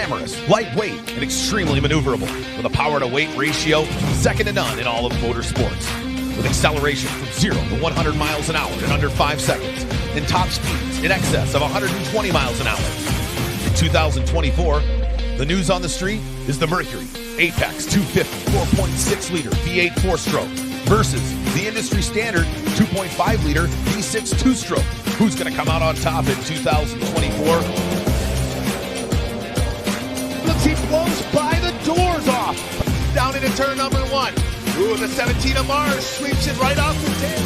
glamorous, lightweight, and extremely maneuverable, with a power-to-weight ratio second to none in all of motorsports. With acceleration from 0 to 100 miles an hour in under 5 seconds, and top speeds in excess of 120 miles an hour. In 2024, the news on the street is the Mercury Apex 250 4.6-liter V8 4-stroke versus the industry standard 2.5-liter V6 2-stroke. Who's going to come out on top in 2024? Looks he blows by the doors off. Down into turn number 1. Ooh, the 17 of Marsh sweeps it right off the tail.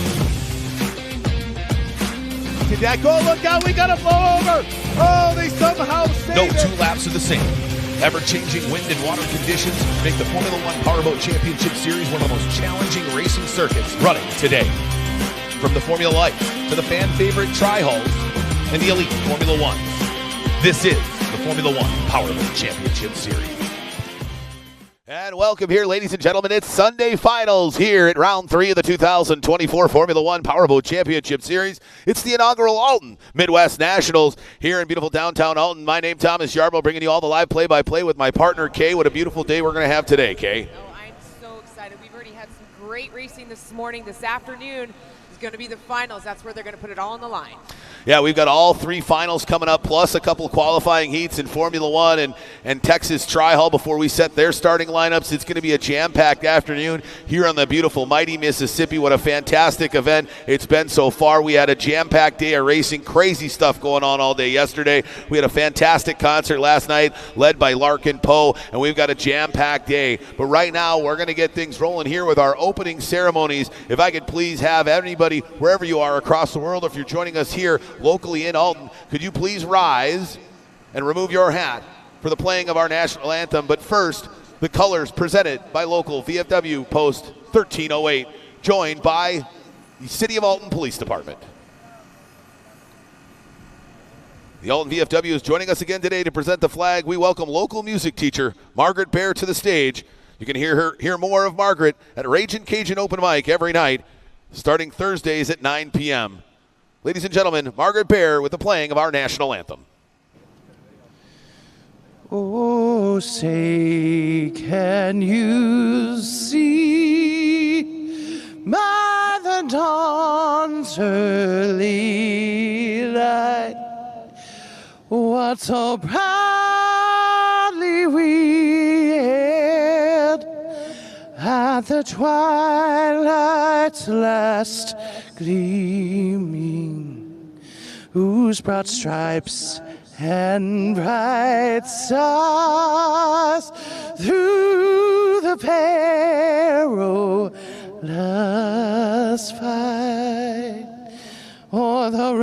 Did that go? Look out, we got to blow over. Oh, they somehow saved it. No two laps are the same. Ever-changing wind and water conditions make the Formula One Powerboat Championship Series one of the most challenging racing circuits running today. From the Formula Light to the fan-favorite Tri-Hulls and the elite Formula One, this is the Formula One Powerboat Championship Series. And welcome here, ladies and gentlemen. It's Sunday Finals here at Round 3 of the 2024 Formula One Powerboat Championship Series. It's the inaugural Alton Midwest Nationals here in beautiful downtown Alton. My name is Thomas Yarbrough, bringing you all the live play-by-play with my partner, Kay. What a beautiful day we're going to have today, Kay. Oh, I'm so excited. We've already had some great racing this morning. This afternoon is going to be the finals. That's where they're going to put it all on the line. Yeah, we've got all 3 finals coming up, plus a couple of qualifying heats in Formula One and Texas Tri-Hull before we set their starting lineups. It's going to be a jam-packed afternoon here on the beautiful, mighty Mississippi. What a fantastic event it's been so far. We had a jam-packed day of racing, crazy stuff going on all day yesterday. We had a fantastic concert last night led by Larkin Poe, and we've got a jam-packed day. But right now, we're going to get things rolling here with our opening ceremonies. If I could please have anybody, wherever you are across the world, if you're joining us here locally in Alton, could you please rise and remove your hat for the playing of our national anthem? But first, the colors presented by local VFW Post 1308, joined by the City of Alton Police Department. The Alton VFW is joining us again today to present the flag. We welcome local music teacher Margaret Bear to the stage. You can hear more of Margaret at Ragin' Cajun Open Mic every night, starting Thursdays at 9 p.m. Ladies and gentlemen, Margaret Bear with the playing of our national anthem. Oh, say, can you see by the dawn's early light what so proudly we hailed at the twilight's last gleaming, whose broad stripes and bright stars through the perilous fight o'er the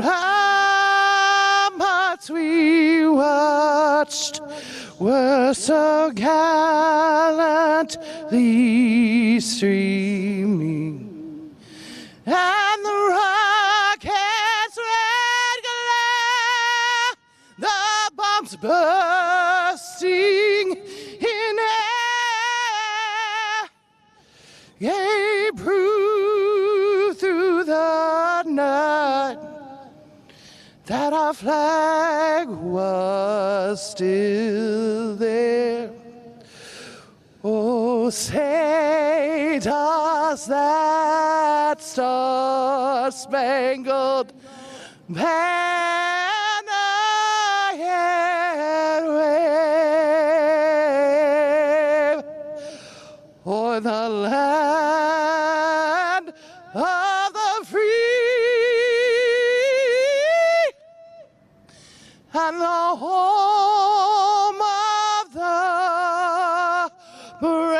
ramparts we watched were so gallantly streaming, and the rocket's red glare, the bombs bursting in air, gave proof through the night that our flag was still there. Oh, say, does that star-spangled banner yet wave o'er the land of the free and the home of the brave?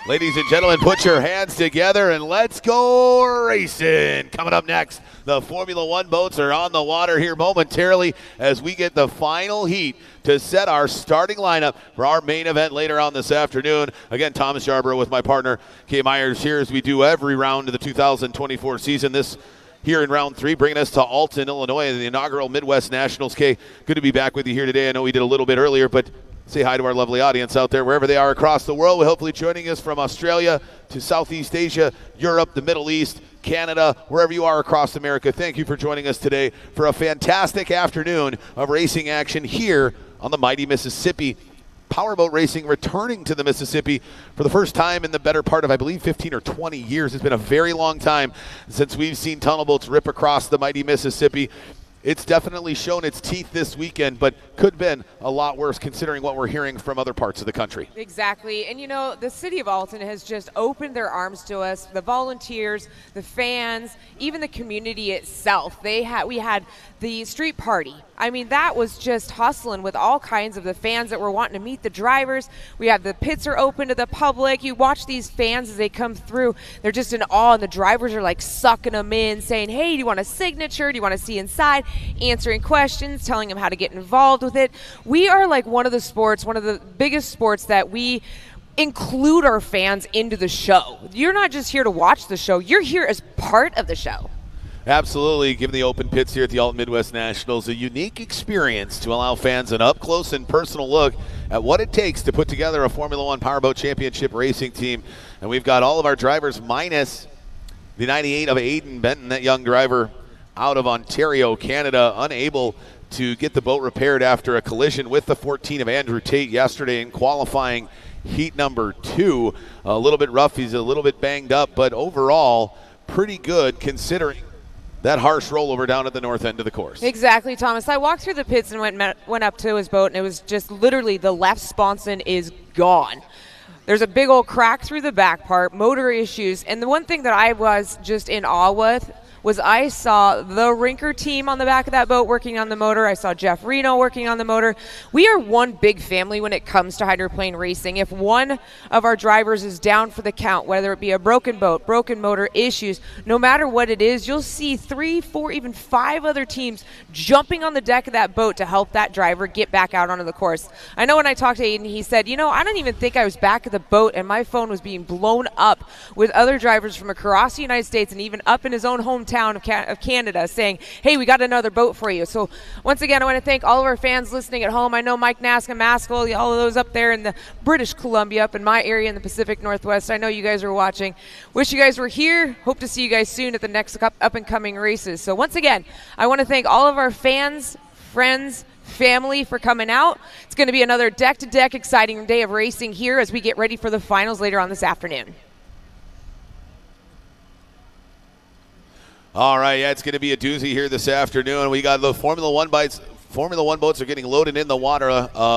Ladies and gentlemen, put your hands together and let's go racing. Coming up next, the Formula One boats are on the water here momentarily as we get the final heat to set our starting lineup for our main event later on this afternoon. Again, Thomas Yarbrough with my partner, Kay Myers, here as we do every round of the 2024 season. This here in round 3, bringing us to Alton, Illinois, the inaugural Midwest Nationals. Kay, good to be back with you here today. I know we did a little bit earlier, but say hi to our lovely audience out there, wherever they are across the world. We're hopefully joining us from Australia to Southeast Asia, Europe, the Middle East, Canada, wherever you are across America, thank you for joining us today for a fantastic afternoon of racing action here on the mighty Mississippi. Powerboat racing returning to the Mississippi for the first time in the better part of, I believe, 15 or 20 years. It's been a very long time since we've seen tunnel boats rip across the mighty Mississippi. It's definitely shown its teeth this weekend, but could have been a lot worse considering what we're hearing from other parts of the country. Exactly. And, you know, the city of Alton has just opened their arms to us, the volunteers, the fans, even the community itself. We had the street party. I mean, that was just hustling with all kinds of the fans that were wanting to meet the drivers. We have the pits are open to the public. You watch these fans as they come through. They're just in awe, and the drivers are like sucking them in, saying, hey, do you want a signature? Do you want to see inside? Answering questions, telling them how to get involved with it. We are like one of the biggest sports that we include our fans into the show. You're not just here to watch the show. You're here as part of the show. Absolutely. Given the open pits here at the Alton Midwest Nationals, a unique experience to allow fans an up-close and personal look at what it takes to put together a Formula One Powerboat Championship racing team. And we've got all of our drivers minus the 98 of Aiden Benton, that young driver out of Ontario, Canada, unable to get the boat repaired after a collision with the 14 of Andrew Tate yesterday in qualifying heat number 2. A little bit rough. He's a little bit banged up, but overall pretty good considering that harsh rollover down at the north end of the course. Exactly, Thomas. I walked through the pits and went up to his boat, and it was just literally the left sponson is gone. There's a big old crack through the back part, motor issues, and the one thing that I was just in awe with was I saw the Rinker team on the back of that boat working on the motor. I saw Jeff Reno working on the motor. We are one big family when it comes to hydroplane racing. If one of our drivers is down for the count, whether it be a broken boat, broken motor, issues, no matter what it is, you'll see 3, 4, even 5 other teams jumping on the deck of that boat to help that driver get back out onto the course. I know when I talked to Aiden, he said, you know, I don't even think I was back at the boat and my phone was being blown up with other drivers from across the United States and even up in his own hometown of Canada saying, hey, we got another boat for you. So once again, I want to thank all of our fans listening at home. I know Mike Nask and Maskell, all of those up there in the British Columbia, up in my area in the Pacific Northwest. I know you guys are watching. Wish you guys were here. Hope to see you guys soon at the next up-and-coming races. So once again, I want to thank all of our fans, friends, family for coming out. It's going to be another deck-to-deck exciting day of racing here as we get ready for the finals later on this afternoon. All right, yeah, it's going to be a doozy here this afternoon. We got the Formula One boats are getting loaded in the water.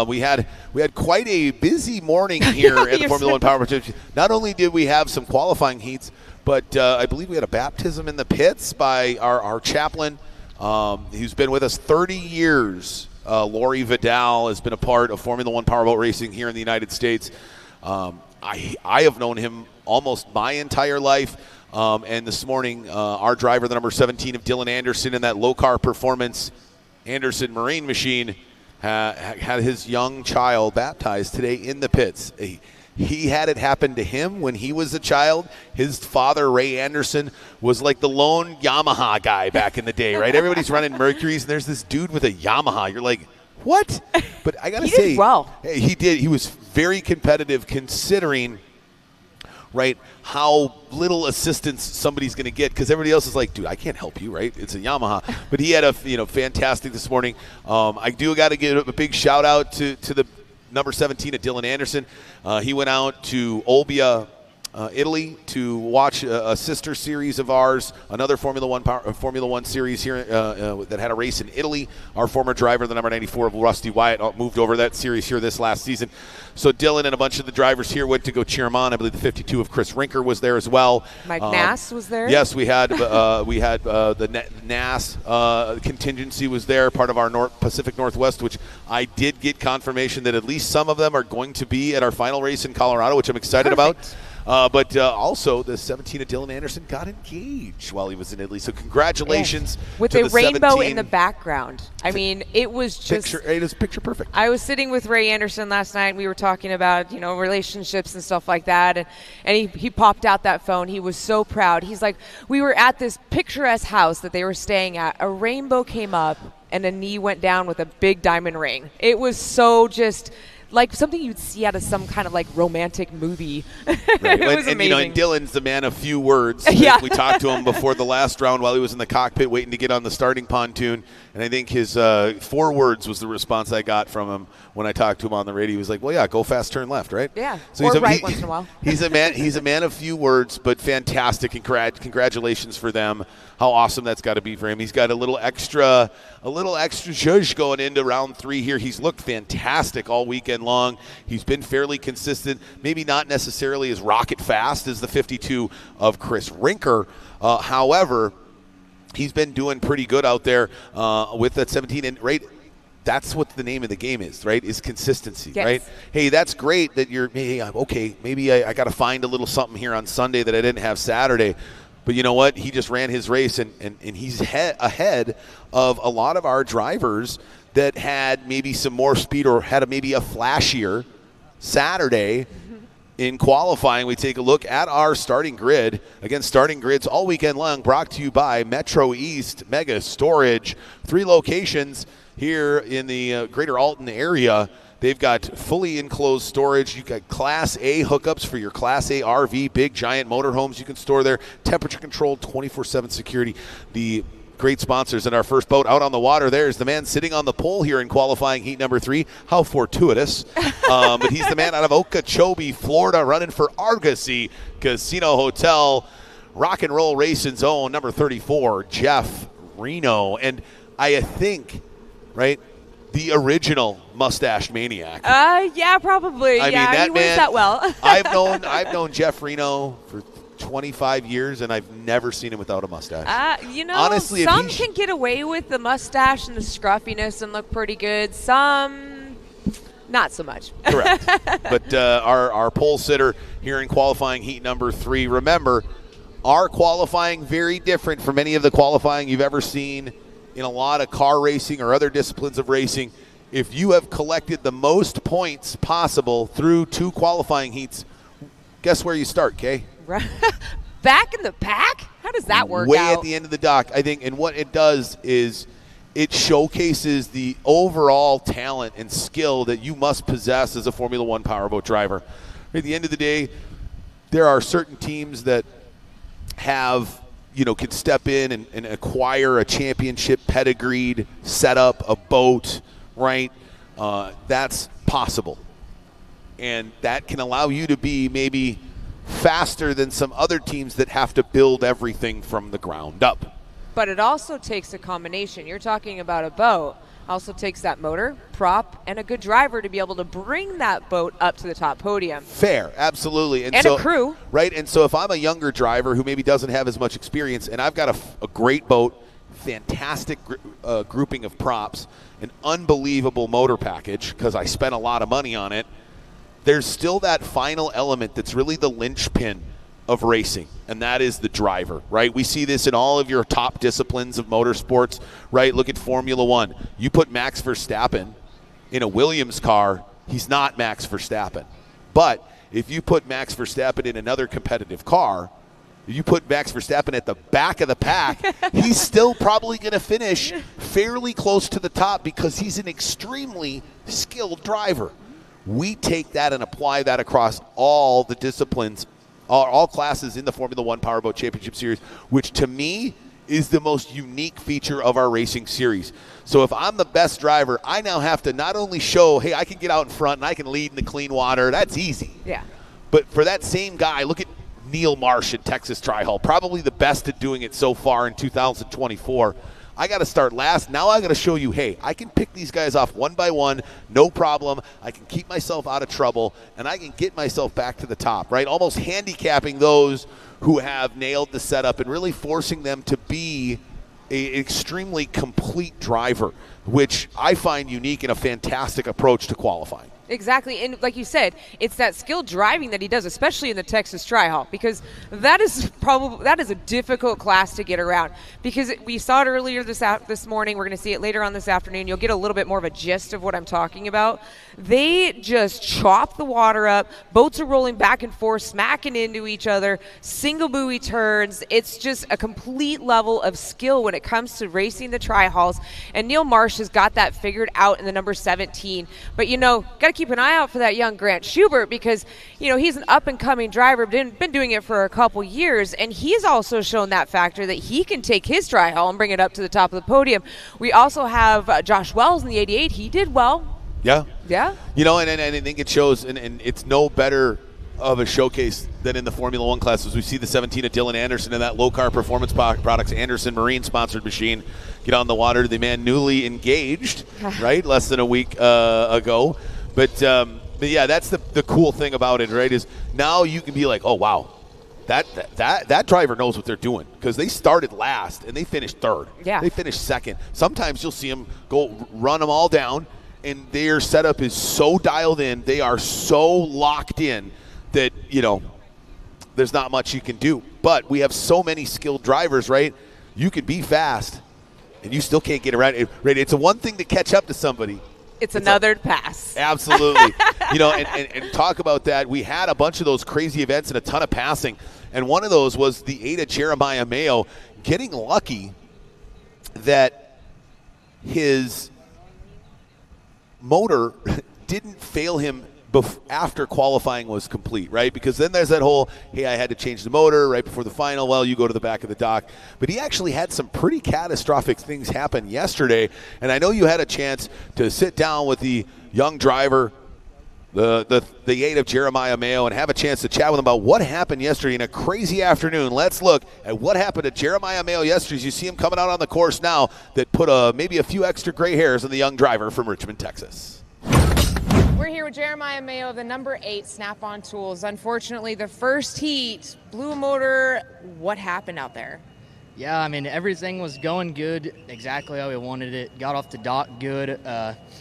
We had quite a busy morning here at the Formula One Powerboat Championship. Not only did we have some qualifying heats, but I believe we had a baptism in the pits by our chaplain, who's been with us 30 years. Lori Vidal has been a part of Formula One Powerboat racing here in the United States. I have known him almost my entire life. And this morning, our driver, the number 17 of Dylan Anderson, in that low-car performance Anderson Marine machine, had his young child baptized today in the pits. He had it happen to him when he was a child. His father, Ray Anderson, was like the lone Yamaha guy back in the day, right? Everybody's running Mercuries, and there's this dude with a Yamaha. You're like, what? But I got to say, did well. He did. He was very competitive considering – right, how little assistance somebody's going to get, because everybody else is like, dude, I can't help you, right? It's a Yamaha. But he had a fantastic this morning. I do got to give a big shout out to the number 17 of Dylan Anderson. He went out to Olbia, Italy, to watch a sister series of ours, another Formula One series here that had a race in Italy. Our former driver, the number 94 of Rusty Wyatt, moved over that series here this last season. So Dylan and a bunch of the drivers here went to go cheer him on. I believe the 52 of Chris Rinker was there as well. Mike Nass was there. Yes, we had the Nass contingency was there, part of our Pacific Northwest, which I did get confirmation that at least some of them are going to be at our final race in Colorado, which I'm excited about. But also, the 17 of Dylan Anderson got engaged while he was in Italy. So congratulations. Yes. With to a the rainbow 17. in the background. I mean, it was just... It is picture perfect. I was sitting with Ray Anderson last night, and we were talking about, relationships and stuff like that. And he popped out that phone. He was so proud. He's like, we were at this picturesque house that they were staying at. A rainbow came up, and a knee went down with a big diamond ring. It was so just... like something you'd see out of some kind of like romantic movie. Right. It was and amazing. Dylan's the man of few words. Yeah. We talked to him before the last round while he was in the cockpit waiting to get on the starting pontoon, and I think his 4 words was the response I got from him when I talked to him on the radio. He was like, "Well, yeah, go fast, turn left, right?" Yeah. So or he's right once in a while. He's a man of few words, but fantastic. Congratulations for them. How awesome that's got to be for him. He's got a little extra zhuzh going into round 3 here. He's looked fantastic all weekend long. He's been fairly consistent, maybe not necessarily as rocket fast as the 52 of Chris Rinker. However, he's been doing pretty good out there with that 17. And right, that's what the name of the game is, right, is consistency, yes. right? Hey, that's great that you're, hey, okay, maybe I got to find a little something here on Sunday that I didn't have Saturday. But you know what? He just ran his race, and he's ahead of a lot of our drivers that had maybe some more speed or had maybe a flashier Saturday in qualifying. We take a look at our starting grid. Again, starting grids all weekend long, brought to you by Metro East Mega Storage. 3 locations here in the greater Alton area. They've got fully enclosed storage. You've got Class A hookups for your Class A RV, big giant motorhomes you can store there. Temperature controlled, 24/7 security. The great sponsors in our first boat out on the water. There's the man sitting on the pole here in qualifying heat number 3. How fortuitous. But he's the man out of Okeechobee, Florida, running for Argosy Casino Hotel. Rock and roll racing's own number 34, Jeff Reno. And I think, right, the original mustache maniac. Yeah, probably. I mean, yeah, that he wears man, that well. I've known Jeff Reno for 25 years, and I've never seen him without a mustache. Honestly, some can get away with the mustache and the scruffiness and look pretty good. Some, not so much. Correct. But our pole sitter here in qualifying heat number 3, remember, our qualifying very different from any of the qualifying you've ever seen in a lot of car racing or other disciplines of racing. If you have collected the most points possible through 2 qualifying heats, guess where you start, Kay? Back in the pack? How does that work Way out? at the end of the dock, I think. And what it does is it showcases the overall talent and skill that you must possess as a Formula One powerboat driver. At the end of the day, there are certain teams that have, can step in and acquire a championship pedigreed setup, a boat, right? That's possible. And that can allow you to be maybe faster than some other teams that have to build everything from the ground up. But it also takes a combination. You're talking about a boat. Also takes that motor, prop, and a good driver to be able to bring that boat up to the top podium. Fair, absolutely. And so, a crew. Right, and so if I'm a younger driver who maybe doesn't have as much experience, and I've got a great boat, fantastic grouping of props, an unbelievable motor package because I spent a lot of money on it, there's still that final element that's really the linchpin of racing, and that is the driver, right? We see this in all of your top disciplines of motorsports, right? Look at Formula One. You put Max Verstappen in a Williams car, he's not Max Verstappen. But if you put Max Verstappen in another competitive car, you put Max Verstappen at the back of the pack, he's still probably going to finish fairly close to the top because he's an extremely skilled driver. We take that and apply that across all the disciplines, all classes in the Formula One Powerboat Championship Series, which to me is the most unique feature of our racing series. So if I'm the best driver, I now have to not only show, hey, I can get out in front and I can lead in the clean water. That's easy. Yeah. But for that same guy, look at Neil Marsh at Texas Tri-Hull, probably the best at doing it so far in 2024. I got to start last. Now I got to show you, hey, I can pick these guys off one by one, no problem. I can keep myself out of trouble, and I can get myself back to the top, right? Almost handicapping those who have nailed the setup and really forcing them to be an extremely complete driver, which I find unique and a fantastic approach to qualifying. Exactly, and like you said, it's that skilled driving that he does, especially in the Texas Tri-Hull, because that is a difficult class to get around. Because we saw it earlier this morning, we're going to see it later on this afternoon. You'll get a little bit more of a gist of what I'm talking about. They just chop the water up. Boats are rolling back and forth, smacking into each other, single buoy turns. It's just a complete level of skill when it comes to racing the Tri-Hulls. And Neil Marsh has got that figured out in the number 17. But got to keep an eye out for that young Grant Schubert because, you know, he's an up-and-coming driver, been doing it for a couple years, and he's also shown that factor that he can take his dry hull and bring it up to the top of the podium. We also have Josh Wells in the 88. He did well. Yeah. Yeah. You know, and I think it shows, and it's no better of a showcase than in the Formula One classes. We see the 17 of Dylan Anderson in that low-car performance products Anderson Marine-sponsored machine get on the water. The man newly engaged, right, less than a week ago. But yeah, that's the cool thing about it, right, is now you can be like, oh, wow, that driver knows what they're doing because they started last and they finished third. Yeah. They finished second. Sometimes you'll see them go run them all down, and their setup is so dialed in, they are so locked in that, you know, there's not much you can do. But we have so many skilled drivers, right? You can be fast, and you still can't get around it. Right? It's a one thing to catch up to somebody. It's another pass. Absolutely. You know, and talk about that. We had a bunch of those crazy events and a ton of passing, and one of those was the 8 of Jeremiah Mayo getting lucky that his motor didn't fail him after qualifying was complete, right? Because then there's that whole, hey, I had to change the motor right before the final. Well, you go to the back of the dock. But he actually had some pretty catastrophic things happen yesterday, and I know you had a chance to sit down with the young driver, the 8 of Jeremiah Mayo, and have a chance to chat with him about what happened yesterday in a crazy afternoon. Let's look at what happened to Jeremiah Mayo yesterday as you see him coming out on the course now that put maybe a few extra gray hairs on the young driver from Richmond, Texas. We're here with Jeremiah Mayo, the number 8 Snap-on Tools. Unfortunately, the first heat blew a motor. What happened out there? Yeah, I mean, everything was going good, exactly how we wanted it. Got off the dock good,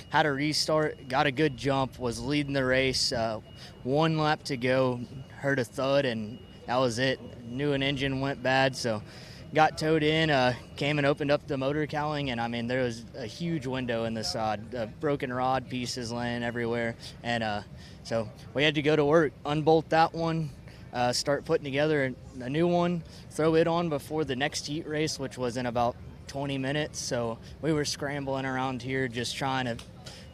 had a restart, got a good jump, was leading the race. 1 lap to go, heard a thud, and that was it. Knew an engine went bad, so got towed in, came and opened up the motor cowling, and I mean, there was a huge window in the side, broken rod pieces laying everywhere, and so we had to go to work, unbolt that one, start putting together a new one, throw it on before the next heat race, which was in about 20 minutes, so we were scrambling around here just trying to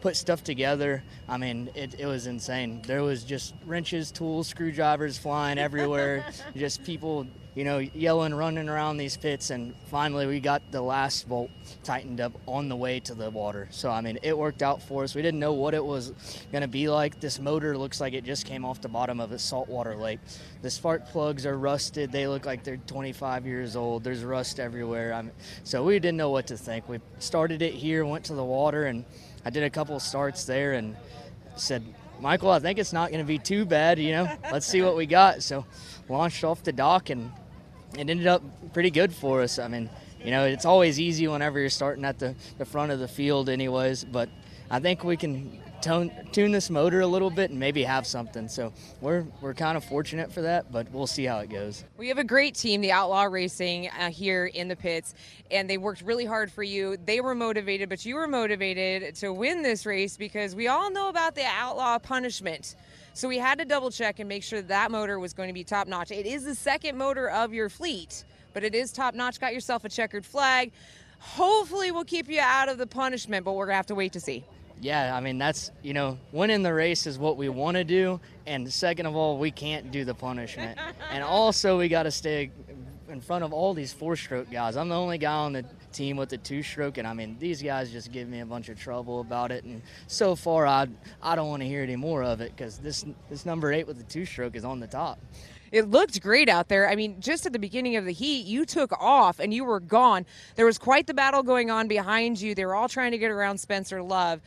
put stuff together. I mean, it was insane. There was just wrenches, tools, screwdrivers flying everywhere, just people, you know, yelling, running around these pits, and finally we got the last bolt tightened up on the way to the water. So, I mean, it worked out for us. We didn't know what it was going to be like. This motor looks like it just came off the bottom of a saltwater lake. The spark plugs are rusted. They look like they're 25 years old. There's rust everywhere. So we didn't know what to think. We started it here, went to the water, and I did a couple starts there and said, Michael, I think it's not going to be too bad, you know. Let's see what we got. So launched off the dock, and it ended up pretty good for us. I mean, you know, it's always easy whenever you're starting at the front of the field anyways, but I think we can tune this motor a little bit and maybe have something. So we're kind of fortunate for that, but we'll see how it goes. We have a great team, the Outlaw Racing, here in the pits, and they worked really hard for you. They were motivated, but you were motivated to win this race because we all know about the Outlaw punishment. So we had to double check and make sure that motor was going to be top notch. It is the second motor of your fleet, but it is top notch. Got yourself a checkered flag. Hopefully we'll keep you out of the punishment, but we're going to have to wait to see. Yeah, I mean, that's, you know, winning the race is what we want to do, and second of all, we can't do the punishment. And also, we got to stay in front of all these 4-stroke guys. I'm the only guy on the team with the 2-stroke, and I mean, these guys just give me a bunch of trouble about it, and so far, I don't want to hear any more of it, because this number 8 with the 2-stroke is on the top. It looked great out there. I mean, just at the beginning of the heat, you took off and you were gone. There was quite the battle going on behind you. They were all trying to get around Spencer Love.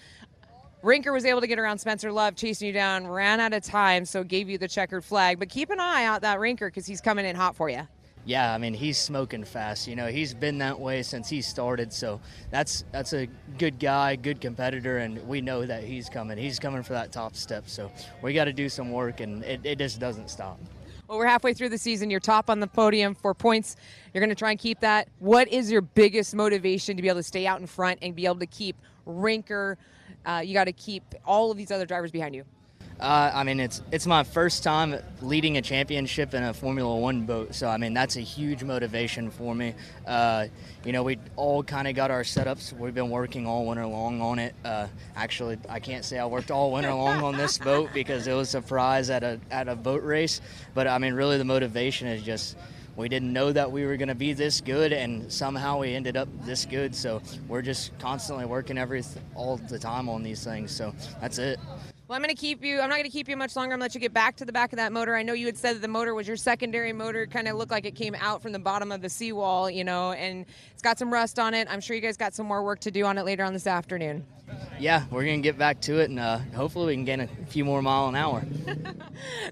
Rinker was able to get around Spencer Love, chasing you down, ran out of time, so gave you the checkered flag. But keep an eye out that Rinker because he's coming in hot for you. Yeah, I mean, he's smoking fast. You know, he's been that way since he started, so that's a good guy, good competitor, and we know that he's coming. He's coming for that top step, so we got to do some work, and it just doesn't stop. Well, we're halfway through the season. You're top on the podium for points. You're going to try and keep that. What is your biggest motivation to be able to stay out in front and be able to keep Rinker? You got to keep all of these other drivers behind you. I mean, it's my first time leading a championship in a Formula One boat, so I mean that's a huge motivation for me. We all kind of got our setups. We've been working all winter long on it. Actually, I can't say I worked all winter long on this boat because it was a prize at a boat race. But I mean, really, the motivation is just we didn't know that we were going to be this good, and somehow we ended up this good. So we're just constantly working all the time on these things. So that's it. Well, I'm not going to keep you much longer. I'm going to let you get back to the back of that motor. I know you had said that the motor was your secondary motor. It kind of looked like it came out from the bottom of the seawall, and it's got some rust on it. I'm sure you guys got some more work to do on it later on this afternoon. Yeah, we're going to get back to it, and hopefully we can gain a few more mile an hour.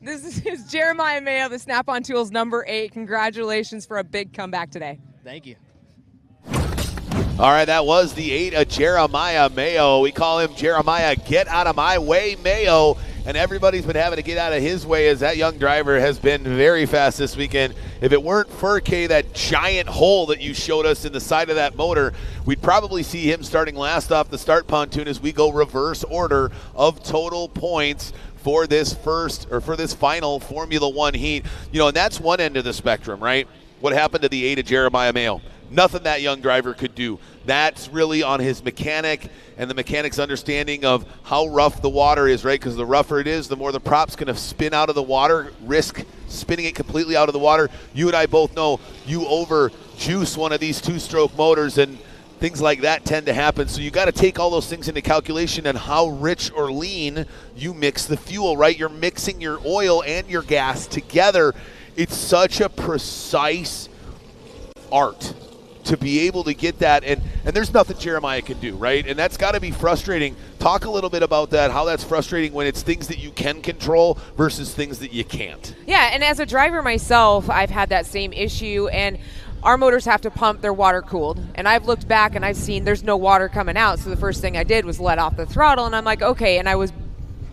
This is Jeremiah Mayo, the Snap-on Tools number 8. Congratulations for a big comeback today. Thank you. All right, that was the 8 of Jeremiah Mayo. We call him Jeremiah Get Out of My Way Mayo, and everybody's been having to get out of his way as that young driver has been very fast this weekend. If it weren't for that giant hole that you showed us in the side of that motor, we'd probably see him starting last off the start pontoon as we go reverse order of total points for this final Formula One heat. And that's one end of the spectrum, right? What happened to the 8 of Jeremiah Mayo? Nothing that young driver could do. That's really on his mechanic and the mechanic's understanding of how rough the water is, right? Because the rougher it is, the more the prop's going to spin out of the water, risk spinning it completely out of the water. You and I both know you over-juice one of these two-stroke motors, and things like that tend to happen. So you got to take all those things into calculation and how rich or lean you mix the fuel, right? You're mixing your oil and your gas together. It's such a precise art to be able to get that, and there's nothing Jeremiah can do, right? And that's got to be frustrating. Talk a little bit about that, how that's frustrating when it's things that you can control versus things that you can't. Yeah, and as a driver myself, I've had that same issue, and our motors have to pump, they're water cooled. And I've looked back and I've seen there's no water coming out, so the first thing I did was let off the throttle, and I'm like, okay, and I was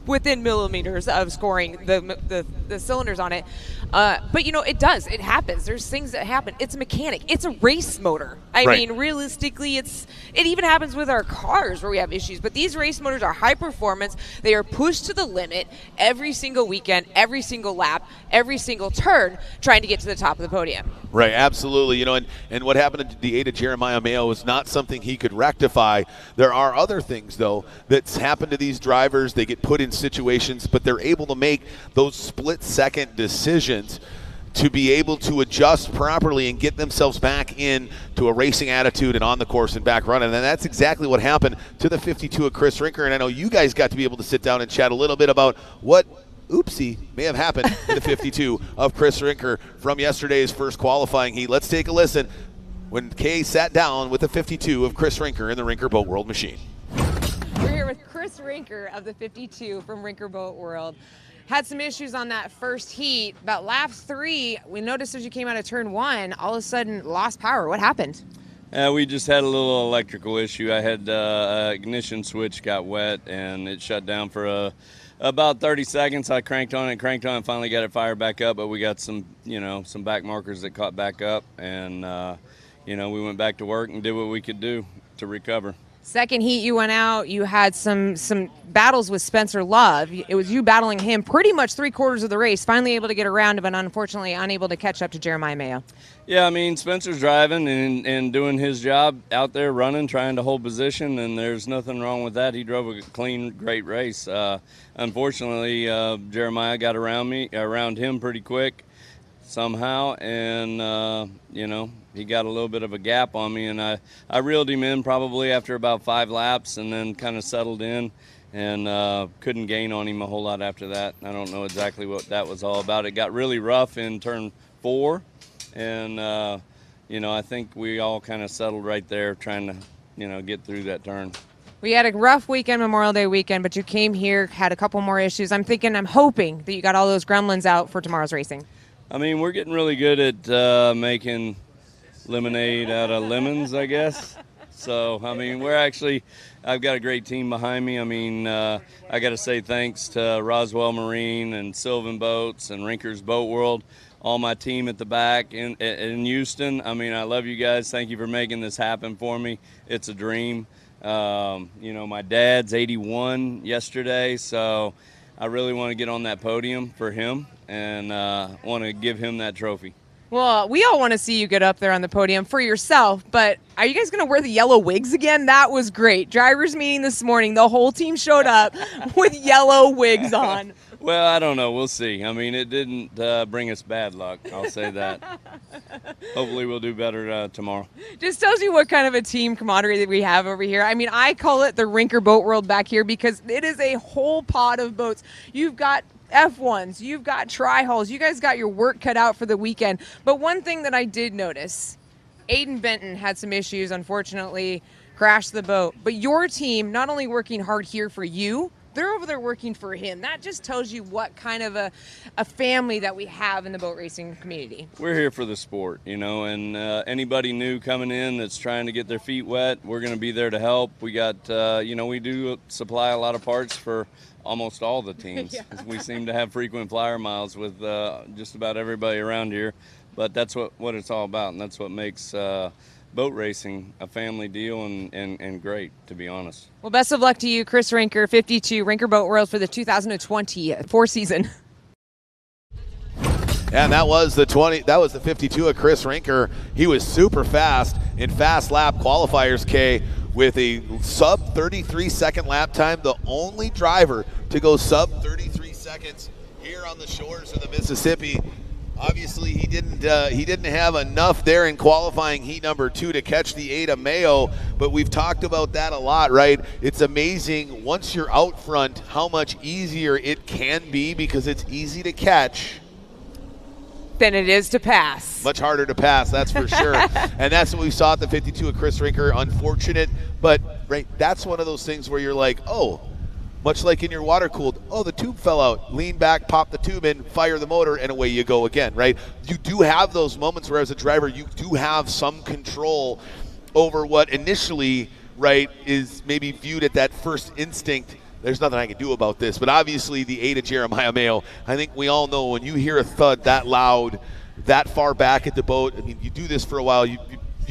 within millimeters of scoring the cylinders on it. But it happens. There's things that happen. It's a mechanic. It's a race motor. I mean, realistically, it even happens with our cars where we have issues. But these race motors are high performance. They are pushed to the limit every single weekend, every single lap, every single turn, trying to get to the top of the podium. Right, absolutely. And what happened to the 8 of Jeremiah Mayo was not something he could rectify. There are other things, though, that's happened to these drivers. They get put in situations, but they're able to make those split-second decisions to be able to adjust properly and get themselves back into a racing attitude and on the course and back running. And that's exactly what happened to the 52 of Chris Rinker. And I know you guys got to be able to sit down and chat a little bit about what oopsie may have happened to the 52 of Chris Rinker from yesterday's first qualifying heat. Let's take a listen when Kay sat down with the 52 of Chris Rinker in the Rinker Boat World machine. We're here with Chris Rinker of the 52 from Rinker Boat World. Had some issues on that first heat. About lap 3, we noticed as you came out of turn 1, all of a sudden lost power. What happened? We just had a little electrical issue. I had ignition switch got wet and it shut down for about 30 seconds. I cranked on it, finally got it fired back up, but we got some back markers that caught back up, and we went back to work and did what we could do to recover. Second heat, you went out. You had some battles with Spencer Love. It was you battling him pretty much 3/4 of the race, finally able to get around, but unfortunately unable to catch up to Jeremiah Mayo. Yeah, I mean, Spencer's driving and doing his job out there running, trying to hold position, and there's nothing wrong with that. He drove a clean, great race. Unfortunately, Jeremiah got around him pretty quick somehow, and, he got a little bit of a gap on me, and I reeled him in probably after about 5 laps and then kind of settled in and couldn't gain on him a whole lot after that. I don't know exactly what that was all about. It got really rough in turn 4, and, I think we all kind of settled right there trying to, get through that turn. We had a rough weekend, Memorial Day weekend, but you came here, had a couple more issues. I'm hoping that you got all those gremlins out for tomorrow's racing. I mean, we're getting really good at making lemonade out of lemons, I guess. So, I mean, I've got a great team behind me. I mean, I got to say thanks to Roswell Marine and Sylvan Boats and Rinker's Boat World, all my team at the back in Houston. I mean, I love you guys. Thank you for making this happen for me. It's a dream. My dad's 81 yesterday, so I really want to get on that podium for him and want to give him that trophy. Well, we all want to see you get up there on the podium for yourself, but are you guys going to wear the yellow wigs again? That was great. Drivers meeting this morning, the whole team showed up with yellow wigs on. Well, I don't know. We'll see. I mean, it didn't bring us bad luck. I'll say that. Hopefully we'll do better tomorrow. Just tells you what kind of a team camaraderie that we have over here. I mean, I call it the Rinker boat world back here because it is a whole pod of boats. You've got F1s, you've got tri-hulls, you guys got your work cut out for the weekend. But one thing that I did notice, Aiden Benton had some issues, unfortunately, crashed the boat. But your team, not only working hard here for you, they're over there working for him. That just tells you what kind of a family that we have in the boat racing community. We're here for the sport, you know, and anybody new coming in that's trying to get their feet wet, we're going to be there to help. We got, you know, we do supply a lot of parts for almost all the teams. Yeah. We seem to have frequent flyer miles with just about everybody around here, but that's what it's all about, and that's what makes boat racing a family deal and great, to be honest. Well, best of luck to you, Chris Rinker, 52, Rinker Boat World for the 2024 season. And that was the 52 of Chris Rinker. He was super fast in fast lap qualifiers, Kay, with a sub 33 second lap time, the only driver to go sub 33 seconds here on the shores of the Mississippi. Obviously, he didn't have enough there in qualifying heat number 2 to catch the 8 of Mayo, but we've talked about that a lot, right? It's amazing once you're out front how much easier it can be because it's easy to catch Than it is to pass. Much harder to pass, that's for sure. And that's what we saw at the 52 of Chris Rinker. Unfortunate, but right, that's one of those things where you're like, oh, much like in your water cooled, oh, the tube fell out. Lean back, pop the tube in, fire the motor, and away you go again, right? You do have those moments where as a driver, you do have some control over what initially, right, is maybe viewed at that first instinct. There's nothing I can do about this, but obviously the 8 of Jeremiah Mayo, I think we all know when you hear a thud that loud, that far back at the boat, I mean, you do this for a while, you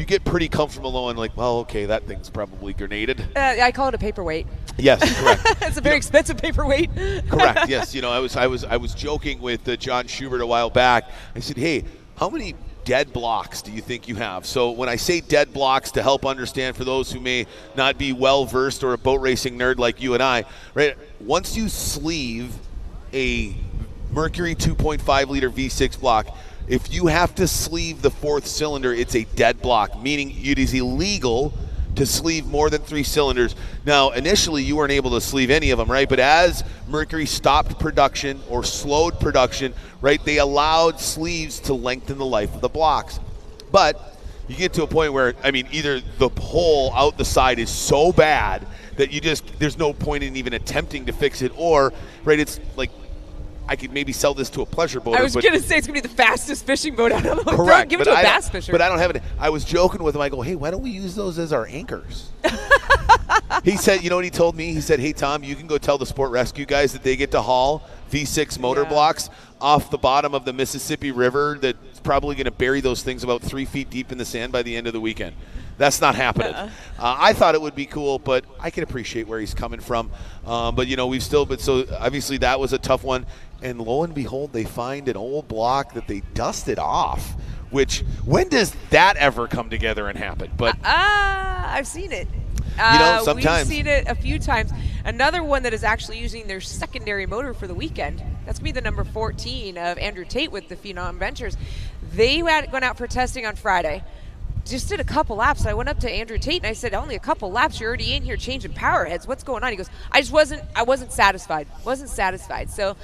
get pretty comfortable knowing like, well, okay, that thing's probably grenaded. I call it a paperweight. Yes, correct. It's a very expensive paperweight. Correct, yes. You know, I was joking with John Schubert a while back. I said, hey, how many dead blocks do you think you have? So when I say dead blocks, to help understand for those who may not be well versed or a boat racing nerd like you and I, right? Once you sleeve a Mercury 2.5 liter V6 block, if you have to sleeve the fourth cylinder, it's a dead block, meaning it is illegal to sleeve more than 3 cylinders. Now, initially, you weren't able to sleeve any of them, right? But as Mercury stopped production or slowed production, right, they allowed sleeves to lengthen the life of the blocks. But you get to a point where, I mean, either the hole out the side is so bad that there's no point in even attempting to fix it, or, right, it's like, I could maybe sell this to a pleasure boater. I was going to say it's going to be the fastest fishing boat out of the correct. Give it to a bass fisher. But I don't have it. I was joking with him. I go, hey, why don't we use those as our anchors? He said, you know what he told me? He said, hey, Tom, you can go tell the sport rescue guys that they get to haul V6 motor blocks off the bottom of the Mississippi River that's probably going to bury those things about 3 feet deep in the sand by the end of the weekend. That's not happening. I thought it would be cool, but I can appreciate where he's coming from. But, you know, so obviously that was a tough one. And lo and behold, they find an old block that they dusted off, which, when does that ever come together and happen? But I've seen it. You know, sometimes. We've seen it a few times. Another one that is actually using their secondary motor for the weekend. That's going to be the number 14 of Andrew Tate with the Phenom Ventures. They had gone out for testing on Friday. Just did a couple laps. I went up to Andrew Tate and I said, only a couple laps, you're already in here changing power heads. What's going on? He goes, I wasn't satisfied. So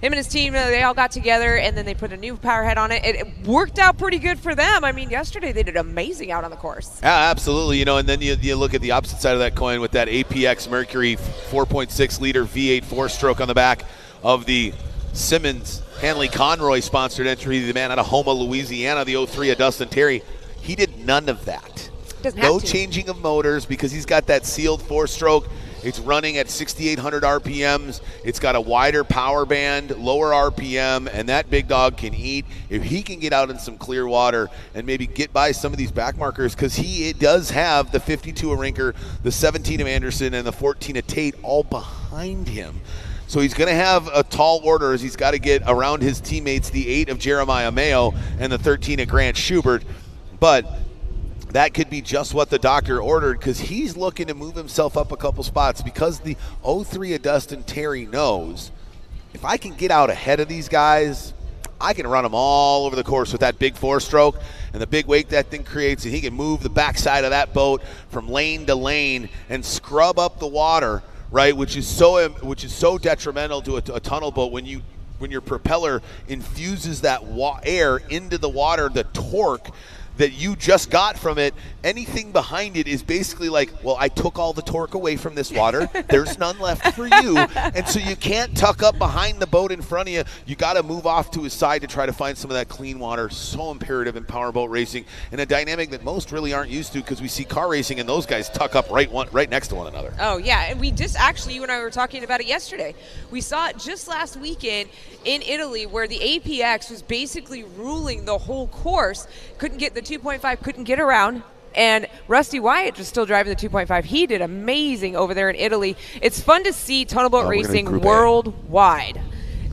him and his team, they all got together and then they put a new power head on it. It worked out pretty good for them. I mean, yesterday they did amazing out on the course. Yeah, absolutely. You know, and then you look at the opposite side of that coin with that APX Mercury 4.6 liter V8 4-stroke on the back of the Simmons Hanley Conroy sponsored entry, the man out of Houma, Louisiana, the 03 of Dustin Terry. He did none of that. No changing of motors because he's got that sealed 4-stroke. It's running at 6,800 RPMs. It's got a wider power band, lower RPM, and that big dog can eat. If he can get out in some clear water and maybe get by some of these back markers, because it does have the 52 of Rinker, the 17 of Anderson, and the 14 of Tate all behind him. So he's going to have a tall order as he's got to get around his teammates, the 8 of Jeremiah Mayo and the 13 of Grant Schubert. But that could be just what the doctor ordered, because he's looking to move himself up a couple spots, because the 03 of Dustin Terry knows, if I can get out ahead of these guys, I can run them all over the course with that big 4-stroke and the big wake that thing creates, and he can move the backside of that boat from lane to lane and scrub up the water, right? Which is so detrimental to a tunnel boat when your propeller infuses that air into the water, the torque that you just got from it, anything behind it is basically like, well, I took all the torque away from this water. There's none left for you. And so you can't tuck up behind the boat in front of you. You got to move off to his side to try to find some of that clean water. So imperative in powerboat racing, and a dynamic that most really aren't used to, because we see car racing and those guys tuck up right next to one another. Oh, yeah. And we just actually, you and I were talking about it yesterday. We saw it just last weekend in Italy, where the APX was basically ruling the whole course. Couldn't get the 2.5, couldn't get around, and Rusty Wyatt was still driving the 2.5. He did amazing over there in Italy. It's fun to see tunnel boat racing worldwide.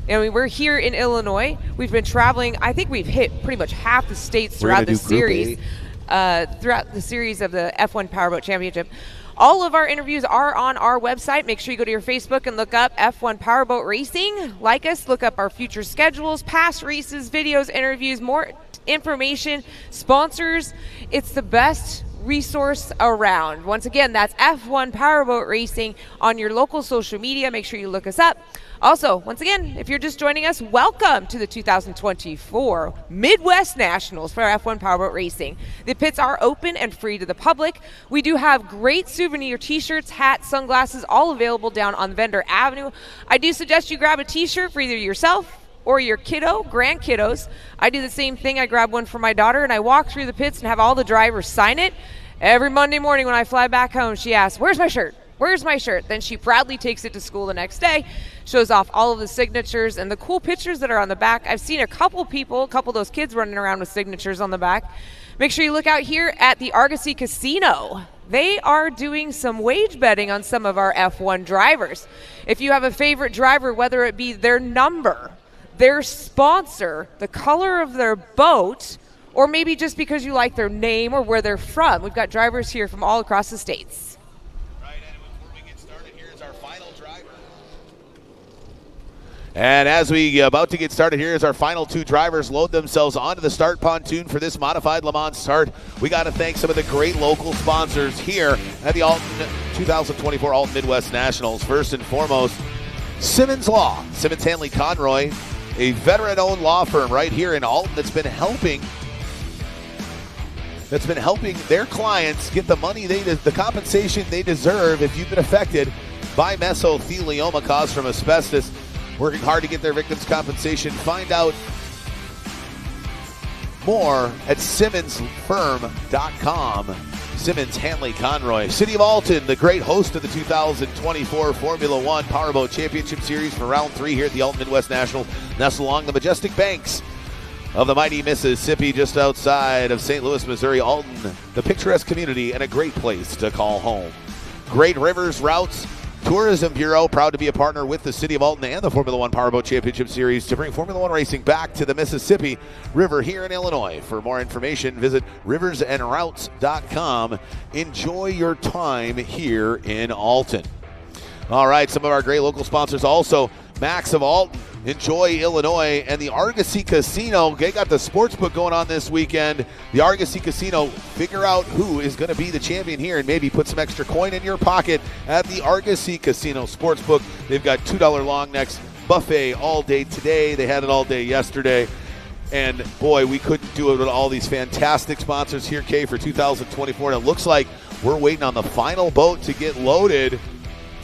I mean, we're here in Illinois. We've been traveling. I think we've hit pretty much half the states throughout the series, throughout the series of the F1 Powerboat Championship. All of our interviews are on our website. Make sure you go to your Facebook and look up F1 Powerboat Racing. Like us, look up our future schedules, past races, videos, interviews, more information, sponsors. It's the best resource around. Once again, that's F1 Powerboat Racing on your local social media. Make sure you look us up. Also, once again, if you're just joining us, welcome to the 2024 Midwest Nationals for F1 Powerboat Racing. The pits are open and free to the public. We do have great souvenir t-shirts, hats, sunglasses, all available down on Vendor Avenue. I do suggest you grab a t-shirt for either yourself or your grandkiddos. I do the same thing. I grab one for my daughter, and I walk through the pits and have all the drivers sign it. Every Monday morning when I fly back home, she asks, "Where's my shirt? Where's my shirt?" Then she proudly takes it to school the next day, shows off all of the signatures and the cool pictures that are on the back. I've seen a couple of those kids running around with signatures on the back. Make sure you look out here at the Argosy Casino. They are doing some wage betting on some of our F1 drivers. If you have a favorite driver, whether it be their number, their sponsor, the color of their boat, or maybe just because you like their name or where they're from, we've got drivers here from all across the states. Right, and before we get started, here's our final driver. And as we about to get started, here's our final two drivers load themselves onto the start pontoon for this modified Le Mans start. We got to thank some of the great local sponsors here at the Alton 2024 Alton Midwest Nationals. First and foremost, Simmons Law, Simmons Hanley Conroy, a veteran-owned law firm right here in Alton that's been helping their clients get the money the compensation they deserve if you've been affected by mesothelioma caused from asbestos. Working hard to get their victims compensation. Find out more at SimmonsFirm.com. Simmons Hanley Conroy. City of Alton, the great host of the 2024 Formula One Powerboat Championship Series for round 3 here at the Alton Midwest National, nestled along the majestic banks of the mighty Mississippi, just outside of St. Louis, Missouri. Alton, the picturesque community and a great place to call home. Great Rivers Routes Tourism Bureau, proud to be a partner with the City of Alton and the Formula One Powerboat Championship Series to bring Formula One racing back to the Mississippi River here in Illinois. For more information, visit riversandroutes.com. Enjoy your time here in Alton. All right, some of our great local sponsors also. Max of Alton, Enjoy Illinois, and the Argosy Casino. They got the sports book going on this weekend. The Argosy Casino, figure out who is going to be the champion here and maybe put some extra coin in your pocket at the Argosy Casino Sportsbook. They've got $2 long necks, buffet all day today. They had it all day yesterday. And boy, we couldn't do it with all these fantastic sponsors here, Kay, for 2024. And it looks like we're waiting on the final boat to get loaded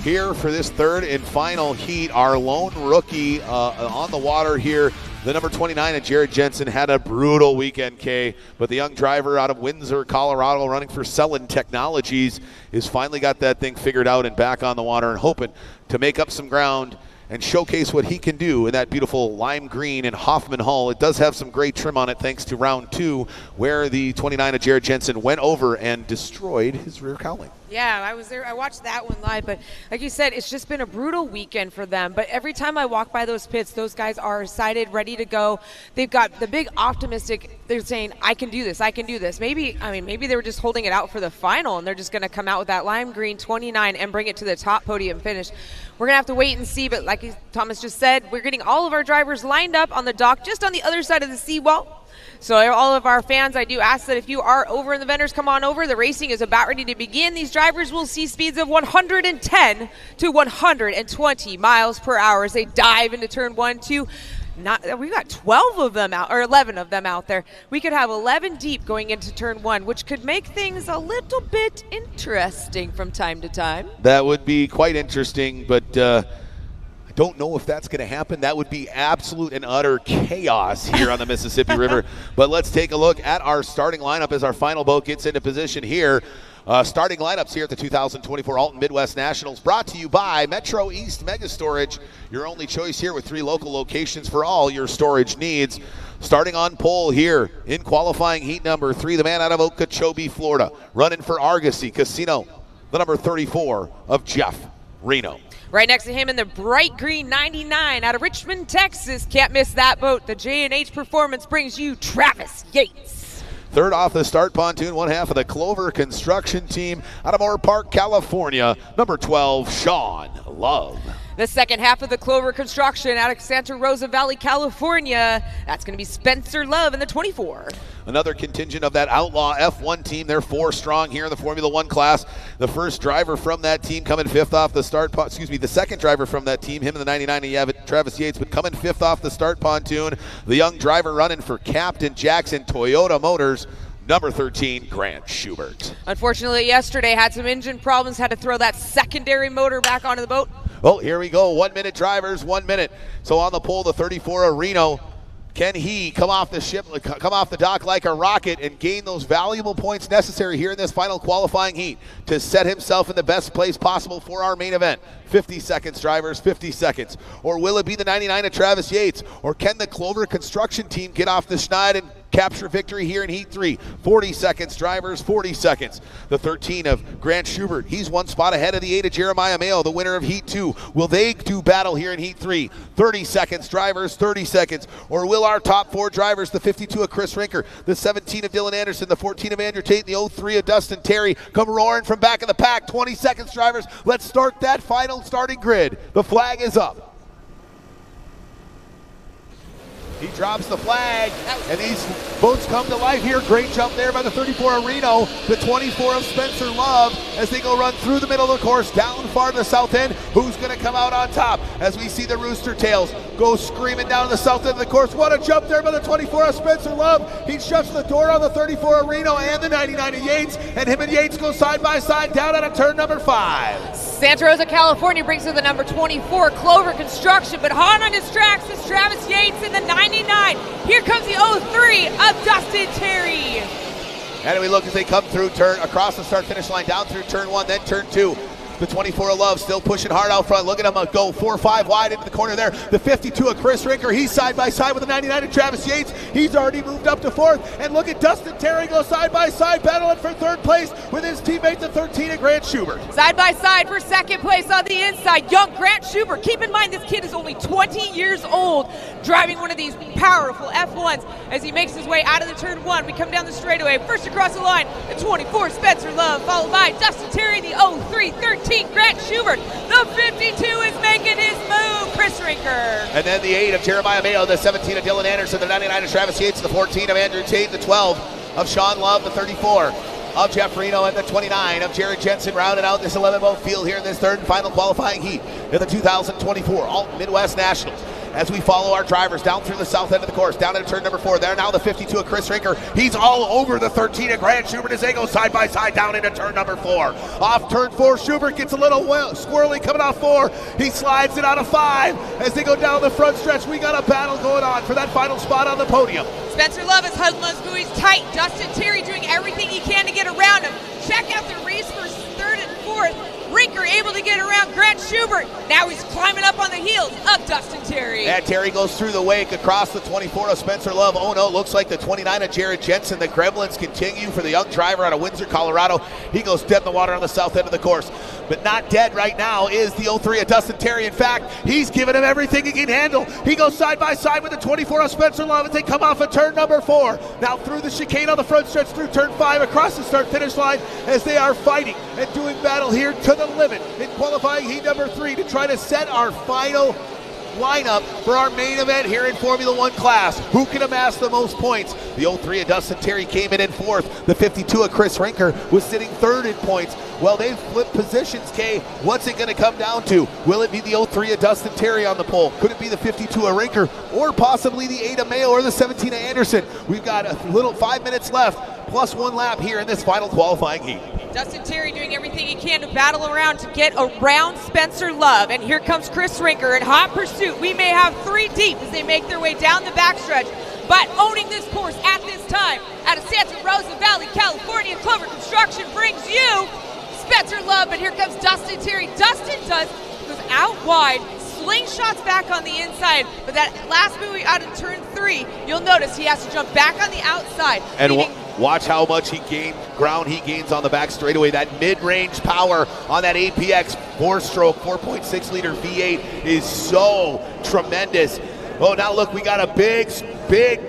here for this third and final heat. Our lone rookie on the water here, the number 29 of Jared Jensen, had a brutal weekend, Kay. But the young driver out of Windsor, Colorado, running for Selland Technologies, has finally got that thing figured out and back on the water and hoping to make up some ground and showcase what he can do in that beautiful lime green and Hoffman hull. It does have some great trim on it thanks to round 2, where the 29 of Jared Jensen went over and destroyed his rear cowling. Yeah, I was there. I watched that one live, but like you said, it's just been a brutal weekend for them. But every time I walk by those pits, those guys are excited, ready to go. They've got the big optimistic. They're saying, "I can do this. I can do this." Maybe they were just holding it out for the final, and they're just going to come out with that lime green 29 and bring it to the top podium finish. We're going to have to wait and see. But like Thomas just said, we're getting all of our drivers lined up on the dock, just on the other side of the seawall. So all of our fans, I do ask that if you are over in the vendors, come on over. The racing is about ready to begin. These drivers will see speeds of 110 to 120 miles per hour as they dive into turn 1, 2. We've got 12 of them out, or 11 of them out there. We could have 11 deep going into turn 1, which could make things a little bit interesting from time to time. That would be quite interesting, but don't know if that's going to happen. That would be absolute and utter chaos here on the Mississippi River. But let's take a look at our starting lineup as our final boat gets into position here. Starting lineups here at the 2024 Alton Midwest Nationals, brought to you by Metro East Mega Storage, your only choice here with 3 local locations for all your storage needs. Starting on pole here in qualifying heat number 3, the man out of Okeechobee, Florida, running for Argosy Casino, the number 34 of Jeff Reno. Right next to him in the bright green 99 out of Richmond, Texas. Can't miss that boat. The J&H Performance brings you Travis Yates. Third off the start pontoon, one half of the Clover Construction Team out of Moore Park, California, number 12, Sean Love. The second half of the Clover Construction out of Santa Rosa Valley, California. That's going to be Spencer Love in the 24. Another contingent of that Outlaw F1 team. They're 4 strong here in the Formula 1 class. The first driver from that team coming 5th off the start, the second driver from that team, him in the 99, you have it, Travis Yates, but coming 5th off the start pontoon. The young driver running for Captain Jackson Toyota Motors, number 13, Grant Schubert. Unfortunately, yesterday had some engine problems, had to throw that secondary motor back onto the boat. Well, here we go. 1 minute drivers, 1 minute. So on the pole, the 34 of Reno. Can he come off the dock like a rocket and gain those valuable points necessary here in this final qualifying heat to set himself in the best place possible for our main event? 50 seconds, drivers, 50 seconds. Or will it be the 99 of Travis Yates? Or can the Clover Construction Team get off the schneid and capture victory here in Heat 3? 40 seconds, drivers, 40 seconds. The 13 of Grant Schubert, he's 1 spot ahead of the 8 of Jeremiah Mayo, the winner of Heat 2. Will they do battle here in Heat 3? 30 seconds, drivers, 30 seconds. Or will our top 4 drivers, the 52 of Chris Rinker, the 17 of Dylan Anderson, the 14 of Andrew Tate, and the 03 of Dustin Terry, come roaring from back of the pack? 20 seconds, drivers. Let's start that final starting grid. The flag is up. He drops the flag, and these boats come to life here. Great jump there by the 34 of Reno, the 24 of Spencer Love, as they go run through the middle of the course, down far to the south end. Who's going to come out on top as we see the Rooster Tails go screaming down to the south end of the course? What a jump there by the 24 of Spencer Love. He shuts the door on the 34 of Reno and the 99 of Yates, and him and Yates go side by side down out of turn number 5. Santa Rosa, California brings to the number 24, Clover Construction, but hot on his tracks is Travis Yates in the 99. Here comes the 03 of Dustin Terry. And we look as they come through across the start-finish line, down through turn 1, then turn 2. The 24 of Love still pushing hard out front. Look at him go 4-5 wide into the corner there. The 52 of Chris Rinker, he's side by side with the 99 of Travis Yates. He's already moved up to 4th. And look at Dustin Terry go side by side, battling for 3rd place with his teammate, the 13 of Grant Schubert. Side by side for 2nd place on the inside, young Grant Schubert. Keep in mind, this kid is only 20 years old, driving one of these powerful F1s as he makes his way out of the turn 1. We come down the straightaway. First across the line, the 24 Spencer Love, followed by Dustin Terry, the 03, 13 Grant Schubert. The 52 is making his move, Chris Rinker. And then the 8 of Jeremiah Mayo, the 17 of Dylan Anderson, the 99 of Travis Yates, the 14 of Andrew Tate, the 12 of Sean Love, the 34 of Jeff Reno, and the 29 of Jared Jensen, rounding out this 11-boat field here in this 3rd and final qualifying heat in the 2024 Alton Midwest Nationals. As we follow our drivers down through the south end of the course, down into turn number 4. There now the 52 of Chris Rinker. He's all over the 13 of Grant Schubert as they go side by side down into turn number 4. Off turn 4, Schubert gets a little squirrely coming off 4. He slides it out of 5 as they go down the front stretch. We got a battle going on for that final spot on the podium. Spencer Love is huddling those buoys tight. Dustin Terry doing everything he can to get around him. Check out the race for 3rd and 4th. Rinker able to get around Grant Schubert. Now he's climbing up on the heels of Dustin Terry. And Terry goes through the wake across the 24 of Spencer Love. Oh no, looks like the 29 of Jared Jensen. The Gremlins continue for the young driver out of Windsor, Colorado. He goes dead in the water on the south end of the course. But not dead right now is the 03 of Dustin Terry. In fact, he's giving him everything he can handle. He goes side by side with the 24 of Spencer Love as they come off of turn number 4. Now through the chicane on the front stretch, through turn 5, across the start-finish line as they are fighting and doing battle here to the limit in qualifying heat number 3 to try to set our final lineup for our main event here in Formula One class. Who can amass the most points? The 03 of Dustin Terry came in 4th. The 52 of Chris Rinker was sitting 3rd in points. Well, they've flipped positions, Kay. What's it going to come down to? Will it be the 03 of Dustin Terry on the pole? Could it be the 52 of Rinker? Or possibly the 8 of Mayo or the 17 of Anderson? We've got a little 5 minutes left, plus 1 lap here in this final qualifying heat. Dustin Terry doing everything he can to battle around to get around Spencer Love. And here comes Chris Rinker in hot pursuit. We may have 3 deep as they make their way down the backstretch. But owning this course at this time out of Santa Rosa Valley, California, Clover Construction brings you Spencer Love. But here comes Dustin Terry. Dustin goes out wide, slingshots back on the inside. But that last move out of turn 3, you'll notice he has to jump back on the outside. And watch how much ground he gains on the back straightaway. That mid-range power on that APX 4-stroke 4.6 liter V8 is so tremendous. Oh, now look, we got a big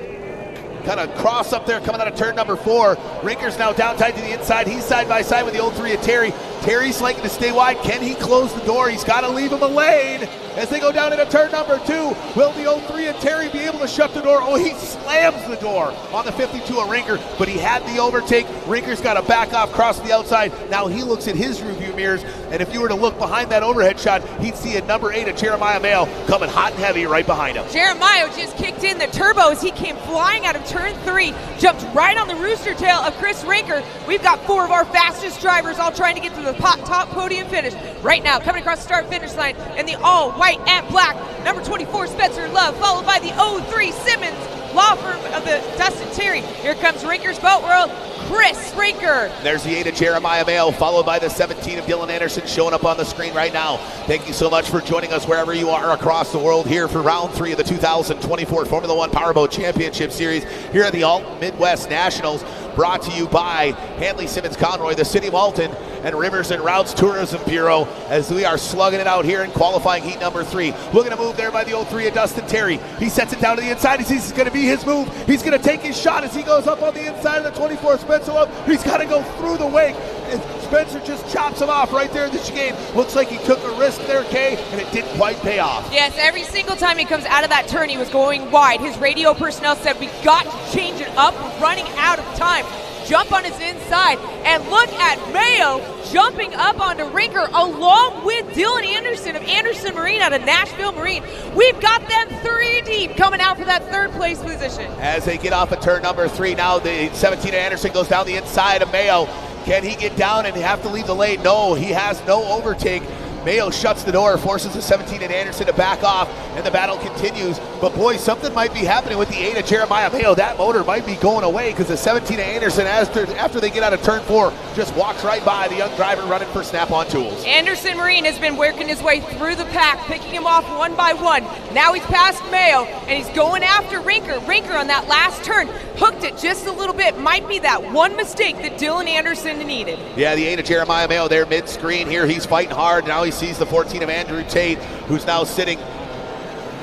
kind of cross up there coming out of turn number 4. Rinker's now down tight to the inside. He's side by side with the 03 of Terry. Terry's liking to stay wide. Can he close the door? He's got to leave him a lane as they go down into turn number 2. Will the 03 of Terry be able to shut the door? Oh, he slams the door on the 52 of Rinker, but he had the overtake. Rinker's got to back off, cross the outside. Now he looks at his rearview mirrors, and if you were to look behind that overhead shot, he'd see a number 8 of Jeremiah Mayo coming hot and heavy right behind him. Jeremiah just kicked in the turbo as he came flying out of turn 3, jumped right on the rooster tail of Chris Rinker. We've got 4 of our fastest drivers all trying to get to the top podium finish. Right now, coming across the start-finish line in the all-white and black, number 24, Spencer Love, followed by the 03 Simmons law firm of the Dustin Terry. Here comes Rinker's Boat World, Chris Rinker. There's the 8 of Jeremiah Mayo, followed by the 17 of Dylan Anderson showing up on the screen right now. Thank you so much for joining us wherever you are across the world here for round 3 of the 2024 Formula One Powerboat Championship Series here at the Alton Midwest Nationals. Brought to you by Hanley Simmons Conroy, the City of Alton, and Rivers and Routes Tourism Bureau as we are slugging it out here in qualifying heat number 3. Looking to move there by the 03 of Dustin Terry. He sets it down to the inside. He sees it's going to be his move. He's going to take his shot as he goes up on the inside of the 24 Spencer Love. He's got to go through the wake. And Spencer just chops him off right there in the chicane. Looks like he took a risk there, Kay, and it didn't quite pay off. Yes, every single time he comes out of that turn, he was going wide. His radio personnel said, we got to change it up. We're running out of time. Jump on his inside, and look at Mayo jumping up onto Rinker along with Dylan Anderson of Anderson Marine out of Nashville Marine. We've got them 3 deep coming out for that 3rd place position. As they get off of turn number 3, now the 17 of Anderson goes down the inside of Mayo. Can he get down and have to leave the lane? No, he has no overtake. Mayo shuts the door, forces the 17 of Anderson to back off, and the battle continues. But boy, something might be happening with the 8 of Jeremiah Mayo. That motor might be going away because the 17 of Anderson, after they get out of turn 4, just walks right by the young driver running for Snap-on Tools. Anderson Marine has been working his way through the pack, picking him off one by one. Now he's past Mayo, and he's going after Rinker. Rinker on that last turn hooked it just a little bit. Might be that one mistake that Dylan Anderson needed. Yeah, the 8 of Jeremiah Mayo there mid-screen here. He's fighting hard. Now he sees the 14 of Andrew Tate, who's now sitting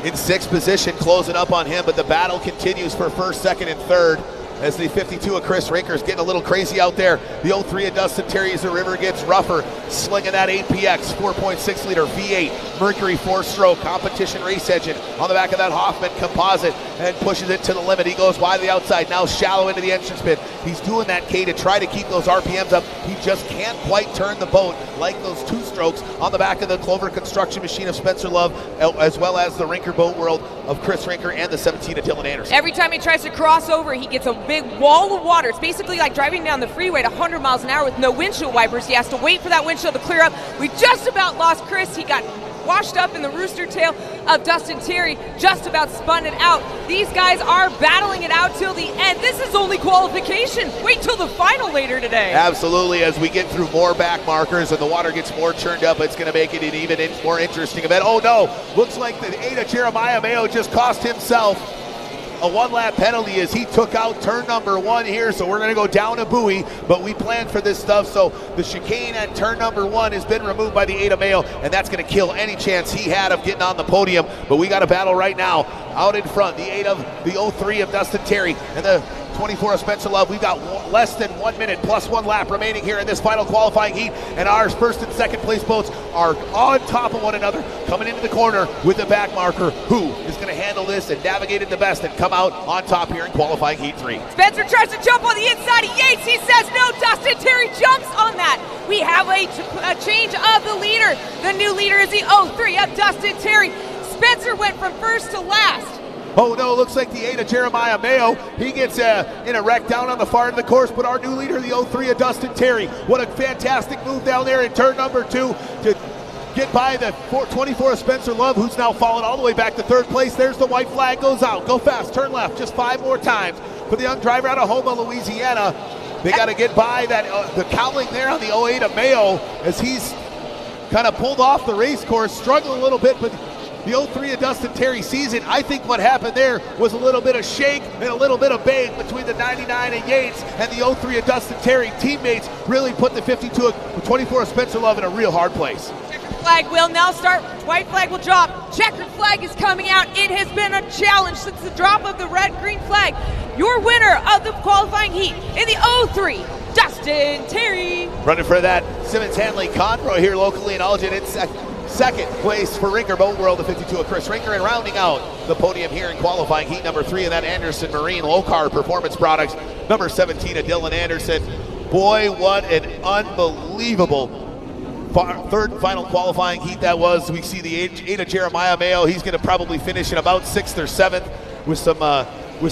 in 6th position, closing up on him, but the battle continues for 1st, 2nd, and 3rd as the 52 of Chris Rinker is getting a little crazy out there. The 03 of Dustin Terry as the river gets rougher, slinging that APX 4.6 liter V8 Mercury 4-stroke competition race engine on the back of that Hoffman composite and pushes it to the limit. He goes wide to the outside, now shallow into the entrance pit. He's doing that, K, to try to keep those RPMs up. He just can't quite turn the boat like those 2 strokes on the back of the Clover construction machine of Spencer Love, as well as the Rinker Boat World of Chris Rinker and the 17 of Dylan Anderson. Every time he tries to cross over, he gets a big wall of water. It's basically like driving down the freeway at 100 miles an hour with no windshield wipers. He has to wait for that windshield to clear up. We just about lost Chris. He got washed up in the rooster tail of Dustin Terry, just about spun it out. These guys are battling it out till the end. This is only qualification. Wait till the final later today. Absolutely, as we get through more back markers and the water gets more churned up, it's going to make it an even more interesting event. Oh no, looks like the 8 of Jeremiah Mayo just cost himself a one-lap penalty as he took out turn number 1 here, so we're going to go down a buoy, but we planned for this stuff, so the chicane at turn number 1 has been removed by the 8 of Mayo, and that's going to kill any chance he had of getting on the podium, but we got a battle right now. Out in front, the 8 of the 03 of Dustin Terry and the 24 of Spencer Love. We've got less than 1 minute plus 1 lap remaining here in this final qualifying heat, and our first and second place boats are on top of one another, coming into the corner with the back marker. Who is going to handle this and navigate it the best and come out on top here in qualifying heat 3? Spencer tries to jump on the inside of Yates. He says no. Dustin Terry jumps on that. We have a change of the leader. The new leader is the 03 of Dustin Terry. Spencer went from first to last. Oh no, looks like the 8 of Jeremiah Mayo, he gets in a wreck down on the far end of the course, but our new leader, the 03 of Dustin Terry, what a fantastic move down there in turn number 2 to get by the 24 of Spencer Love, who's now fallen all the way back to third place. There's the white flag, goes out, go fast, turn left, just 5 more times for the young driver out of Houma, Louisiana. They got to get by that the cowling there on the 08 of Mayo as he's kind of pulled off the race course, struggling a little bit, but the 03 of Dustin Terry season, I think what happened there was a little bit of shake and a little bit of bang between the 99 of Yates and the 03 of Dustin Terry. Teammates really put the 52 of 24 of Spencer Love in a real hard place. Checkered flag will now start. White flag will drop. Checkered flag is coming out. It has been a challenge since the drop of the red-green flag. Your winner of the qualifying heat in the 03, Dustin Terry. Running for that Simmons Hanley Conroy here locally in Alton. It's second place for Rinker Boat World, the 52 of Chris Rinker, and rounding out the podium here in qualifying heat number 3 in that Anderson Marine Low-Carb Performance Products, number 17 of Dylan Anderson. Boy, what an unbelievable third and final qualifying heat that was. We see the 8 of Jeremiah Mayo. He's going to probably finish in about 6th or 7th with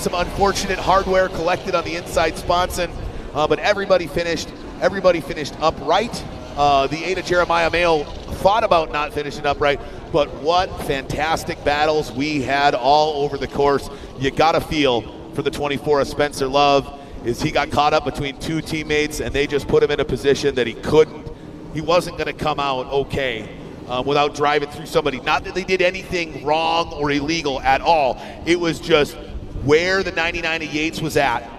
some unfortunate hardware collected on the inside sponson, but everybody finished upright. The 8 of Jeremiah Mayo thought about not finishing upright, but what fantastic battles we had all over the course. You got to feel for the 24 of Spencer Love is he got caught up between 2 teammates and they just put him in a position that he wasn't going to come out okay without driving through somebody. Not that they did anything wrong or illegal at all. It was just where the 99 of Yates was at.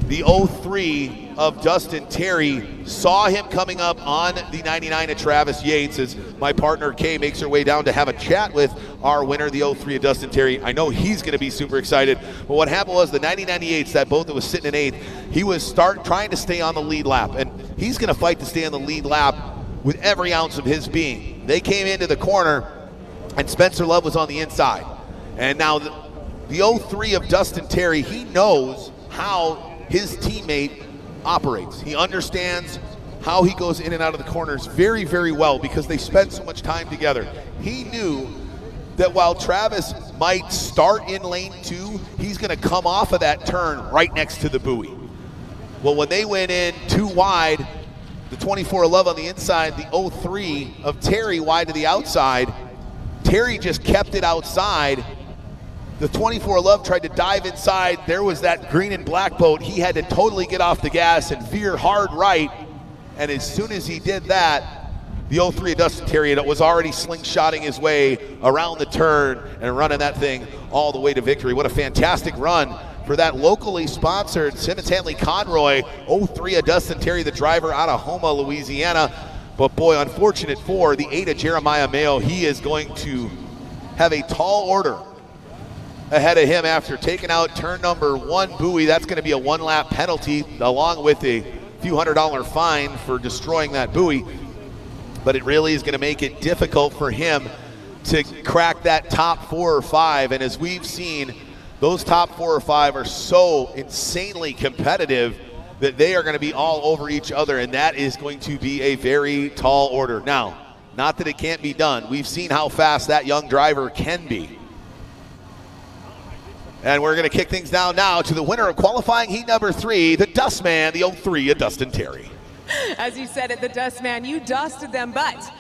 The 03 of Dustin Terry saw him coming up on the 99 of Travis Yates as my partner Kay makes her way down to have a chat with our winner, the 03 of Dustin Terry. I know he's going to be super excited, but what happened was the 99 of Yates, that boat that was sitting in 8th, he was trying to stay on the lead lap, and he's going to fight to stay on the lead lap with every ounce of his being. They came into the corner, and Spencer Love was on the inside. And now the 03 of Dustin Terry, he knows how his teammate operates. He understands how he goes in and out of the corners very, very well because they spend so much time together. He knew that while Travis might start in lane 2, he's going to come off of that turn right next to the buoy. Well, when they went in too wide, the 24 of Love on the inside, the 03 of Terry wide to the outside, Terry just kept it outside. The 24 of Love tried to dive inside. There was that green and black boat. He had to totally get off the gas and veer hard right. And as soon as he did that, the 03 of Dustin Terry was already slingshotting his way around the turn and running that thing all the way to victory. What a fantastic run for that locally sponsored Simmons Hanley Conroy 03 of Dustin Terry, the driver out of Houma, Louisiana. But boy, unfortunate for the 8 of Jeremiah Mayo. He is going to have a tall order ahead of him after taking out turn number 1 buoy. That's going to be a 1-lap penalty along with a few $100 fine for destroying that buoy. But it really is going to make it difficult for him to crack that top 4 or 5. And as we've seen, those top 4 or 5 are so insanely competitive that they are going to be all over each other, and that is going to be a very tall order. Now, not that it can't be done. We've seen how fast that young driver can be. And we're going to kick things down now to the winner of qualifying heat number 3, the Dustman, the 03 of Dustin Terry. As you said it, the Dustman, you dusted them, but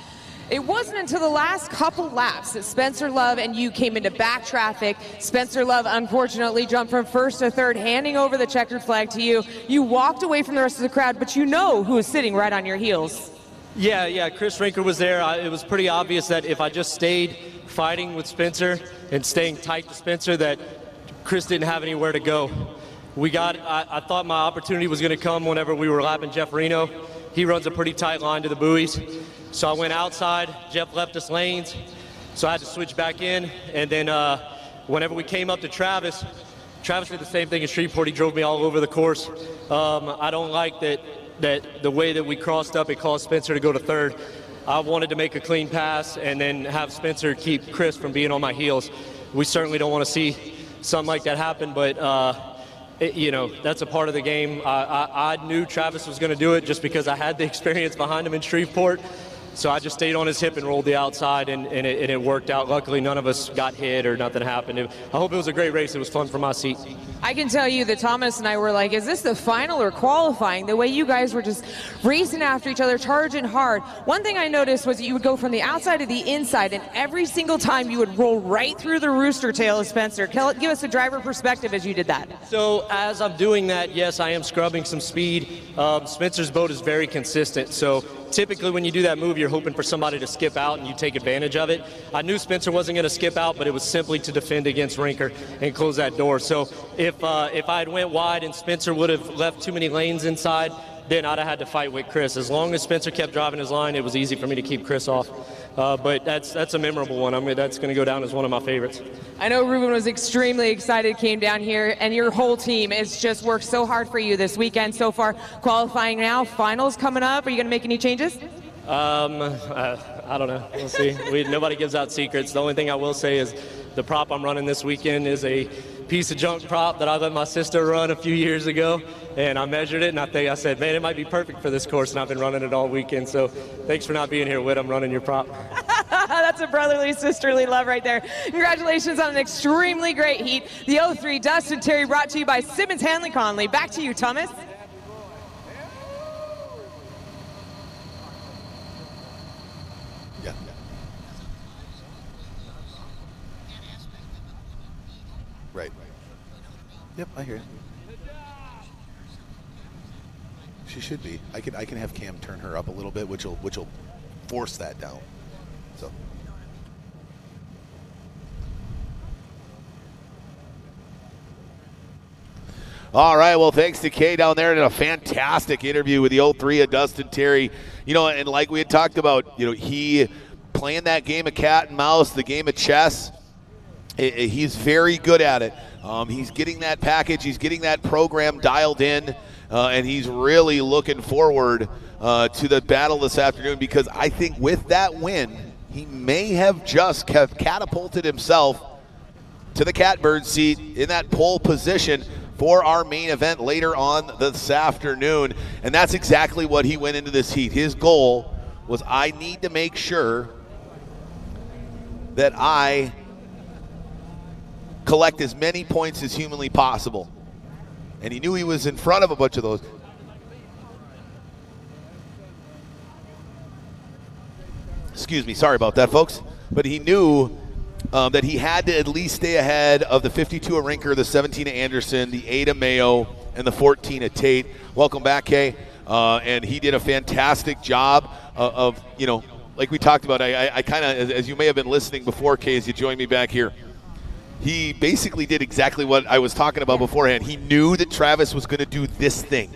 It wasn't until the last couple laps that Spencer Love and you came into back traffic. Spencer Love unfortunately jumped from first to third, handing over the checkered flag to you. You walked away from the rest of the crowd, but you know who is sitting right on your heels. Yeah, Chris Rinker was there. It was pretty obvious that if I just stayed fighting with Spencer and staying tight to Spencer, that Chris didn't have anywhere to go. I thought my opportunity was going to come whenever we were lapping Jeff Reno. He runs a pretty tight line to the buoys. So I went outside, Jeff left us lanes, so I had to switch back in. And then whenever we came up to Travis did the same thing as Shreveport. He drove me all over the course. I don't like that the way that we crossed up, it caused Spencer to go to third. I wanted to make a clean pass and then have Spencer keep Chris from being on my heels. We certainly don't want to see something like that happen, but that's a part of the game. I knew Travis was going to do it just because I had the experience behind him in Shreveport. So I just stayed on his hip and rolled the outside, and it worked out. Luckily, none of us got hit or nothing happened. I hope it was a great race. It was fun for my seat. I can tell you that Thomas and I were like, is this the final or qualifying? The way you guys were just racing after each other, charging hard. One thing I noticed was that you would go from the outside to the inside, and every single time you would roll right through the rooster tail of Spencer. Give us a driver perspective as you did that. So as I'm doing that, yes, I am scrubbing some speed. Spencer's boat is very consistent. So typically when you do that move, you're hoping for somebody to skip out and you take advantage of it. I knew Spencer wasn't going to skip out, but it was simply to defend against Rinker and close that door. So if I had went wide and Spencer would have left too many lanes inside, then I'd have had to fight with Chris. As long as Spencer kept driving his line, it was easy for me to keep Chris off. But that's a memorable one. I mean, that's going to go down as one of my favorites. I know Ruben was extremely excited, came down here, and your whole team has just worked so hard for you this weekend so far. Qualifying now, finals coming up. Are you going to make any changes? I don't know. We'll see. Nobody gives out secrets. The only thing I will say is the prop I'm running this weekend is a piece of junk prop that I let my sister run a few years ago, and I measured it, and I said, man, it might be perfect for this course, and I've been running it all weekend. So thanks for not being here, Whit. I'm running your prop. That's a brotherly, sisterly love right there. Congratulations on an extremely great heat. The 03 Dustin Terry brought to you by Simmons Hanley Conley. Back to you, Thomas. Yeah. Right. Yep, I hear you. She should be. I can have Cam turn her up a little bit, which will force that down. So. All right, well, thanks to Kay down there. Did a fantastic interview with the 03 of Dustin Terry. And like we had talked about, he playing that game of cat and mouse, the game of chess. He's very good at it. He's getting that package. He's getting that program dialed in, and he's really looking forward to the battle this afternoon, because I think with that win, he may have just catapulted himself to the catbird seat in that pole position for our main event later on this afternoon. And that's exactly what he went into this heat. His goal was, I need to make sure that I collect as many points as humanly possible. And he knew he was in front of a bunch of those. Excuse me, sorry about that, folks. But he knew that he had to at least stay ahead of the 52 of Rinker, the 17 of Anderson, the 8 of Mayo, and the 14 of Tate. Welcome back, Kay. And he did a fantastic job of like we talked about. I kind of, as you may have been listening before, Kay, as you joined me back here, he basically did exactly what I was talking about beforehand. He knew that Travis was going to do this thing.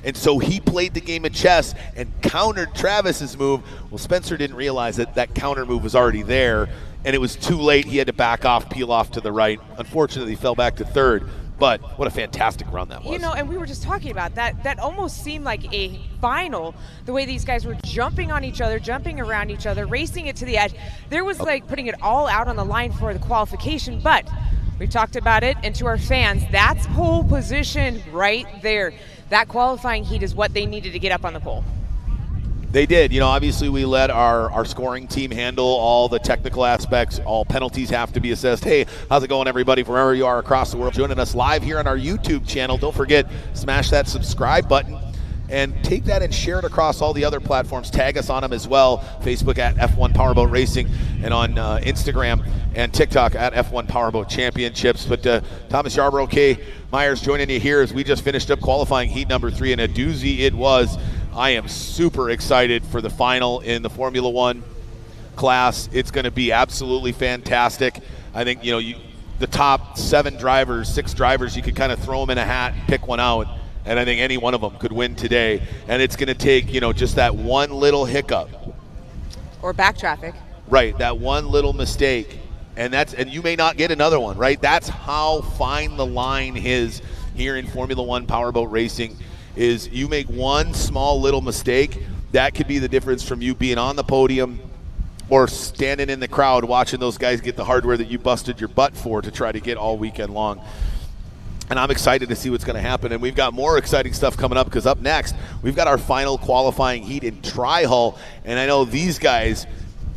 And so he played the game of chess and countered Travis's move. Well, Spencer didn't realize that that counter move was already there, and it was too late. He had to back off, peel off to the right. Unfortunately, he fell back to third. But what a fantastic run that was. And we were just talking about that. That almost seemed like a final, the way these guys were jumping on each other, jumping around each other, racing it to the edge. There was like putting it all out on the line for the qualification, but we've talked about it, and to our fans, that's pole position right there. That qualifying heat is what they needed to get up on the pole. They did. Obviously we let our scoring team handle all the technical aspects. All penalties have to be assessed. Hey, how's it going, everybody, from wherever you are across the world? Joining us live here on our YouTube channel. Don't forget, smash that subscribe button. and take that and share it across all the other platforms. Tag us on them as well. Facebook at F1 Powerboat Racing, and on Instagram and TikTok at F1 Powerboat Championships. But Thomas Yarborough, Kay Myers joining you here as we just finished up qualifying heat number 3, and a doozy it was. I am super excited for the final in the Formula One class. It's going to be absolutely fantastic. I think, the top 6 drivers, you could kind of throw them in a hat and pick one out, and I think any one of them could win today. And it's going to take, just that one little hiccup. Or back traffic. Right, that one little mistake. And you may not get another one, right? That's how fine the line is here in Formula One Powerboat Racing, is you make one small little mistake, that could be the difference from you being on the podium or standing in the crowd watching those guys get the hardware that you busted your butt for to try to get all weekend long. And I'm excited to see what's going to happen. And we've got more exciting stuff coming up, because up next, we've got our final qualifying heat in Tri-Hull. And I know these guys,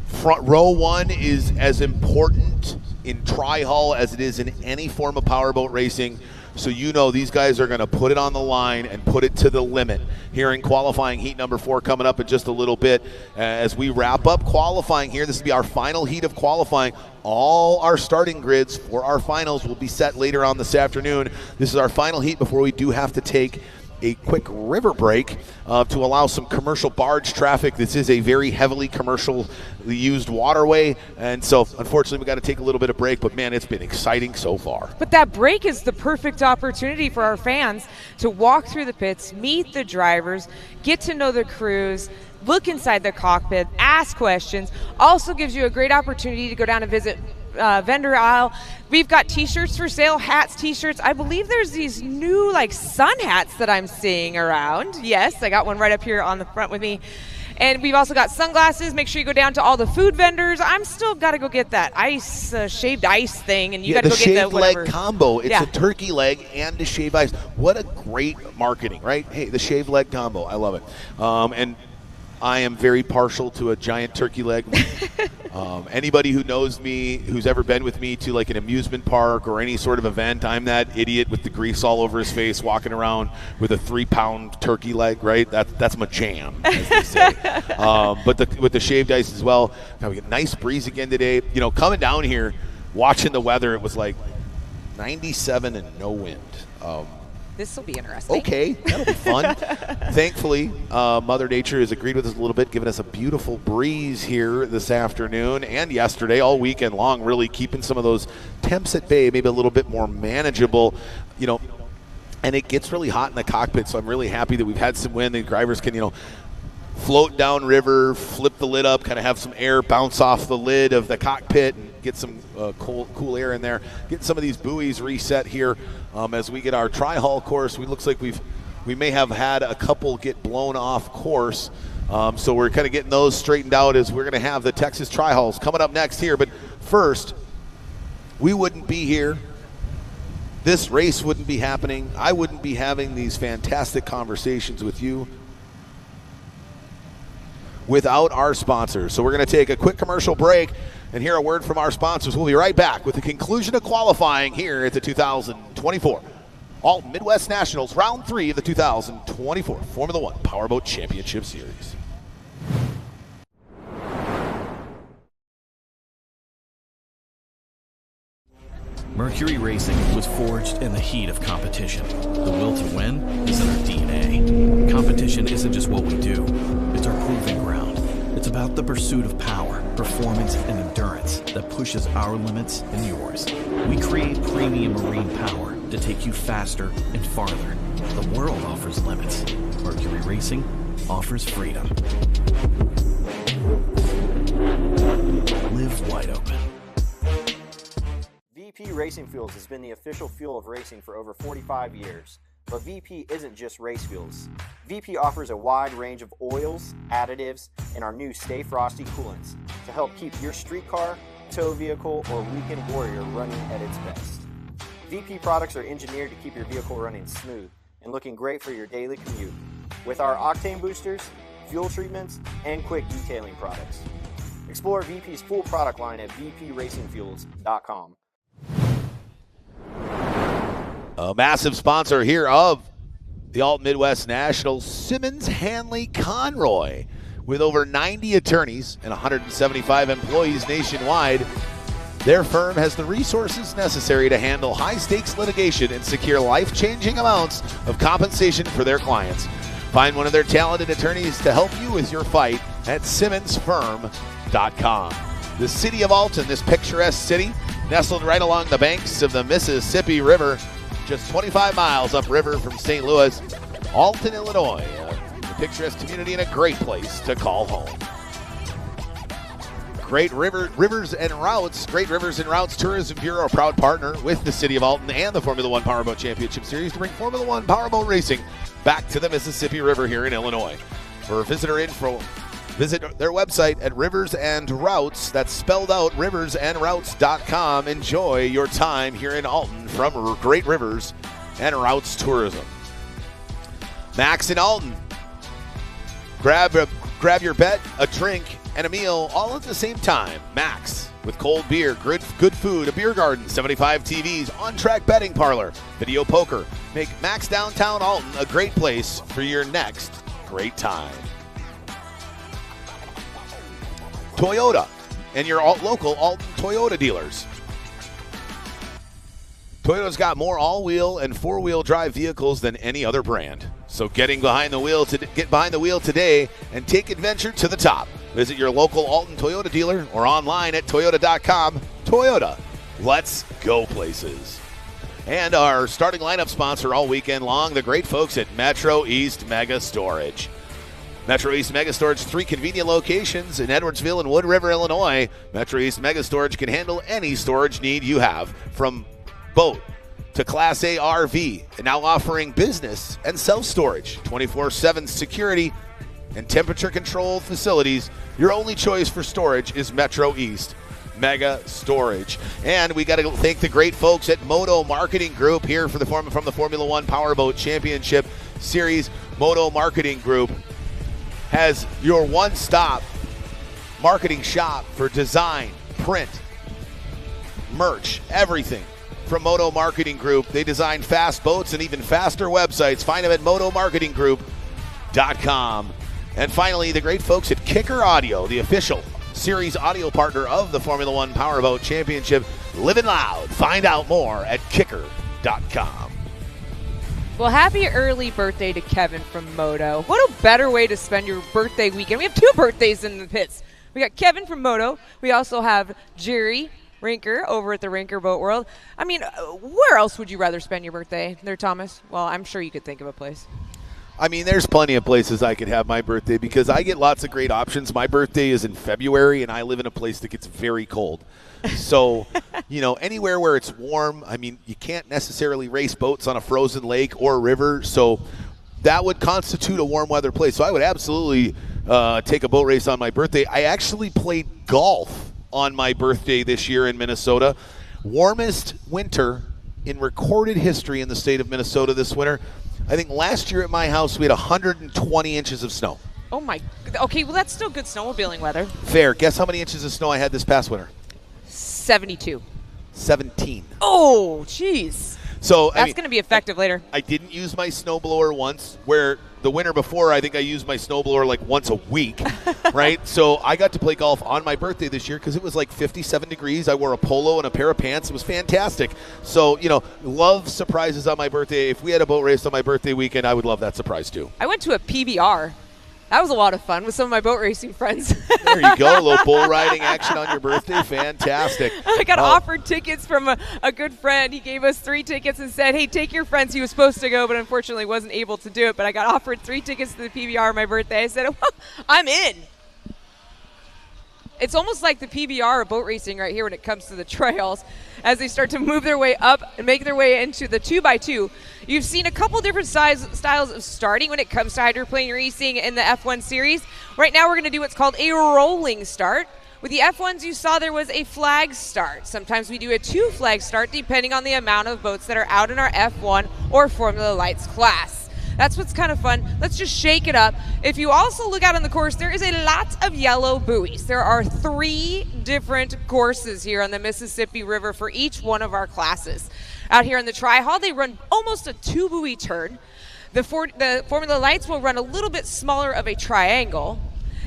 front row 1 is as important in Tri-Hull as it is in any form of powerboat racing. So these guys are going to put it on the line and put it to the limit here in qualifying heat number 4 coming up in just a little bit. As we wrap up qualifying here, this will be our final heat of qualifying. All our starting grids for our finals will be set later on this afternoon. This is our final heat before we do have to take a quick river break to allow some commercial barge traffic. This is a very heavily commercially used waterway, and so unfortunately we got to take a little bit of break, but man, it's been exciting so far. But that break is the perfect opportunity for our fans to walk through the pits, meet the drivers, get to know the crews, look inside the cockpit, ask questions. Also gives you a great opportunity to go down and visit vendor aisle. We've got t-shirts for sale, hats, t-shirts. I believe there's these new sun hats that I'm seeing around. Yes, I got one right up here on the front with me. And we've also got sunglasses. Make sure you go down to all the food vendors. I'm still got to go get that ice, shaved ice thing, and you got to go get the whatever. Shaved leg combo. It's a turkey leg and a shaved ice. What a great marketing, right? Hey, the shaved leg combo. I love it. And I am very partial to a giant turkey leg. Anybody who knows me, who's ever been with me to an amusement park or any sort of event, I'm that idiot with the grease all over his face walking around with a 3-pound turkey leg, right? That's my jam, as they say. But with the shaved ice as well. Now we get a nice breeze again today. Coming down here, watching the weather, it was 97 and no wind. This will be interesting. Okay, that'll be fun. Thankfully, Mother Nature has agreed with us a little bit, giving us a beautiful breeze here this afternoon and yesterday, all weekend long, really keeping some of those temps at bay, maybe a little bit more manageable, and it gets really hot in the cockpit, so I'm really happy that we've had some wind. The drivers can, float down river, flip the lid up, kind of have some air bounce off the lid of the cockpit and get some cool air in there. Get some of these buoys reset here as we get our Tri-Hull course. Looks like we may have had a couple get blown off course. So we're kind of getting those straightened out as we're going to have the Texas Tri-Hulls coming up next here. But first, we wouldn't be here. This race wouldn't be happening. I wouldn't be having these fantastic conversations with you without our sponsors. So we're going to take a quick commercial break and hear a word from our sponsors. We'll be right back with the conclusion of qualifying here at the 2024 Alton Midwest Nationals, Round 3 of the 2024 Formula One Powerboat Championship Series. Mercury Racing was forged in the heat of competition. The will to win is in our DNA. Competition isn't just what we do, it's our proving ground. It's about the pursuit of power, performance, and endurance that pushes our limits and yours. We create premium marine power to take you faster and farther. The world offers limits. Mercury Racing offers freedom. Live wide open. VP Racing Fuels has been the official fuel of racing for over 45 years. But VP isn't just race fuels. VP offers a wide range of oils, additives, and our new Stay Frosty coolants to help keep your street car, tow vehicle, or weekend warrior running at its best. VP products are engineered to keep your vehicle running smooth and looking great for your daily commute with our octane boosters, fuel treatments, and quick detailing products. Explore VP's full product line at vpracingfuels.com. A massive sponsor here of the Alton Midwest National Simmons Hanley Conroy. With over 90 attorneys and 175 employees nationwide, their firm has the resources necessary to handle high-stakes litigation and secure life-changing amounts of compensation for their clients. Find one of their talented attorneys to help you with your fight at SimmonsFirm.com. The city of Alton, this picturesque city, nestled right along the banks of the Mississippi River, just 25 miles upriver from St. Louis. Alton, Illinois, a picturesque community and a great place to call home. Great Rivers and Routes Tourism Bureau, a proud partner with the city of Alton and the Formula One Powerboat Championship Series to bring Formula One Powerboat racing back to the Mississippi River here in Illinois. For visitor info, visit their website at Rivers and Routes. That's spelled out, riversandroutes.com. Enjoy your time here in Alton from Great Rivers and Routes Tourism. Max in Alton. Grab your bet, a drink, and a meal all at the same time. Max, with cold beer, good food, a beer garden, 75 TVs, on-track betting parlor, video poker. Make Max Downtown Alton a great place for your next great time. Toyota and your local Alton Toyota dealers. Toyota's got more all-wheel and four-wheel drive vehicles than any other brand. So get behind the wheel today and take adventure to the top. Visit your local Alton Toyota dealer or online at toyota.com. Toyota, let's go places. And our starting lineup sponsor all weekend long, the great folks at Metro East Mega Storage. Metro East Mega Storage, 3 convenient locations in Edwardsville and Wood River, Illinois. Metro East Mega Storage can handle any storage need you have, from boat to Class A RV, and now offering business and self-storage, 24/7 security and temperature-controlled facilities. Your only choice for storage is Metro East Mega Storage. And we got to thank the great folks at Moto Marketing Group here from the Formula One Powerboat Championship Series. Moto Marketing Group has your one-stop marketing shop for design, print, merch, everything. From Moto Marketing Group, they design fast boats and even faster websites. Find them at motomarketinggroup.com. And finally, the great folks at Kicker Audio, the official series audio partner of the Formula One Powerboat Championship. Living loud. Find out more at kicker.com. Well, happy early birthday to Kevin from Moto. What a better way to spend your birthday weekend. We have 2 birthdays in the pits. We got Kevin from Moto. We also have Jerry Rinker over at the Rinker Boat World. I mean, where else would you rather spend your birthday there, Thomas? Well, I'm sure you could think of a place. I mean, there's plenty of places I could have my birthday because I get lots of great options. My birthday is in February, and I live in a place that gets very cold. So, anywhere where it's warm, I mean, you can't necessarily race boats on a frozen lake or river, so that would constitute a warm weather place. So I would absolutely take a boat race on my birthday. I actually played golf on my birthday this year in Minnesota. Warmest winter in recorded history in the state of Minnesota this winter. I think last year at my house we had 120 inches of snow. Oh my, okay, well that's still good snowmobiling weather. Fair. Guess how many inches of snow I had this past winter? 72. 17. Oh, jeez. So that's going to be effective later. I didn't use my snowblower once, where the winter before I think I used my snowblower like once a week, right? So I got to play golf on my birthday this year because it was like 57 degrees. I wore a polo and a pair of pants. It was fantastic. So, love surprises on my birthday. If we had a boat race on my birthday weekend, I would love that surprise too. I went to a PBR. That was a lot of fun with some of my boat racing friends. There you go. A little bull riding action on your birthday. Fantastic. I got offered tickets from a good friend. He gave us 3 tickets and said, hey, take your friends. He was supposed to go, but unfortunately wasn't able to do it. But I got offered 3 tickets to the PBR on my birthday. I said, well, I'm in. It's almost like the PBR of boat racing right here when it comes to the trails. As they start to move their way up and make their way into the 2x2, you've seen a couple different styles of starting when it comes to hydroplane racing in the F1 series. Right now we're going to do what's called a rolling start. With the F1s, you saw there was a flag start. Sometimes we do a 2-flag start depending on the amount of boats that are out in our F1 or Formula Lights class. That's what's kind of fun. Let's just shake it up. If you also look out on the course, there is a lot of yellow buoys. There are 3 different courses here on the Mississippi River for each one of our classes. Out here on the Tri-Hall, they run almost a 2-buoy turn. The Formula Lights will run a little bit smaller of a triangle,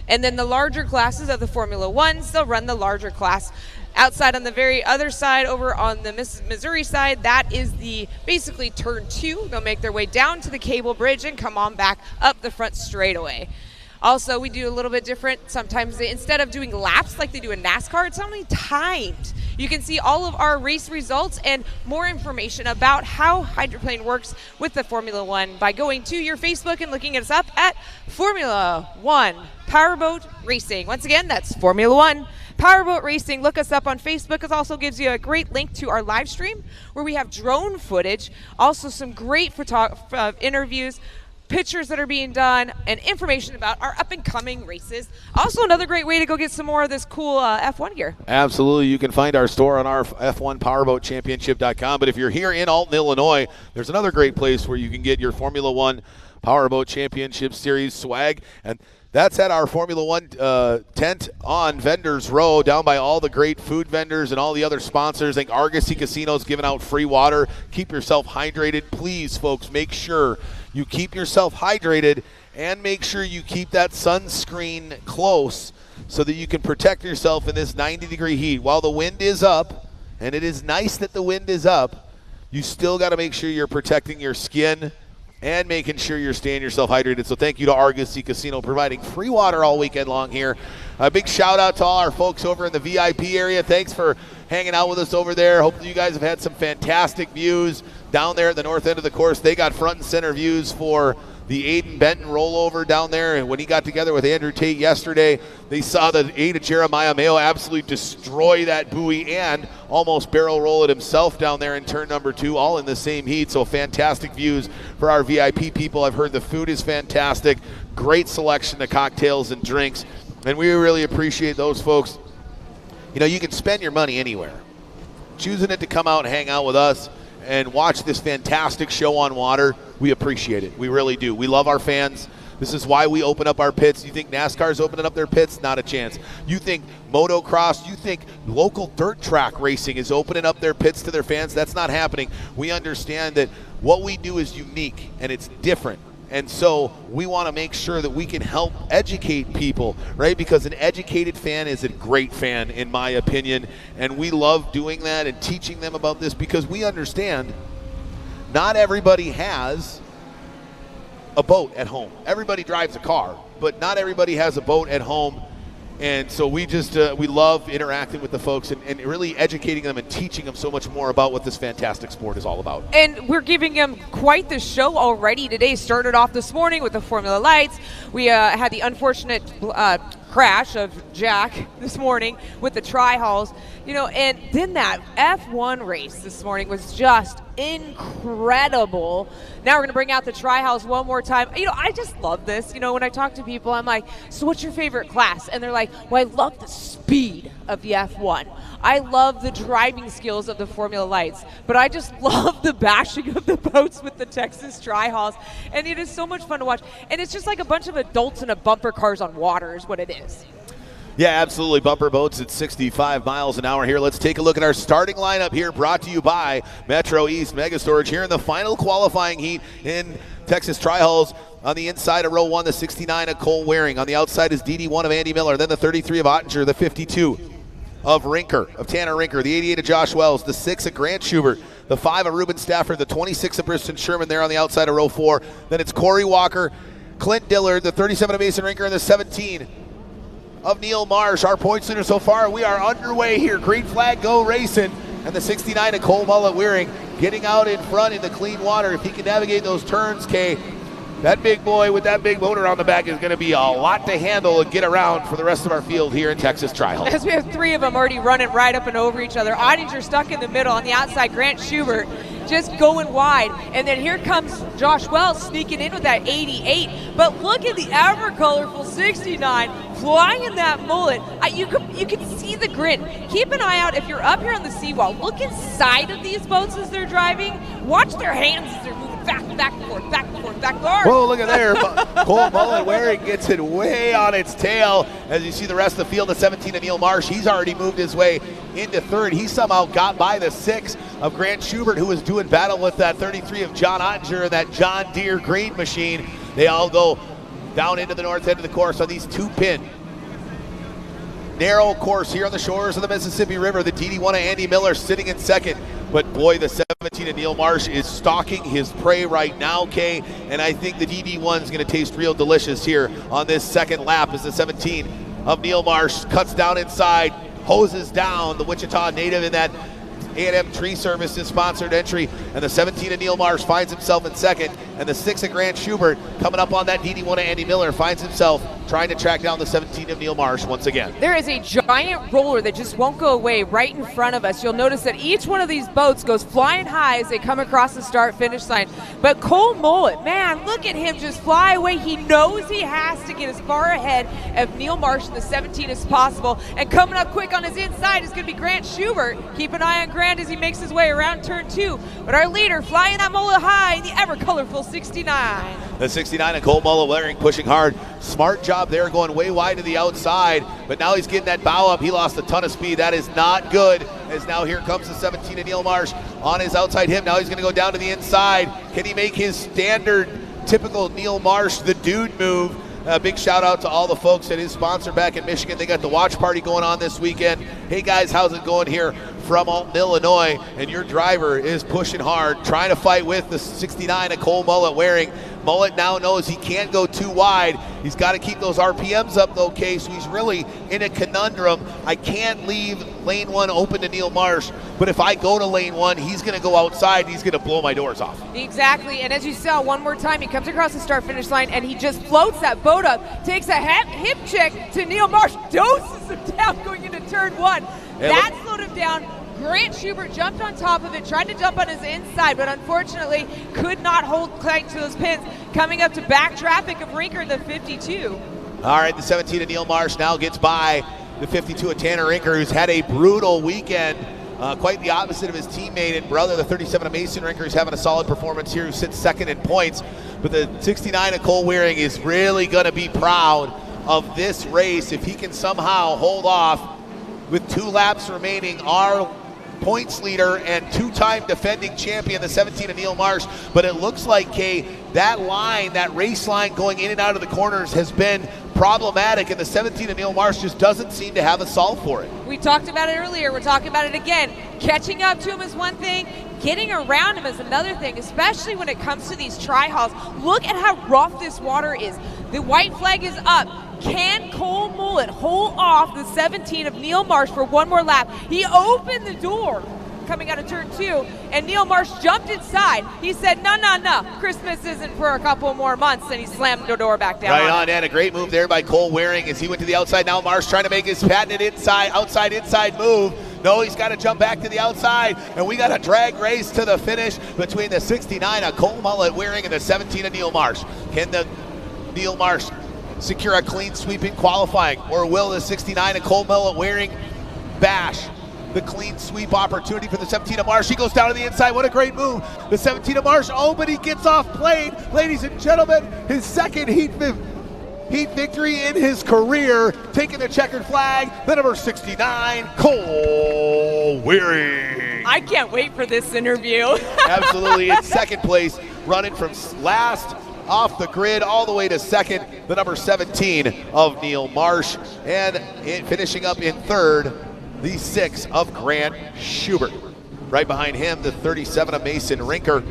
and then the larger classes of the Formula Ones, they'll run the larger class. Outside on the very other side, over on the Missouri side, that is the basically turn 2. They'll make their way down to the cable bridge and come on back up the front straightaway. Also, we do a little bit different. Sometimes instead of doing laps like they do in NASCAR, it's only timed. You can see all of our race results and more information about how hydroplane works with the Formula One by going to your Facebook and looking us up at Formula One Powerboat Racing. Once again, that's Formula One Powerboat Racing. Look us up on Facebook. It also gives you a great link to our live stream where we have drone footage, also some great interviews, pictures that are being done, and information about our up-and-coming races. Also, another great way to go get some more of this cool F1 gear. Absolutely. You can find our store on our F1 Powerboat Championship.com. But if you're here in Alton, Illinois, there's another great place where you can get your Formula One Powerboat Championship Series swag. And that's at our Formula One tent on Vendors Row, down by all the great food vendors and all the other sponsors. I think Argosy Casino's giving out free water. Keep yourself hydrated. Please, folks, make sure you keep yourself hydrated and make sure you keep that sunscreen close so that you can protect yourself in this 90-degree heat. While the wind is up, and it is nice that the wind is up, you still got to make sure you're protecting your skin and making sure you're staying yourself hydrated. So thank you to Argosy Casino providing free water all weekend long here. A big shout out to all our folks over in the VIP area. Thanks for hanging out with us over there. Hope you guys have had some fantastic views down there at the north end of the course. They got front and center views for the Aiden Benton rollover down there. And when he got together with Andrew Tate yesterday, they saw the aid of Jeremiah Mayo absolutely destroy that buoy and almost barrel roll it himself down there in turn number 2, all in the same heat. So fantastic views for our VIP people. I've heard the food is fantastic. Great selection of cocktails and drinks. And we really appreciate those folks. You know, you can spend your money anywhere. Choosing it to come out and hang out with us and watch this fantastic show on water, we appreciate it. We really do. We love our fans. This is why we open up our pits. You think NASCAR's opening up their pits? Not a chance. You think motocross, you think local dirt track racing is opening up their pits to their fans? That's not happening. We understand that what we do is unique and it's different. And so we want to make sure that we can help educate people, right? Because an educated fan is a great fan, in my opinion. And we love doing that and teaching them about this because we understand not everybody has a boat at home. Everybody drives a car, but not everybody has a boat at home. And so we just, we love interacting with the folks and really educating them and teaching them so much more about what this fantastic sport is all about. And we're giving them quite the show already today. Started off this morning with the Formula Lights. We had the unfortunate crash of Jack this morning with the tri-hulls, you know, and then that F1 race this morning was just incredible. Now we're going to bring out the tri-hulls one more time. You know, I just love this. You know, when I talk to people, I'm like, so what's your favorite class? And they're like, well, I love the speed of the F1. I love the driving skills of the Formula Lights, but I just love the bashing of the boats with the Texas tri-hulls, and it is so much fun to watch. And it's just like a bunch of adults in a bumper cars on water is what it is. Yeah, absolutely. Bumper boats at 65 miles an hour here. Let's take a look at our starting lineup here, brought to you by Metro East Mega Storage here in the final qualifying heat in Texas Tri-Hulls. On the inside of row 1, the 69 of Cole Waring. On the outside is DD1 of Andy Miller, then the 33 of Ottinger, the 52 of Tanner Rinker, the 88 of Josh Wells, the 6 of Grant Schubert, the 5 of Ruben Stafford, the 26 of Briston Sherman there on the outside of row 4. Then it's Corey Walker, Clint Dillard, the 37 of Mason Rinker, and the 17 of Neil Marsh. Our points leader so far. We are underway here. Green flag, go racing. And the 69 of Cole Mullet Wearing getting out in front in the clean water. If he can navigate those turns, Kay, that big boy with that big motor on the back is going to be a lot to handle and get around for the rest of our field here in Texas Tri-Hulls. As we have 3 of them already running right up and over each other. Ottinger stuck in the middle. On the outside, Grant Schubert just going wide. And then here comes Josh Wells sneaking in with that 88. But look at the ever-colorful 69 flying that mullet. You can see the grin. Keep an eye out if you're up here on the seawall. Look inside of these boats as they're driving. Watch their hands as they're moving back and forth, back and forth, back and forth. Whoa, look at there. Cole Mullet Wearing gets it way on its tail. As you see the rest of the field, the 17 of Neil Marsh, he's already moved his way into third. He somehow got by the 6 of Grant Schubert, who was doing battle with that 33 of John Ottinger and that John Deere green machine. They all go down into the north end of the course on these 2-pin narrow course here on the shores of the Mississippi River. The DD1 of Andy Miller sitting in second. But boy, the 17 of Neil Marsh is stalking his prey right now, Kay. And I think the DD1 is going to taste real delicious here on this second lap as the 17 of Neil Marsh cuts down inside, hoses down the Wichita native in that A&M Tree Services sponsored entry, and the 17 of Neil Marsh finds himself in second, and the 6 of Grant Schubert coming up on that DD1 of Andy Miller finds himself trying to track down the 17 of Neil Marsh once again. There is a giant roller that just won't go away right in front of us. You'll notice that each one of these boats goes flying high as they come across the start-finish line. But Cole Mullet, man, look at him just fly away. He knows he has to get as far ahead of Neil Marsh in the 17 as possible. And coming up quick on his inside is going to be Grant Schubert. Keep an eye on Grant as he makes his way around turn 2. But our leader flying that mullet high, the ever-colorful 69. The 69 of Cole Mullet pushing hard. Smart job there, going way wide to the outside, but now he's getting that bow up. He lost a ton of speed. That is not good, as now here comes the 17 of Neil Marsh on his outside him. Now he's going to go down to the inside. Can he make his standard, typical Neil Marsh, the dude move? Big shout out to all the folks at his sponsor back in Michigan. They got the watch party going on this weekend. Hey guys, how's it going here from Alton, Illinois? And your driver is pushing hard, trying to fight with the 69 of Cole Mullet wearing. Mullet now knows he can't go too wide. He's got to keep those RPMs up though, Case. So he's really in a conundrum. I can't leave lane 1 open to Neil Marsh, but if I go to lane 1, he's going to go outside. He's going to blow my doors off. Exactly, and as you saw one more time, he comes across the start-finish line and he just floats that boat up, takes a hip check to Neil Marsh, doses him down going into turn 1. That slowed him down. Grant Schubert jumped on top of it, tried to jump on his inside, but unfortunately could not hold tight to those pins. Coming up to back traffic of Rinker, the 52. All right, the 17 of Neil Marsh now gets by the 52 of Tanner Rinker, who's had a brutal weekend. Quite the opposite of his teammate and brother, the 37 of Mason Rinker, who's having a solid performance here, who sits second in points. But the 69 of Cole Wearing is really going to be proud of this race if he can somehow hold off with 2 laps remaining. Our points leader and 2-time defending champion, the 17 of Neil Marsh. But it looks like, Kay, that line, that race line going in and out of the corners has been problematic, and the 17 of Neil Marsh just doesn't seem to have a solve for it. We talked about it earlier. We're talking about it again. Catching up to him is one thing. Getting around him is another thing, especially when it comes to these tri-halls. Look at how rough this water is. The white flag is up. Can Cole Mullet hold off the 17 of Neil Marsh for one more lap? He opened the door coming out of turn 2, and Neil Marsh jumped inside. He said, no, Christmas isn't for a couple more months, and he slammed the door back down. Right on, and a great move there by Cole Wearing as he went to the outside. Now Marsh trying to make his patented outside move. No, he's got to jump back to the outside, and we got a drag race to the finish between the 69 of Cole Mullet Wearing and the 17 of Neil Marsh. Can the Neil Marsh secure a clean sweep in qualifying, or will the 69 of Cole Mullet Wearing bash the clean sweep opportunity for the 17 of Marsh? He goes down to the inside. What a great move. The 17 of Marsh, but he gets off plane. Ladies and gentlemen, his second heat victory in his career, taking the checkered flag, the number 69, Cole Wearing. I can't wait for this interview. Absolutely, in second place, running from last off the grid all the way to second, the number 17 of Neil Marsh, and finishing up in third, the 6 of Grant Schubert. Right behind him, the 37 of Mason Rinker.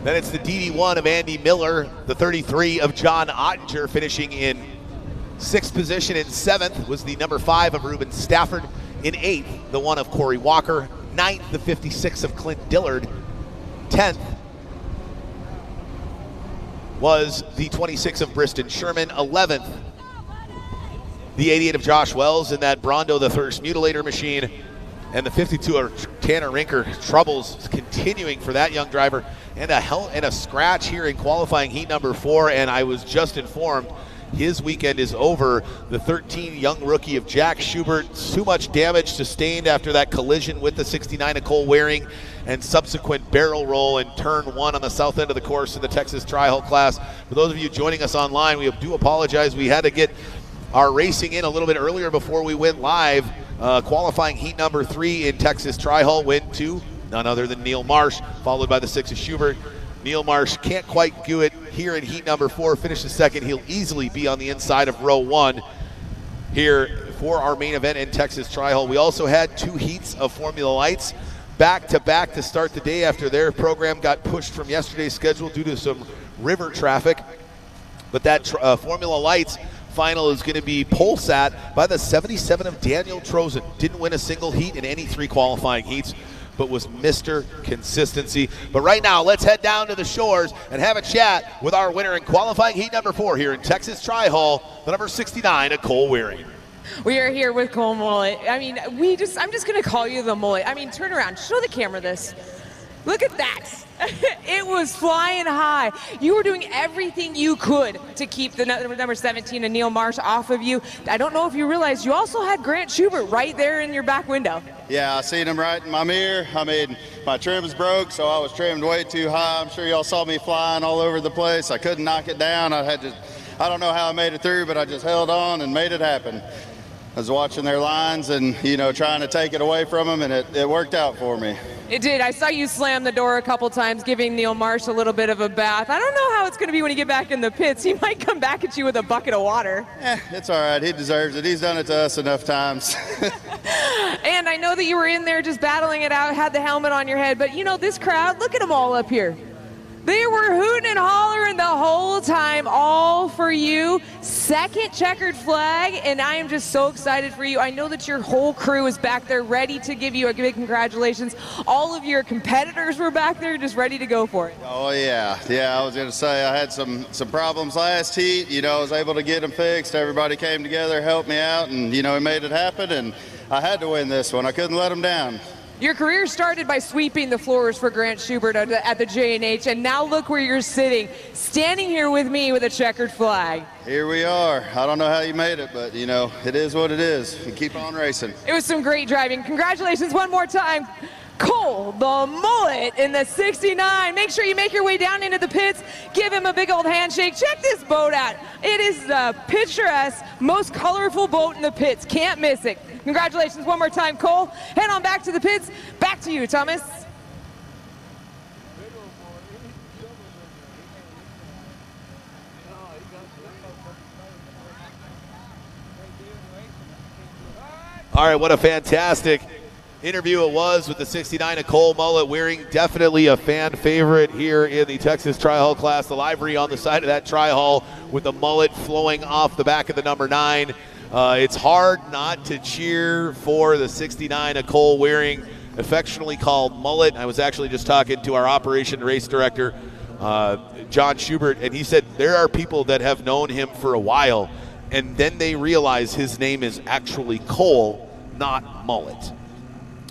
Then it's the DD1 of Andy Miller, the 33 of John Ottinger, finishing in 6th position. In 7th was the number 5 of Ruben Stafford. In 8th, the 1 of Corey Walker. 9th, the 56 of Clint Dillard. 10th was the 26 of Briston Sherman. 11th, the 88 of Josh Wells in that Brondo the Thirst Mutilator machine. And the 52 of Tanner Rinker. Troubles continuing for that young driver. And a scratch here in qualifying heat number 4. And I was just informed his weekend is over. The 13 young rookie of Jack Schubert. Too much damage sustained after that collision with the 69 of Cole Wearing and subsequent barrel roll in turn 1 on the south end of the course in the Texas Tri-Hull class. For those of you joining us online, we do apologize. We had to get our racing in a little bit earlier before we went live. Qualifying heat number 3 in Texas Tri-Hull went to none other than Neil Marsh, followed by the 6 of Schubert. Neil Marsh can't quite do it here in heat number 4, finishes second. He'll easily be on the inside of row 1 here for our main event in Texas Tri-Hull. We also had 2 heats of Formula Lights back to start the day after their program got pushed from yesterday's schedule due to some river traffic. But that Formula Lights final is going to be pole sat by the 77 of Daniel Trozen. Didn't win a single heat in any 3 qualifying heats, but was Mr. Consistency. But right now, let's head down to the shores and have a chat with our winner in qualifying heat number 4 here in Texas Tri-Hull, the number 69 of Cole Wearing. We are here with Cole Mullet. I mean, I'm just going to call you the Mullet. I mean, turn around. Show the camera this. Look at that. It was flying high. You were doing everything you could to keep the number 17 and Neil Marsh off of you. I don't know if you realized you also had Grant Schubert right there in your back window. Yeah, I seen him right in my mirror. I mean, my trim's broke, so I was trimmed way too high. I'm sure y'all saw me flying all over the place. I couldn't knock it down. I don't know how I made it through, but I just held on and made it happen. I was watching their lines and, trying to take it away from them, and it worked out for me. It did. I saw you slam the door a couple times, giving Neil Marsh a little bit of a bath. I don't know how it's going to be when you get back in the pits. He might come back at you with a bucket of water. It's all right. He deserves it. He's done it to us enough times. And I know that you were in there just battling it out, had the helmet on your head, but this crowd, look at them all up here. They were hooting and hollering the whole time, all for you. Second checkered flag, and I am just so excited for you. I know that your whole crew is back there ready to give you a big congratulations. All of your competitors were back there just ready to go for it. Oh, yeah. Yeah, I was going to say I had some problems last heat. I was able to get them fixed. Everybody came together, helped me out, and, we made it happen, and I had to win this one. I couldn't let them down. Your career started by sweeping the floors for Grant Schubert at the J&H, and now look where you're sitting, standing here with me with a checkered flag. Here we are. I don't know how you made it, but, it is what it is. You keep on racing. It was some great driving. Congratulations one more time. Cole, the Mullet in the 69. Make sure you make your way down into the pits. Give him a big old handshake. Check this boat out. It is the picturesque, most colorful boat in the pits. Can't miss it. Congratulations one more time, Cole. Head on back to the pits. Back to you, Thomas. All right, what a fantastic interview it was with the 69 of Cole Mullet Wearing. Definitely a fan favorite here in the Texas Tri-Hull class. The livery on the side of that Tri-Hull with the mullet flowing off the back of the number 9. It's hard not to cheer for the 69 of Cole Wearing, affectionately called Mullet. I was actually just talking to our operation race director, John Schubert, and he said there are people that have known him for a while, and then they realize his name is actually Cole, not Mullet.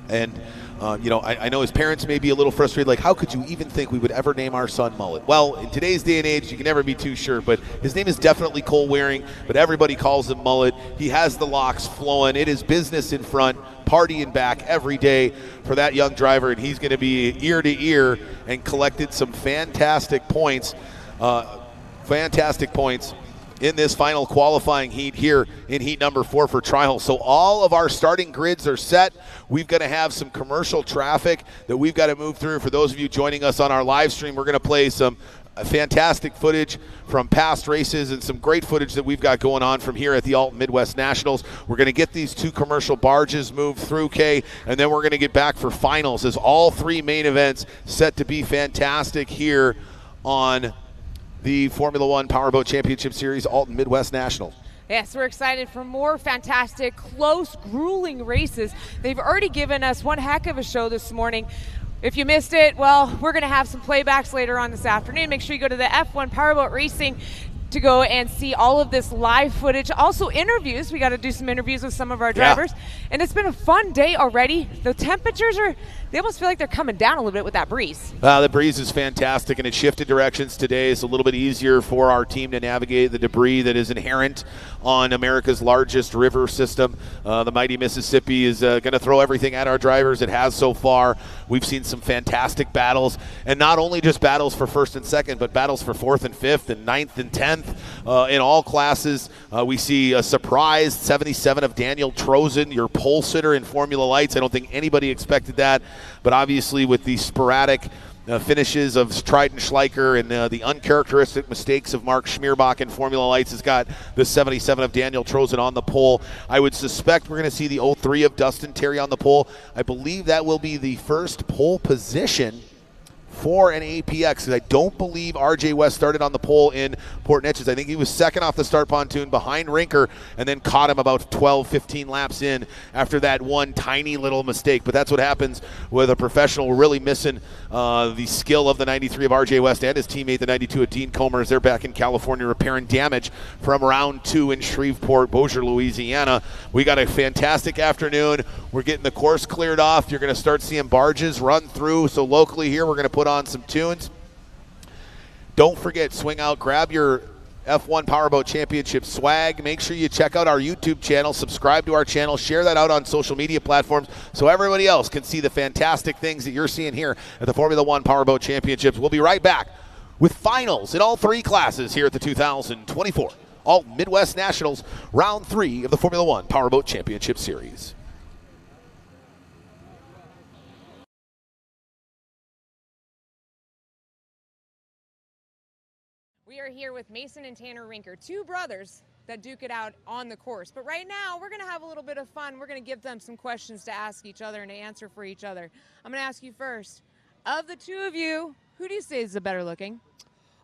And, I know his parents may be a little frustrated, like, how could you even think we would ever name our son Mullet? Well, in today's day and age, you can never be too sure, but his name is definitely Cole Wearing, but everybody calls him Mullet. He has the locks flowing. It is business in front, party in back every day for that young driver, and he's going to be ear to ear and collected some fantastic points in this final qualifying heat here in heat number 4 for Tri-Hull. So all of our starting grids are set. We've got to have some commercial traffic that we've got to move through. For those of you joining us on our live stream, we're going to play some fantastic footage from past races and some great footage that we've got going on from here at the Alton Midwest Nationals. We're going to get these 2 commercial barges moved through, Kay, and then we're going to get back for finals as all 3 main events set to be fantastic here on the Formula One Powerboat Championship Series Alton Midwest Nationals. Yes, we're excited for more fantastic, close, grueling races. They've already given us one heck of a show this morning. If you missed it, well, we're going to have some playbacks later on this afternoon. Make sure you go to the F1 Powerboat Racing to go and see all of this live footage. Also interviews. We got to do some interviews with some of our drivers. Yeah. And it's been a fun day already. The temperatures they almost feel like they're coming down a little bit with that breeze. The breeze is fantastic, and it shifted directions today. It's a little bit easier for our team to navigate the debris that is inherent on America's largest river system. The mighty Mississippi is going to throw everything at our drivers. It has so far. We've seen some fantastic battles, and not only just battles for first and second, but battles for fourth and fifth and ninth and 10th. in all classes. We see a surprise 77 of Daniel Trozen, your pole sitter in Formula Lights. I don't think anybody expected that, but obviously with the sporadic finishes of Trident Schleicher and the uncharacteristic mistakes of Mark Schmierbach in Formula Lights has got the 77 of Daniel Trozen on the pole. I would suspect we're going to see the 03 of Dustin Terry on the pole. I believe that will be the first pole position for an APX, because I don't believe RJ West started on the pole in Port Neches. I think he was second off the start pontoon behind Rinker and then caught him about 12, 15 laps in after that one tiny little mistake. But that's what happens with a professional. We're really missing the skill of the 93 of RJ West and his teammate, the 92 of Dean Comer, as they're back in California repairing damage from round 2 in Shreveport, Bossier, Louisiana. We got a fantastic afternoon. We're getting the course cleared off. You're going to start seeing barges run through. So locally here, we're going to put on some tunes. Don't forget, swing out, grab your F1 Powerboat Championship swag. Make sure you check out our YouTube channel, subscribe to our channel, share that out on social media platforms so everybody else can see the fantastic things that you're seeing here at the Formula One Powerboat Championships. We'll be right back with finals in all 3 classes here at the 2024 All Midwest Nationals, round 3 of the Formula One Powerboat Championship Series. We are here with Mason and Tanner Rinker, 2 brothers that duke it out on the course. But right now, we're going to have a little bit of fun. We're going to give them some questions to ask each other and to answer for each other. I'm going to ask you first. Of the 2 of you, who do you say is the better looking?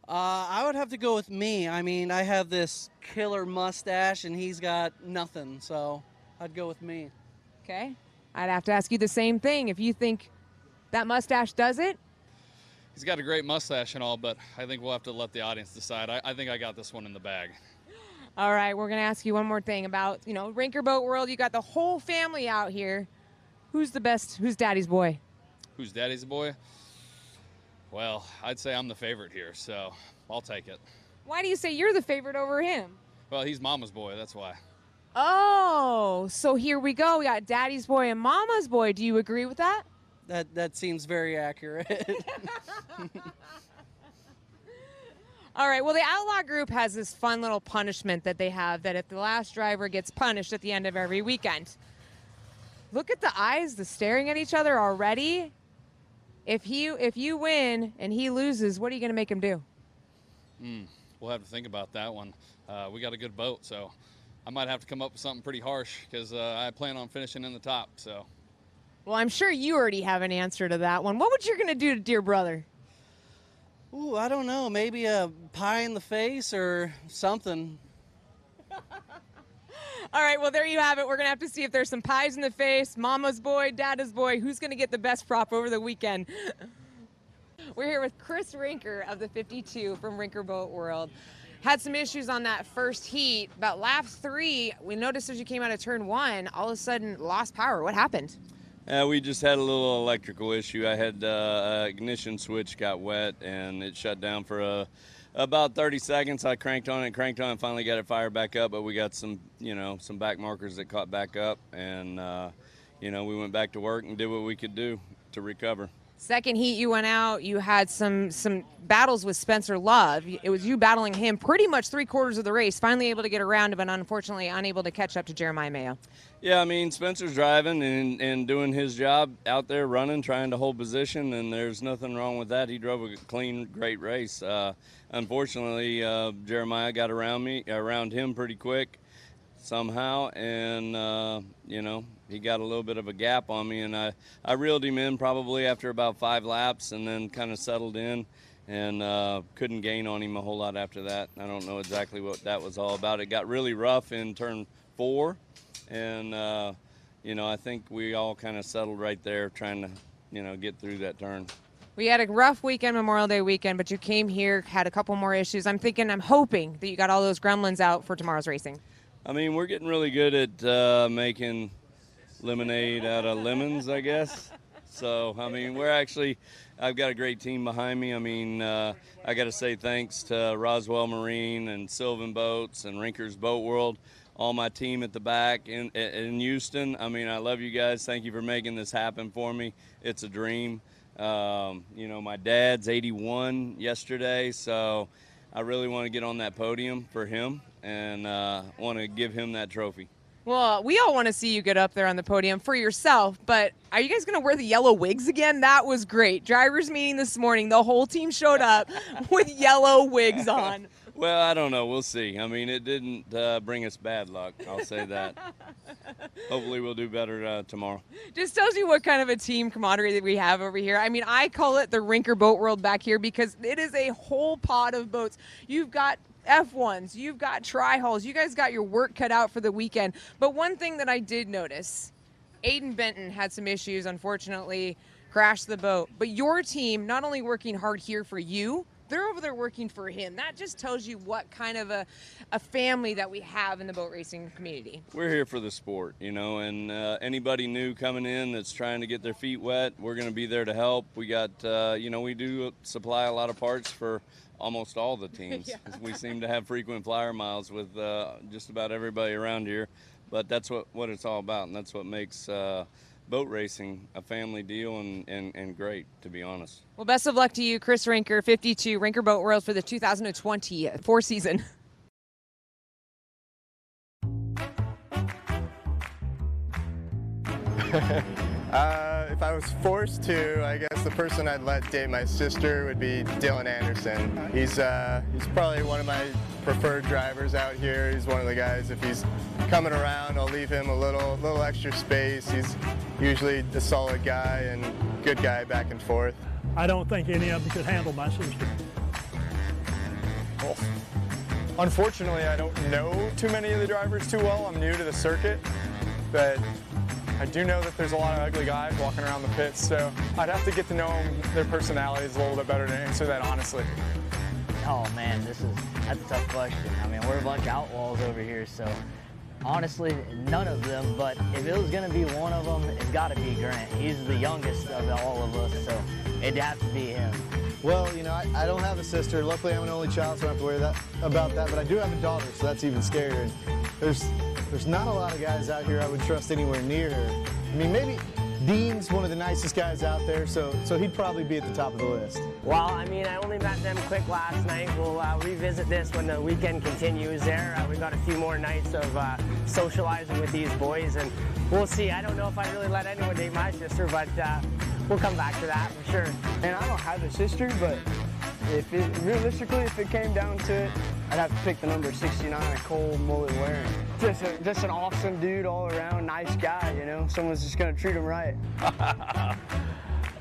I would have to go with me. I mean, I have this killer mustache, and he's got nothing, so I'd go with me. Okay. I'd have to ask you the same thing. If you think that mustache does it? He's got a great mustache and all, but I think we'll have to let the audience decide. I think I got this one in the bag. All right, we're going to ask you one more thing about, Rinker Boat World. You got the whole family out here. Who's the best? Who's daddy's boy? Who's daddy's boy? Well, I'd say I'm the favorite here, so I'll take it. Why do you say you're the favorite over him? Well, he's mama's boy, that's why. Oh, so here we go. We got daddy's boy and mama's boy. Do you agree with that? That seems very accurate. All right, well, the Outlaw Group has this fun little punishment that they have, that if the last driver gets punished at the end of every weekend. Look at the eyes, the staring at each other already. If you win and he loses, what are you going to make him do? We'll have to think about that one. We got a good boat, so I might have to come up with something pretty harsh, because I plan on finishing in the top, so. Well, I'm sure you already have an answer to that one. What would you going to do to dear brother? Ooh, I don't know. Maybe a pie in the face or something. All right, well, there you have it. We're going to have to see if there's some pies in the face, mama's boy, dada's boy. Who's going to get the best prop over the weekend? We're here with Chris Rinker of the 52 from Rinker Boat World. Had some issues on that first heat. About lap 3, we noticed as you came out of turn 1, all of a sudden lost power. What happened? We just had a little electrical issue. I had ignition switch got wet and it shut down for about 30 seconds. I cranked on it, finally got it fired back up, but we got some back markers that caught back up, and we went back to work and did what we could do to recover. Second heat you went out, you had some battles with Spencer Love. It was you battling him pretty much 3/4 of the race, finally able to get around, but unfortunately unable to catch up to Jeremiah Mayo. Yeah, I mean, Spencer's driving and doing his job out there, running, trying to hold position, and there's nothing wrong with that. He drove a clean, great race. Unfortunately, Jeremiah got around him pretty quick somehow, and, he got a little bit of a gap on me, and I reeled him in probably after about 5 laps and then kind of settled in and couldn't gain on him a whole lot after that. I don't know exactly what that was all about. It got really rough in turn 4, and, I think we all kind of settled right there trying to, get through that turn. We had a rough weekend, Memorial Day weekend, but you came here, had a couple more issues. I'm hoping that you got all those gremlins out for tomorrow's racing. I mean, we're getting really good at making lemonade out of lemons, I guess. So, I mean, I've got a great team behind me. I mean, I got to say thanks to Roswell Marine and Sylvan Boats and Rinker's Boat World, all my team at the back in Houston. I mean, I love you guys. Thank you for making this happen for me. It's a dream. My dad's 81 yesterday, so I really want to get on that podium for him and want to give him that trophy. Well, we all want to see you get up there on the podium for yourself, but are you guys going to wear the yellow wigs again? That was great. Drivers meeting this morning, the whole team showed up with yellow wigs on. Well, I don't know. We'll see. I mean, it didn't bring us bad luck. I'll say that. Hopefully we'll do better tomorrow. Just tells you what kind of a team camaraderie that we have over here. I mean, I call it the Rinker boat world back here because it is a whole pod of boats. You've got F1s, you've got tri-hulls, you guys got your work cut out for the weekend. But one thing that I did notice, Aiden Benton had some issues, unfortunately, crashed the boat. But your team, not only working hard here for you, they're over there working for him. That just tells you what kind of a family that we have in the boat racing community. We're here for the sport, you know, and anybody new coming in that's trying to get their feet wet, we're going to be there to help. We got, you know, we do supply a lot of parts for almost all the teams. Yeah. We seem to have frequent flyer miles with just about everybody around here, but that's what it's all about, and that's what makes boat racing a family deal and great, to be honest. Well, best of luck to you, Chris Rinker, 52, Rinker Boat World for the 2024 season. If I was forced to, I guess the person I'd let date my sister would be Dylan Anderson. He's probably one of my preferred drivers out here. He's one of the guys, if he's coming around, I'll leave him a little extra space. He's usually a solid guy and good guy back and forth. I don't think any of them could handle my sister. Well, unfortunately, I don't know too many of the drivers too well. I'm new to the circuit, but I do know that there's a lot of ugly guys walking around the pits, so I'd have to get to know them, their personalities a little bit better to answer that honestly. Oh man, that's a tough question. I mean, we're a bunch of outlaws over here, so honestly, none of them, but if it was going to be one of them, it's got to be Grant. He's the youngest of all of us, so it'd have to be him. Well, you know, I don't have a sister. Luckily, I'm an only child, so I don't have to worry about that, but I do have a daughter, so that's even scarier. There's not a lot of guys out here I would trust anywhere near her. I mean, maybe Dean's one of the nicest guys out there, so he'd probably be at the top of the list. Well, I mean, I only met them quick last night. We'll revisit this when the weekend continues there. We've got a few more nights of socializing with these boys, and we'll see. I don't know if I really let anyone date my sister, but we'll come back to that for sure. And I don't have a sister, but realistically, if it came down to it, I'd have to pick the number 69, Cole mullet wearing. Just an awesome dude all around, nice guy, you know? Someone's just gonna treat him right.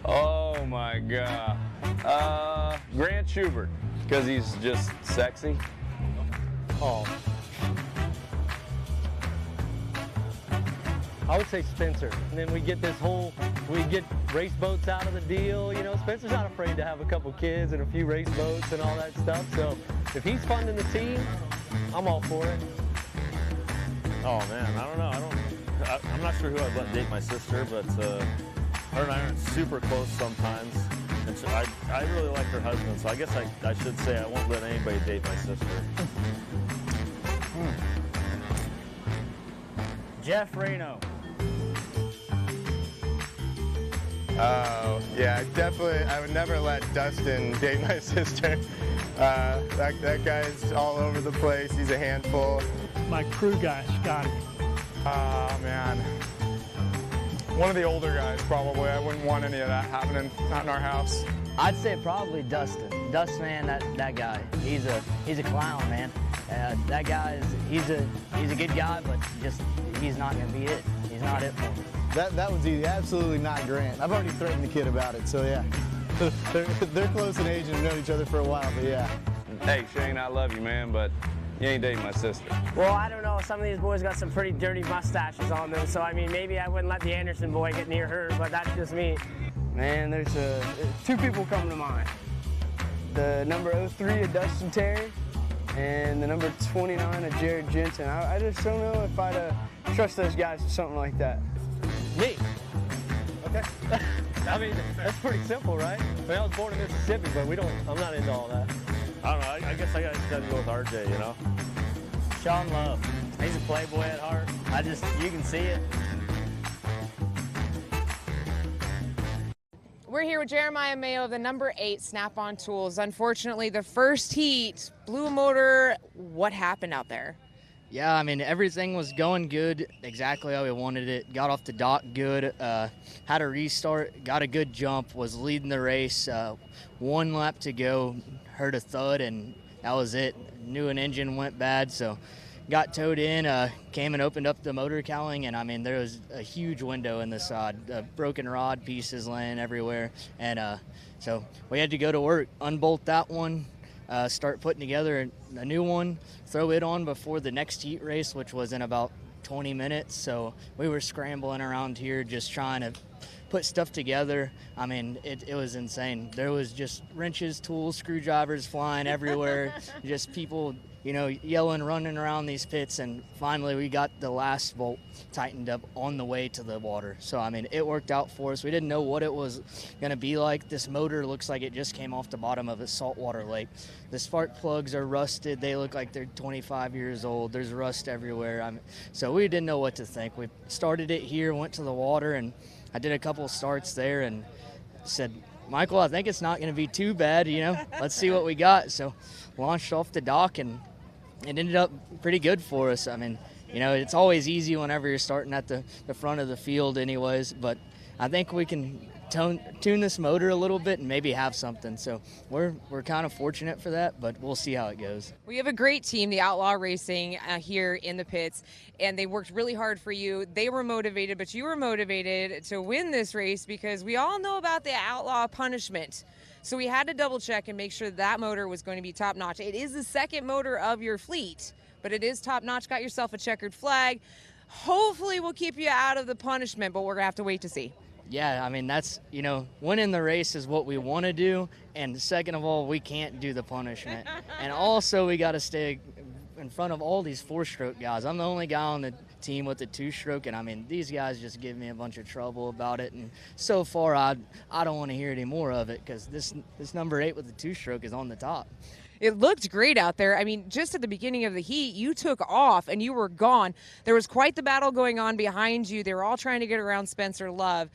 Oh my God. Grant Schubert, because he's just sexy. Oh. I would say Spencer. And then we get race boats out of the deal. You know, Spencer's not afraid to have a couple kids and a few race boats and all that stuff. So if he's funding the team, I'm all for it. Oh man, I don't know. I'm not sure who I'd let date my sister, but her and I aren't super close sometimes. And so I really like her husband, so I guess I should say I won't let anybody date my sister. Jeff Reno. Oh, yeah, I would never let Dustin date my sister. That guy's all over the place. He's a handful. My crew guy, Scotty. Oh, man. One of the older guys, probably. I wouldn't want any of that happening out in our house. I'd say probably Dustin. Dustin, man, that guy. He's a clown, man. That guy he's a good guy, but he's not gonna be it. He's not it for me. That was easy. Absolutely not Grant. I've already threatened the kid about it, so yeah. They're close in age and have known each other for a while, but yeah. Hey, Shane, I love you, man, but you ain't dating my sister. Well, I don't know. Some of these boys got some pretty dirty mustaches on them, so I mean, maybe I wouldn't let the Anderson boy get near her, but that's just me. Man, there's two people come to mind. The number 03 of Dustin Terry and the number 29 of Jared Jensen. I just don't know if I'd trust those guys with something like that. Me. Okay. I mean, that's pretty simple, right? I mean, I was born in Mississippi, but I'm not into all that. I don't know, I guess I gotta go with RJ, you know? Sean Love. He's a playboy at heart. You can see it. We're here with Jeremiah Mayo of the number 8 Snap-on Tools. Unfortunately, the first heat blew a motor. What happened out there? Yeah, I mean, everything was going good, exactly how we wanted it. Got off the dock good, had a restart, got a good jump, was leading the race. 1 lap to go, heard a thud, and that was it. Knew an engine went bad, so got towed in, came and opened up the motor cowling, and I mean, there was a huge window in the side, broken rod pieces laying everywhere, and so we had to go to work, unbolt that one, start putting together a new one, throw it on before the next heat race, which was in about 20 minutes. So we were scrambling around here just trying to put stuff together. I mean, it was insane. There was just wrenches, tools, screwdrivers flying everywhere, just people, you know, yelling, running around these pits, and finally we got the last bolt tightened up on the way to the water. So, I mean, it worked out for us. We didn't know what it was going to be like. This motor looks like it just came off the bottom of a saltwater lake. The spark plugs are rusted. They look like they're 25 years old. There's rust everywhere. So we didn't know what to think. We started it here, went to the water, and I did a couple starts there and said, Michael, I think it's not going to be too bad, you know. Let's see what we got. So launched off the dock, and it ended up pretty good for us. I mean, you know, it's always easy whenever you're starting at the front of the field anyways, but I think we can tune this motor a little bit and maybe have something. So we're kind of fortunate for that, but we'll see how it goes. We have a great team, the Outlaw Racing, here in the pits, and they worked really hard for you. They were motivated, but you were motivated to win this race because we all know about the Outlaw punishment. So we had to double check and make sure that motor was going to be top notch. It is the second motor of your fleet, but it is top notch. Got yourself a checkered flag. Hopefully we'll keep you out of the punishment, but we're going to have to wait to see. Yeah, I mean, that's, you know, winning the race is what we want to do, and second of all, we can't do the punishment. And also, we got to stay in front of all these 4-stroke guys. I'm the only guy on the team with the 2-stroke, and I mean, these guys just give me a bunch of trouble about it, and so far, I don't want to hear any more of it, because this number 8 with the 2-stroke is on the top. It looked great out there. I mean, just at the beginning of the heat, you took off and you were gone. There was quite the battle going on behind you. They were all trying to get around Spencer Love.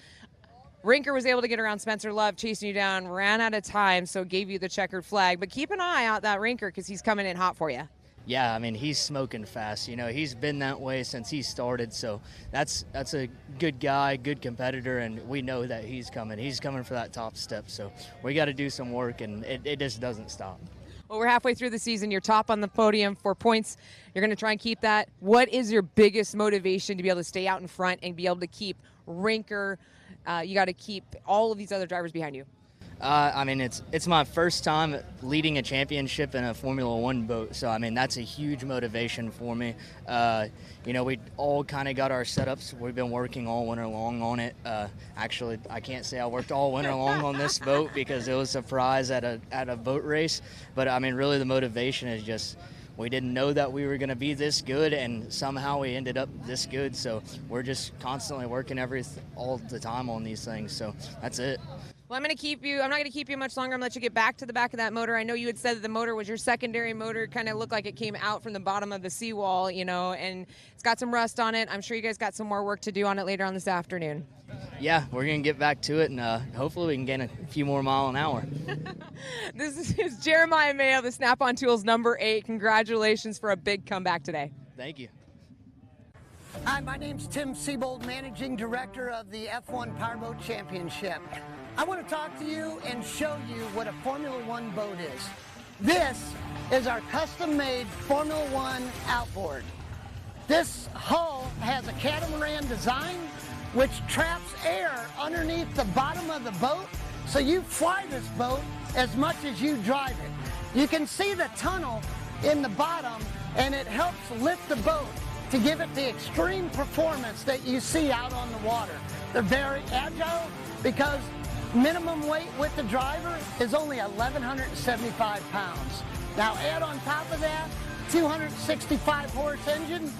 Rinker was able to get around Spencer Love, chasing you down, ran out of time, so gave you the checkered flag. But keep an eye out that Rinker because he's coming in hot for you. Yeah, I mean, he's smoking fast. You know, he's been that way since he started, so that's a good guy, good competitor, and we know that he's coming. He's coming for that top step, so we got to do some work, and it just doesn't stop. Well, we're halfway through the season. You're top on the podium for points. You're going to try and keep that. What is your biggest motivation to be able to stay out in front and be able to keep Rinker? You got to keep all of these other drivers behind you. I mean, it's my first time leading a championship in a Formula One boat, so I mean that's a huge motivation for me. You know, we all kind of got our setups. We've been working all winter long on it. Actually, I can't say I worked all winter long on this boat because it was a prize at a boat race. But I mean, really, the motivation is just we didn't know that we were going to be this good, and somehow we ended up this good. So we're just constantly working all the time on these things. So that's it. Well, I'm not going to keep you much longer. I'm going to let you get back to the back of that motor. I know you had said that the motor was your secondary motor. Kind of looked like it came out from the bottom of the seawall, you know, and it's got some rust on it. I'm sure you guys got some more work to do on it later on this afternoon. Yeah, we're going to get back to it, and hopefully we can gain a few more miles an hour. This is Jeremiah Mayo, the Snap-on Tools number 8. Congratulations for a big comeback today. Thank you. Hi, my name's Tim Siebold, Managing Director of the F1 Powerboat Championship. I want to talk to you and show you what a Formula One boat is. This is our custom-made Formula One outboard. This hull has a catamaran design which traps air underneath the bottom of the boat, so you fly this boat as much as you drive it. You can see the tunnel in the bottom, and it helps lift the boat to give it the extreme performance that you see out on the water. They're very agile because minimum weight with the driver is only 1,175 pounds. Now add on top of that 265 horse engine,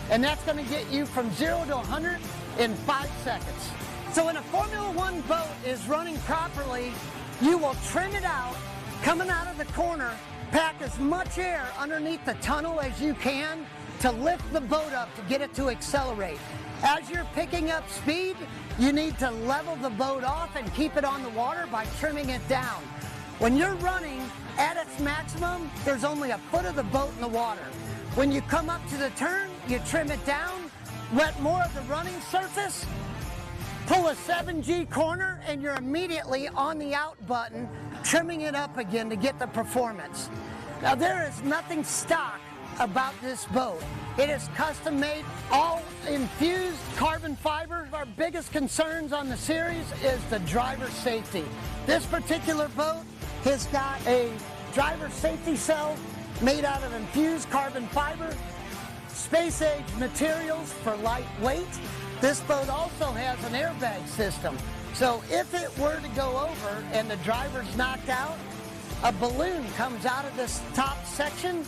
and that's going to get you from 0 to 100 in 5 seconds. So when a Formula One boat is running properly, you will trim it out, coming out of the corner, pack as much air underneath the tunnel as you can to lift the boat up to get it to accelerate. As you're picking up speed, you need to level the boat off and keep it on the water by trimming it down. When you're running at its maximum, there's only a foot of the boat in the water. When you come up to the turn, you trim it down, let more of the running surface, pull a 7G corner, and you're immediately on the out button, trimming it up again to get the performance. Now, there is nothing stock about this boat. It is custom made, all infused carbon fiber. Our biggest concerns on the series is the driver safety. This particular boat has got a driver safety cell made out of infused carbon fiber, space age materials for lightweight. This boat also has an airbag system. So if it were to go over and the driver's knocked out, a balloon comes out of this top section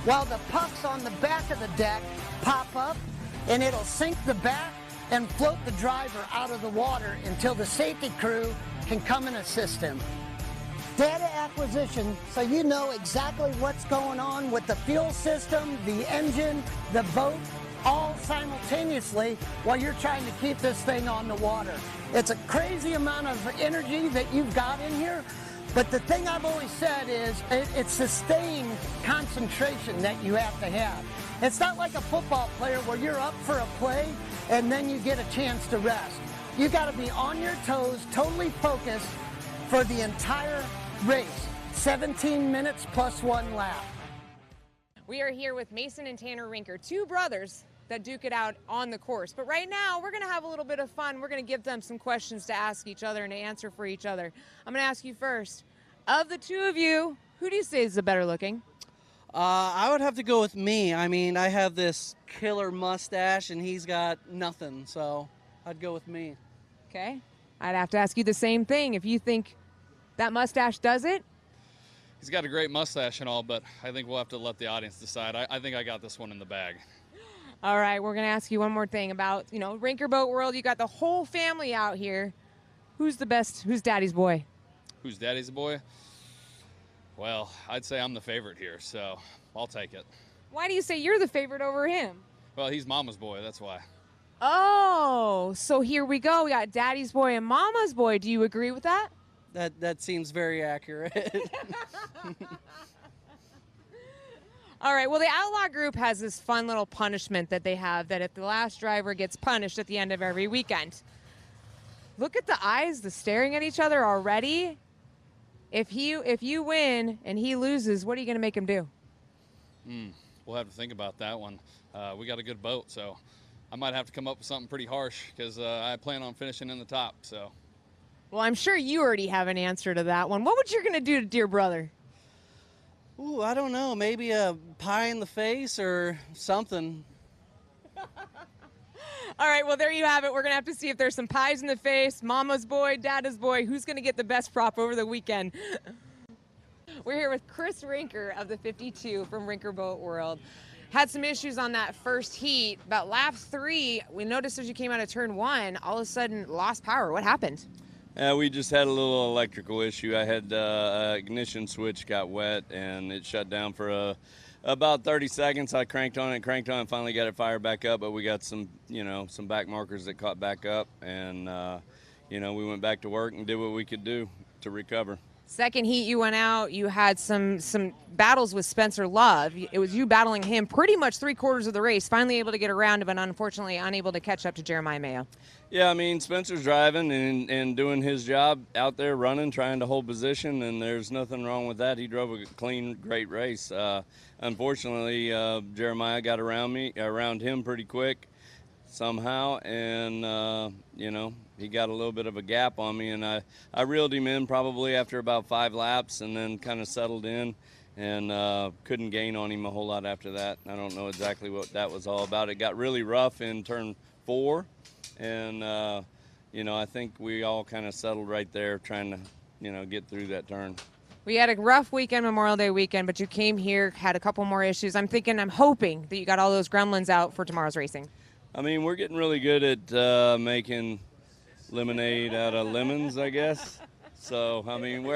while the pucks on the back of the deck pop up, and it'll sink the back and float the driver out of the water until the safety crew can come and assist him. Data acquisition, so you know exactly what's going on with the fuel system, the engine, the boat, all simultaneously while you're trying to keep this thing on the water. It's a crazy amount of energy that you've got in here, but the thing I've always said is it's sustained concentration that you have to have. It's not like a football player where you're up for a play and then you get a chance to rest. You got to be on your toes, totally focused for the entire race, 17 minutes plus 1 lap. We are here with Mason and Tanner Rinker, two brothers that duke it out on the course. But right now, we're going to have a little bit of fun. We're going to give them some questions to ask each other and to answer for each other. I'm going to ask you first. Of the two of you, who do you say is the better looking? I would have to go with me. I mean, I have this killer mustache, and he's got nothing, so I'd go with me. Okay. I'd have to ask you the same thing. If you think that mustache does it? He's got a great mustache and all, but I think we'll have to let the audience decide. I think I got this one in the bag. All right, we're going to ask you one more thing about, Rinker Boat World. You got the whole family out here. Who's the best? Who's daddy's boy? Who's daddy's boy? Well, I'd say I'm the favorite here, so I'll take it. Why do you say you're the favorite over him? Well, he's mama's boy, that's why. Oh, so here we go. We got daddy's boy and mama's boy. Do you agree with that? That seems very accurate. All right, well, the Outlaw Group has this fun little punishment that they have, that if the last driver gets punished at the end of every weekend. Look at the eyes, the staring at each other already. If you win and he loses, what are you going to make him do? We'll have to think about that one. We got a good boat, so I might have to come up with something pretty harsh because I plan on finishing in the top. So. Well, I'm sure you already have an answer to that one. What would you going to do to dear brother? Ooh, I don't know. Maybe a pie in the face or something. All right, well, there you have it. We're going to have to see if there's some pies in the face, mama's boy, dada's boy. Who's going to get the best prop over the weekend? We're here with Chris Rinker of the 52 from Rinker Boat World. Had some issues on that first heat. About lap 3, we noticed as you came out of turn 1, all of a sudden lost power. What happened? We just had a little electrical issue. I had ignition switch got wet and it shut down for about 30 seconds. I cranked on it, finally got it fired back up, but we got some back markers that caught back up, and we went back to work and did what we could do to recover. Second heat, you went out. You had some battles with Spencer Love. It was you battling him pretty much 3/4 of the race, finally able to get around, but unfortunately unable to catch up to Jeremiah Mayo. Yeah, I mean, Spencer's driving and doing his job out there running, trying to hold position, and there's nothing wrong with that. He drove a clean, great race. Unfortunately, Jeremiah got around him pretty quick somehow, and, he got a little bit of a gap on me, and I reeled him in probably after about 5 laps and then kind of settled in and couldn't gain on him a whole lot after that. I don't know exactly what that was all about. It got really rough in turn 4. And, I think we all kind of settled right there trying to, get through that turn. We had a rough weekend, Memorial Day weekend, but you came here, had a couple more issues. I'm hoping that you got all those gremlins out for tomorrow's racing. I mean, we're getting really good at making lemonade out of lemons, I guess. So, I mean,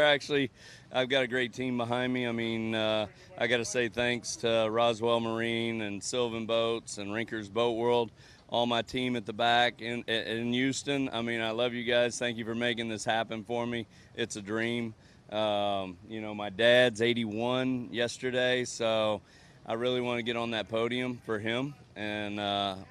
I've got a great team behind me. I mean, I got to say thanks to Roswell Marine and Sylvan Boats and Rinker's Boat World. all my team at the back in Houston. I mean, I love you guys. Thank you for making this happen for me. It's a dream. You know, my dad's 81 yesterday, so I really want to get on that podium for him and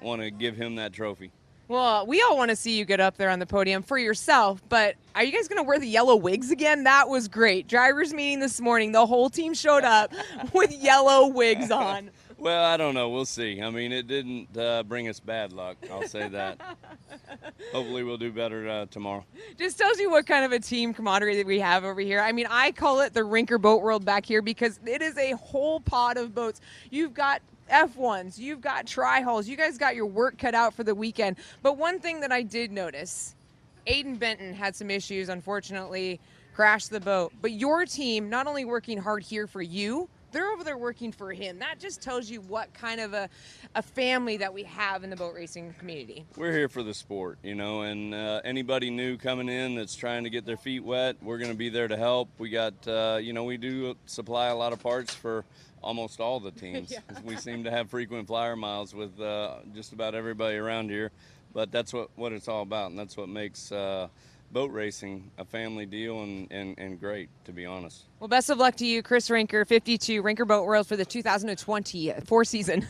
want to give him that trophy. Well, we all want to see you get up there on the podium for yourself, but are you guys going to wear the yellow wigs again? That was great. Drivers meeting this morning, the whole team showed up with yellow wigs on. Well, I don't know. We'll see. I mean, it didn't bring us bad luck. I'll say that. Hopefully we'll do better tomorrow. Just tells you what kind of a team camaraderie that we have over here. I mean, I call it the Rinker boat world back here because it is a whole pod of boats. You've got F1s, you've got tri-hulls, you guys got your work cut out for the weekend. But one thing that I did notice, Aiden Benton had some issues, unfortunately, crashed the boat. But your team, not only working hard here for you, they're over there working for him. That just tells you what kind of a family that we have in the boat racing community. We're here for the sport, you know, and anybody new coming in that's trying to get their feet wet, we're going to be there to help. We got, you know, we do supply a lot of parts for almost all the teams. Yeah. We seem to have frequent flyer miles with just about everybody around here, but that's what it's all about, and that's what makes boat racing a family deal and great, to be honest. Well, best of luck to you, Chris Rinker, 52, Rinker Boat World for the 2024 season.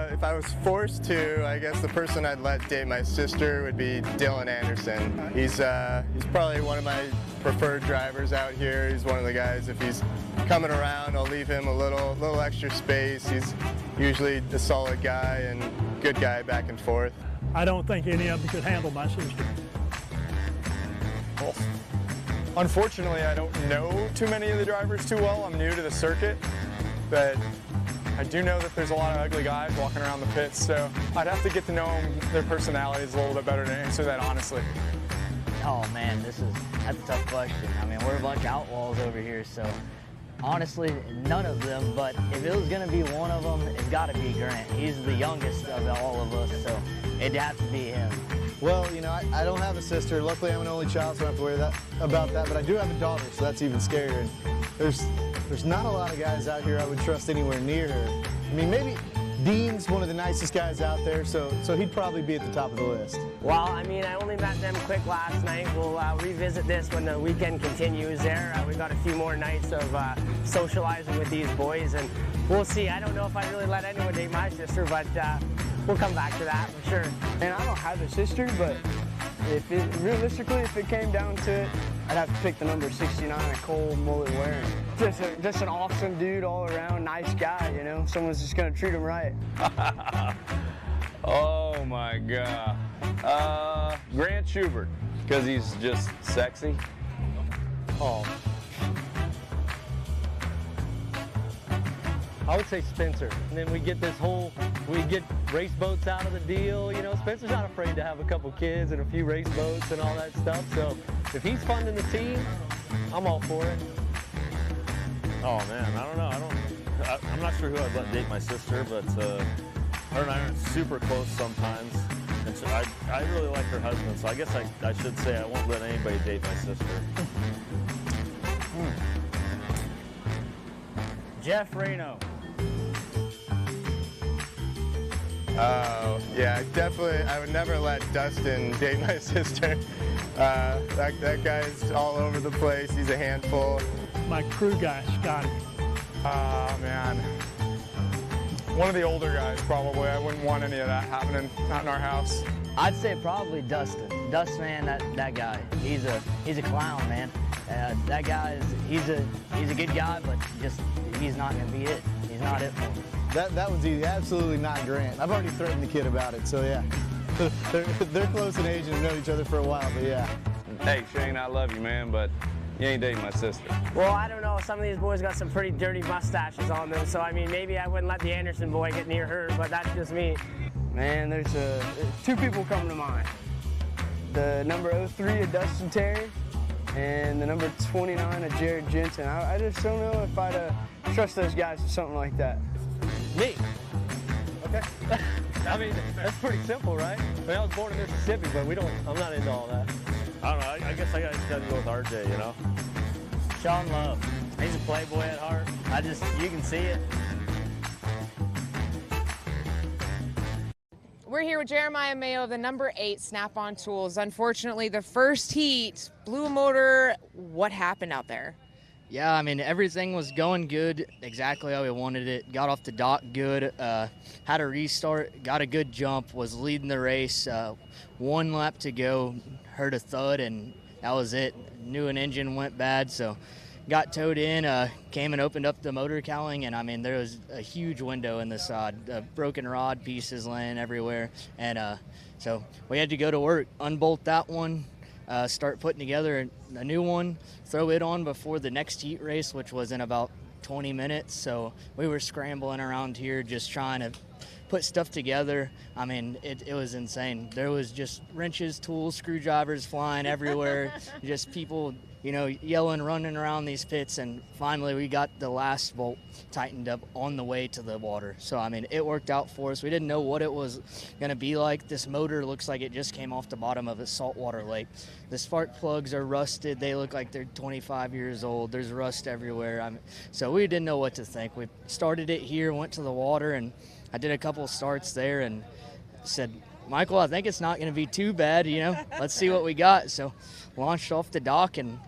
If I was forced to, I guess the person I'd let date my sister would be Dylan Anderson. He's probably one of my preferred drivers out here. He's one of the guys, if he's coming around, I'll leave him a little extra space. He's usually a solid guy and good guy back and forth. I don't think any of them could handle my sister. Well, unfortunately, I don't know too many of the drivers too well. I'm new to the circuit, but I do know that there's a lot of ugly guys walking around the pits, so I'd have to get to know them, their personalities a little bit better to answer that honestly. Oh man, that's a tough question. I mean, we're a bunch of outlaws over here, so honestly, none of them, but if it was gonna be one of them, it's gotta be Grant. He's the youngest of all of us, so it'd have to be him. Well, you know, I don't have a sister. Luckily, I'm an only child, so I don't have to worry about that, but I do have a daughter, so that's even scarier. And there's not a lot of guys out here I would trust anywhere near her. I mean, maybe Dean's one of the nicest guys out there, so he'd probably be at the top of the list. Well, I mean, I only met them quick last night. We'll revisit this when the weekend continues there. We've got a few more nights of socializing with these boys, and we'll see. I don't know if I really let anyone date my sister, but we'll come back to that for sure. And I don't have a sister, but realistically, if it came down to it, I'd have to pick the number 69, a Cole mullet wearing. Just an awesome dude all around, nice guy, you know? Someone's just gonna treat him right. Oh my God. Grant Schubert, because he's just sexy. Oh. I would say Spencer. And then we get race boats out of the deal. You know, Spencer's not afraid to have a couple kids and a few race boats and all that stuff. So if he's funding the team, I'm all for it. Oh man, I don't know. I'm not sure who I'd let date my sister, but her and I aren't super close sometimes. And so I really like her husband, so I guess I should say I won't let anybody date my sister. Jeff Reno. Oh, yeah, definitely. I would never let Dustin date my sister. That guy's all over the place. He's a handful. My crew guy, Scotty. Man. One of the older guys, probably. I wouldn't want any of that happening out in our house. I'd say probably Dustin. Dustin, man, that guy. He's a clown, man. That guy he's a good guy, but just he's not gonna be it. He's not it for him. That one's easy. Absolutely not Grant. I've already threatened the kid about it, so yeah. They're close in age and have known each other for a while, but yeah. Hey, Shane, I love you, man, but you ain't dating my sister. Well, I don't know. Some of these boys got some pretty dirty mustaches on them, so I mean, maybe I wouldn't let the Anderson boy get near her, but that's just me. Man, there's two people come to mind. The number 03 of Dustin Terry and the number 29 of Jared Jensen. I just don't know if I'd trust those guys with something like that. Me. Okay. I mean, that's pretty simple, right? I mean, I was born in Mississippi, but I'm not into all that. I don't know, I guess I just gotta go with RJ, you know? Sean Love. He's a playboy at heart. You can see it. We're here with Jeremiah Mayo of the number 8 Snap-on Tools. Unfortunately, the first heat blew a motor. What happened out there? Yeah, I mean, everything was going good, exactly how we wanted it. Got off the dock good, had a restart, got a good jump, was leading the race. 1 lap to go, heard a thud, and that was it. Knew an engine went bad, so got towed in, came and opened up the motor cowling, and I mean, there was a huge window in the side, broken rod pieces laying everywhere, and so we had to go to work, unbolt that one, start putting together a new one, throw it on before the next heat race, which was in about 20 minutes. So we were scrambling around here just trying to put stuff together. I mean, it was insane. There was just wrenches, tools, screwdrivers flying everywhere, just people, you know, yelling, running around these pits, and finally we got the last bolt tightened up on the way to the water. So, I mean, it worked out for us. We didn't know what it was going to be like. This motor looks like it just came off the bottom of a saltwater lake. The spark plugs are rusted. They look like they're 25 years old. There's rust everywhere. So we didn't know what to think. We started it here, went to the water, and I did a couple of starts there and said, Michael, I think it's not going to be too bad, you know. Let's see what we got. So launched off the dock, and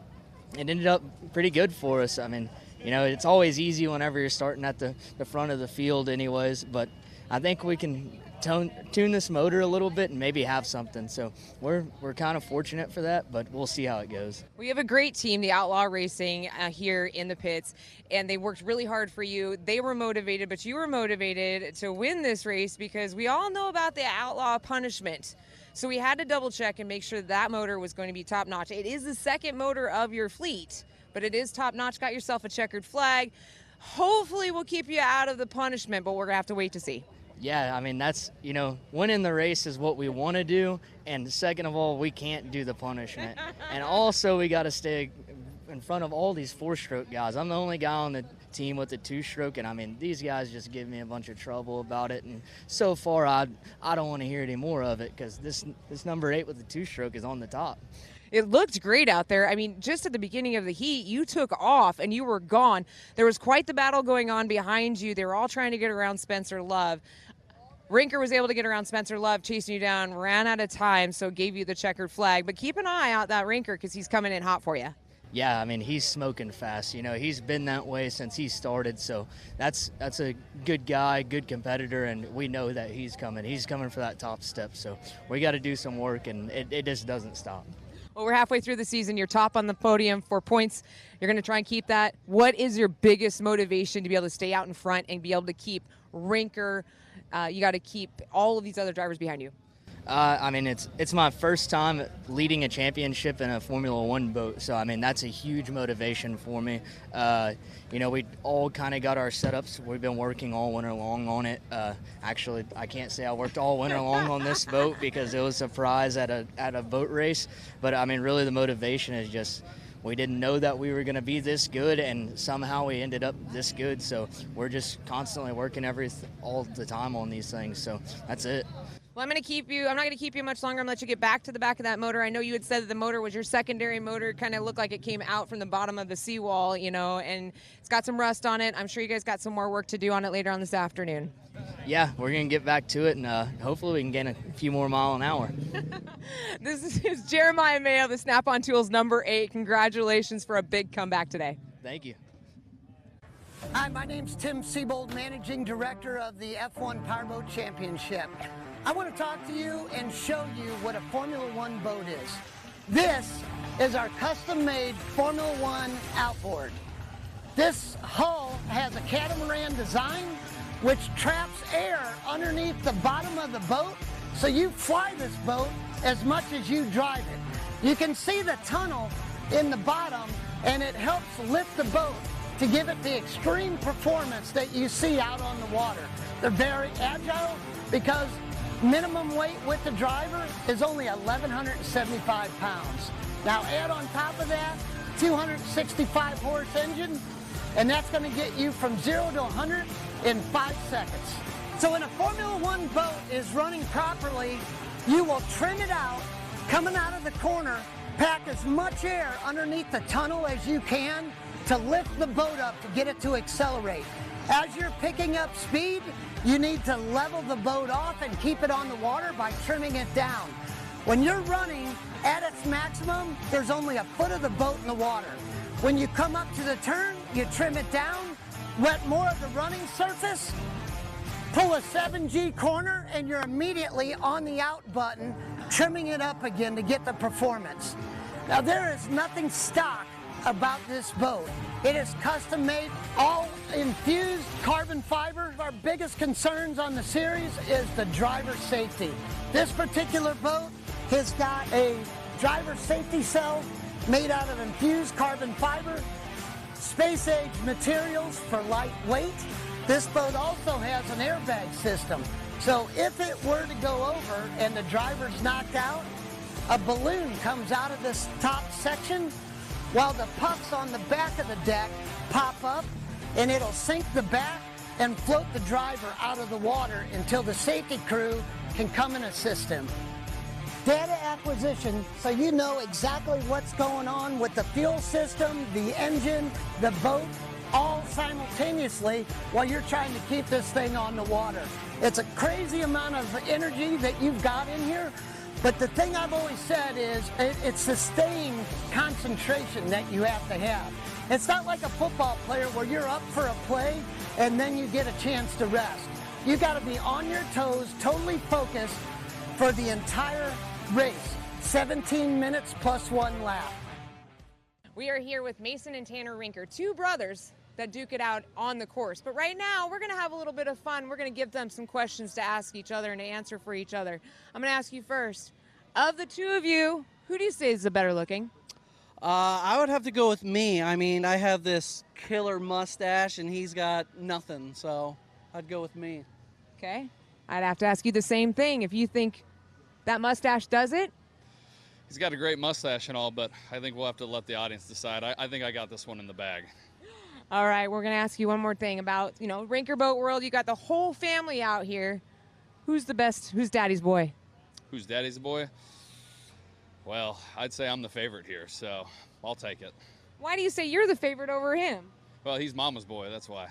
it ended up pretty good for us. I mean, you know, it's always easy whenever you're starting at the front of the field anyways, but I think we can tune this motor a little bit and maybe have something. So we're kind of fortunate for that, but we'll see how it goes. We have a great team, the Outlaw Racing, here in the pits, and they worked really hard for you. They were motivated, but you were motivated to win this race because we all know about the Outlaw punishment. So we had to double check and make sure that motor was going to be top notch. It is the second motor of your fleet, but it is top notch. Got yourself a checkered flag. Hopefully we'll keep you out of the punishment, but we're going to have to wait to see. Yeah, I mean, that's, you know, winning the race is what we want to do, and second of all, we can't do the punishment. And also, we got to stay in front of all these 4-stroke guys. I'm the only guy on the team with a 2-stroke, and I mean, these guys just give me a bunch of trouble about it, and so far, I don't want to hear any more of it, because this number 8 with the 2-stroke is on the top. It looked great out there. I mean, just at the beginning of the heat, you took off and you were gone. There was quite the battle going on behind you. They were all trying to get around Spencer Love. Rinker was able to get around Spencer Love, chasing you down, ran out of time, so gave you the checkered flag. But keep an eye out that Rinker because he's coming in hot for you. Yeah, I mean, he's smoking fast. You know, he's been that way since he started, so that's a good guy, good competitor, and we know that he's coming. He's coming for that top step, so we got to do some work, and it just doesn't stop. Well, we're halfway through the season. You're top on the podium for points. You're going to try and keep that. What is your biggest motivation to be able to stay out in front and be able to keep Rinker? You got to keep all of these other drivers behind you. I mean, it's my first time leading a championship in a Formula One boat, so I mean, that's a huge motivation for me. You know, we all kind of got our setups. We've been working all winter long on it. Actually, I can't say I worked all winter long on this boat because it was a prize at a boat race. But I mean, really, the motivation is just we didn't know that we were going to be this good, and somehow we ended up this good. So we're just constantly working all the time on these things. So that's it. Well, I'm not going to keep you much longer. I'm going to let you get back to the back of that motor. I know you had said that the motor was your secondary motor. It kind of looked like it came out from the bottom of the seawall, you know, and it's got some rust on it. I'm sure you guys got some more work to do on it later on this afternoon. Yeah, we're going to get back to it, and hopefully we can gain a few more miles an hour. This is Jeremiah Mayo, the Snap-on Tools number 8. Congratulations for a big comeback today. Thank you. Hi, my name's Tim Siebold, Managing Director of the F1 Powerboat Championship. I want to talk to you and show you what a Formula One boat is. This is our custom-made Formula One outboard. This hull has a catamaran design which traps air underneath the bottom of the boat, so you fly this boat as much as you drive it. You can see the tunnel in the bottom, and it helps lift the boat to give it the extreme performance that you see out on the water. They're very agile because minimum weight with the driver is only 1,175 pounds. Now add on top of that 265 horse engine, and that's going to get you from 0 to 100 in 5 seconds. So when a Formula One boat is running properly, you will trim it out, coming out of the corner, pack as much air underneath the tunnel as you can to lift the boat up to get it to accelerate. As you're picking up speed, you need to level the boat off and keep it on the water by trimming it down. When you're running at its maximum, there's only a foot of the boat in the water. When you come up to the turn, you trim it down, let more of the running surface, pull a 7G corner, and you're immediately on the out button, trimming it up again to get the performance. Now, there is nothing stock about this boat. It is custom made, all infused carbon fiber. Our biggest concerns on the series is the driver safety. This particular boat has got a driver safety cell made out of infused carbon fiber, space age materials for lightweight. This boat also has an airbag system. So if it were to go over and the driver's knocked out, a balloon comes out of this top section while the puffs on the back of the deck pop up, and it'll sink the back and float the driver out of the water until the safety crew can come and assist him. Data acquisition, so you know exactly what's going on with the fuel system, the engine, the boat, all simultaneously while you're trying to keep this thing on the water. It's a crazy amount of energy that you've got in here, but the thing I've always said is it's sustained concentration that you have to have. It's not like a football player where you're up for a play and then you get a chance to rest. You got to be on your toes, totally focused for the entire race, 17 minutes plus 1 lap. We are here with Mason and Tanner Rinker, two brothers that duke it out on the course. But right now, we're going to have a little bit of fun. We're going to give them some questions to ask each other and to answer for each other. I'm going to ask you first. Of the two of you, who do you say is the better looking? I would have to go with me. I mean, I have this killer mustache, and he's got nothing, so I'd go with me. Okay. I'd have to ask you the same thing. If you think that mustache does it? He's got a great mustache and all, but I think we'll have to let the audience decide. I think I got this one in the bag. All right, we're going to ask you one more thing about, Rinker Boat World. You got the whole family out here. Who's the best? Who's daddy's boy? Who's daddy's boy? Well, I'd say I'm the favorite here, so I'll take it. Why do you say you're the favorite over him? Well, he's mama's boy, that's why.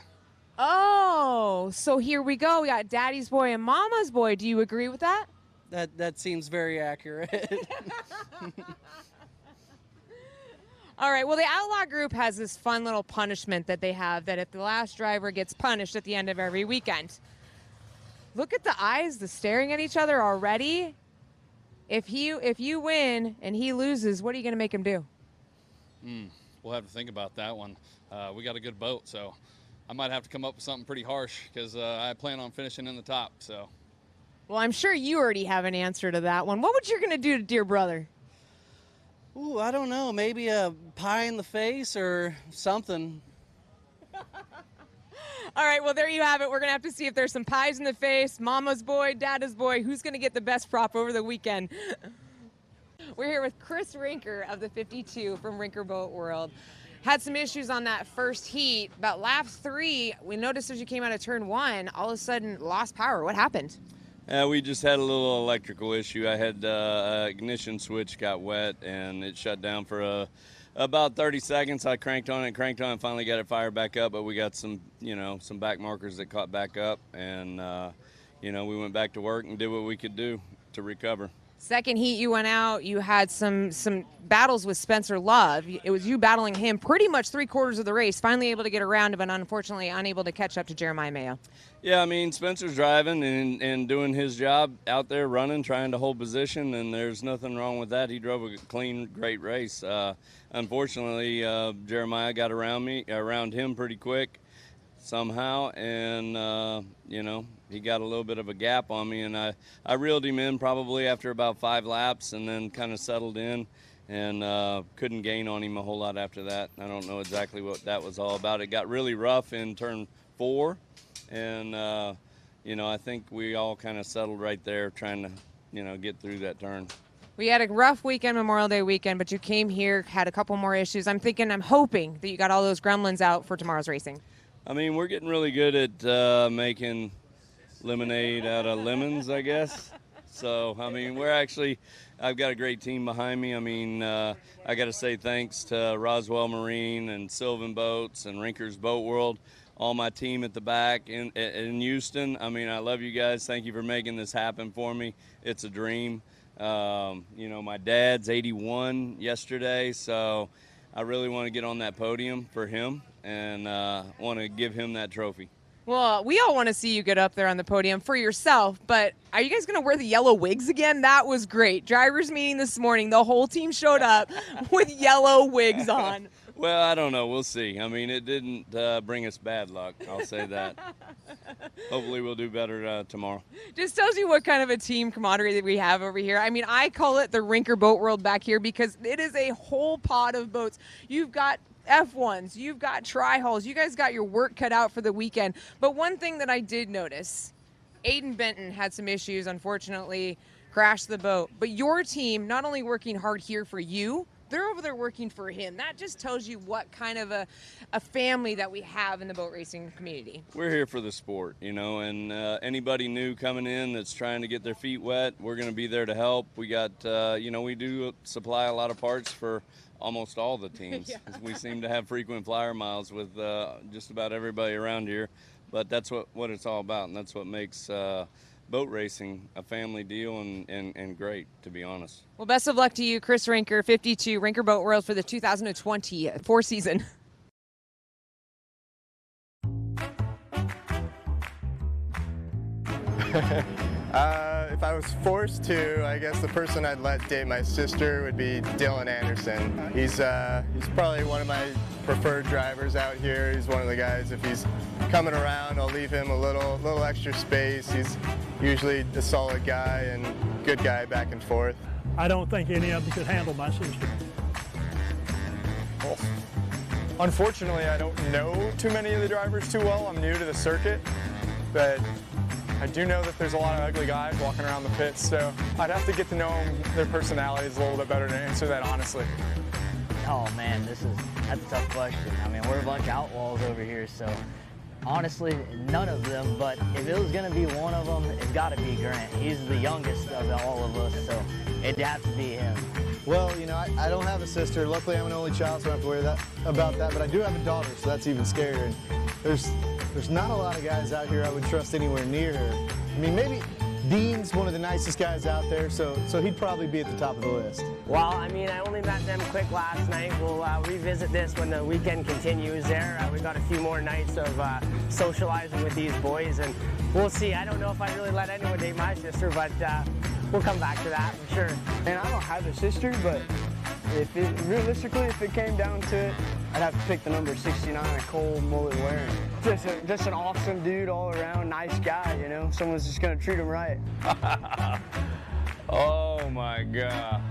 Oh, so here we go. We got daddy's boy and mama's boy. Do you agree with that? That seems very accurate. All right, well, the Outlaw Group has this fun little punishment that they have that if the last driver gets punished at the end of every weekend. Look at the eyes, the staring at each other already. If you win and he loses, what are you going to make him do? We'll have to think about that one. We got a good boat, so I might have to come up with something pretty harsh because I plan on finishing in the top. So. Well, I'm sure you already have an answer to that one. What would you going to do to dear brother? Ooh, I don't know. Maybe a pie in the face or something. All right, well, there you have it. We're going to have to see if there's some pies in the face, mama's boy, dada's boy. Who's going to get the best prop over the weekend? We're here with Chris Rinker of the 52 from Rinker Boat World. Had some issues on that first heat. About lap 3, we noticed as you came out of turn 1, all of a sudden lost power. What happened? We just had a little electrical issue. I had ignition switch got wet and it shut down for about 30 seconds. I cranked on it, and finally got it fired back up. But we got some back markers that caught back up, and we went back to work and did what we could do to recover. Second heat, you went out. You had some battles with Spencer Love. It was you battling him pretty much 3/4 of the race. Finally able to get around, but unfortunately unable to catch up to Jeremiah Mayo. Yeah, I mean, Spencer's driving and doing his job out there running, trying to hold position, and there's nothing wrong with that. He drove a clean, great race. Unfortunately, Jeremiah got around him pretty quick somehow, and, he got a little bit of a gap on me, and I reeled him in probably after about 5 laps and then kind of settled in and couldn't gain on him a whole lot after that. I don't know exactly what that was all about. It got really rough in turn 4. And, I think we all kind of settled right there trying to, get through that turn. We had a rough weekend, Memorial Day weekend, but you came here, had a couple more issues. I'm hoping that you got all those gremlins out for tomorrow's racing. I mean, we're getting really good at making lemonade out of lemons, I guess. So, I mean, I've got a great team behind me. I mean, I got to say thanks to Roswell Marine and Sylvan Boats and Rinker's Boat World, all my team at the back in Houston. I mean, I love you guys. Thank you for making this happen for me. It's a dream. You know, my dad's 81 yesterday, so I really want to get on that podium for him and want to give him that trophy. Well, we all want to see you get up there on the podium for yourself, but are you guys going to wear the yellow wigs again? That was great. Drivers meeting this morning, the whole team showed up with yellow wigs on. Well, I don't know. We'll see. I mean, it didn't bring us bad luck. I'll say that. Hopefully we'll do better tomorrow. Just tells you what kind of a team camaraderie that we have over here. I mean, I call it the Rinker Boat World back here because it is a whole pod of boats. You've got F1s, you've got tri-hulls, you guys got your work cut out for the weekend. But one thing that I did notice, Aiden Benton had some issues, unfortunately, crashed the boat. But your team, not only working hard here for you, they're over there working for him. That just tells you what kind of a family that we have in the boat racing community. We're here for the sport, you know, and anybody new coming in that's trying to get their feet wet, we're going to be there to help. We got, you know, we do supply a lot of parts for almost all the teams. Yeah. We seem to have frequent flyer miles with just about everybody around here, but that's what it's all about, and that's what makes boat racing a family deal and great, to be honest. Well, best of luck to you, Chris Rinker, 52, Rinker Boat World for the 2024 season. If I was forced to, I guess the person I'd let date my sister would be Dylan Anderson. He's probably one of my preferred drivers out here. He's one of the guys, if he's coming around, I'll leave him a little extra space. He's usually a solid guy and good guy back and forth. I don't think any of them could handle my sister. Well, unfortunately, I don't know too many of the drivers too well. I'm new to the circuit, but I do know that there's a lot of ugly guys walking around the pits, so I'd have to get to know them, their personalities a little bit better to answer that honestly. Oh man, that's a tough question. I mean, we're a bunch of outlaws over here, so honestly, none of them, but if it was gonna be one of them, it's gotta be Grant. He's the youngest of all of us, so it'd have to be him. Well, you know, I don't have a sister. Luckily, I'm an only child, so I don't have to worry about that, but I do have a daughter, so that's even scarier. And there's not a lot of guys out here I would trust anywhere near her. I mean, maybe Dean's one of the nicest guys out there, so he'd probably be at the top of the list. Well, I mean, I only met them quick last night. We'll revisit this when the weekend continues there. We got a few more nights of socializing with these boys, and we'll see. I don't know if I really let anyone date my sister, but we'll come back to that, I'm sure. And I don't have a sister, but realistically, if it came down to it, I'd have to pick the number 69, a Cole mullet wearing. Just an awesome dude all around, nice guy, you know? Someone's just gonna treat him right. Oh my God.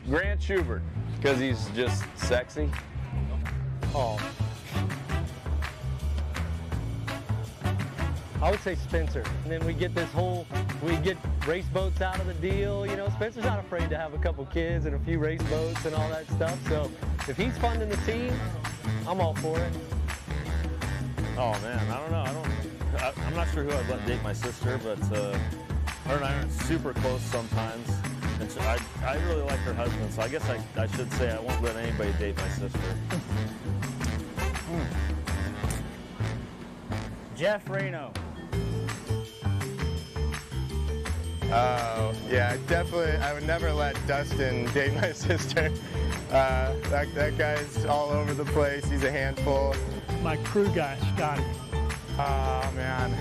Grant Schubert, because he's just sexy. Oh. I would say Spencer. And then we get race boats out of the deal. You know, Spencer's not afraid to have a couple kids and a few race boats and all that stuff. So if he's funding the team, I'm all for it. Oh man, I don't know. I'm not sure who I'd let date my sister, but her and I aren't super close sometimes. And so I really like her husband, so I guess I should say I won't let anybody date my sister. Jeff Reno. Oh, yeah, I would never let Dustin date my sister. That guy's all over the place. He's a handful. My crew guy, Scotty. Oh, man.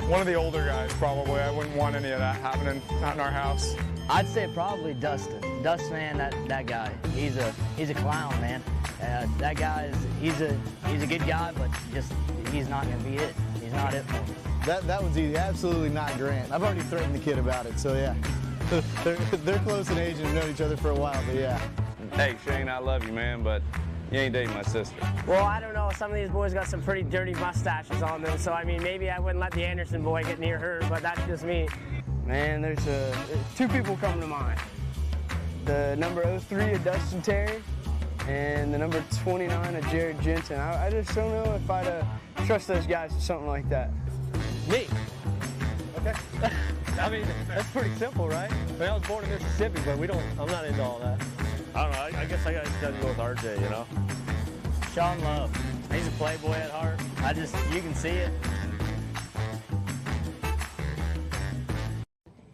One of the older guys, probably. I wouldn't want any of that happening out in our house. I'd say probably Dustin. Dustin, man, that guy. He's a clown, man. That guy he's a good guy, but he's not gonna be it. He's not it for me. That one's easy. Absolutely not Grant. I've already threatened the kid about it, so yeah. They're close in age and have known each other for a while, but yeah. Hey Shane, I love you, man, but you ain't dating my sister. Well, I don't know. Some of these boys got some pretty dirty mustaches on them, so I mean, maybe I wouldn't let the Anderson boy get near her, but that's just me. Man, there's two people coming to mind. The number 03 of Dustin Terry and the number 29 of Jared Jensen. I just don't know if I'd trust those guys for something like that. Me? okay. I mean, that's pretty simple, right? I mean, I was born in Mississippi, but I'm not into all that. I don't know. I guess I just got to go with RJ, you know? Sean Love. He's a playboy at heart. You can see it.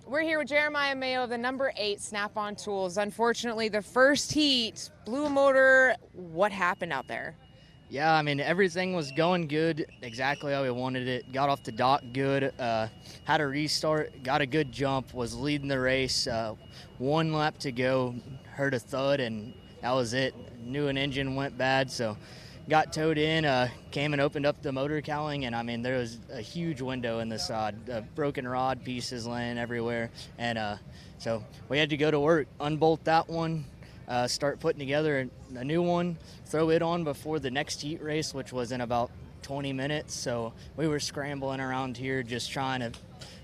We're here with Jeremiah Mayo of the number 8 Snap-on Tools. Unfortunately, the first heat blew a motor. What happened out there? Yeah, I mean, everything was going good, exactly how we wanted it. Got off the dock good, had a restart, got a good jump, was leading the race. 1 lap to go, heard a thud, and that was it. Knew an engine went bad, so got towed in, came and opened up the motor cowling, and I mean, there was a huge window in the side, broken rod pieces laying everywhere, and so we had to go to work, unbolt that one, start putting together a new one, throw it on before the next heat race, which was in about 20 minutes. So we were scrambling around here just trying to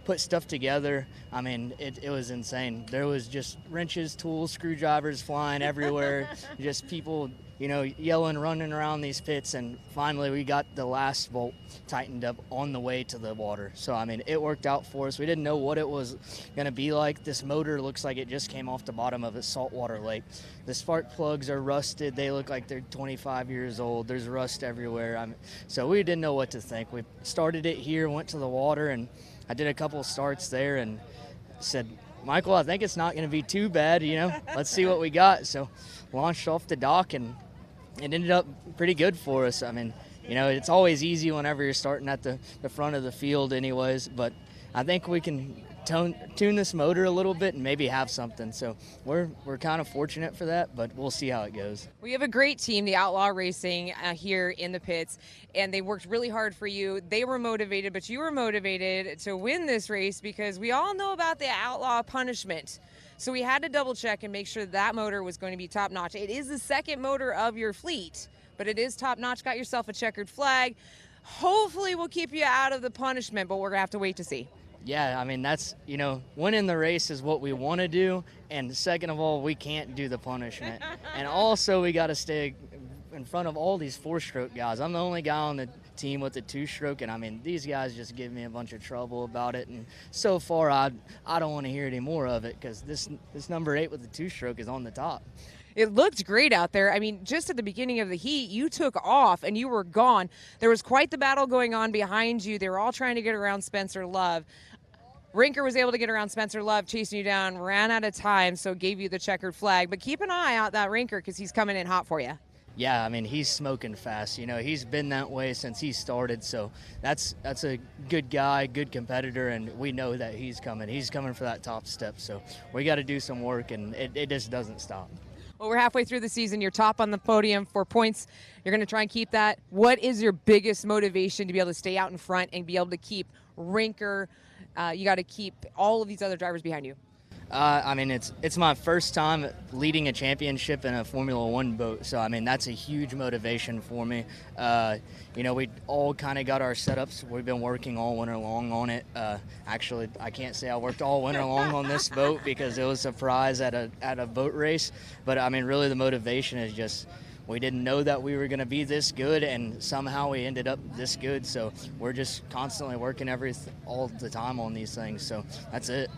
put stuff together. I mean, it was insane. There was just wrenches, tools, screwdrivers flying everywhere, just people, you know, yelling, running around these pits, and finally we got the last bolt tightened up on the way to the water. So, I mean, it worked out for us. We didn't know what it was going to be like. This motor looks like it just came off the bottom of a saltwater lake. The spark plugs are rusted. They look like they're 25 years old. There's rust everywhere. So we didn't know what to think. We started it here, went to the water, and I did a couple starts there and said, Michael, I think it's not going to be too bad, you know. Let's see what we got. So launched off the dock, and it ended up pretty good for us. I mean, you know, it's always easy whenever you're starting at the front of the field anyways, but I think we can tune this motor a little bit and maybe have something. So we're kind of fortunate for that, but we'll see how it goes. We have a great team, the Outlaw Racing, here in the pits, and they worked really hard for you. They were motivated, but you were motivated to win this race because we all know about the Outlaw punishment. So we had to double check and make sure that motor was going to be top notch. It is the second motor of your fleet, but it is top notch. Got yourself a checkered flag. Hopefully we'll keep you out of the punishment, but we're gonna have to wait to see. Yeah, I mean, that's, you know, winning the race is what we want to do, and second of all, we can't do the punishment. And also, we got to stay in front of all these 4-stroke guys. I'm the only guy on the team with the 2-stroke, and I mean, these guys just give me a bunch of trouble about it, and so far, I don't want to hear any more of it, because this number 8 with the 2-stroke is on the top. It looked great out there. I mean, just at the beginning of the heat, you took off and you were gone. There was quite the battle going on behind you. They were all trying to get around Spencer Love. Rinker was able to get around Spencer Love, chasing you down, ran out of time, so gave you the checkered flag. But keep an eye out that Rinker because he's coming in hot for you. Yeah, I mean, he's smoking fast. You know, he's been that way since he started, so that's a good guy, good competitor, and we know that he's coming. He's coming for that top step, so we got to do some work, and it just doesn't stop. Well, we're halfway through the season. You're top on the podium for points. You're going to try and keep that. What is your biggest motivation to be able to stay out in front and be able to keep Rinker? You got to keep all of these other drivers behind you. I mean, it's my first time leading a championship in a Formula One boat, so I mean that's a huge motivation for me. You know, we all kind of got our setups. We've been working all winter long on it. Actually, I can't say I worked all winter long on this boat because it was a prize at a boat race. But I mean, really, the motivation is just we didn't know that we were going to be this good, and somehow we ended up this good. So we're just constantly working all the time on these things. So that's it.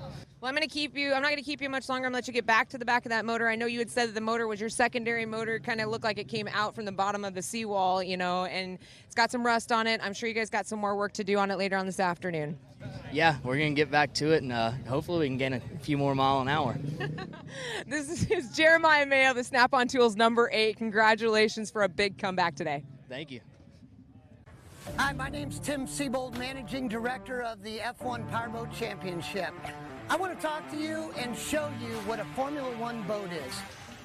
Well, I'm not going to keep you much longer. I'm going to let you get back to the back of that motor. I know you had said that the motor was your secondary motor. Kind of looked like it came out from the bottom of the seawall, you know, and it's got some rust on it. I'm sure you guys got some more work to do on it later on this afternoon. Yeah, we're going to get back to it, and hopefully we can gain a few more miles an hour. This is Jeremiah Mayo, the Snap-on Tools number 8. Congratulations for a big comeback today. Thank you. Hi, my name's Tim Siebold, Managing Director of the F1 Powerboat Championship. I want to talk to you and show you what a Formula One boat is.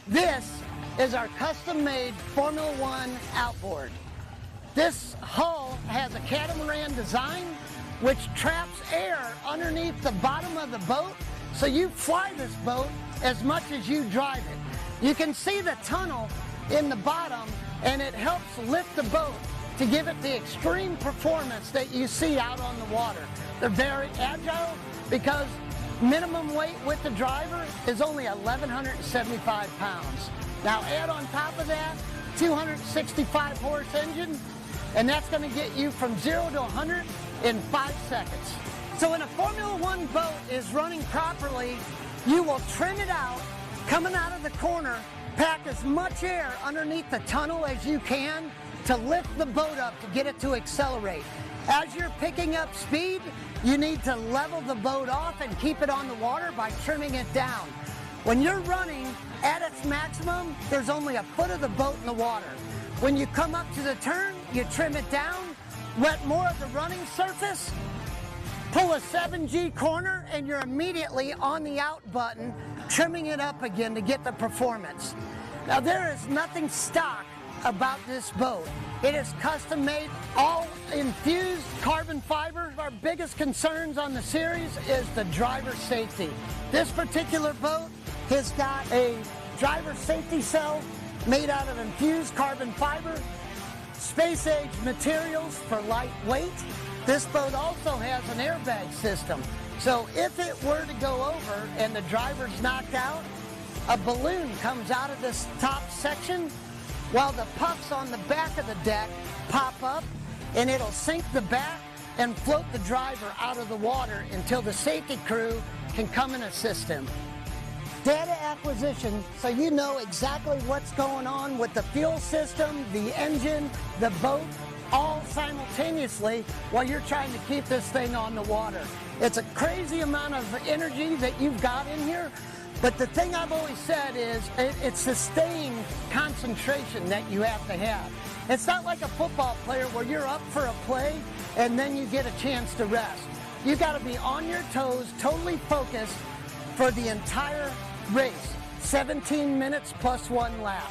This is our custom-made Formula One outboard. This hull has a catamaran design which traps air underneath the bottom of the boat, so you fly this boat as much as you drive it. You can see the tunnel in the bottom, and it helps lift the boat to give it the extreme performance that you see out on the water. They're very agile because minimum weight with the driver is only 1,175 pounds. Now add on top of that 265 horse engine, and that's going to get you from 0 to 100 in 5 seconds. So when a Formula One boat is running properly, you will trim it out, coming out of the corner, pack as much air underneath the tunnel as you can to lift the boat up to get it to accelerate. As you're picking up speed, you need to level the boat off and keep it on the water by trimming it down. When you're running at its maximum, there's only a foot of the boat in the water. When you come up to the turn, you trim it down, let more of the running surface, pull a 7G corner, and you're immediately on the out button, trimming it up again to get the performance. Now there is nothing stock about this boat. It is custom made, all infused carbon fiber. Our biggest concerns on the series is the driver safety. This particular boat has got a driver safety cell made out of infused carbon fiber, space age materials for lightweight. This boat also has an airbag system. So if it were to go over and the driver's knocked out, a balloon comes out of this top section while the puffs on the back of the deck pop up, and it'll sink the back and float the driver out of the water until the safety crew can come and assist him. Data acquisition, so you know exactly what's going on with the fuel system, the engine, the boat, all simultaneously while you're trying to keep this thing on the water. It's a crazy amount of energy that you've got in here, but the thing I've always said is it's sustained concentration that you have to have. It's not like a football player where you're up for a play and then you get a chance to rest. You got to be on your toes, totally focused for the entire race, 17 minutes plus 1 lap.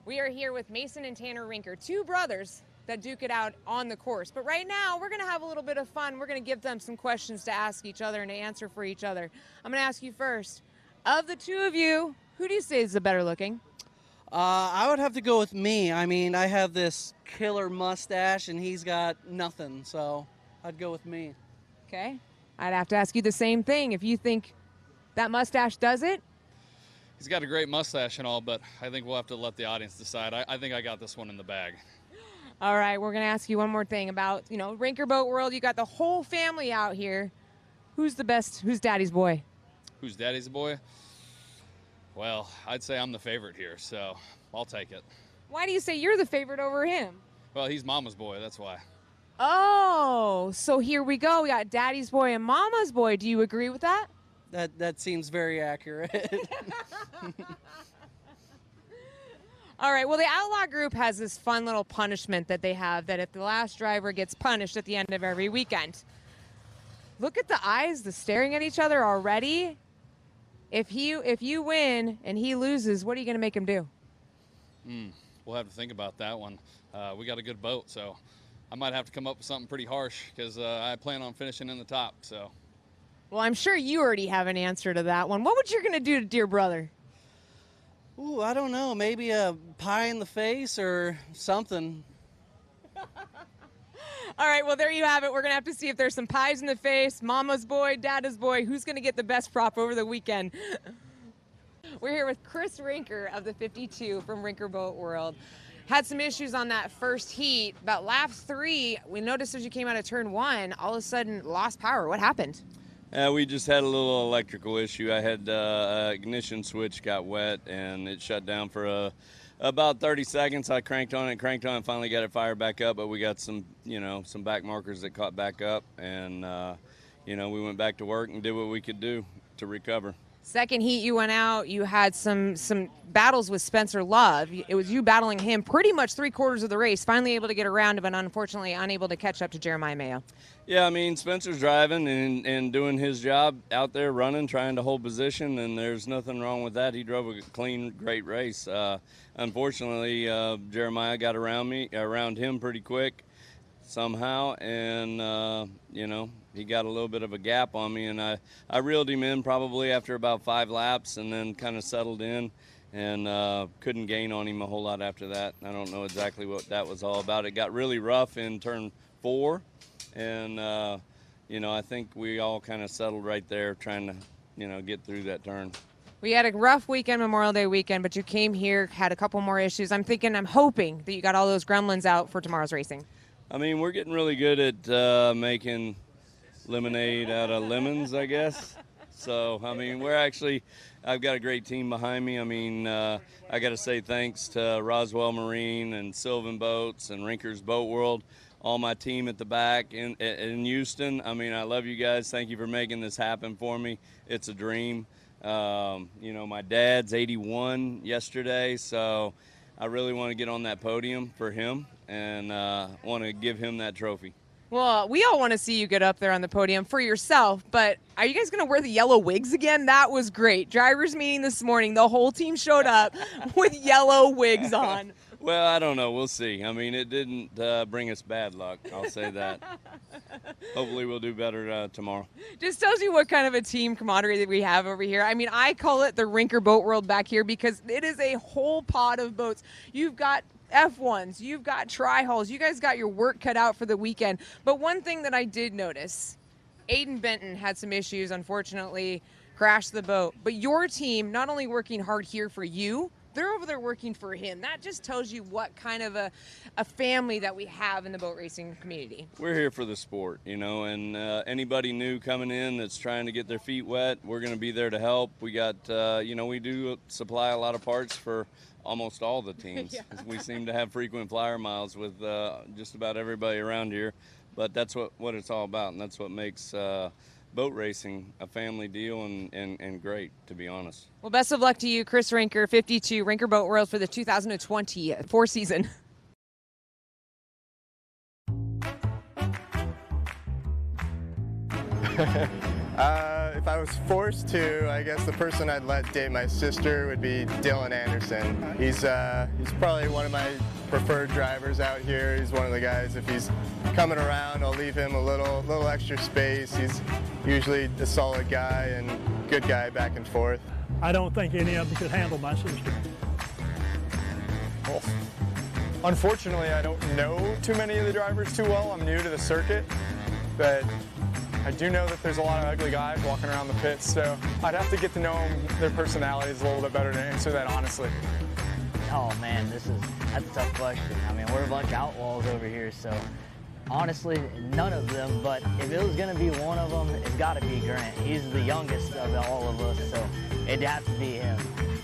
We are here with Mason and Tanner Rinker, two brothers that duke it out on the course. But right now, we're going to have a little bit of fun. We're going to give them some questions to ask each other and to answer for each other. I'm going to ask you first. Of the two of you, who do you say is the better looking? I would have to go with me. I mean, I have this killer mustache, and he's got nothing, so I'd go with me. Okay. I'd have to ask you the same thing. If you think that mustache does it? He's got a great mustache and all, but I think we'll have to let the audience decide. I think I got this one in the bag. All right, we're going to ask you one more thing about, Rinker Boat World. You got the whole family out here. Who's the best? Who's Daddy's boy? Who's Daddy's boy? Well, I'd say I'm the favorite here, so I'll take it. Why do you say you're the favorite over him? Well, he's Mama's boy, that's why. Oh, so here we go. We got Daddy's boy and Mama's boy. Do you agree with that? That seems very accurate. All right, well, the Outlaw Group has this fun little punishment that they have, that if the last driver gets punished at the end of every weekend. Look at the eyes, the staring at each other already. If you win and he loses, what are you going to make him do? We'll have to think about that one. We got a good boat, so I might have to come up with something pretty harsh because I plan on finishing in the top. So. Well, I'm sure you already have an answer to that one. What would you going to do to dear brother? Ooh, I don't know. Maybe a pie in the face or something. All right, well, there you have it. We're going to have to see if there's some pies in the face, Mama's boy, Dada's boy. Who's going to get the best prop over the weekend? We're here with Chris Rinker of the 52 from Rinker Boat World. Had some issues on that first heat. About lap 3, we noticed as you came out of turn 1, all of a sudden lost power. What happened? We just had a little electrical issue. I had ignition switch got wet and it shut down for about 30 seconds. I cranked on it, and finally got it fired back up. But we got some back markers that caught back up, and we went back to work and did what we could do to recover. Second heat, you went out. You had some battles with Spencer Love. It was you battling him pretty much 3/4 of the race. Finally able to get around, but unfortunately unable to catch up to Jeremiah Mayo. Yeah, I mean, Spencer's driving and doing his job out there, running, trying to hold position, and there's nothing wrong with that. He drove a clean, great race. Unfortunately, Jeremiah got around him pretty quick somehow, and he got a little bit of a gap on me, and I reeled him in probably after about 5 laps, and then kind of settled in and couldn't gain on him a whole lot after that. I don't know exactly what that was all about. It got really rough in turn 4, and I think we all kind of settled right there trying to get through that turn. We had a rough weekend, Memorial Day weekend, but you came here, had a couple more issues. I'm hoping that you got all those gremlins out for tomorrow's racing. I mean, we're getting really good at making lemonade out of lemons, I guess. So, I mean, I've got a great team behind me. I mean, I got to say thanks to Roswell Marine and Sylvan Boats and Rinker's Boat World, all my team at the back in Houston. I mean, I love you guys. Thank you for making this happen for me. It's a dream. You know, my dad's 81 yesterday, so I really want to get on that podium for him and want to give him that trophy. Well, we all want to see you get up there on the podium for yourself, but are you guys going to wear the yellow wigs again? That was great. Drivers meeting this morning, the whole team showed up with yellow wigs on. Well, I don't know. We'll see. I mean, it didn't bring us bad luck. I'll say that. Hopefully we'll do better tomorrow. Just tells you what kind of a team camaraderie that we have over here. I mean, I call it the Rinker Boat World back here because it is a whole pod of boats. You've got F1s, you've got tri-hulls, you guys got your work cut out for the weekend. But one thing that I did notice, Aiden Benton had some issues, unfortunately, crashed the boat. But your team, not only working hard here for you, they're over there working for him. That just tells you what kind of a family that we have in the boat racing community. We're here for the sport, you know, and anybody new coming in that's trying to get their feet wet, we're going to be there to help. We got, you know, we do supply a lot of parts for almost all the teams. Yeah. We seem to have frequent flyer miles with just about everybody around here, but that's what it's all about, and that's what makes boat racing a family deal and great, to be honest. Well, best of luck to you, Chris Rinker, 52, Rinker Boat World for the 2024 season. If I was forced to, I guess the person I'd let date my sister would be Dylan Anderson. He's probably one of my preferred drivers out here. He's one of the guys, if he's coming around, I'll leave him a little extra space. He's usually a solid guy and good guy back and forth. I don't think any of them could handle my sister. Well, unfortunately, I don't know too many of the drivers too well. I'm new to the circuit, but I do know that there's a lot of ugly guys walking around the pits, so I'd have to get to know them, their personalities a little bit better to answer that honestly. Oh man, that's a tough question. I mean, we're a bunch of outlaws over here, so honestly, none of them, but if it was gonna be one of them, it's gotta be Grant. He's the youngest of all of us, so it'd have to be him.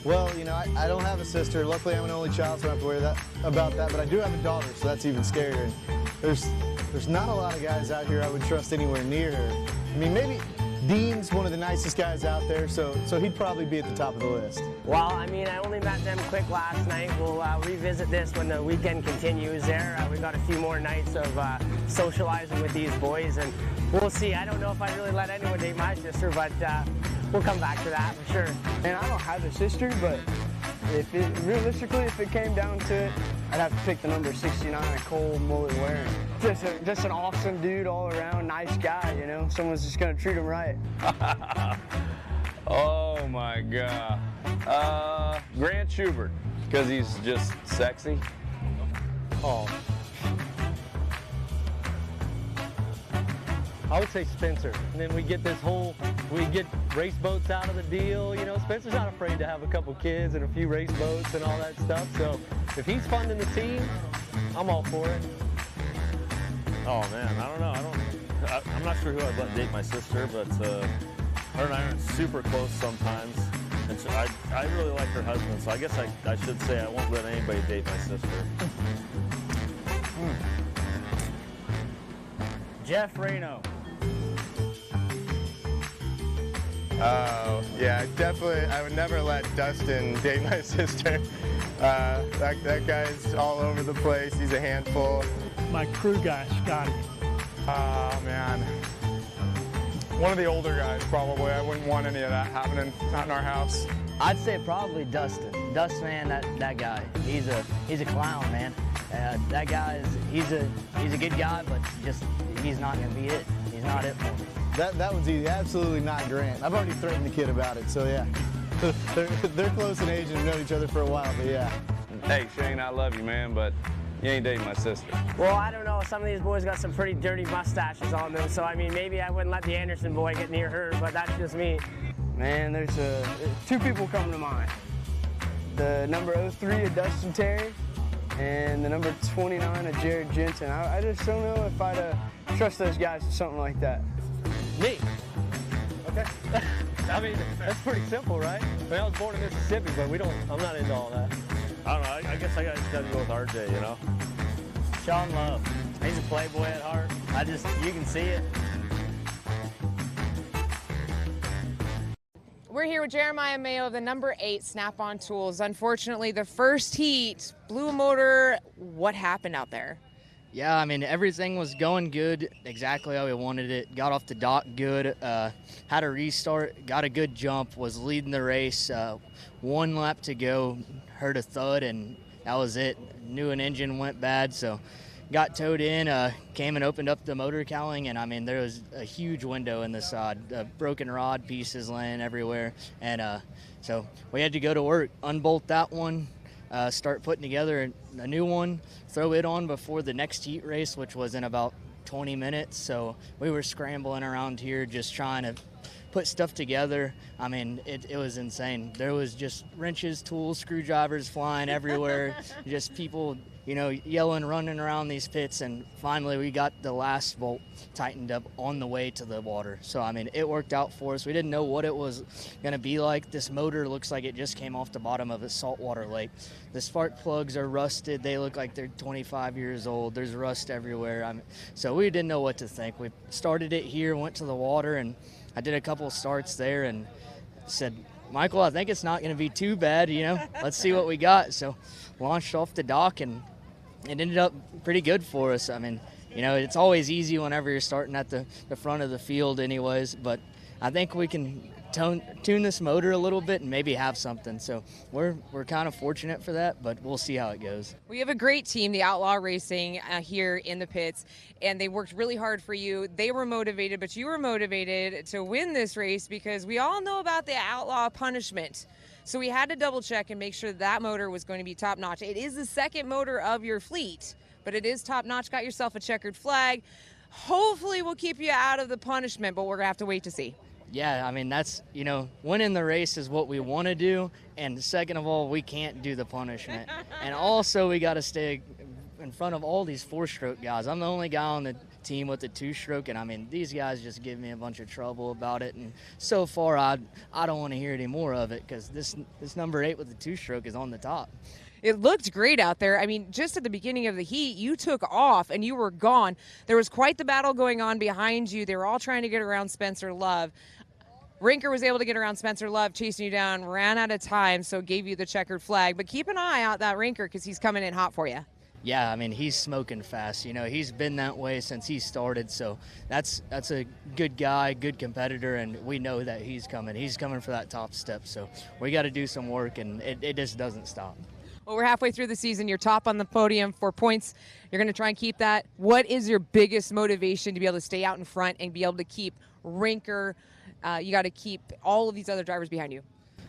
Well, you know, I don't have a sister. Luckily, I'm an only child, so I don't have to worry about that, but I do have a daughter, so that's even scarier. There's not a lot of guys out here I would trust anywhere near her. I mean, maybe Dean's one of the nicest guys out there, so he'd probably be at the top of the list. Well, I mean, I only met them quick last night. We'll revisit this when the weekend continues there. We've got a few more nights of socializing with these boys, and we'll see. I don't know if I really let anyone date my sister, but we'll come back to that for sure. And I don't have a sister, but realistically, if it came down to it, I'd have to pick the number 69, Cole Mullet wearing. Just an awesome dude all around, nice guy, you know? Someone's just gonna treat him right. Oh my God. Grant Schubert, because he's just sexy. Oh. I would say Spencer. And then we get race boats out of the deal. You know, Spencer's not afraid to have a couple kids and a few race boats and all that stuff. So if he's funding the team, I'm all for it. Oh man, I don't know. I'm not sure who I'd let date my sister, but her and I aren't super close sometimes. And so I really like her husband, so I guess I should say I won't let anybody date my sister. Jeff Reno. Oh, yeah, definitely. I would never let Dustin date my sister. That guy's all over the place. He's a handful. My crew guy, Scotty. Man. One of the older guys, probably. I wouldn't want any of that happening, not in our house. I'd say probably Dustin. Dustin, man, that guy. He's a clown, man. That guy he's a good guy, but just he's not gonna be it. He's not it for me. That one's easy. Absolutely not Grant. I've already threatened the kid about it, so yeah. They're close in age and have known each other for a while, but yeah. Hey, Shane, I love you, man, but you ain't dating my sister. Well, I don't know. Some of these boys got some pretty dirty mustaches on them, so I mean, maybe I wouldn't let the Anderson boy get near her, but that's just me. Man, there's two people come to mind. The number 03 of Dustin Terry and the number 29 of Jared Jensen. I just don't know if I'd trust those guys with something like that. Me. Okay. I mean, that's pretty simple, right? I mean, I was born in Mississippi, but I'm not into all that. I don't know. I guess I got to go with RJ, you know? Sean Love. He's a playboy at heart. You can see it. We're here with Jeremiah Mayo of the number 8 Snap-on Tools. Unfortunately, the first heat blew a motor. What happened out there? Yeah, I mean, everything was going good, exactly how we wanted it. Got off the dock good, had a restart, got a good jump, was leading the race. 1 lap to go, heard a thud, and that was it. Knew an engine went bad, so got towed in, came and opened up the motor cowling, and I mean, there was a huge window in the side, broken rod pieces laying everywhere, and so we had to go to work, unbolt that one, start putting together a new one, throw it on before the next heat race, which was in about 20 minutes. So we were scrambling around here just trying to put stuff together. I mean, it was insane. There was just wrenches, tools, screwdrivers flying everywhere, just people, you know, yelling, running around these pits, and finally we got the last bolt tightened up on the way to the water. So, I mean, it worked out for us. We didn't know what it was going to be like. This motor looks like it just came off the bottom of a saltwater lake. The spark plugs are rusted. They look like they're 25 years old. There's rust everywhere. So we didn't know what to think. We started it here, went to the water, and I did a couple of starts there and said, Michael, I think it's not going to be too bad, you know. Let's see what we got. So launched off the dock, and it ended up pretty good for us. I mean, you know, it's always easy whenever you're starting at the front of the field anyways, but I think we can tune this motor a little bit and maybe have something. So we're kind of fortunate for that, but we'll see how it goes. We have a great team, the Outlaw Racing, here in the pits, and they worked really hard for you. They were motivated, but you were motivated to win this race because we all know about the Outlaw punishment. So we had to double check and make sure that motor was going to be top notch. It is the second motor of your fleet, but it is top notch. Got yourself a checkered flag. Hopefully we'll keep you out of the punishment, but we're going to have to wait to see. Yeah, I mean, that's, you know, winning the race is what we want to do, and second of all, we can't do the punishment. And also, we got to stay in front of all these 4-stroke guys. I'm the only guy on the team with the 2-stroke, and I mean, these guys just give me a bunch of trouble about it, and so far, I don't want to hear any more of it, because this number 8 with the 2-stroke is on the top. It looked great out there. I mean, just at the beginning of the heat, you took off and you were gone. There was quite the battle going on behind you. They were all trying to get around Spencer Love. Rinker was able to get around Spencer Love, chasing you down, ran out of time, so gave you the checkered flag. But keep an eye out that Rinker because he's coming in hot for you. Yeah, I mean, he's smoking fast. You know, he's been that way since he started, so that's a good guy, good competitor, and we know that he's coming. He's coming for that top step, so we got to do some work, and it just doesn't stop. Well, we're halfway through the season. You're top on the podium for points. You're going to try and keep that. What is your biggest motivation to be able to stay out in front and be able to keep Rinker? You got to keep all of these other drivers behind you.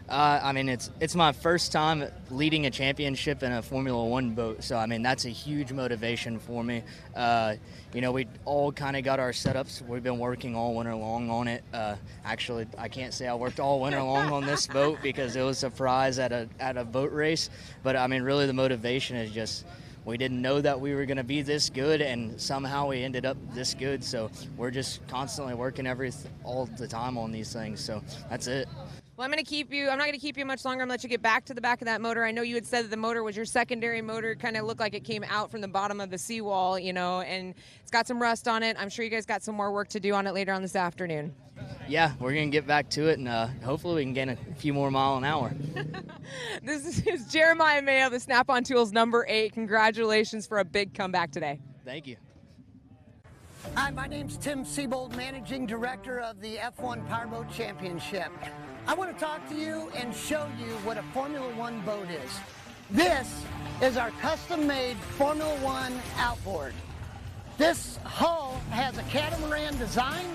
I mean, it's my first time leading a championship in a Formula One boat, so I mean, that's a huge motivation for me. You know, we all kind of got our setups. We've been working all winter long on it. Actually, I can't say I worked all winter long on this boat because it was a prize at a boat race. But I mean, really, the motivation is just we didn't know that we were going to be this good, and somehow we ended up this good. So we're just constantly working all the time on these things. So that's it. Well, I'm not going to keep you much longer. I'm going to let you get back to the back of that motor. I know you had said that the motor was your secondary motor. Kind of looked like it came out from the bottom of the seawall, you know, and it's got some rust on it. I'm sure you guys got some more work to do on it later on this afternoon. Yeah, we're going to get back to it, and hopefully we can gain a few more miles an hour. This is Jeremiah Mayo, the Snap-on Tools number 8. Congratulations for a big comeback today. Thank you. Hi, my name's Tim Siebold, Managing Director of the F1 Powerboat Championship. I want to talk to you and show you what a Formula One boat is. This is our custom-made Formula One outboard. This hull has a catamaran design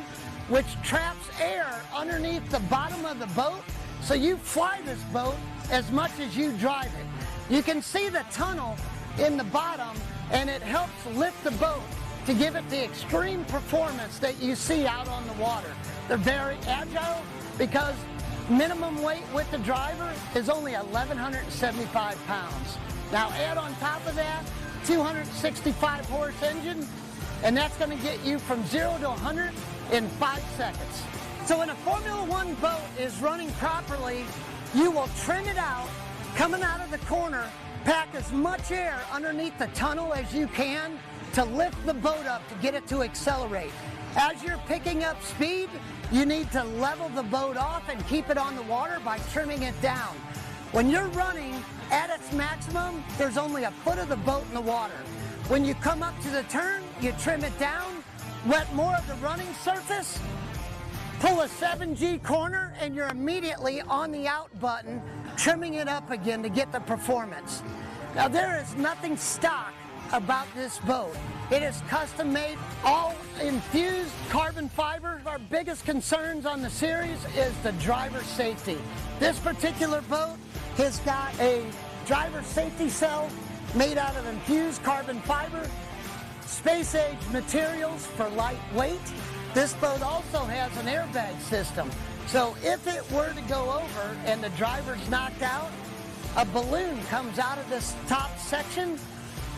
which traps air underneath the bottom of the boat, so you fly this boat as much as you drive it. You can see the tunnel in the bottom, and it helps lift the boat to give it the extreme performance that you see out on the water. They're very agile because minimum weight with the driver is only 1,175 pounds. Now add on top of that 265 horse engine, and that's going to get you from 0 to 100 in 5 seconds. So when a Formula One boat is running properly, you will trim it out, coming out of the corner, pack as much air underneath the tunnel as you can to lift the boat up to get it to accelerate. As you're picking up speed, you need to level the boat off and keep it on the water by trimming it down. When you're running at its maximum, there's only a foot of the boat in the water. When you come up to the turn, you trim it down, wet more of the running surface, pull a 7G corner, and you're immediately on the out button, trimming it up again to get the performance. Now, there is nothing stock about this boat. It is custom made, all infused carbon fiber. Our biggest concerns on the series is the driver safety. This particular boat has got a driver safety cell made out of infused carbon fiber, space age materials for lightweight. This boat also has an airbag system. So if it were to go over and the driver's knocked out, a balloon comes out of this top section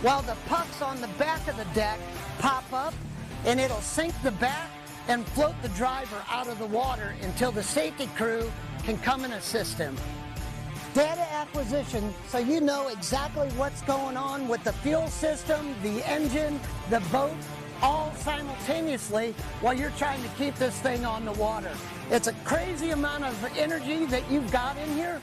while the pucks on the back of the deck pop up, and it'll sink the back and float the driver out of the water until the safety crew can come and assist him. Data acquisition, so you know exactly what's going on with the fuel system, the engine, the boat, all simultaneously while you're trying to keep this thing on the water. It's a crazy amount of energy that you've got in here,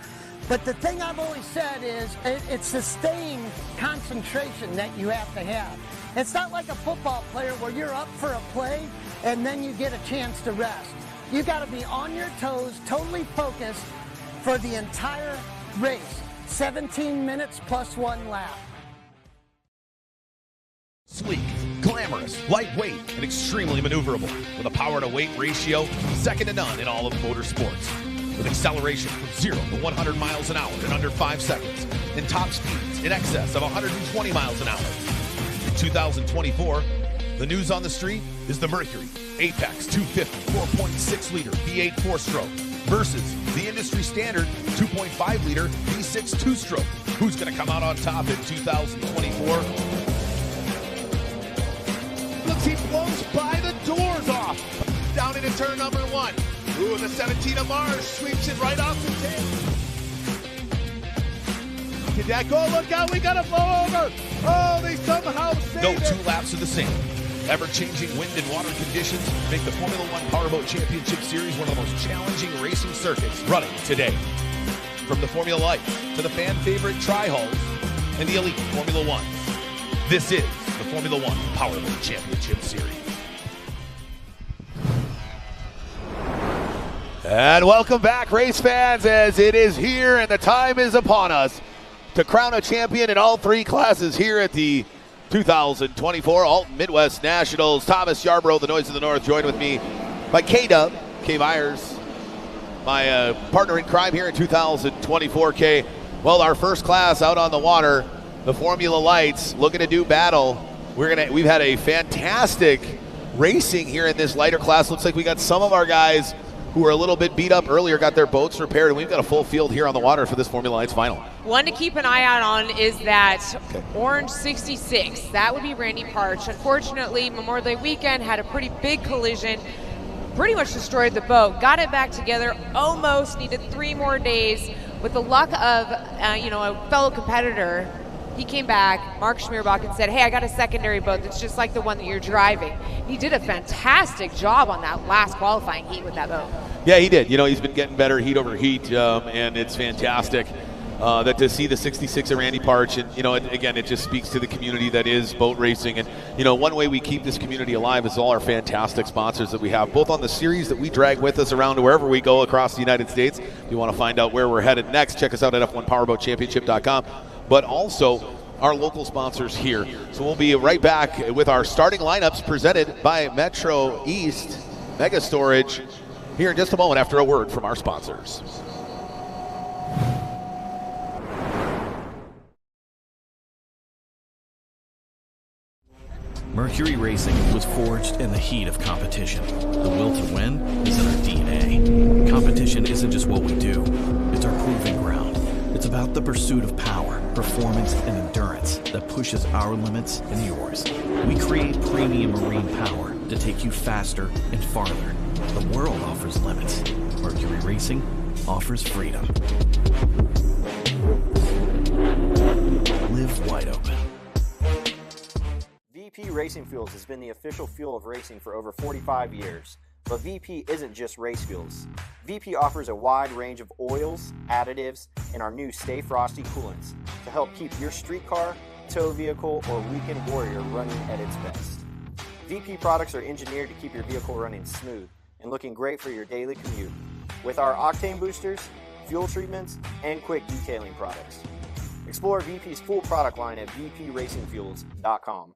but the thing I've always said is it's sustained concentration that you have to have. It's not like a football player where you're up for a play and then you get a chance to rest. You got to be on your toes, totally focused for the entire race. 17 minutes plus 1 lap. Sleek, glamorous, lightweight, and extremely maneuverable, with a power-to-weight ratio second to none in all of motorsports. With acceleration from 0 to 100 miles an hour in under 5 seconds, and top speeds in excess of 120 miles an hour. In 2024, the news on the street is the Mercury Apex 250 4.6-liter V8 4-stroke versus the industry standard 2.5-liter V6 2-stroke. Who's going to come out on top in 2024? Looks he blows by the doors off. Down into turn number 1. Ooh, the 17 of Marsh sweeps it right off the tail. Did that go? Look out, we got to blow over. Oh, they somehow saved No it. 2 laps are the same. Ever-changing wind and water conditions make the Formula One Powerboat Championship Series one of the most challenging racing circuits running today. From the Formula Light to the fan-favorite Tri-Hulls and the elite Formula One, this is the Formula One Powerboat Championship Series. And welcome back, race fans, as it is here and the time is upon us to crown a champion in all 3 classes here at the 2024 Alton Midwest Nationals. Thomas Yarbrough, the Noise of the North, joined with me by K-Dub, K. Myers, my partner in crime here in 2024. K, well, our first class out on the water, the Formula Lights, looking to do battle. We've had a fantastic racing here in this lighter class. Looks like we got some of our guys who were a little bit beat up earlier, got their boats repaired, and we've got a full field here on the water for this Formula Lights final. One to keep an eye out on is that orange 66. That would be Randy Parch. Unfortunately, Memorial Day weekend had a pretty big collision, pretty much destroyed the boat. Got it back together, almost needed 3 more days. With the luck of a fellow competitor, he came back, Mark Schmierbach, and said, hey, I got a secondary boat that's just like the one that you're driving. He did a fantastic job on that last qualifying heat with that boat. Yeah, he did. He's been getting better heat over heat, and it's fantastic that to see the 66 of Randy Parch. And, again, it just speaks to the community that is boat racing. And, one way we keep this community alive is all our fantastic sponsors that we have, both on the series that we drag with us around to wherever we go across the United States. If you want to find out where we're headed next, check us out at F1PowerboatChampionship.com. But also our local sponsors here. So we'll be right back with our starting lineups presented by Metro East Mega Storage here in just a moment after a word from our sponsors. Mercury Racing was forged in the heat of competition. The will to win is in our DNA. Competition isn't just what we do, it's our proving ground. It's about the pursuit of power, performance, and endurance that pushes our limits and yours. We create premium marine power to take you faster and farther. The world offers limits. Mercury Racing offers freedom. Live wide open. VP Racing Fuels has been the official fuel of racing for over 45 years. But VP isn't just race fuels. VP offers a wide range of oils, additives, and our new Stay Frosty coolants to help keep your street car, tow vehicle, or weekend warrior running at its best. VP products are engineered to keep your vehicle running smooth and looking great for your daily commute with our octane boosters, fuel treatments, and quick detailing products. Explore VP's full product line at vpracingfuels.com.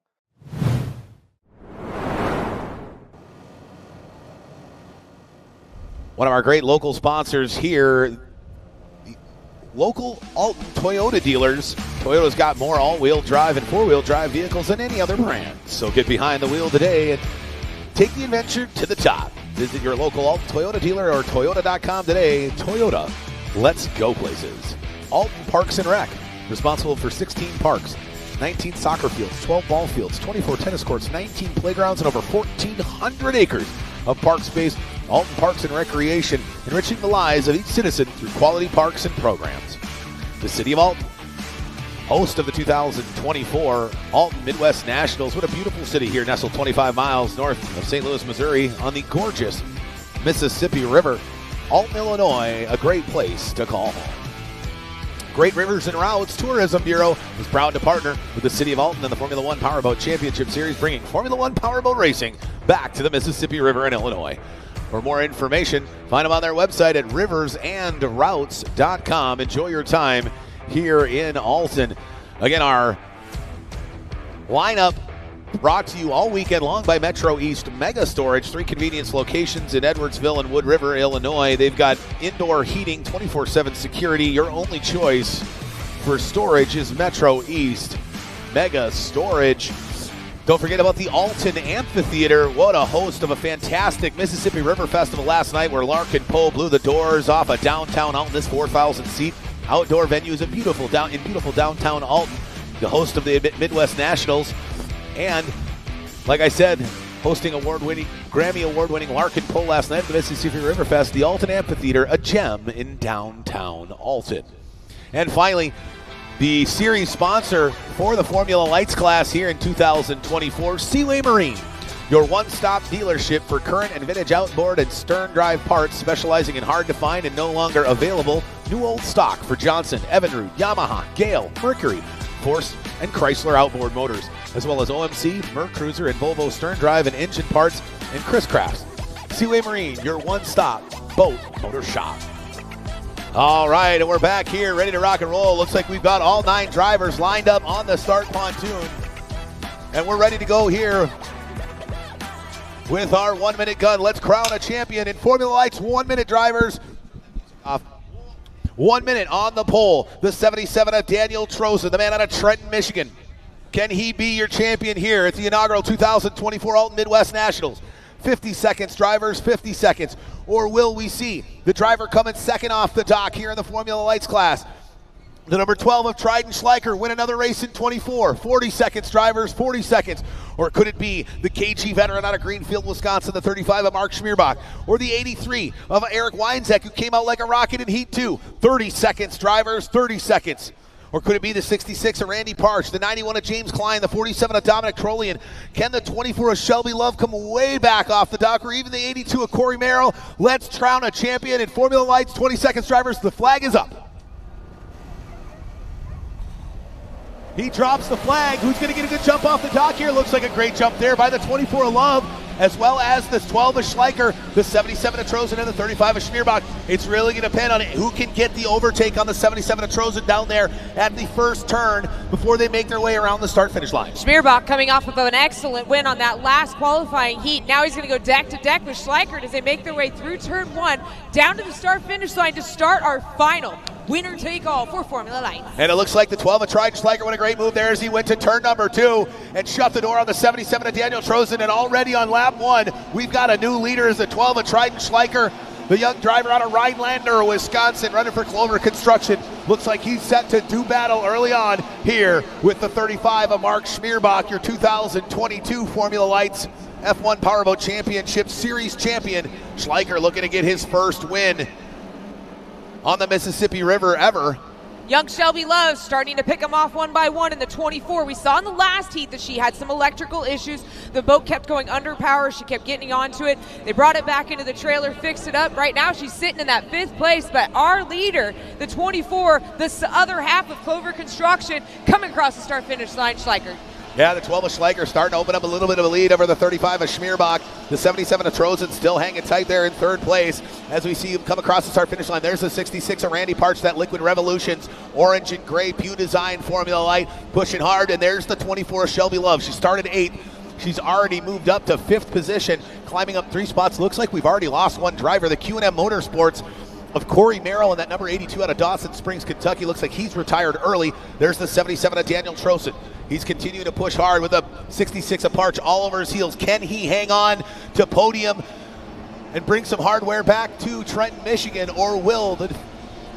One of our great local sponsors here, the local Alton Toyota dealers. Toyota's got more all-wheel drive and four-wheel drive vehicles than any other brand. So get behind the wheel today and take the adventure to the top. Visit your local Alton Toyota dealer or Toyota.com today. Toyota, let's go places. Alton Parks and Rec, responsible for 16 parks, 19 soccer fields, 12 ball fields, 24 tennis courts, 19 playgrounds, and over 1,400 acres of park space. Alton Parks and Recreation, enriching the lives of each citizen through quality parks and programs. The City of Alton, host of the 2024 Alton Midwest Nationals. What a beautiful city here, nestled 25 miles north of St. Louis, Missouri, on the gorgeous Mississippi River. Alton, Illinois, a great place to call home. Great Rivers and Routes Tourism Bureau is proud to partner with the City of Alton and the Formula One Powerboat Championship Series, bringing Formula One Powerboat racing back to the Mississippi River in Illinois. For more information, find them on their website at riversandroutes.com. Enjoy your time here in Alton. Again, our lineup brought to you all weekend long by Metro East Mega Storage. 3 convenience locations in Edwardsville and Wood River, Illinois. They've got indoor heating, 24/7 security. Your only choice for storage is Metro East Mega Storage. Don't forget about the Alton Amphitheater. What a host of a fantastic Mississippi River Festival last night, where Larkin Poe blew the doors off of downtown Alton. This 4,000-seat outdoor venue is in beautiful downtown Alton. The host of the Midwest Nationals. And, like I said, hosting Grammy Award-winning Larkin Poe last night at the Mississippi River Fest. The Alton Amphitheater, a gem in downtown Alton. And finally, the series sponsor for the Formula Lights class here in 2024, Seaway Marine, your one-stop dealership for current and vintage outboard and stern drive parts, specializing in hard-to-find and no longer available new old stock for Johnson, Evinrude, Yamaha, Gale, Mercury, Force, and Chrysler outboard motors, as well as OMC, Merc Cruiser, and Volvo stern drive and engine parts, and Chris Crafts. Seaway Marine, your one-stop boat motor shop. All right, and we're back here ready to rock and roll. Looks like we've got all 9 drivers lined up on the start pontoon. And we're ready to go here with our 1-minute gun. Let's crown a champion in Formula Lights 1-minute drivers. 1 minute on the pole. The 77 of Daniel Troza, the man out of Trenton, Michigan. Can he be your champion here at the inaugural 2024 Alton Midwest Nationals? 50 seconds, drivers, 50 seconds. Or will we see the driver coming second off the dock here in the Formula Lights class? The number 12 of Trident Schleicher win another race in 24. 40 seconds, drivers, 40 seconds. Or could it be the KG veteran out of Greenfield, Wisconsin, the 35 of Mark Schmierbach? Or the 83 of Eric Weinzek, who came out like a rocket in Heat 2? 30 seconds, drivers, 30 seconds. Or could it be the 66 of Randy Parch, the 91 of James Klein, the 47 of Dominic Trollian? Can the 24 of Shelby Love come way back off the dock, or even the 82 of Corey Merrill? Let's crown a champion in Formula Lights. 20 seconds, drivers. The flag is up. He drops the flag. Who's going to get a good jump off the dock here? Looks like a great jump there by the 24 of Love, as well as the 12 of Schleicher, the 77 of Trozen, and the 35 of Schmierbach. It's really going to depend on who can get the overtake on the 77 of Trozen down there at the first turn before they make their way around the start-finish line. Schmierbach coming off of an excellent win on that last qualifying heat. Now he's going to go deck to deck with Schleicher as they make their way through turn 1 down to the start-finish line to start our final winner-take-all for Formula Lights. And it looks like the 12 of Trident Schleicher went a great move there as he went to turn number 2 and shut the door on the 77 of Daniel Trozen. And already on lap 1, we've got a new leader as the 12 of Trident Schleicher, the young driver out of Rhinelander, Wisconsin, running for Clover Construction. Looks like he's set to do battle early on here with the 35 of Mark Schmierbach, your 2022 Formula Lights F1 Powerboat Championship Series champion. Schleicher looking to get his first win on the Mississippi River ever. Young Shelby Love starting to pick them off one by one in the 24. We saw in the last heat that she had some electrical issues. The boat kept going under power. She kept getting onto it. They brought it back into the trailer, fixed it up. Right now she's sitting in that 5th place, but our leader, the 24, the other half of Clover Construction, coming across the start-finish line, Schleicher. Yeah, the 12 of Schleicher starting to open up a little bit of a lead over the 35 of Schmierbach. The 77 of Trozen still hanging tight there in 3rd place as we see him come across the start-finish line. There's the 66 of Randy Parch, that Liquid Revolutions orange and gray Pew Design Formula Light, pushing hard. And there's the 24 of Shelby Love. She started 8th. She's already moved up to 5th position, climbing up 3 spots. Looks like we've already lost one driver. The Q&M Motorsports of Corey Merrill and that number 82 out of Dawson Springs, Kentucky. Looks like he's retired early. There's the 77 of Daniel Trosen. He's continuing to push hard with a 66 of Parch all over his heels. Can he hang on to podium and bring some hardware back to Trenton, Michigan, or will the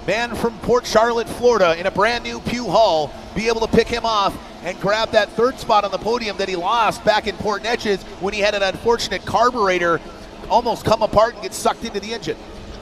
man from Port Charlotte, Florida, in a brand new Pew Hall be able to pick him off and grab that 3rd spot on the podium that he lost back in Port Neches when he had an unfortunate carburetor almost come apart and get sucked into the engine?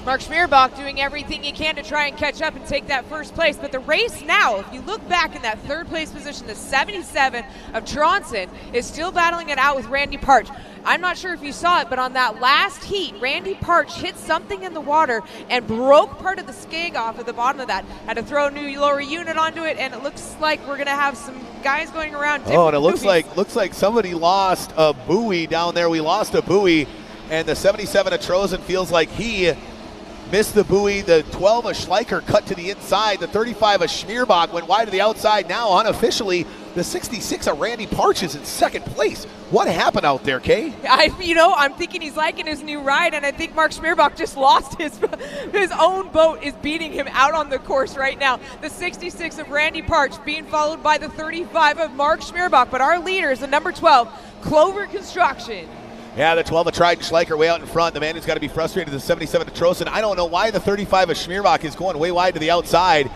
Mark Schmierbach doing everything he can to try and catch up and take that 1st place. But the race now, if you look back in that 3rd place position, the 77 of Tronson is still battling it out with Randy Parch. I'm not sure if you saw it, but on that last heat, Randy Parch hit something in the water and broke part of the skeg off at the bottom of that. Had to throw a new lower unit onto it, and it looks like we're going to have some guys going around. Oh, and it looks like somebody lost a buoy down there. We lost a buoy, and the 77 of Trozen feels like he missed the buoy. The 12 of Schleicher cut to the inside. The 35 of Schmierbach went wide to the outside. Now, unofficially, the 66 of Randy Parch is in 2nd place. What happened out there, Kay? I'm thinking he's liking his new ride, and I think Mark Schmierbach just lost his own boat is beating him out on the course right now. The 66 of Randy Parch being followed by the 35 of Mark Schmierbach, but our leader is the number 12, Clover Construction. Yeah, the 12 of Trident Schleicher way out in front. The man who's got to be frustrated is the 77 of Trosen. I don't know why the 35 of Schmierbach is going way wide to the outside.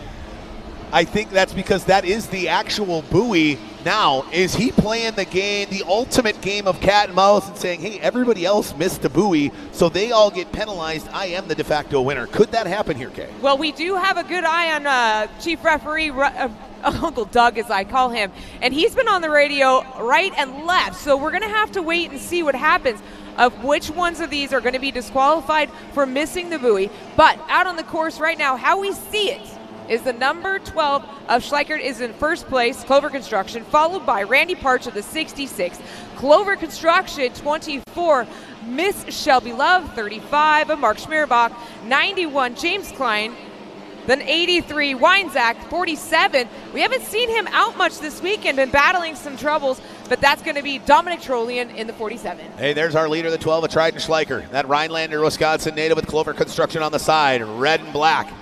I think that's because that is the actual buoy. Now, is he playing the game, the ultimate game of cat and mouse, and saying, hey, everybody else missed the buoy, so they all get penalized. I am the de facto winner. Could that happen here, Kay? Well, we do have a good eye on Chief Referee Uncle Doug, as I call him, and he's been on the radio right and left, so we're going to have to wait and see what happens of which ones of these are going to be disqualified for missing the buoy. But out on the course right now, how we see it is the number 12 of Schleicher is in 1st place, Clover Construction, followed by Randy Parch of the 66. Clover Construction, 24, Miss Shelby Love, 35 of Mark Schmierbach, 91, James Klein, then 83, Weinzach, 47. We haven't seen him out much this weekend, been battling some troubles, but that's going to be Dominic Trollian in the 47. Hey, there's our leader, the 12 of Trident Schleicher. That Rhinelander, Wisconsin native with Clover Construction on the side, red and black.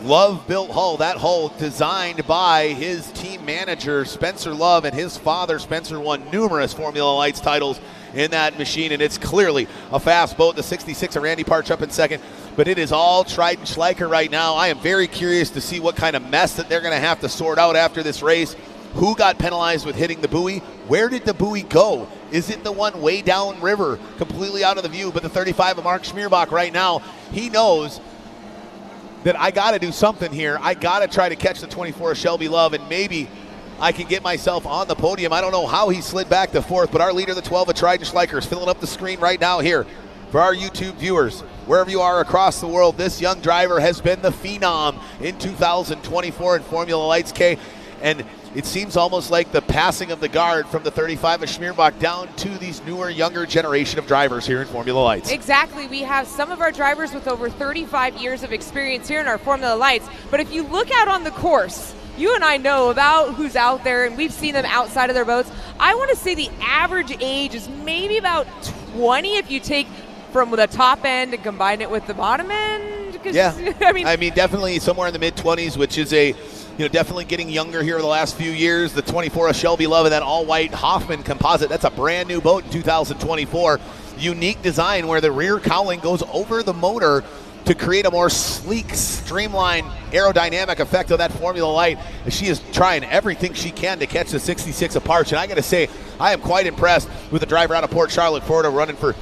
Love-built hull, that hull designed by his team manager, Spencer Love, and his father, Spencer, won numerous Formula Lights titles in that machine, and it's clearly a fast boat. The 66 of Randy Parch up in 2nd, but it is all Trident Schleicher right now. I am very curious to see what kind of mess that they're going to have to sort out after this race. Who got penalized with hitting the buoy? Where did the buoy go? Is it the one way down river, completely out of the view? But the 35 of Mark Schmierbach right now, he knows that I got to do something here. I got to try to catch the 24 of Shelby Love, and maybe I can get myself on the podium. I don't know how he slid back to 4th, but our leader, the 12 of Trident Schleicher, is filling up the screen right now here for our YouTube viewers. Wherever you are across the world, this young driver has been the phenom in 2024 in Formula Lights, K. And it seems almost like the passing of the guard from the 35 of Schmierbach down to these newer, younger generation of drivers here in Formula Lights. Exactly. We have some of our drivers with over 35 years of experience here in our Formula Lights. But if you look out on the course, you and I know about who's out there, and we've seen them outside of their boats. I want to say the average age is maybe about 20 if you take from the top end and combine it with the bottom end. Yeah, I mean, definitely somewhere in the mid-20s, which is definitely getting younger here the last few years. The 24 of Shelby Love and that all-white Hoffman composite, that's a brand new boat in 2024. Unique design where the rear cowling goes over the motor to create a more sleek, streamlined aerodynamic effect of that Formula Light. She is trying everything she can to catch the 66 of Parch. And I got to say, I am quite impressed with the driver out of Port Charlotte, Florida, running for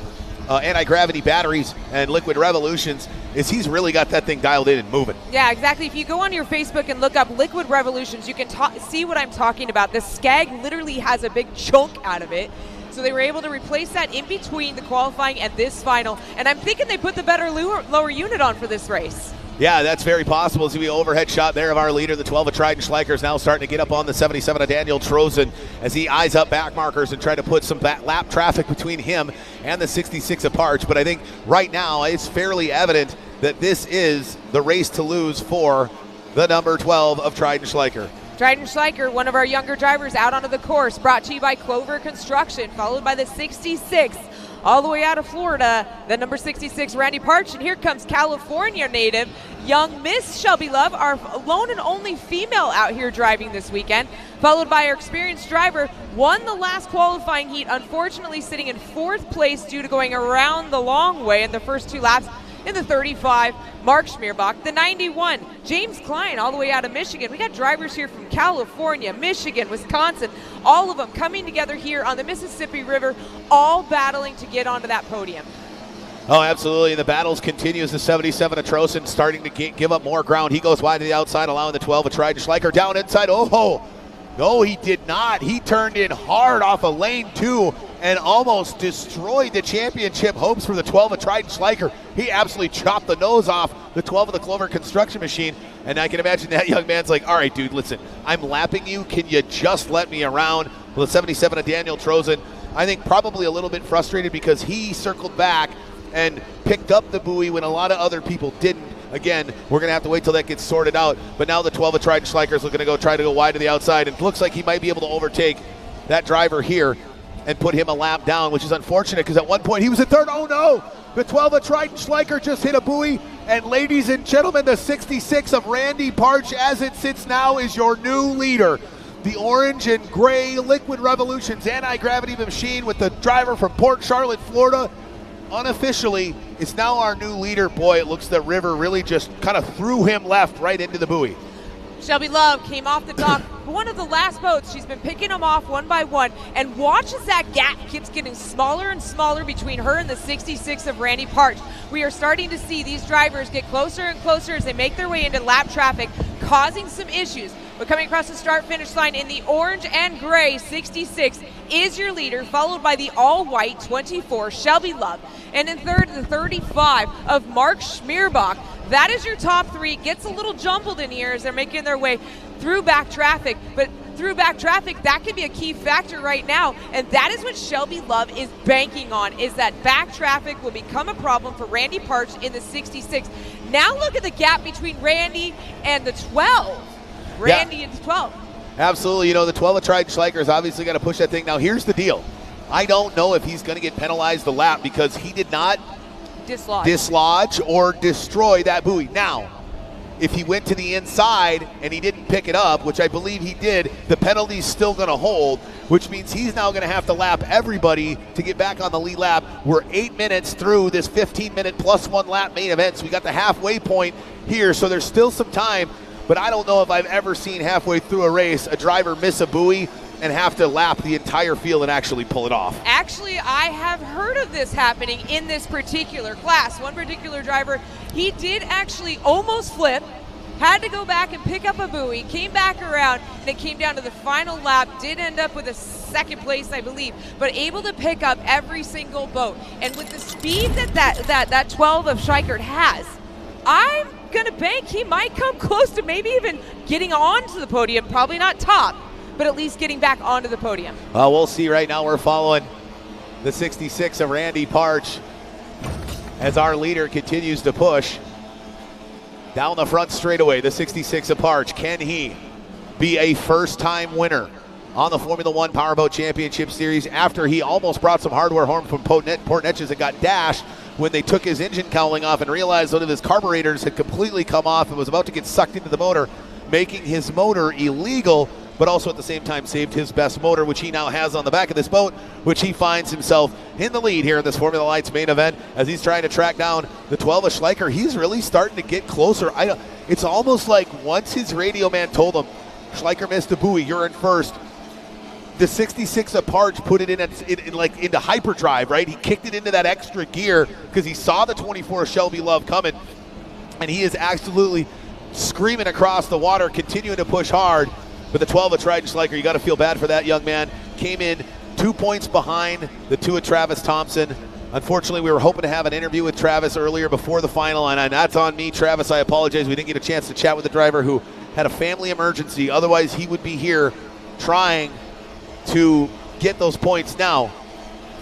anti-gravity batteries and liquid revolutions. Is he's really got that thing dialed in and moving. Yeah, exactly. If you go on your Facebook and look up Liquid Revolutions, you can see what I'm talking about. The Skag literally has a big chunk out of it. So they were able to replace that in between the qualifying and this final. And I'm thinking they put the better lower unit on for this race. Yeah, that's very possible. It's going to be an overhead shot there of our leader. The 12 of Trident Schleicher is now starting to get up on the 77 of Daniel Trozen as he eyes up back markers and try to put some lap traffic between him and the 66 of Parch. But I think right now it's fairly evident that this is the race to lose for the number 12 of Trident Schleicher. Trident Schleicher, one of our younger drivers out onto the course, brought to you by Clover Construction, followed by the 66 all the way out of Florida, the number 66, Randy Parch. And here comes California native, young Miss Shelby Love, our lone and only female out here driving this weekend, followed by our experienced driver, won the last qualifying heat, unfortunately sitting in 4th place due to going around the long way in the first 2 laps. In the 35, Mark Schmierbach. The 91, James Klein, all the way out of Michigan. We got drivers here from California, Michigan, Wisconsin, all of them coming together here on the Mississippi River, all battling to get onto that podium. Oh, absolutely. The battles continue as the 77 of Trozen starting to give up more ground. He goes wide to the outside, allowing the 12 of Trident Schleicher down inside. Oh, no, he did not. He turned in hard off of lane 2 and almost destroyed the championship hopes for the 12 of Trident Schleicher. He absolutely chopped the nose off the 12 of the Clover Construction Machine. And I can imagine that young man's like, all right, dude, listen, I'm lapping you. Can you just let me around? Well, the 77 of Daniel Trozen, I think probably a little bit frustrated because he circled back and picked up the buoy when a lot of other people didn't. Again, we're going to have to wait till that gets sorted out. But now the 12 of Trident Schleicher is looking to try to go wide to the outside. And it looks like he might be able to overtake that driver here and put him a lap down, which is unfortunate because at one point he was in 3rd. Oh, no. The 12 of Trident Schleicher just hit a buoy. And ladies and gentlemen, the 66 of Randy Parch, as it sits now, is your new leader. The orange and gray Liquid Revolutions anti-gravity machine with the driver from Port Charlotte, Florida, unofficially is now our new leader. Boy, it looks the river really just kind of threw him left right into the buoy. Shelby Love came off the dock, one of the last boats. She's been picking them off one by one, and watch as that gap keeps getting smaller and smaller between her and the 66 of Randy Parch. We are starting to see these drivers get closer and closer as they make their way into lap traffic, causing some issues. But coming across the start-finish line in the orange and gray 66 is your leader, followed by the all-white 24, Shelby Love. And in 3rd, the 35 of Mark Schmierbach. That is your top 3. Gets a little jumbled in here as they're making their way through back traffic. But through back traffic, that could be a key factor right now. And that is what Shelby Love is banking on, is that back traffic will become a problem for Randy Parch in the 66. Now look at the gap between Randy and the 12. Randy and the 12. Absolutely. You know, the 12 of Trident Schleicher has obviously got to push that thing. Now, here's the deal. I don't know if he's going to get penalized the lap because he did not dislodge or destroy that buoy. Now, if he went to the inside and he didn't pick it up, which I believe he did, the penalty's still going to hold, which means he's now going to have to lap everybody to get back on the lead lap. We're 8 minutes through this 15-minute plus 1 lap main event, so we got the halfway point here, so there's still some time. But I don't know if I've ever seen halfway through a race a driver miss a buoy and have to lap the entire field and actually pull it off. Actually, I have heard of this happening in this particular class. One particular driver, he did actually almost flip, had to go back and pick up a buoy, came back around, and it came down to the final lap, did end up with a 2nd place, I believe, but able to pick up every single boat. And with the speed that 12 of Schleicher has, I'm going to bank he might come close to maybe even getting onto the podium, probably not top, but at least getting back onto the podium. We'll see. Right now we're following the 66 of Randy Parch as our leader continues to push down the front straightaway. The 66 of Parch, can he be a first-time winner on the Formula One Powerboat Championship Series after he almost brought some hardware home from Port Neches and got dashed when they took his engine cowling off and realized one of his carburetors had completely come off and was about to get sucked into the motor, making his motor illegal but also at the same time saved his best motor, which he now has on the back of this boat, which he finds himself in the lead here in this Formula Lights main event as he's trying to track down the 12 of Schleicher. He's really starting to get closer. It's almost like once his radio man told him, Schleicher missed a buoy, you're in first. The 66 of Parch put it into hyperdrive, right? He kicked it into that extra gear because he saw the 24 of Shelby Love coming, and he is absolutely screaming across the water, continuing to push hard. But the 12 of Trident Schleicher, you got to feel bad for that young man, came in 2 points behind the 2 of Travis Thompson. Unfortunately, we were hoping to have an interview with Travis earlier before the final, and that's on me, Travis. I apologize. We didn't get a chance to chat with the driver who had a family emergency. Otherwise, he would be here trying to get those points. Now,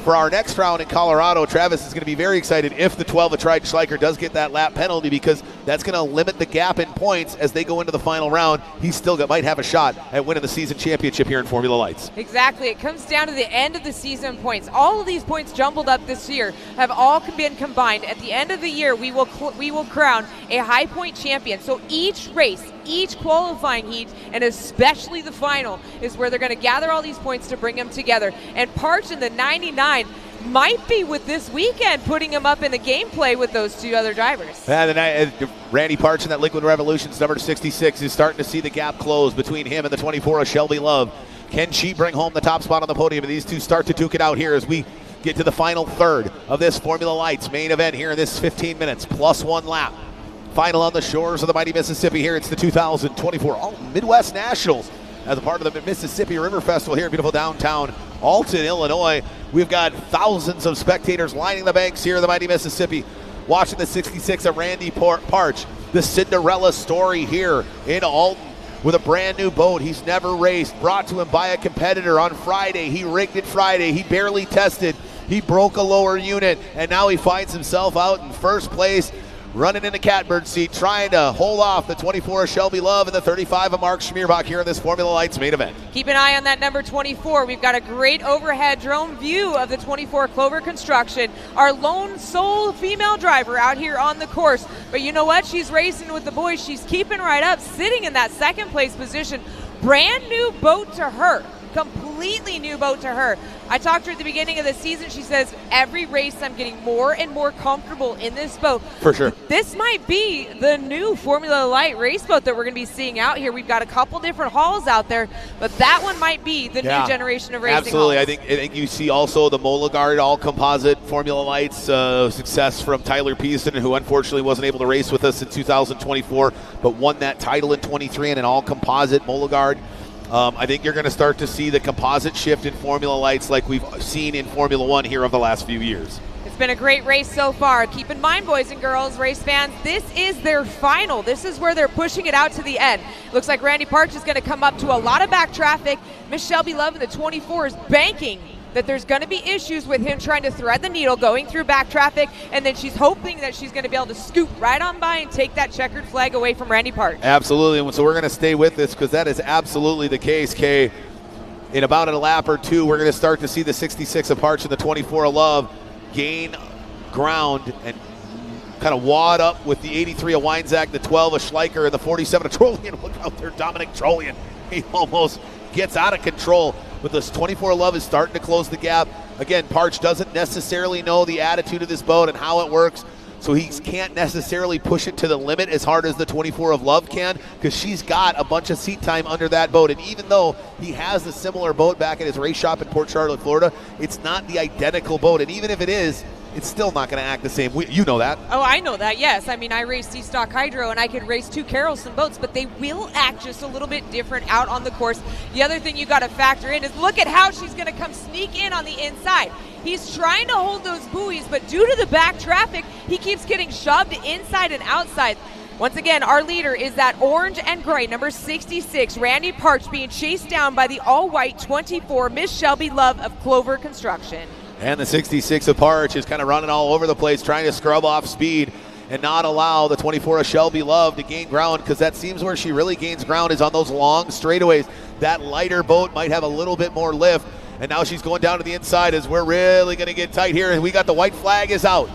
for our next round in Colorado, Travis is going to be very excited if the 12 of Trident Schleicher does get that lap penalty, because that's going to limit the gap in points as they go into the final round. He still might have a shot at winning the season championship here in Formula Lights. Exactly. It comes down to the end of the season points. All of these points jumbled up this year have all been combined. At the end of the year, we will crown a high point champion. So each race, each qualifying heat, and especially the final, is where they're going to gather all these points to bring them together. And Parch in the 99 might be, with this weekend, putting him up in the gameplay with those 2 other drivers. And Randy Parch in that Liquid Revolutions number 66 is starting to see the gap close between him and the 24 of Shelby Love. Can she bring home the top spot on the podium? And these two start to duke it out here as we get to the final third of this Formula Lights main event here in this 15 minutes plus 1 lap. Final on the shores of the mighty Mississippi here. It's the 2024 Alton Midwest Nationals as a part of the Mississippi River Festival here in beautiful downtown Alton, Illinois. We've got thousands of spectators lining the banks here in the mighty Mississippi, watching the 66 of Randy Parch, the Cinderella story here in Alton with a brand new boat he's never raced, brought to him by a competitor on Friday. He rigged it Friday. He barely tested. He broke a lower unit, and now he finds himself out in first place, running in the catbird seat, trying to hold off the 24 of Shelby Love and the 35 of Mark Schmierbach here in this Formula Lights main event. Keep an eye on that number 24. We've got a great overhead drone view of the 24 Clover Construction, our lone sole female driver out here on the course. But you know what? She's racing with the boys. She's keeping right up, sitting in that second place position. Brand new boat to her. Completely new boat to her. I talked to her at the beginning of the season. She says, every race I'm getting more and more comfortable in this boat. For sure. This might be the new Formula Light race boat that we're going to be seeing out here. We've got a couple different hulls out there, but that one might be the new generation of racing Absolutely. hulls. I think you see also the Molagard all-composite Formula Lights success from Tyler Peaston, who unfortunately wasn't able to race with us in 2024, but won that title in 23 in an all-composite Molagard. I think you're going to start to see the composite shift in Formula Lights like we've seen in Formula One here over the last few years. It's been a great race so far. Keep in mind, boys and girls, race fans, this is their final. This is where they're pushing it out to the end. Looks like Randy Parch is going to come up to a lot of back traffic. Miss Shelby Love in the 24 is banking that there's going to be issues with him trying to thread the needle going through back traffic, and then she's hoping that she's going to be able to scoop right on by and take that checkered flag away from Randy Parch. Absolutely, and so we're going to stay with this because that is absolutely the case, Kay. In about a lap or two, we're going to start to see the 66 of Parch and the 24 of Love gain ground and kind of wad up with the 83 of Weinzak, the 12 of Schleicher, and the 47 of Trollian. Look out there, Dominic Trollian. He almost gets out of control. But this 24 Love is starting to close the gap. Again, Parch doesn't necessarily know the attitude of this boat and how it works, so he can't necessarily push it to the limit as hard as the 24 of Love can, because she's got a bunch of seat time under that boat. And even though he has a similar boat back at his race shop in Port Charlotte, Florida, it's not the identical boat. And even if it is, it's still not going to act the same. You know that. Oh, I know that, yes. I mean, I race C-Stock Hydro, and I could race 2 Carrollson boats, but they will act just a little bit different out on the course. The other thing you got to factor in is look at how she's going to come sneak in on the inside. He's trying to hold those buoys, but due to the back traffic, he keeps getting shoved inside and outside. Once again, our leader is that orange and gray, number 66, Randy Parch, being chased down by the all-white 24, Miss Shelby Love of Clover Construction. And the 66 of Parch is kind of running all over the place, trying to scrub off speed and not allow the 24 of Shelby Love to gain ground, because that seems where she really gains ground is on those long straightaways. That lighter boat might have a little bit more lift, and now she's going down to the inside as we're really going to get tight here. And we got the white flag is out.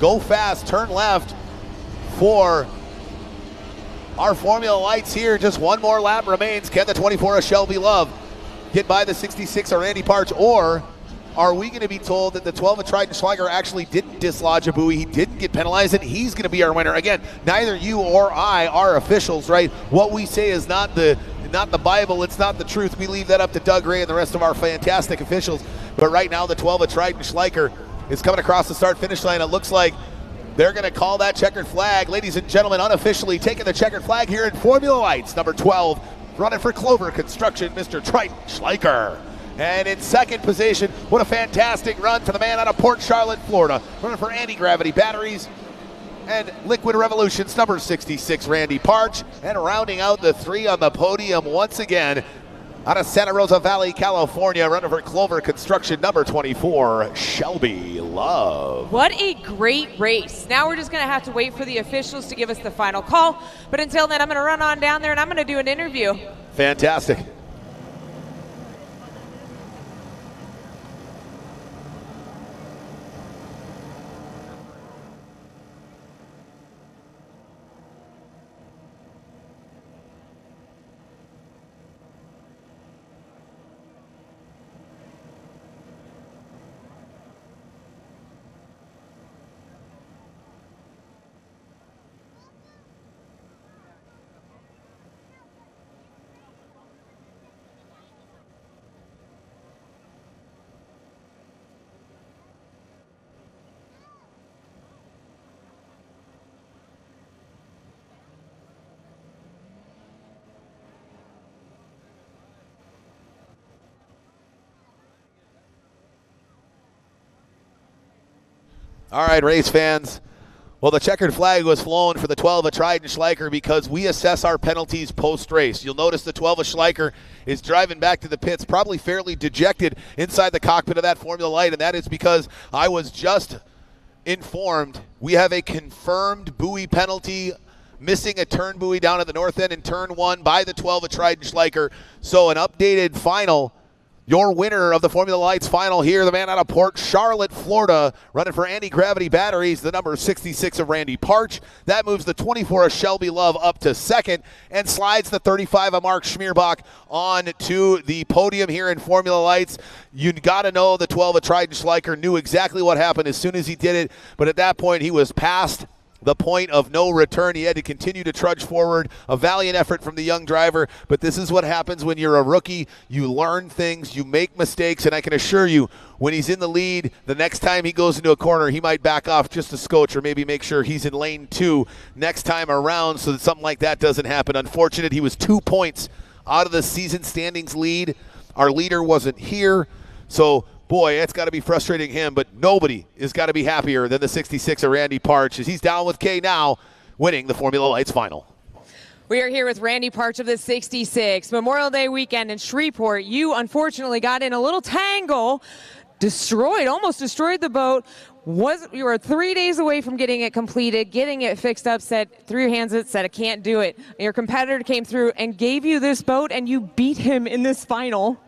Go fast, turn left for our Formula Lights here. Just one more lap remains. Can the 24 of Shelby Love get by the 66 of Randy Parch, or are we going to be told that the 12 of Triton Schleicher actually didn't dislodge a buoy, he didn't get penalized, and he's going to be our winner? Again, neither you or I are officials, right? What we say is not the Bible, it's not the truth. We leave that up to Doug Ray and the rest of our fantastic officials. But right now, the 12 of Triton Schleicher is coming across the start-finish line. It looks like they're going to call that checkered flag. Ladies and gentlemen, unofficially taking the checkered flag here in Formula Lights. Number 12, running for Clover Construction, Mr. Triton Schleicher. And in second position, what a fantastic run for the man out of Port Charlotte, Florida. Running for Anti-Gravity Batteries and Liquid Revolutions, number 66, Randy Parch. And rounding out the three on the podium once again, out of Santa Rosa Valley, California, running for Clover Construction, number 24, Shelby Love. What a great race. Now we're just going to have to wait for the officials to give us the final call. But until then, I'm going to run on down there and I'm going to do an interview. Fantastic. All right, race fans. Well, the checkered flag was flown for the 12 of Triton Schleicher because we assess our penalties post-race. You'll notice the 12 of Schleicher is driving back to the pits, probably fairly dejected inside the cockpit of that Formula Light, and that is because I was just informed we have a confirmed buoy penalty, missing a turn buoy down at the north end in turn 1 by the 12 of Triton Schleicher. So an updated final. Your winner of the Formula Lights final here, the man out of Port Charlotte, Florida, running for Anti-Gravity Batteries, the number 66 of Randy Parch. That moves the 24 of Shelby Love up to second and slides the 35 of Mark Schmierbach on to the podium here in Formula Lights. You got to know the 12 of Triton Schleicher knew exactly what happened as soon as he did it, but at that point he was past the point of no return. He had to continue to trudge forward. A valiant effort from the young driver, but this is what happens when you're a rookie. You learn things, you make mistakes, and I can assure you, when he's in the lead, the next time he goes into a corner, he might back off just a scotch or maybe make sure he's in lane 2 next time around so that something like that doesn't happen. Unfortunate, he was 2 points out of the season standings lead. Our leader wasn't here, so boy, it's got to be frustrating him, but nobody has got to be happier than the 66 of Randy Parch as he's down with K now, winning the Formula Lights final. We are here with Randy Parch of the 66. Memorial Day weekend in Shreveport. You unfortunately got in a little tangle, almost destroyed the boat. You were 3 days away from getting it completed, getting it fixed up, threw your hands up, said, I can't do it. Your competitor came through and gave you this boat, and you beat him in this final.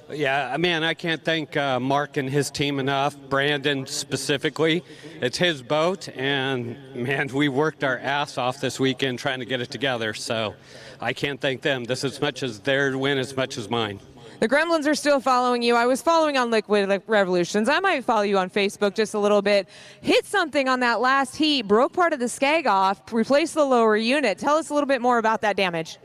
Yeah, man, I can't thank Mark and his team enough, Brandon specifically. It's his boat, and, man, we worked our ass off this weekend trying to get it together, so I can't thank them. This is as much as their win as much as mine. The Gremlins are still following you. I was following on Liquid Revolutions. I might follow you on Facebook just a little bit. Hit something on that last heat, broke part of the skeg off, replaced the lower unit. Tell us a little bit more about that damage.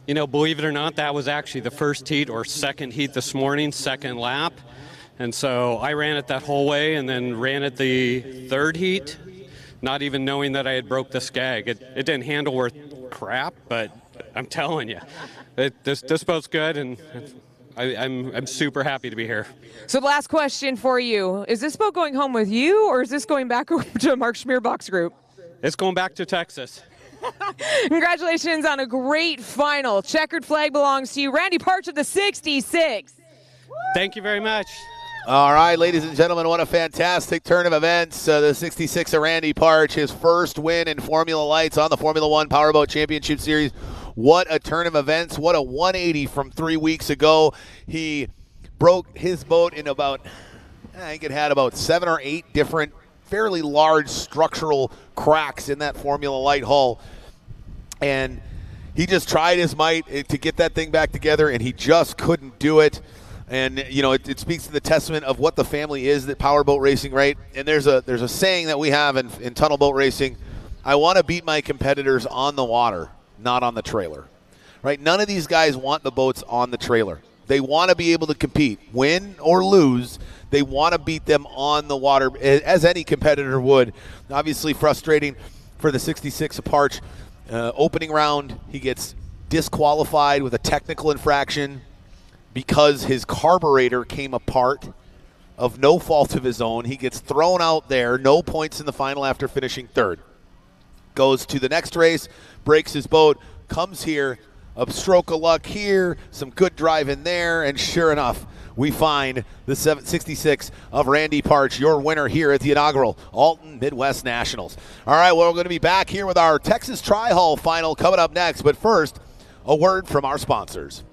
You know, believe it or not, that was actually the first heat or second heat this morning, second lap. And so I ran it that whole way and then ran it the third heat, not even knowing that I had broke the skag. It didn't handle worth crap, but I'm telling you, this boat's good, and I'm super happy to be here. So last question for you. Is this boat going home with you, or is this going back over to Mark Schmierbach's group? It's going back to Texas. Congratulations on a great final. Checkered flag belongs to you. Randy Parch of the 66. Thank you very much. All right, ladies and gentlemen, what a fantastic turn of events. The 66 of Randy Parch, his first win in Formula Lights on the Formula One Powerboat Championship Series. What a turn of events. What a 180 from 3 weeks ago. He broke his boat in about, I think it had about 7 or 8 different fairly large structural cracks in that Formula Light hull. And he just tried his might to get that thing back together, and he just couldn't do it. And, you know, it speaks to the testament of what the family is that powerboat racing, right? And there's a saying that we have in tunnel boat racing: I want to beat my competitors on the water, not on the trailer, right? None of these guys want the boats on the trailer. They want to be able to compete, win or lose. They want to beat them on the water, as any competitor would. Obviously frustrating for the 66 of Parch. Opening round, he gets disqualified with a technical infraction because his carburetor came apart of no fault of his own. He gets thrown out there, no points in the final after finishing third. Goes to the next race, breaks his boat, comes here, a stroke of luck here, some good driving there, and sure enough, we find the 766 of Randy Parch, your winner here at the inaugural Alton Midwest Nationals. All right, well, we're going to be back here with our Texas Tri-Hall final coming up next, but first, a word from our sponsors.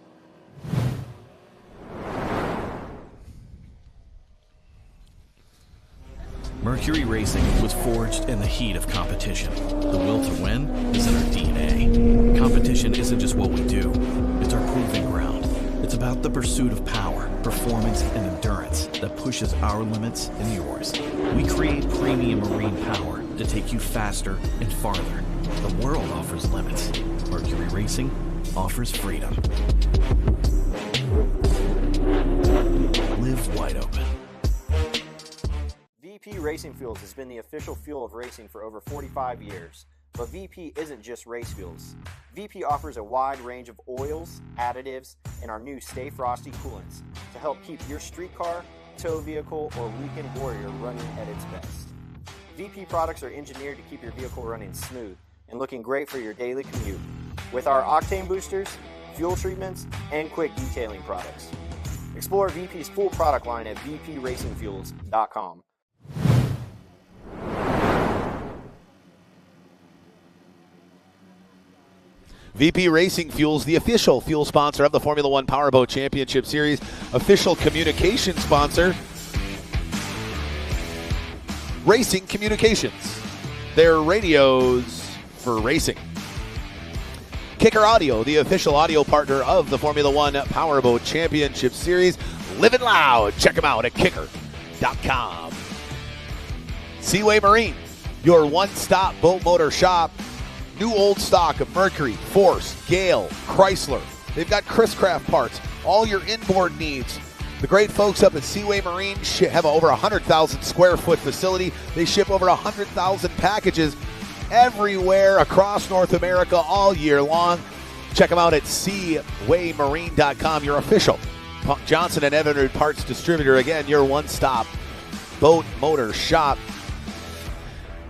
Mercury Racing was forged in the heat of competition. The will to win is in our DNA. Competition isn't just what we do, it's our proving ground. It's about the pursuit of power, performance, and endurance that pushes our limits and yours. We create premium marine power to take you faster and farther. The world offers limits. Mercury Racing offers freedom. Live wide open. VP Racing Fuels has been the official fuel of racing for over 45 years. But VP isn't just race fuels. VP offers a wide range of oils, additives, and our new Stay Frosty coolants to help keep your street car, tow vehicle, or weekend warrior running at its best. VP products are engineered to keep your vehicle running smooth and looking great for your daily commute. With our octane boosters, fuel treatments, and quick detailing products. Explore VP's full product line at vpracingfuels.com. VP Racing Fuels, the official fuel sponsor of the Formula One Powerboat Championship Series, official communication sponsor, Racing Communications. Their radios for racing. Kicker Audio, the official audio partner of the Formula One Powerboat Championship Series. Living loud. Check them out at kicker.com. Seaway Marine, your one-stop boat motor shop. New old stock of Mercury, Force, Gale, Chrysler. They've got Chris Craft parts, all your inboard needs. The great folks up at Seaway Marine have over 100,000 square foot facility. They ship over 100,000 packages everywhere across North America all year long. Check them out at seawaymarine.com, your official Johnson & Evinrude parts distributor. Again, your one-stop boat motor shop.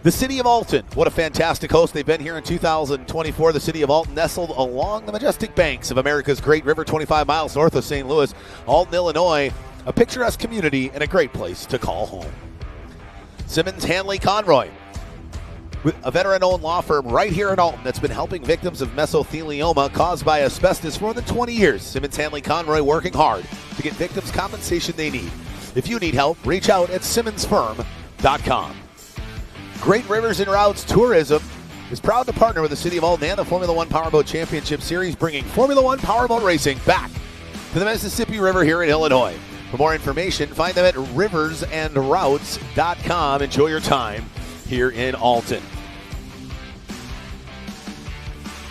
The City of Alton, what a fantastic host. They've been here in 2024. The City of Alton, nestled along the majestic banks of America's great river, 25 miles north of St. Louis. Alton, Illinois, a picturesque community and a great place to call home. Simmons Hanley Conroy, a veteran-owned law firm right here in Alton that's been helping victims of mesothelioma caused by asbestos for more than 20 years. Simmons Hanley Conroy working hard to get victims compensation they need. If you need help, reach out at simmonsfirm.com. Great Rivers and Routes Tourism is proud to partner with the City of Alton and the Formula One Powerboat Championship Series, bringing Formula One Powerboat racing back to the Mississippi River here in Illinois. For more information, find them at riversandroutes.com. Enjoy your time here in Alton.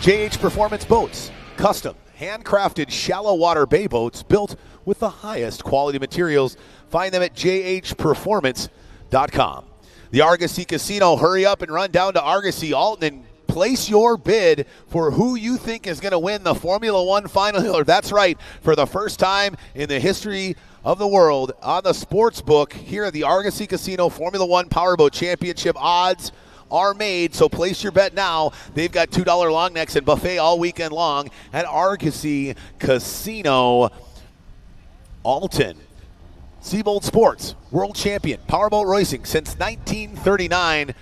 JH Performance Boats, custom, handcrafted shallow water bay boats built with the highest quality materials. Find them at jhperformance.com. The Argosy Casino, hurry up and run down to Argosy, Alton, and place your bid for who you think is going to win the Formula One final. That's right, for the first time in the history of the world on the sports book here at the Argosy Casino Formula One Powerboat Championship. Odds are made, so place your bet now. They've got $2 long necks and buffet all weekend long at Argosy Casino, Alton. Seabold Sports, world champion, powerboat racing since 1939.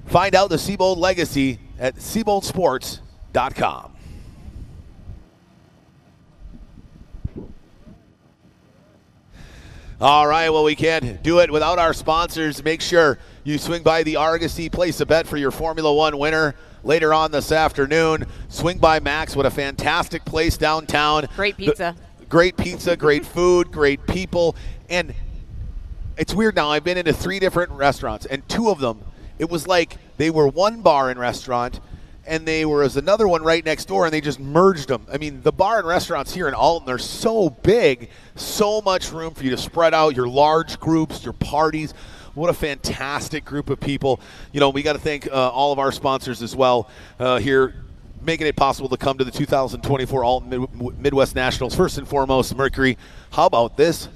Find out the Seabold legacy at seaboldsports.com. All right, well, we can't do it without our sponsors. Make sure you swing by the Argosy, place a bet for your Formula One winner. Later on this afternoon, swing by Max. What a fantastic place downtown. Great pizza. Great pizza, great food, great people. And it's weird now. I've been into 3 different restaurants, and 2 of them, it was like they were one bar and restaurant, and there was another one right next door, and they just merged them. I mean, the bar and restaurants here in Alton are so big, so much room for you to spread out your large groups, your parties. What a fantastic group of people. You know, we got to thank all of our sponsors as well here, making it possible to come to the 2024 Alton Midwest Nationals. First and foremost, Mercury. How about this?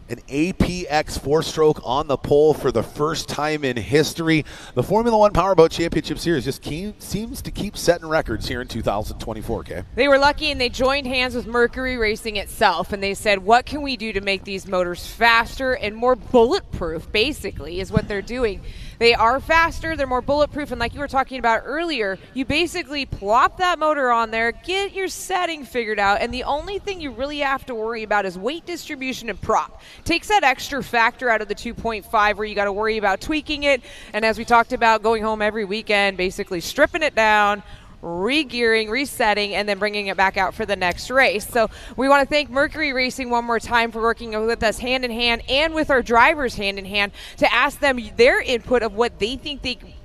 An APX 4-stroke on the pole for the first time in history. The Formula One Powerboat Championship Series just seems to keep setting records here in 2024, okay? They were lucky, and they joined hands with Mercury Racing itself, and they said, what can we do to make these motors faster and more bulletproof, basically, is what they're doing. They are faster, they're more bulletproof, and like you were talking about earlier, you basically plop that motor on there, get your setting figured out, and the only thing you really have to worry about is weight distribution and prop. Takes that extra factor out of the 2.5 where you got to worry about tweaking it, and as we talked about, going home every weekend, basically stripping it down, re-gearing, resetting, and then bringing it back out for the next race. So we want to thank Mercury Racing one more time for working with us hand in hand and with our drivers hand in hand to ask them their input of what they think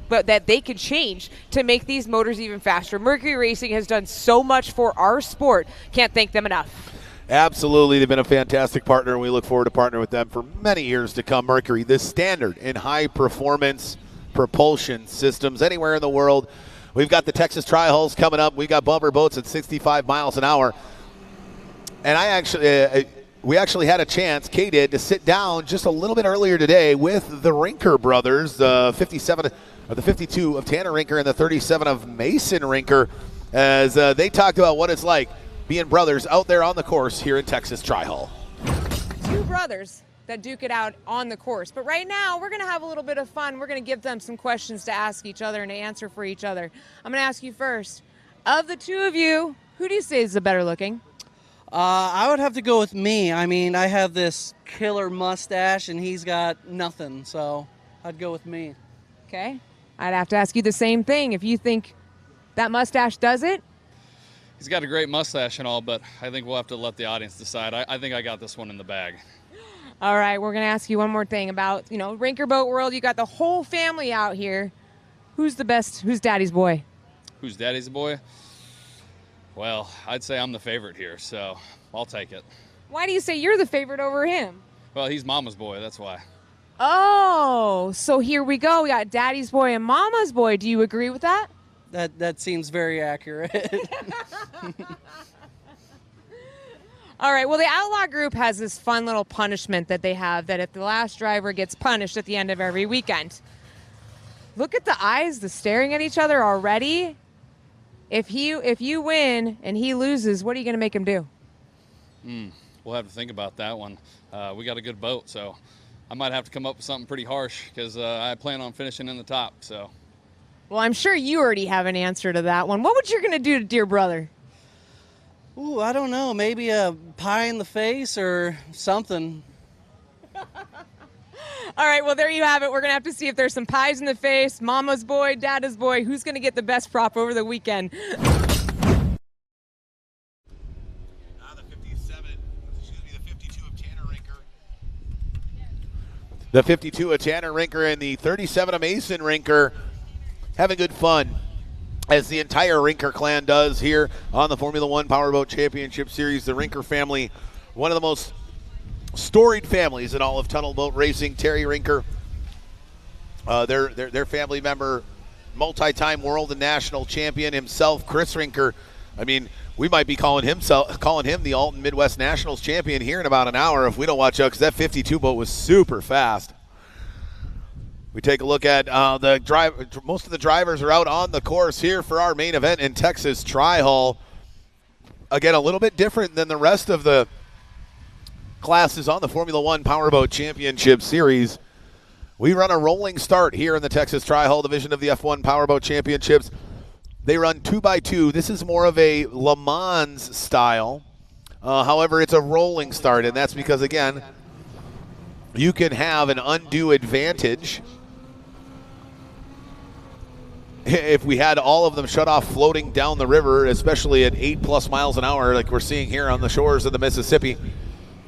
that they could change to make these motors even faster. Mercury Racing has done so much for our sport. Can't thank them enough. Absolutely. They've been a fantastic partner, and we look forward to partnering with them for many years to come. Mercury, the standard in high-performance propulsion systems anywhere in the world. We've got the Texas Tri-Hulls coming up. We've got bumper boats at 65 miles an hour. And we actually had a chance, Kay did, to sit down just a little bit earlier today with the Rinker brothers, the 52 of Tanner Rinker and the 37 of Mason Rinker, as they talked about what it's like being brothers out there on the course here in Texas Tri-Hull. 2 brothers that duke it out on the course. But right now, we're going to have a little bit of fun. We're going to give them some questions to ask each other and to answer for each other. I'm going to ask you first. Of the 2 of you, who do you say is the better looking? I would have to go with me. I mean, I have this killer mustache, and he's got nothing, so I'd go with me. Okay. I'd have to ask you the same thing. If you think that mustache does it? He's got a great mustache and all, but I think we'll have to let the audience decide. I think I got this one in the bag. All right, we're going to ask you one more thing about, Rinker Boat World. You got the whole family out here. Who's the best? Who's Daddy's boy? Who's Daddy's boy? Well, I'd say I'm the favorite here, so I'll take it. Why do you say you're the favorite over him? Well, he's Mama's boy, that's why. Oh, so here we go. We got Daddy's boy and Mama's boy. Do you agree with that? That seems very accurate. All right, well, the Outlaw Group has this fun little punishment that they have that if the last driver gets punished at the end of every weekend. Look at the eyes, the staring at each other already. If you win and he loses, what are you going to make him do? We'll have to think about that one. We got a good boat, so I might have to come up with something pretty harsh because I plan on finishing in the top. So. Well, I'm sure you already have an answer to that one. What would you going to do to dear brother? Ooh, I don't know. Maybe a pie in the face or something. All right, well, there you have it. We're going to have to see if there's some pies in the face, Mama's boy, Dada's boy. Who's going to get the best prop over the weekend? The 52 of Tanner Rinker and the 37 of Mason Rinker having good fun, as the entire Rinker clan does here on the Formula One Powerboat Championship Series. The Rinker family, one of the most storied families in all of tunnel boat racing. Terry Rinker, their family member, multi-time world and national champion himself, Chris Rinker. I mean, we might be calling him the Alton Midwest Nationals champion here in about an hour if we don't watch out, because that 52 boat was super fast. We take a look at the drive. Most of the drivers are out on the course here for our main event in Texas Tri-Hull. Again, a little bit different than the rest of the classes on the Formula One Powerboat Championship Series. We run a rolling start here in the Texas Tri-Hull division of the F1 Powerboat Championships. They run 2x2. This is more of a Le Mans style. However, it's a rolling start, and that's because, again, you can have an undue advantage if we had all of them shut off floating down the river, especially at 8+ miles an hour like we're seeing here on the shores of the Mississippi.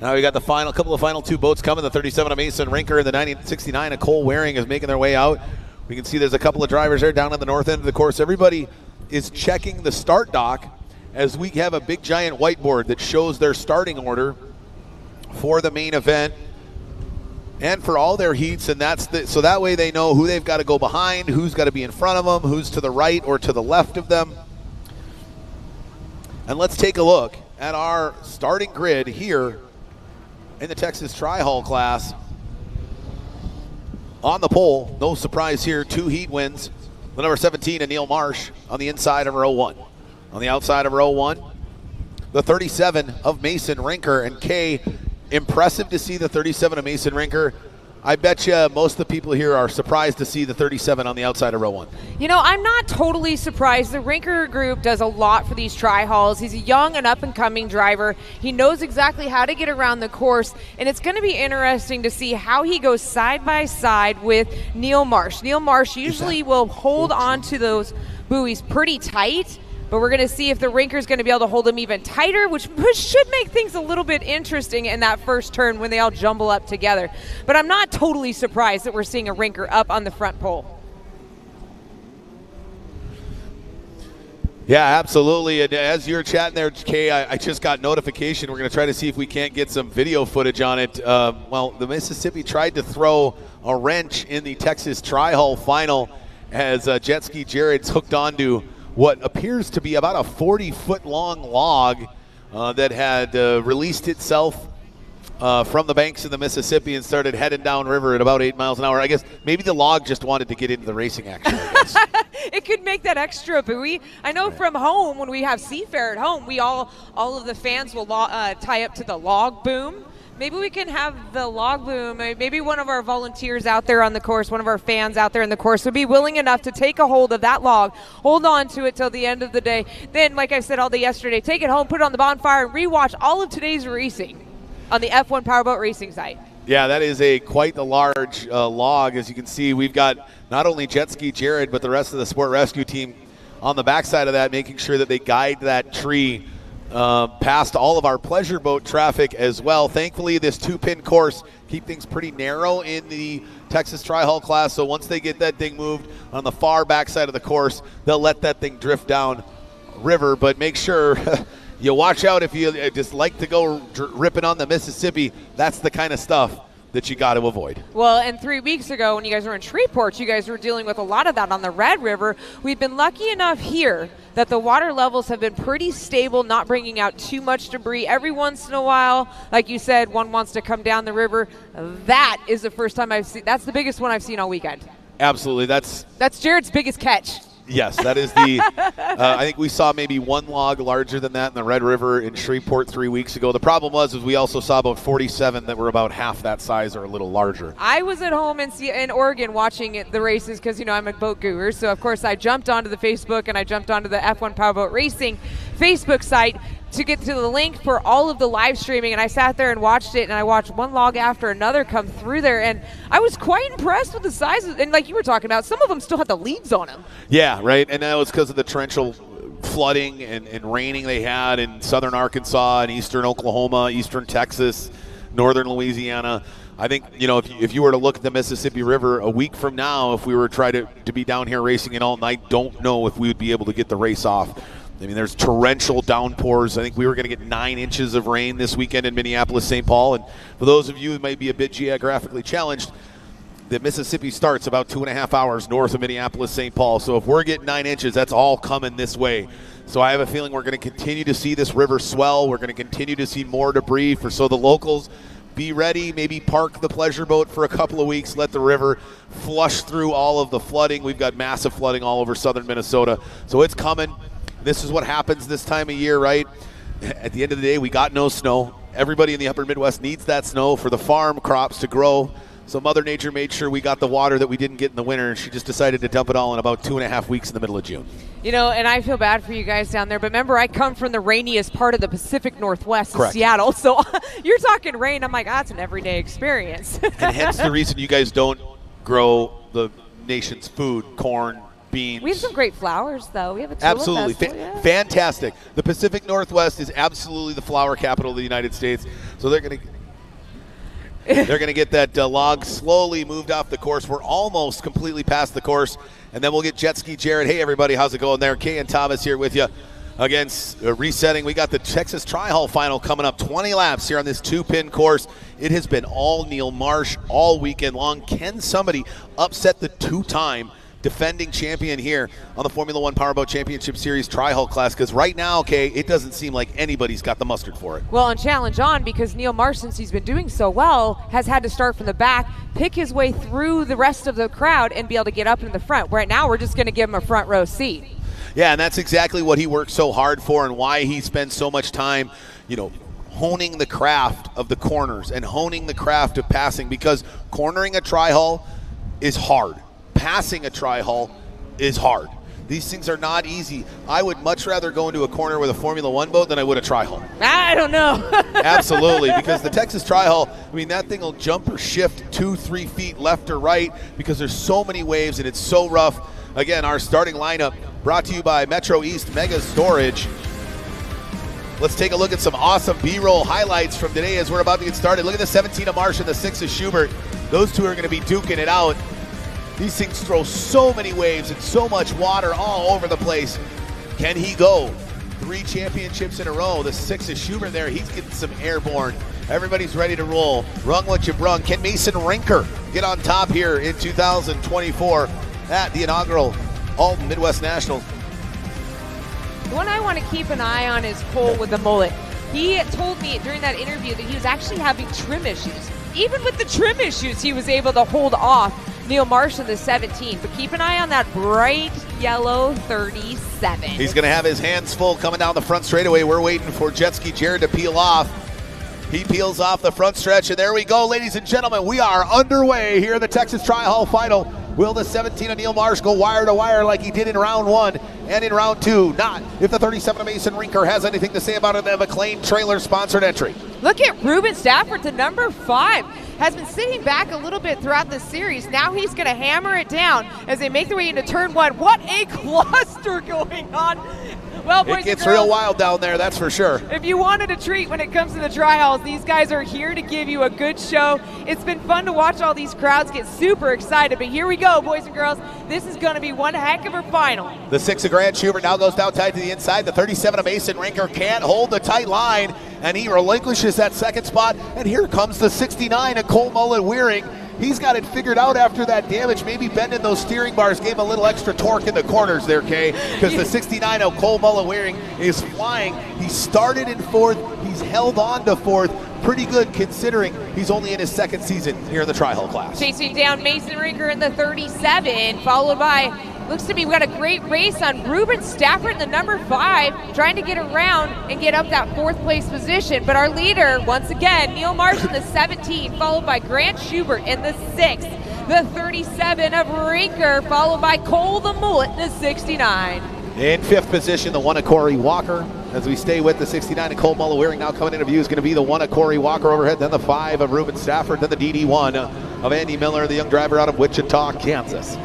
Now we got the couple of final two boats coming, the 37 of Mason Rinker and the 1969 of Cole Waring is making their way out. We can see there's a couple of drivers there down at the north end of the course. Everybody is checking the start dock as we have a big giant whiteboard that shows their starting order for the main event and for all their heats, and so that way they know who they've got to go behind, who's got to be in front of them, who's to the right or to the left of them. And let's take a look at our starting grid here in the Texas Tri-Hull class. On the pole, no surprise here, 2 heat wins. The number 17, Neil Marsh, on the inside of row 1. On the outside of row 1, the 37 of Mason Rinker. And Kay, impressive to see the 37 of Mason Rinker. I bet you most of the people here are surprised to see the 37 on the outside of row 1. You know, I'm not totally surprised. The Rinker group does a lot for these tri-hulls. He's a young and up-and-coming driver. He knows exactly how to get around the course, and it's going to be interesting to see how he goes side by side with Neil Marsh. Neil Marsh usually will hold on to those buoys pretty tight, but we're going to see if the Rinker's going to be able to hold them even tighter, which should make things a little bit interesting in that first turn when they all jumble up together. But I'm not totally surprised that we're seeing a Rinker up on the front pole. Yeah, absolutely. And as you're chatting there, Kay, I just got notification. We're going to try to see if we can't get some video footage on it. Well, the Mississippi tried to throw a wrench in the Texas Tri-Hull final as Jet Ski Jared's hooked onto what appears to be about a 40-foot long log that had released itself from the banks of the Mississippi and started heading downriver at about 8 miles an hour. I guess maybe the log just wanted to get into the racing action, I guess. It could make that extra buoy. I know from home, when we have Seafair at home, we all of the fans will tie up to the log boom. Maybe we can have the log boom. Maybe one of our volunteers out there on the course, one of our fans out there in the course would be willing enough to take a hold of that log, hold on to it till the end of the day. Then, like I said all day yesterday, take it home, put it on the bonfire, and rewatch all of today's racing on the F1 Powerboat racing site. Yeah, that is quite the large log. As you can see, we've got not only Jet Ski Jared, but the rest of the Sport Rescue team on the backside of that, making sure that they guide that tree past all of our pleasure boat traffic as well. Thankfully, this 2-pin course keep things pretty narrow in the Texas Tri-Hull class, so once they get that thing moved on the far backside of the course, they'll let that thing drift down river. But make sure you watch out if you just like to go ripping on the Mississippi. That's the kind of stuff that you got to avoid. Well, and 3 weeks ago when you guys were in Shreveport, you guys were dealing with a lot of that on the Red River. We've been lucky enough here that the water levels have been pretty stable, not bringing out too much debris. Every once in a while, like you said, one wants to come down the river. That is the first time I've seen. That's the biggest one I've seen all weekend. Absolutely. That's Jared's biggest catch. Yes, that is the I think we saw maybe one log larger than that in the Red River in Shreveport 3 weeks ago. The problem was we also saw about 47 that were about half that size or a little larger. I was at home in Oregon watching the races because, you know, I'm a boat guru. So, of course, I jumped onto the Facebook and I jumped onto the F1 Powerboat Racing Facebook site to get to the link for all of the live streaming, and I sat there and watched it, and I watched one log after another come through there, and I was quite impressed with the size of, and like you were talking about, some of them still had the leaves on them. Yeah, right, and that was because of the torrential flooding and raining they had in southern Arkansas and eastern Oklahoma, eastern Texas, northern Louisiana. I think, you know, if you were to look at the Mississippi River a week from now, if we were trying to be down here racing it all night, don't know if we would be able to get the race off. I mean, there's torrential downpours. I think we were going to get 9 inches of rain this weekend in Minneapolis, St. Paul. And for those of you who might be a bit geographically challenged, the Mississippi starts about 2.5 hours north of Minneapolis, St. Paul. So if we're getting 9 inches, that's all coming this way. So I have a feeling we're going to continue to see this river swell. We're going to continue to see more debris. So the locals, be ready. Maybe park the pleasure boat for a couple of weeks. Let the river flush through all of the flooding. We've got massive flooding all over southern Minnesota. So it's coming. This is what happens this time of year, right? At the end of the day, we got no snow. Everybody in the upper Midwest needs that snow for the farm crops to grow. So Mother Nature made sure we got the water that we didn't get in the winter, and she just decided to dump it all in about 2.5 weeks in the middle of June. You know, and I feel bad for you guys down there, but remember, I come from the rainiest part of the Pacific Northwest in Seattle, so you're talking rain. I'm like, that's an everyday experience. And hence the reason you guys don't grow the nation's food, corn, beans. We have some great flowers, though. We have a tulip Absolutely. festival, yeah. Fantastic. The Pacific Northwest is absolutely the flower capital of the United States. So they're going to get that log slowly moved off the course. We're almost completely past the course. And then we'll get Jet Ski Jared. Hey, everybody. How's it going there? Kay and Thomas here with you. Against resetting, we got the Texas Tri-Hall final coming up. 20 laps here on this 2-pin course. It has been all Neil Marsh all weekend long. Can somebody upset the 2-time defending champion here on the Formula One Powerboat Championship Series Tri-Hall class? Because right now, okay, it doesn't seem like anybody's got the mustard for it. Well, and challenge on, because Neil Marsh, since he's been doing so well, has had to start from the back, pick his way through the rest of the crowd, and be able to get up in the front. Right now, we're just going to give him a front row seat. Yeah, and that's exactly what he worked so hard for, and why he spends so much time, honing the craft of the corners and honing the craft of passing, because cornering a Tri-Hall is hard. Passing a Tri-Hall is hard. These things are not easy. I would much rather go into a corner with a Formula One boat than I would a Tri-Hall. I don't know. Absolutely, because the Texas Tri-Hall, that thing will jump or shift 2-3 feet left or right because there's so many waves and it's so rough. Again, our starting lineup brought to you by Metro East Mega Storage. Let's take a look at some awesome B-roll highlights from today as we're about to get started. Look at the 17 of Marsh and the 6 of Schubert. Those two are going to be duking it out. These things throw so many waves and so much water all over the place. Can he go? 3 championships in a row. The 6 of Schubert there, he's getting some airborne. Everybody's ready to roll. Rung what you brung. Can Mason Rinker get on top here in 2024 at the inaugural Alton Midwest Nationals? The one I want to keep an eye on is Cole with the mullet. He told me during that interview that he was actually having trim issues. Even with the trim issues, he was able to hold off Neil Marsh in the 17. But keep an eye on that bright yellow 37. He's going to have his hands full coming down the front straightaway. We're waiting for Jet Ski Jared to peel off. He peels off the front stretch, and there we go, ladies and gentlemen. We are underway here in the Texas Tri-Hall final. Will the 17 of Neil Marsh go wire to wire like he did in round 1 and in round 2? Not if the 37 of Mason Rinker has anything to say about it. The McLean trailer sponsored entry. Look at Ruben Stafford, the number 5. Has been sitting back a little bit throughout the series. Now he's going to hammer it down as they make their way into turn 1. What a cluster going on. Well, boys it gets and girls, real wild down there, that's for sure. If you wanted a treat when it comes to the Tri-Halls, these guys are here to give you a good show. It's been fun to watch all these crowds get super excited, but here we go, boys and girls. This is going to be one heck of a final. The 6 of Grant Schubert now goes down tight to the inside. The 37 of Mason Rinker can't hold the tight line, and he relinquishes that second spot. And here comes the 69 of Cole Mullen-Wearing. He's got it figured out after that damage. Maybe bending those steering bars gave him a little extra torque in the corners there, Kay, because the 69 of Cole Mullen-Wearing is flying. He started in 4th. He's held on to 4th. Pretty good considering he's only in his 2nd season here in the Tri-Hall class. Chasing down Mason Rinker in the 37, followed by, looks to me, we got a great race on Ruben Stafford in the number 5, trying to get around and get up that 4th place position. But our leader, once again, Neil Marsh in the 17, followed by Grant Schubert in the 6th. The 37 of Rinker, followed by Cole the Mullet in the 69. In 5th position, the 1 of Corey Walker. As we stay with the 69 of Cole Mullen-Wearing, now coming into view is going to be the 1 of Corey Walker overhead, then the 5 of Ruben Stafford, then the DD1 of Andy Miller, the young driver out of Wichita, Kansas.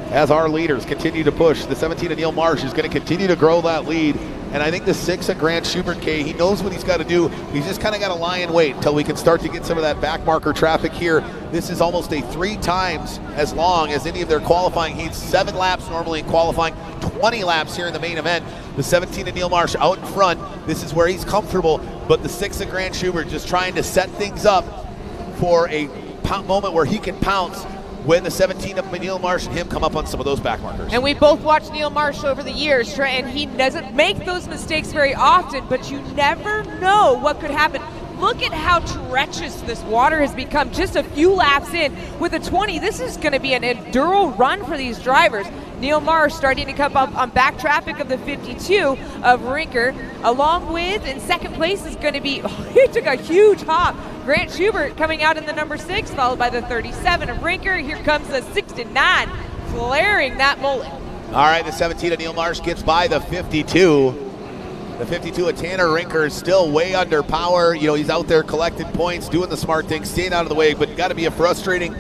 As our leaders continue to push, the 17 of Neil Marsh is going to continue to grow that lead. And I think the 6 of Grant Schubert, K, he knows what he's got to do. He's just kind of got to lie in wait until we can start to get some of that back marker traffic here. This is almost a 3 times as long as any of their qualifying heats. 7 laps normally in qualifying, 20 laps here in the main event. The 17 of Neil Marsh out in front. This is where he's comfortable, but the 6 of Grant Schubert just trying to set things up for a moment where he can pounce when the 17 of Neil Marsh and him come up on some of those back markers. And we both watched Neil Marsh over the years, and he doesn't make those mistakes very often, but you never know what could happen. Look at how treacherous this water has become just a few laps in. With a 20, this is going to be an enduro run for these drivers. Neil Marsh starting to come up on back traffic of the 52 of Rinker, along with, in 2nd place is going to be, he took a huge hop, Grant Schubert coming out in the number 6, followed by the 37 of Rinker. Here comes the 69, flaring that mullet. All right, the 17 of Neil Marsh gets by the 52. The 52 of Tanner Rinker is still way under power. You know, he's out there collecting points, doing the smart thing, staying out of the way, but got to be a frustrating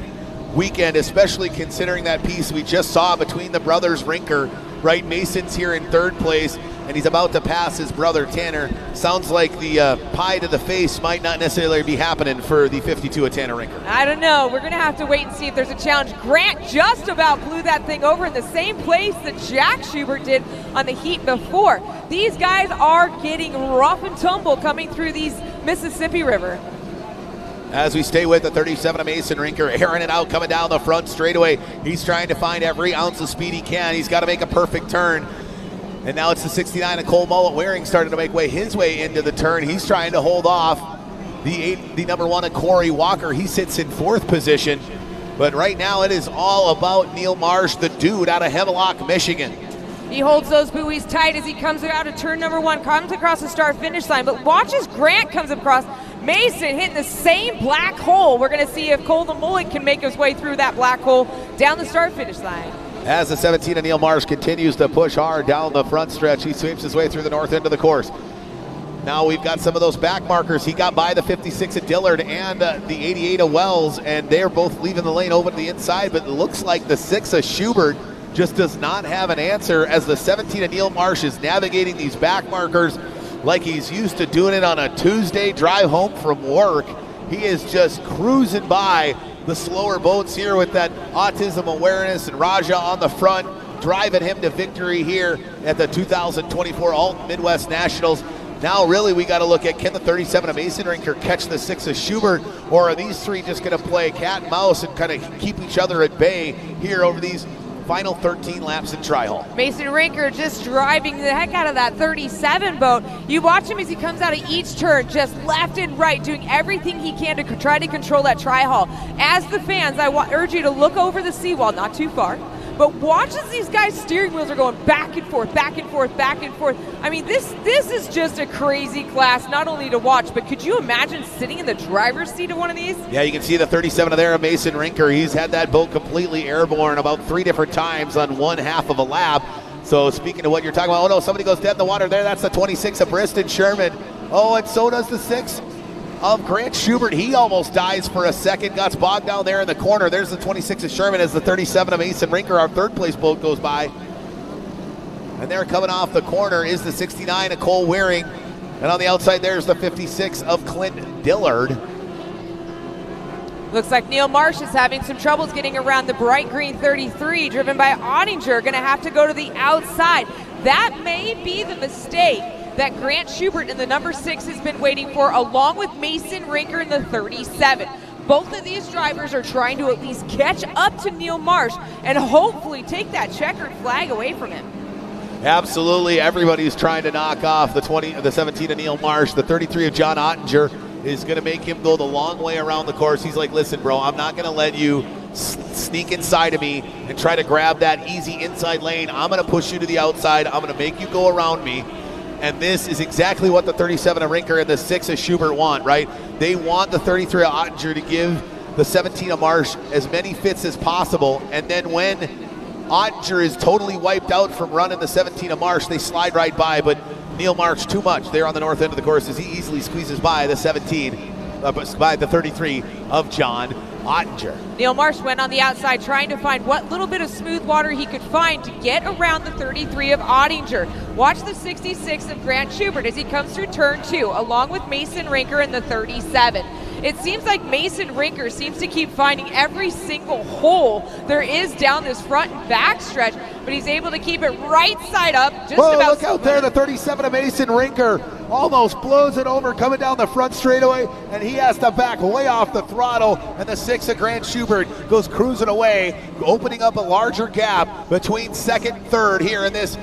weekend, especially considering that piece we just saw between the brothers Rinker, right? Mason's here in third place, and he's about to pass his brother Tanner. Sounds like the pie to the face might not necessarily be happening for the 52 of Tanner Rinker. I don't know. We're going to have to wait and see if there's a challenge. Grant just about blew that thing over in the same place that Jack Schubert did on the heat before. These guys are getting rough and tumble coming through these Mississippi River. As we stay with the 37 of Mason Rinker, airing it out, coming down the front straightaway. He's trying to find every ounce of speed he can. He's got to make a perfect turn. And now it's the 69 of Cole Mullet Waring starting to make his way into the turn. He's trying to hold off the number 1 of Corey Walker. He sits in 4th position. But right now it is all about Neil Marsh, the dude out of Hemlock, Michigan. He holds those buoys tight as he comes out of turn number 1, comes across the start-finish line, but watch as Grant comes across. Mason hitting the same black hole. We're going to see if Cole the Mullet can make his way through that black hole down the start-finish line. As the 17 of Neil Marsh continues to push hard down the front stretch, he sweeps his way through the north end of the course. Now we've got some of those back markers. He got by the 56 of Dillard and the 88 of Wells, and they're both leaving the lane over to the inside, but it looks like the 6 of Schubert just does not have an answer as the 17 of Neil Marsh is navigating these back markers like he's used to doing it on a Tuesday drive home from work. He is just cruising by the slower boats here with that autism awareness, and Raja on the front, driving him to victory here at the 2024 Alton Midwest Nationals. Now really we got to look at, can the 37 of Mason Rinker catch the 6 of Schubert, or are these three just going to play cat and mouse and kind of keep each other at bay here over these final 13 laps in Tri-Hall? Mason Rinker just driving the heck out of that 37 boat. You watch him as he comes out of each turn, just left and right, doing everything he can to try to control that Tri-Hall. As the fans, I urge you to look over the seawall, not too far, but watch as these guys' steering wheels are going back and forth, back and forth, back and forth. I mean, this is just a crazy class, not only to watch, but could you imagine sitting in the driver's seat of one of these? Yeah, you can see the 37 of there of Mason Rinker. He's had that boat completely airborne about 3 different times on 1/2 of a lap. So speaking of what you're talking about, oh no, somebody goes dead in the water there. That's the 26 of Briston Sherman. Oh, and so does the 6 of Grant Schubert. He almost dies for a second, got bogged down there in the corner. There's the 26 of Sherman as the 37 of Mason Rinker, our 3rd place boat, goes by. And there coming off the corner is the 69 of Cole Waring. And on the outside there's the 56 of Clint Dillard. Looks like Neil Marsh is having some troubles getting around the bright green 33, driven by Ottinger. Going to have to go to the outside. That may be the mistake that Grant Schubert in the number 6 has been waiting for, along with Mason Rinker in the 37. Both of these drivers are trying to at least catch up to Neil Marsh and hopefully take that checkered flag away from him. Absolutely, everybody's trying to knock off the 17 of Neil Marsh. The 33 of John Ottinger is going to make him go the long way around the course. He's like, listen, bro, I'm not going to let you sneak inside of me and try to grab that easy inside lane. I'm going to push you to the outside. I'm going to make you go around me. And this is exactly what the 37 of Rinker and the 6 of Schubert want, right? They want the 33 of Ottinger to give the 17 of Marsh as many fits as possible. And then when Ottinger is totally wiped out from running the 17 of Marsh, they slide right by. But Neil Marsh, too much there on the north end of the course as he easily squeezes by the by the 33 of John Ottinger. Neil Marsh went on the outside trying to find what little bit of smooth water he could find to get around the 33 of Ottinger. Watch the 66 of Grant Schubert as he comes through turn 2, along with Mason Rinker in the 37. It seems like Mason Rinker seems to keep finding every single hole there is down this front and back stretch, but he's able to keep it right side up. Whoa, look out there, the 37 of Mason Rinker almost blows it over coming down the front straightaway, and he has to back way off the throttle, and the 6 of Grant Schubert goes cruising away, opening up a larger gap between 2nd and 3rd here in this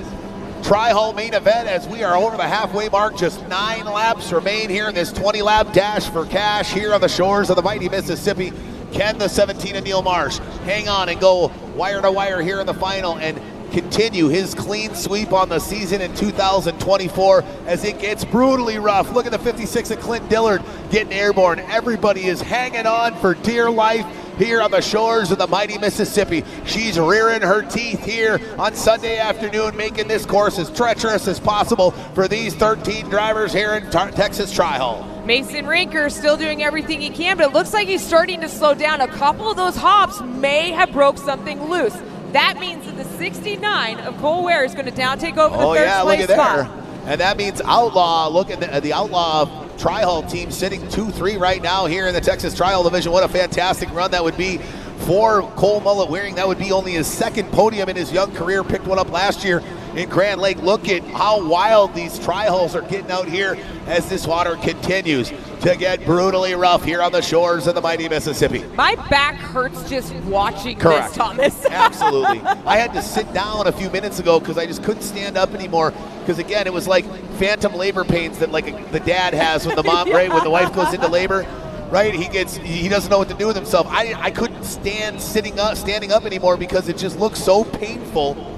Tri-Hall main event as we are over the halfway mark. Just 9 laps remain here in this 20-lap dash for cash here on the shores of the mighty Mississippi. Can the 17 of Neil Marsh hang on and go wire to wire here in the final and continue his clean sweep on the season in 2024 as it gets brutally rough? Look at the 56 of Clint Dillard getting airborne. Everybody is hanging on for dear life here on the shores of the mighty Mississippi. She's rearing her teeth here on Sunday afternoon, making this course as treacherous as possible for these 13 drivers here in Texas Tri-Hall. Mason Rinker still doing everything he can, but it looks like he's starting to slow down. A couple of those hops may have broke something loose. That means that the 69 of Cole Ware is going to down take over the third place spot. And that means Outlaw, look at the Outlaw Tri-Hull team sitting 2-3 right now here in the Texas Tri-Hull division. What a fantastic run that would be for Cole Mullet Waring. That would be only his second podium in his young career. Picked one up last year in Grand Lake. Look at how wild these Tri-Hulls are getting out here as this water continues to get brutally rough here on the shores of the mighty Mississippi. My back hurts just watching Correct. this, Thomas. Absolutely. I had to sit down a few minutes ago because I just couldn't stand up anymore. Because again, it was like phantom labor pains that like the dad has when the mom, right, when the wife goes into labor, right? He doesn't know what to do with himself. I couldn't stand standing up anymore because it just looks so painful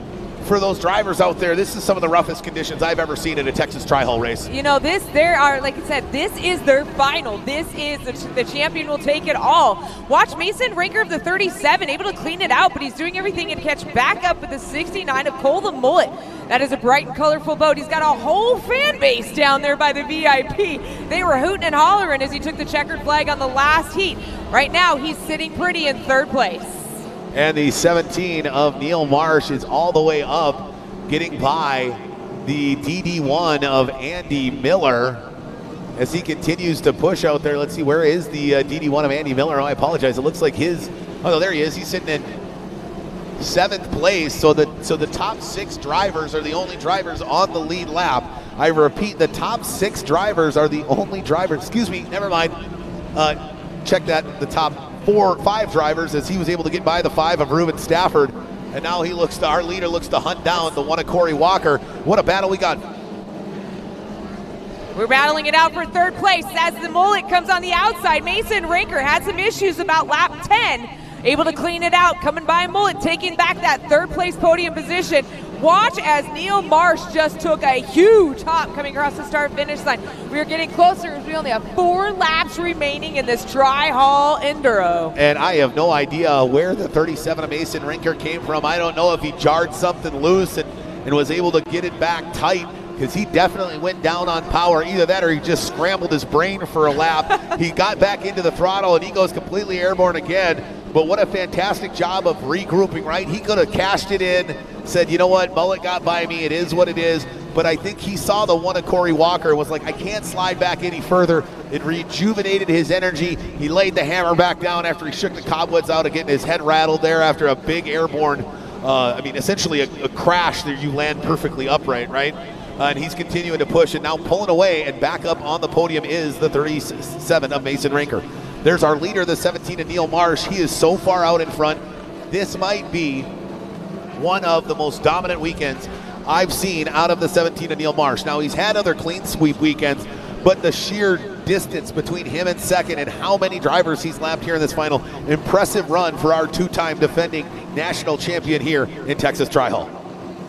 for those drivers out there. This is some of the roughest conditions I've ever seen in a Texas Tri-Hull race. You know, like I said, this is their final. This is the champion will take it all. Watch Mason Rinker of the 37 able to clean it out, but he's doing everything to catch back up with the 69 of Cole the Mullet. That is a bright and colorful boat. He's got a whole fan base down there by the VIP. They were hooting and hollering as he took the checkered flag on the last heat. Right now, he's sitting pretty in third place. And the 17 of Neil Marsh is all the way up, getting by the DD1 of Andy Miller as he continues to push out there. Let's see, where is the DD1 of Andy Miller? Oh, I apologize. It looks like no, there he is. He's sitting in 7th place. So the top 6 drivers are the only drivers on the lead lap. I repeat, the top 6 drivers are the only drivers. Excuse me, never mind. Check that. The top 5 drivers, as he was able to get by the 5 of Ruben Stafford. And now our leader looks to hunt down the 1 of Corey Walker. What a battle we got. We're battling it out for third place as the Mullet comes on the outside. Mason Rinker had some issues about lap 10. Able to clean it out, coming by Mullet, taking back that third place podium position. Watch as Neil Marsh just took a huge hop coming across the start-finish line. We are getting closer as we only have 4 laps remaining in this Tri-Hull Enduro. And I have no idea where the 37 of Mason Rinker came from. I don't know if he jarred something loose and was able to get it back tight, because he definitely went down on power. Either that or he just scrambled his brain for a lap. He got back into the throttle and he goes completely airborne again. But what a fantastic job of regrouping, right? He could have cashed it in, said, you know what, Mullet got by me, it is what it is. But I think he saw the 1 of Corey Walker, was like, I can't slide back any further. It rejuvenated his energy. He laid the hammer back down after he shook the cobwebs out of getting his head rattled there after a big airborne, essentially a crash that you land perfectly upright, right? And he's continuing to push and now pulling away, and back up on the podium is the 37 of Mason Rinker. There's our leader, the 17 of Neil Marsh. He is so far out in front. This might be one of the most dominant weekends I've seen out of the 17 of Neil Marsh. Now, he's had other clean sweep weekends, but the sheer distance between him and second and how many drivers he's lapped here in this final, impressive run for our 2-time defending national champion here in Texas Tri-Hull.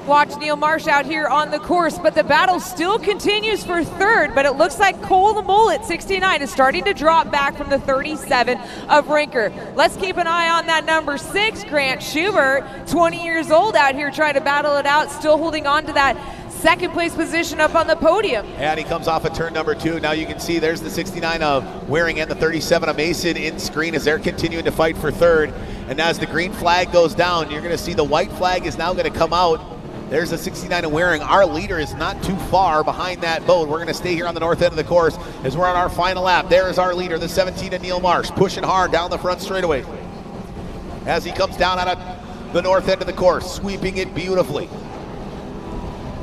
Watch Neil Marsh out here on the course, but the battle still continues for third, but it looks like Cole the Mullet, 69, is starting to drop back from the 37 of Rinker. Let's keep an eye on that number 6, Grant Schubert, 20 years old out here trying to battle it out, still holding on to that second place position up on the podium. And he comes off of turn number 2. Now you can see there's the 69 of Waring and the 37 of Mason in screen as they're continuing to fight for third. And as the green flag goes down, you're going to see the white flag is now going to come out. There's the 69 of Waring. Our leader is not too far behind that boat. We're going to stay here on the north end of the course as we're on our final lap. There is our leader, the 17 of Neil Marsh, pushing hard down the front straightaway as he comes down out of the north end of the course, sweeping it beautifully.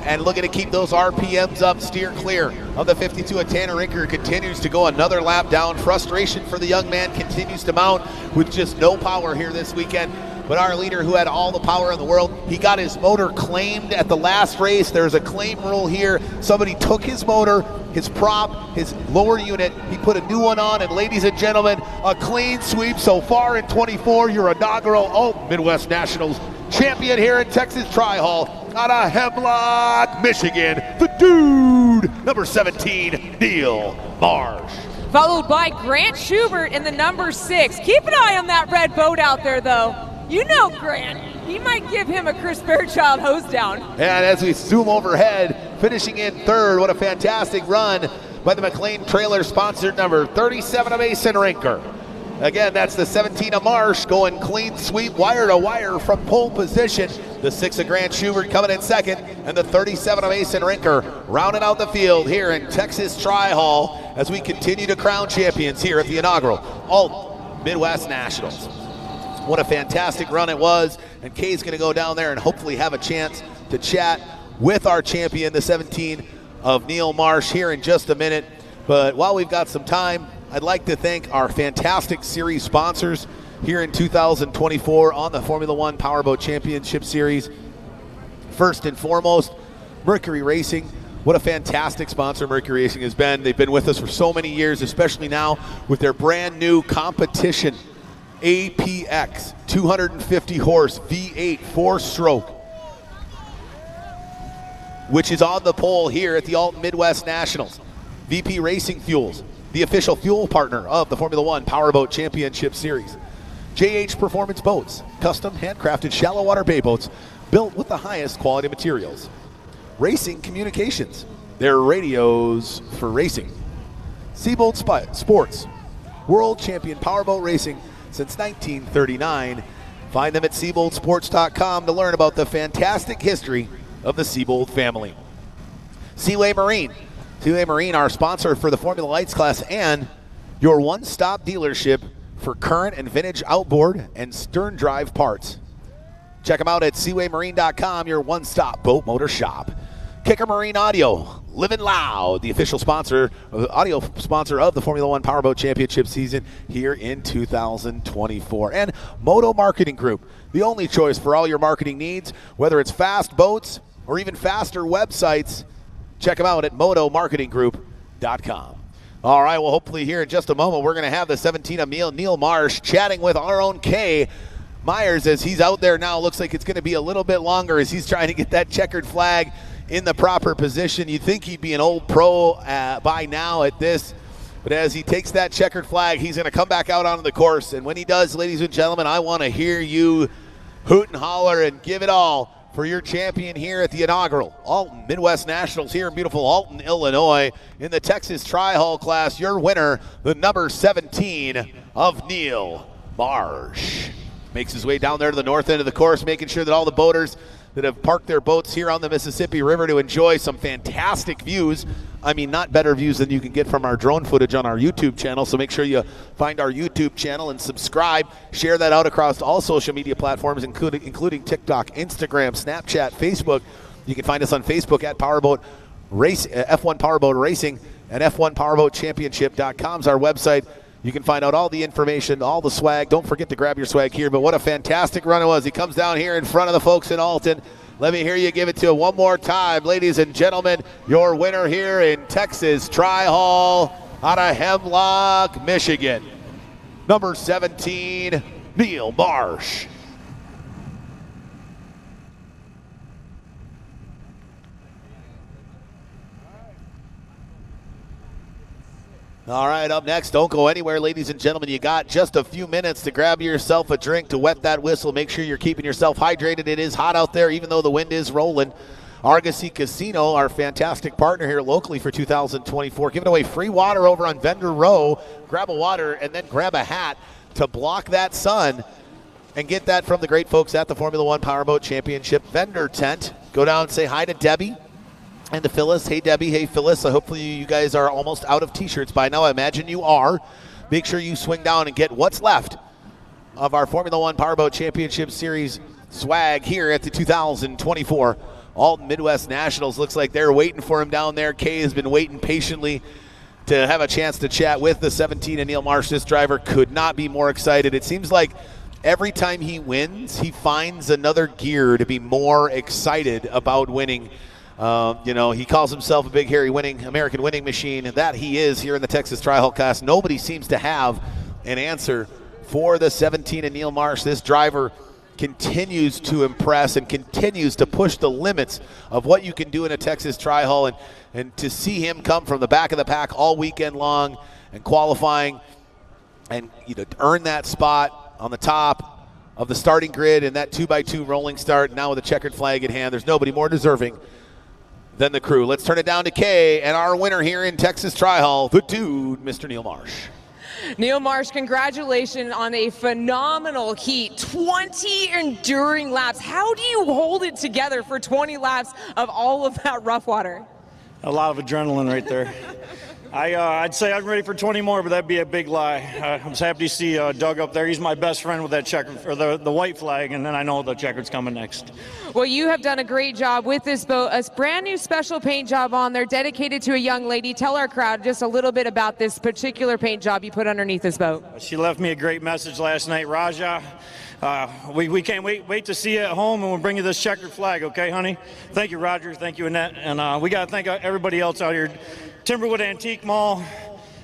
And looking to keep those RPMs up, steer clear of the 52 of Tanner Rinker, who continues to go another lap down. Frustration for the young man continues to mount with just no power here this weekend. But our leader, who had all the power in the world, he got his motor claimed at the last race. There's a claim rule here. Somebody took his motor, his prop, his lower unit. He put a new one on, and ladies and gentlemen, a clean sweep so far in 24. Your inaugural Midwest Nationals champion here in Texas Tri-Hull out of Hemlock, Michigan, the dude, number 17, Neil Marsh. Followed by Grant Schubert in the number 6. Keep an eye on that red boat out there, though. You know Grant, he might give him a Chris Fairchild hose down. And as we zoom overhead, finishing in third, what a fantastic run by the McLean Trailer sponsored number 37 of Mason Rinker. Again, that's the 17 of Marsh going clean sweep, wire to wire from pole position. The 6 of Grant Schubert coming in second, and the 37 of Mason Rinker rounding out the field here in Texas Tri-Hall as we continue to crown champions here at the inaugural Alton Midwest Nationals. What a fantastic run it was, and Kay's going to go down there and hopefully have a chance to chat with our champion, the 17 of Neil Marsh, here in just a minute. But while we've got some time, I'd like to thank our fantastic series sponsors here in 2024 on the Formula One Powerboat Championship Series. First and foremost, Mercury Racing. What a fantastic sponsor Mercury Racing has been. They've been with us for so many years, especially now with their brand new competition APX 250 horse V8 4-stroke, which is on the pole here at the Alton Midwest Nationals. VP Racing Fuels, the official fuel partner of the Formula One Powerboat Championship Series. JH Performance Boats, custom handcrafted shallow water bay boats built with the highest quality materials. Racing Communications, their radios for racing. Seabolt Sports, world champion powerboat racing since 1939. Find them at SeaboltSports.com to learn about the fantastic history of the Seabolt family. Seaway Marine. Seaway Marine, our sponsor for the Formula Lights class and your one-stop dealership for current and vintage outboard and stern drive parts. Check them out at SeawayMarine.com, your one-stop boat motor shop. Kicker Marine Audio, living loud, the official sponsor, audio sponsor of the Formula One Powerboat Championship season here in 2024. And Moto Marketing Group, the only choice for all your marketing needs, whether it's fast boats or even faster websites. Check them out at motomarketinggroup.com. All right, well, hopefully here in just a moment, we're going to have the 17 of Neil Marsh chatting with our own Kay Myers as he's out there now. Looks like it's going to be a little bit longer as he's trying to get that checkered flag in the proper position. You'd think he'd be an old pro by now at this, but as he takes that checkered flag, he's going to come back out onto the course. And when he does, ladies and gentlemen, I want to hear you hoot and holler and give it all for your champion here at the inaugural Alton Midwest Nationals here in beautiful Alton, Illinois. In the Texas Tri-Hall class, your winner, the number 17 of Neil Marsh. Makes his way down there to the north end of the course, making sure that all the boaters that have parked their boats here on the Mississippi River to enjoy some fantastic views. I mean, not better views than you can get from our drone footage on our YouTube channel. So make sure you find our YouTube channel and subscribe. Share that out across all social media platforms, including TikTok, Instagram, Snapchat, Facebook. You can find us on Facebook at Powerboat Race, F1 Powerboat Racing, and F1PowerboatChampionship.com is our website. You can find out all the information, all the swag. Don't forget to grab your swag here. But what a fantastic run it was. He comes down here in front of the folks in Alton. Let me hear you give it to him one more time. Ladies and gentlemen, your winner here in Texas Tri-Hall out of Hemlock, Michigan. Number 17, Neil Marsh. All right, up next, don't go anywhere, ladies and gentlemen. You got just a few minutes to grab yourself a drink, to wet that whistle. Make sure you're keeping yourself hydrated. It is hot out there, even though the wind is rolling. Argosy Casino, our fantastic partner here locally for 2024, giving away free water over on Vendor Row. Grab a water and then grab a hat to block that sun and get that from the great folks at the Formula One Powerboat Championship vendor tent. Go down and say hi to Debbie and to Phyllis. Hey, Debbie. Hey, Phyllis. Hopefully you guys are almost out of T-shirts by now. I imagine you are. Make sure you swing down and get what's left of our Formula One Powerboat Championship Series swag here at the 2024 Alton Midwest Nationals. Looks like they're waiting for him down there. Kay has been waiting patiently to have a chance to chat with the 17 and Neil Marsh. This driver could not be more excited. It seems like every time he wins, he finds another gear to be more excited about winning. He calls himself a big, hairy American winning machine, and that he is here in the Texas Tri-Hall class. Nobody seems to have an answer for the 17 and Neil Marsh. This driver continues to impress and continues to push the limits of what you can do in a Texas Tri-Hall, and to see him come from the back of the pack all weekend long and qualifying and earn that spot on the top of the starting grid and that 2x2 rolling start now with a checkered flag in hand. There's nobody more deserving than the crew. Let's turn it down to Kay and our winner here in Texas Tri-Hall, the dude, Mr. Neil Marsh. Neil Marsh, congratulations on a phenomenal heat. 20 enduring laps. How do you hold it together for 20 laps of all of that rough water? A lot of adrenaline right there. I'd say I'm ready for 20 more, but that'd be a big lie. I'm just happy to see Doug up there. He's my best friend with that checker, or the white flag, and then I know the checker's coming next. Well, you have done a great job with this boat. A brand new special paint job on there dedicated to a young lady. Tell our crowd just a little bit about this particular paint job you put underneath this boat. She left me a great message last night, Raja. We can't wait to see you at home, and we'll bring you this checkered flag, okay, honey? Thank you, Roger. Thank you, Annette. And we got to thank everybody else out here. Timberwood Antique Mall,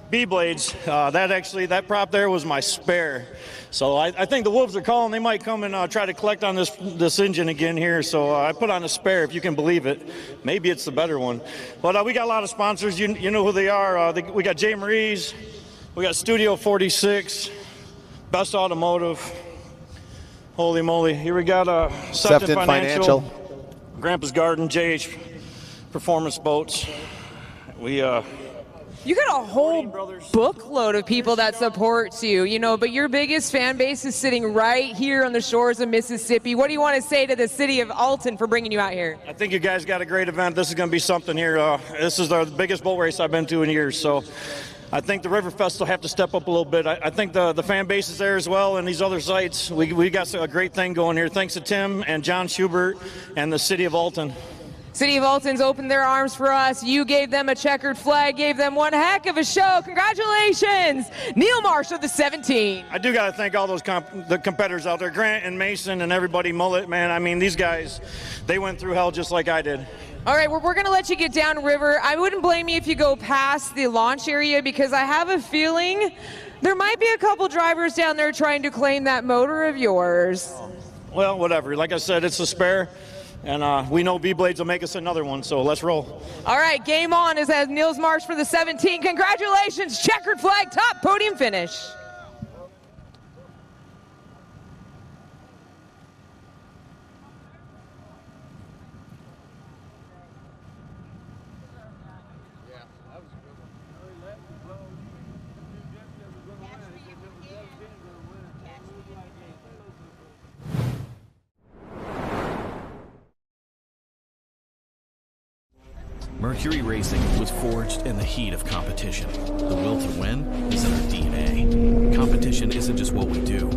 B-Blades. That prop there was my spare. So I think the Wolves are calling. They might come and try to collect on this engine again here. So I put on a spare, if you can believe it. Maybe it's the better one. But we got a lot of sponsors. You know who they are. We got J. Marie's. We got Studio 46, Best Automotive. Holy moly. Here we got Sefton Financial, Grandpa's Garden, JH Performance Boats. You got a whole bookload of people that supports you, but your biggest fan base is sitting right here on the shores of Mississippi. What do you want to say to the city of Alton for bringing you out here? I think you guys got a great event. This is going to be something here. This is the biggest boat race I've been to in years, so I think the River Fest will have to step up a little bit. I think the fan base is there as well, and these other sites. We got a great thing going here. Thanks to Tim and John Schubert and the city of Alton. City of Alton's opened their arms for us. You gave them a checkered flag, gave them one heck of a show. Congratulations, Neil Marsh of the 17. I do got to thank all those the competitors out there, Grant and Mason and everybody, Mullet, man. I mean, these guys, they went through hell just like I did. All right, we're going to let you get down river. I wouldn't blame you if you go past the launch area, because I have a feeling there might be a couple drivers down there trying to claim that motor of yours. Well, whatever. Like I said, it's a spare. And we know B-Blades will make us another one, so let's roll. All right, game on as Neil Marsh for the 17. Congratulations, checkered flag, top podium finish. Mercury Racing was forged in the heat of competition. The will to win is in our DNA. Competition isn't just what we do,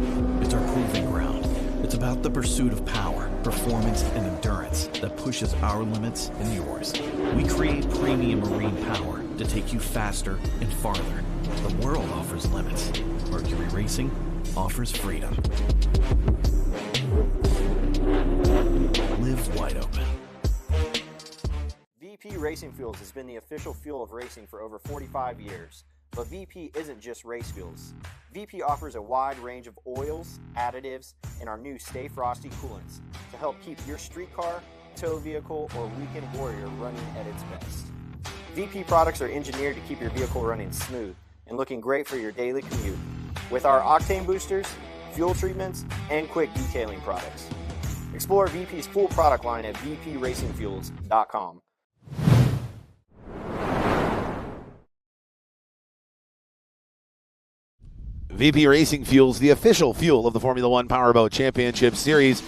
it's our proving ground. It's about the pursuit of power, performance, and endurance that pushes our limits and yours. We create premium marine power to take you faster and farther. The world offers limits. Mercury Racing offers freedom. Live wide open. VP Racing Fuels has been the official fuel of racing for over 45 years. But VP isn't just race fuels. VP offers a wide range of oils, additives, and our new Stay Frosty coolants to help keep your street car, tow vehicle, or weekend warrior running at its best. VP products are engineered to keep your vehicle running smooth and looking great for your daily commute. With our octane boosters, fuel treatments, and quick detailing products. Explore VP's full product line at vpracingfuels.com. VP Racing Fuels, the official fuel of the Formula One Powerboat Championship Series,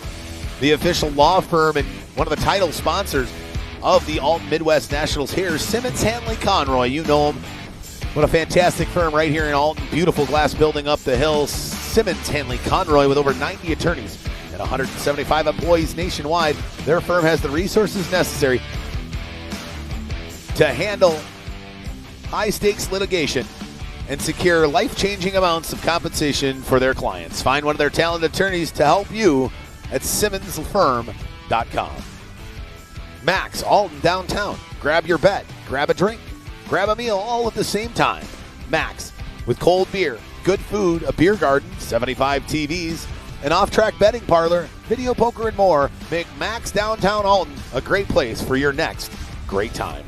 the official law firm and one of the title sponsors of the Alton Midwest Nationals here, Simmons Hanley Conroy. You know him. What a fantastic firm right here in Alton. Beautiful glass building up the hill. Simmons Hanley Conroy with over 90 attorneys and 175 employees nationwide. Their firm has the resources necessary to handle high-stakes litigation and secure life-changing amounts of compensation for their clients. Find one of their talented attorneys to help you at SimmonsFirm.com. Max, Alton downtown. Grab your bed, grab a drink, grab a meal all at the same time. Max, with cold beer, good food, a beer garden, 75 TVs, an off-track betting parlor, video poker, and more, make Max downtown Alton a great place for your next great time.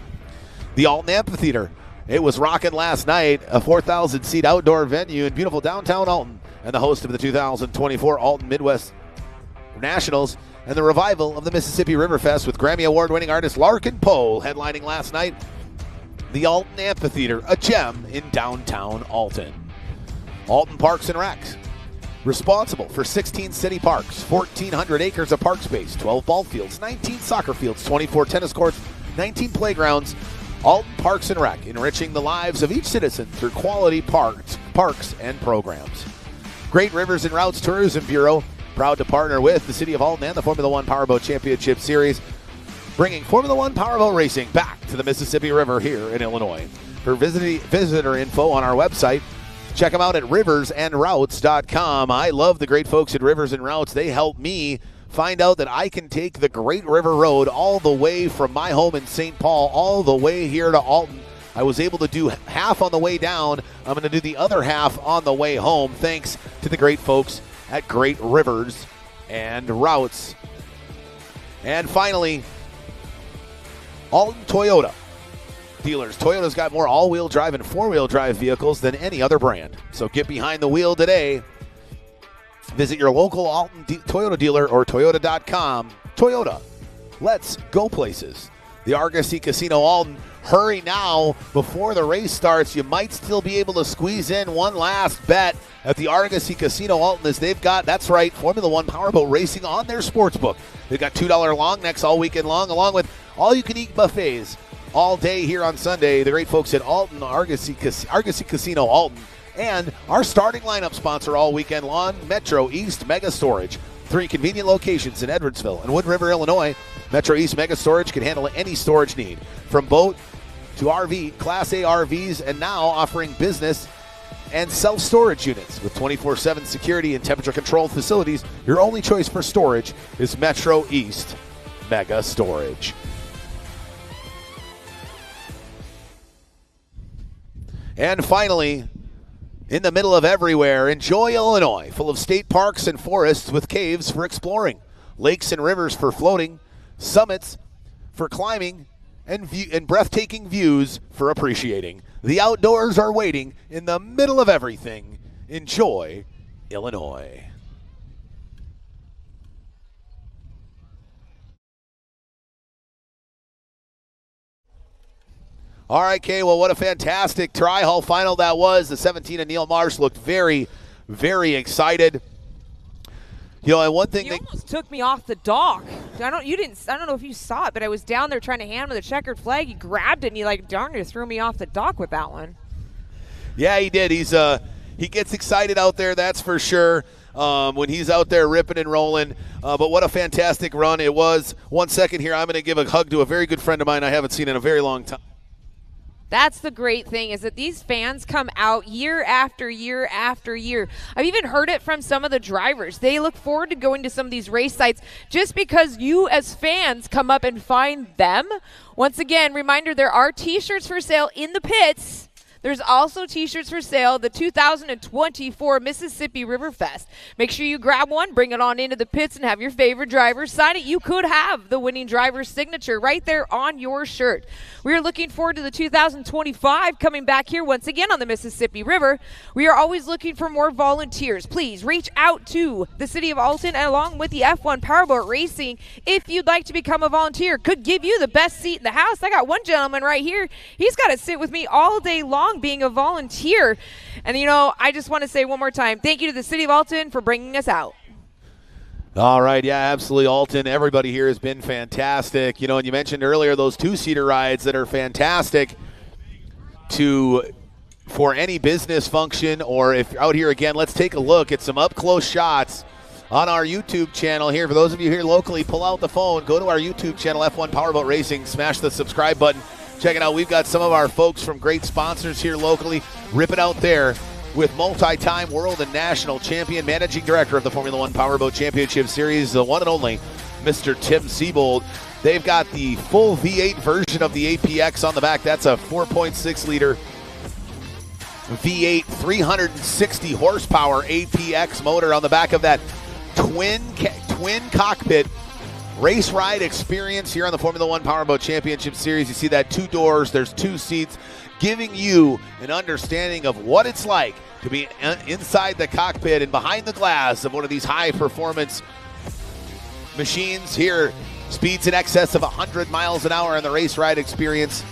The Alton Amphitheater. It was rocking last night, a 4,000-seat outdoor venue in beautiful downtown Alton, and the host of the 2024 Alton Midwest Nationals and the revival of the Mississippi River Fest with Grammy Award-winning artist Larkin Poe headlining last night. The Alton Amphitheater, a gem in downtown Alton. Alton Parks and Recs, responsible for 16 city parks, 1,400 acres of park space, 12 ball fields, 19 soccer fields, 24 tennis courts, 19 playgrounds. Alton Parks and Rec, enriching the lives of each citizen through quality parks and programs. Great Rivers and Routes Tourism Bureau, proud to partner with the City of Alton and the Formula One Powerboat Championship Series, bringing Formula One Powerboat racing back to the Mississippi River here in Illinois. For visitor info on our website, check them out at riversandroutes.com. I love the great folks at Rivers and Routes. They help me find out that I can take the Great River Road all the way from my home in St. Paul all the way here to Alton. I was able to do half on the way down. I'm going to do the other half on the way home, thanks to the great folks at Great Rivers and Routes. And finally, Alton Toyota dealers. Toyota's got more all-wheel drive and four-wheel drive vehicles than any other brand. So get behind the wheel today. Visit your local Alton Toyota dealer or Toyota.com. Toyota, let's go places. The Argosy Casino Alton. Hurry now before the race starts. You might still be able to squeeze in one last bet at the Argosy Casino Alton, as they've got, that's right, Formula One Powerboat racing on their sportsbook. They've got $2 long necks all weekend long, along with all-you-can-eat buffets all day here on Sunday. The great folks at Alton, Argosy Casino Alton. And our starting lineup sponsor all weekend long, Metro East Mega Storage. 3 convenient locations in Edwardsville and Wood River, Illinois. Metro East Mega Storage can handle any storage need, from boat to RV, Class A RVs, and now offering business and self-storage units with 24/7 security and temperature-controlled facilities. Your only choice for storage is Metro East Mega Storage. And finally, in the middle of everywhere, enjoy Illinois, full of state parks and forests with caves for exploring, lakes and rivers for floating, summits for climbing, and breathtaking views for appreciating. The outdoors are waiting in the middle of everything. Enjoy Illinois. All right, Kay, well, what a fantastic Tri-Hall final that was. The 17 of Neil Marsh looked very, very excited. You know, and one thing you almost took me off the dock. I don't know if you saw it, but I was down there trying to hand him the checkered flag. He grabbed it and he darn near threw me off the dock with that one. Yeah, he did. He gets excited out there, that's for sure. When he's out there ripping and rolling. But what a fantastic run it was. 1 second here, I'm going to give a hug to a very good friend of mine I haven't seen in a very long time. That's the great thing, is that these fans come out year after year after year. I've even heard it from some of the drivers. They look forward to going to some of these race sites just because you as fans come up and find them. Once again, reminder, there are T-shirts for sale in the pits. There's also T-shirts for sale, the 2024 Mississippi River Fest. Make sure you grab one, bring it on into the pits, and have your favorite driver sign it. You could have the winning driver's signature right there on your shirt. We are looking forward to the 2025 coming back here once again on the Mississippi River. We are always looking for more volunteers. Please reach out to the City of Alton and along with the F1 Powerboat Racing if you'd like to become a volunteer. Could give you the best seat in the house. I got one gentleman right here. He's got to sit with me all day long being a volunteer. And I just want to say one more time, thank you to the City of Alton for bringing us out. All right, yeah, absolutely, Alton. Everybody here has been fantastic. And you mentioned earlier those two-seater rides that are fantastic for any business function, or if you're out here again, let's take a look at some up-close shots on our YouTube channel here. For those of you here locally, pull out the phone, go to our YouTube channel, F1 Powerboat Racing, smash the subscribe button. Check it out. We've got some of our folks from great sponsors here locally. Rip it out there with multi-time world and national champion, managing director of the Formula One Powerboat Championship Series, the one and only Mr. Tim Siebold. They've got the full V8 version of the APX on the back. That's a 4.6-liter V8, 360 horsepower APX motor on the back of that twin cockpit race ride experience here on the Formula One Powerboat Championship Series. You see that 2 doors, there's 2 seats, giving you an understanding of what it's like to be inside the cockpit and behind the glass of one of these high-performance machines here. Speeds in excess of 100 miles an hour in the race ride experience.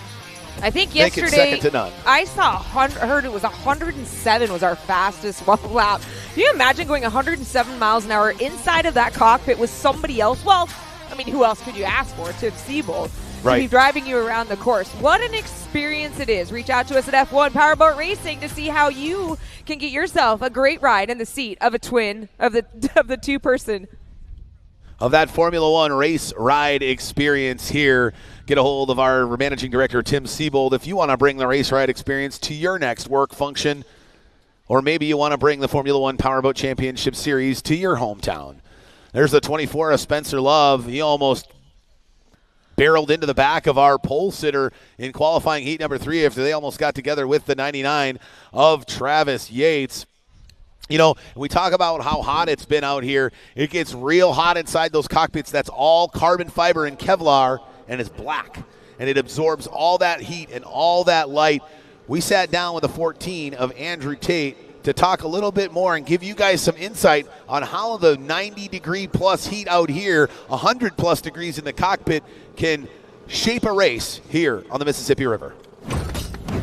I think Make it yesterday second to none. I heard it was 107 was our fastest lap. Can you imagine going 107 miles an hour inside of that cockpit with somebody else? Well, I mean, who else could you ask for? Tim Siebold. Right. To be driving you around the course. What an experience it is. Reach out to us at F1 Powerboat Racing to see how you can get yourself a great ride in the seat of a twin, of the two-person. Of that Formula One race ride experience here. Get a hold of our managing director, Tim Siebold, if you want to bring the race ride experience to your next work function, or maybe you want to bring the Formula One Powerboat Championship Series to your hometown. There's the 24 of Spencer Love. He almost barreled into the back of our pole sitter in qualifying heat number 3 after they almost got together with the 99 of Travis Yates. You know, we talk about how hot it's been out here. It gets real hot inside those cockpits. That's all carbon fiber and Kevlar, and it's black. And it absorbs all that heat and all that light. We sat down with the 14 of Andrew Tate to talk a little bit more and give you guys some insight on how the 90-degree plus heat out here, 100-plus degrees in the cockpit, can shape a race here on the Mississippi River.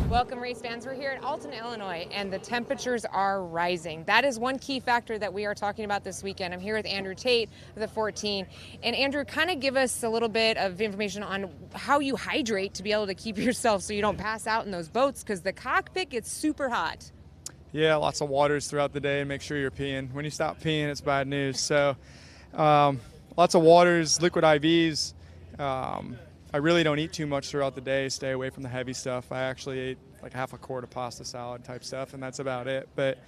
Welcome, race fans. We're here at Alton, Illinois, and the temperatures are rising. That is one key factor that we are talking about this weekend. I'm here with Andrew Tate of the 14. And Andrew, kind of give us a little bit of information on how you hydrate to be able to keep yourself so you don't pass out in those boats, because the cockpit gets super hot. Yeah, lots of waters throughout the day, and make sure you're peeing. When you stop peeing, it's bad news. So lots of waters, liquid IVs. I really don't eat too much throughout the day, stay away from the heavy stuff. I actually ate like half a quart of pasta salad type stuff, and that's about it. But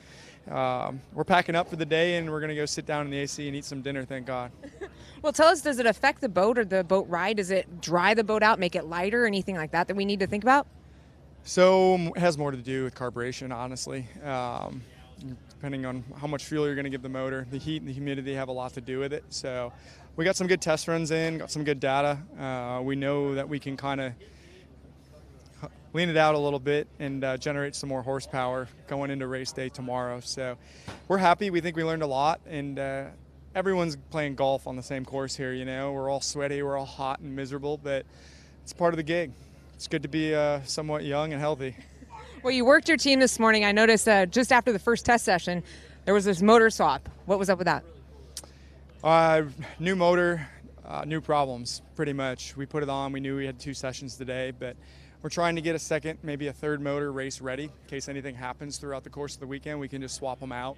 we're packing up for the day, and we're going to go sit down in the AC and eat some dinner, thank God. Well, tell us, does it affect the boat or the boat ride? Does it dry the boat out, make it lighter, anything like that we need to think about? So it has more to do with carburation, honestly. Depending on how much fuel you're going to give the motor. The heat and the humidity have a lot to do with it. So we got some good test runs in, got some good data. We know that we can kind of lean it out a little bit and generate some more horsepower going into race day tomorrow. So we're happy. We think we learned a lot, and everyone's playing golf on the same course here. You know, we're all sweaty, we're all hot and miserable, but it's part of the gig. It's good to be somewhat young and healthy. Well, you worked your team this morning. I noticed just after the first test session, there was this motor swap. What was up with that? New motor, new problems, pretty much. We put it on. We knew we had 2 sessions today, but we're trying to get a second, maybe a third motor race ready in case anything happens throughout the course of the weekend. We can just swap them out.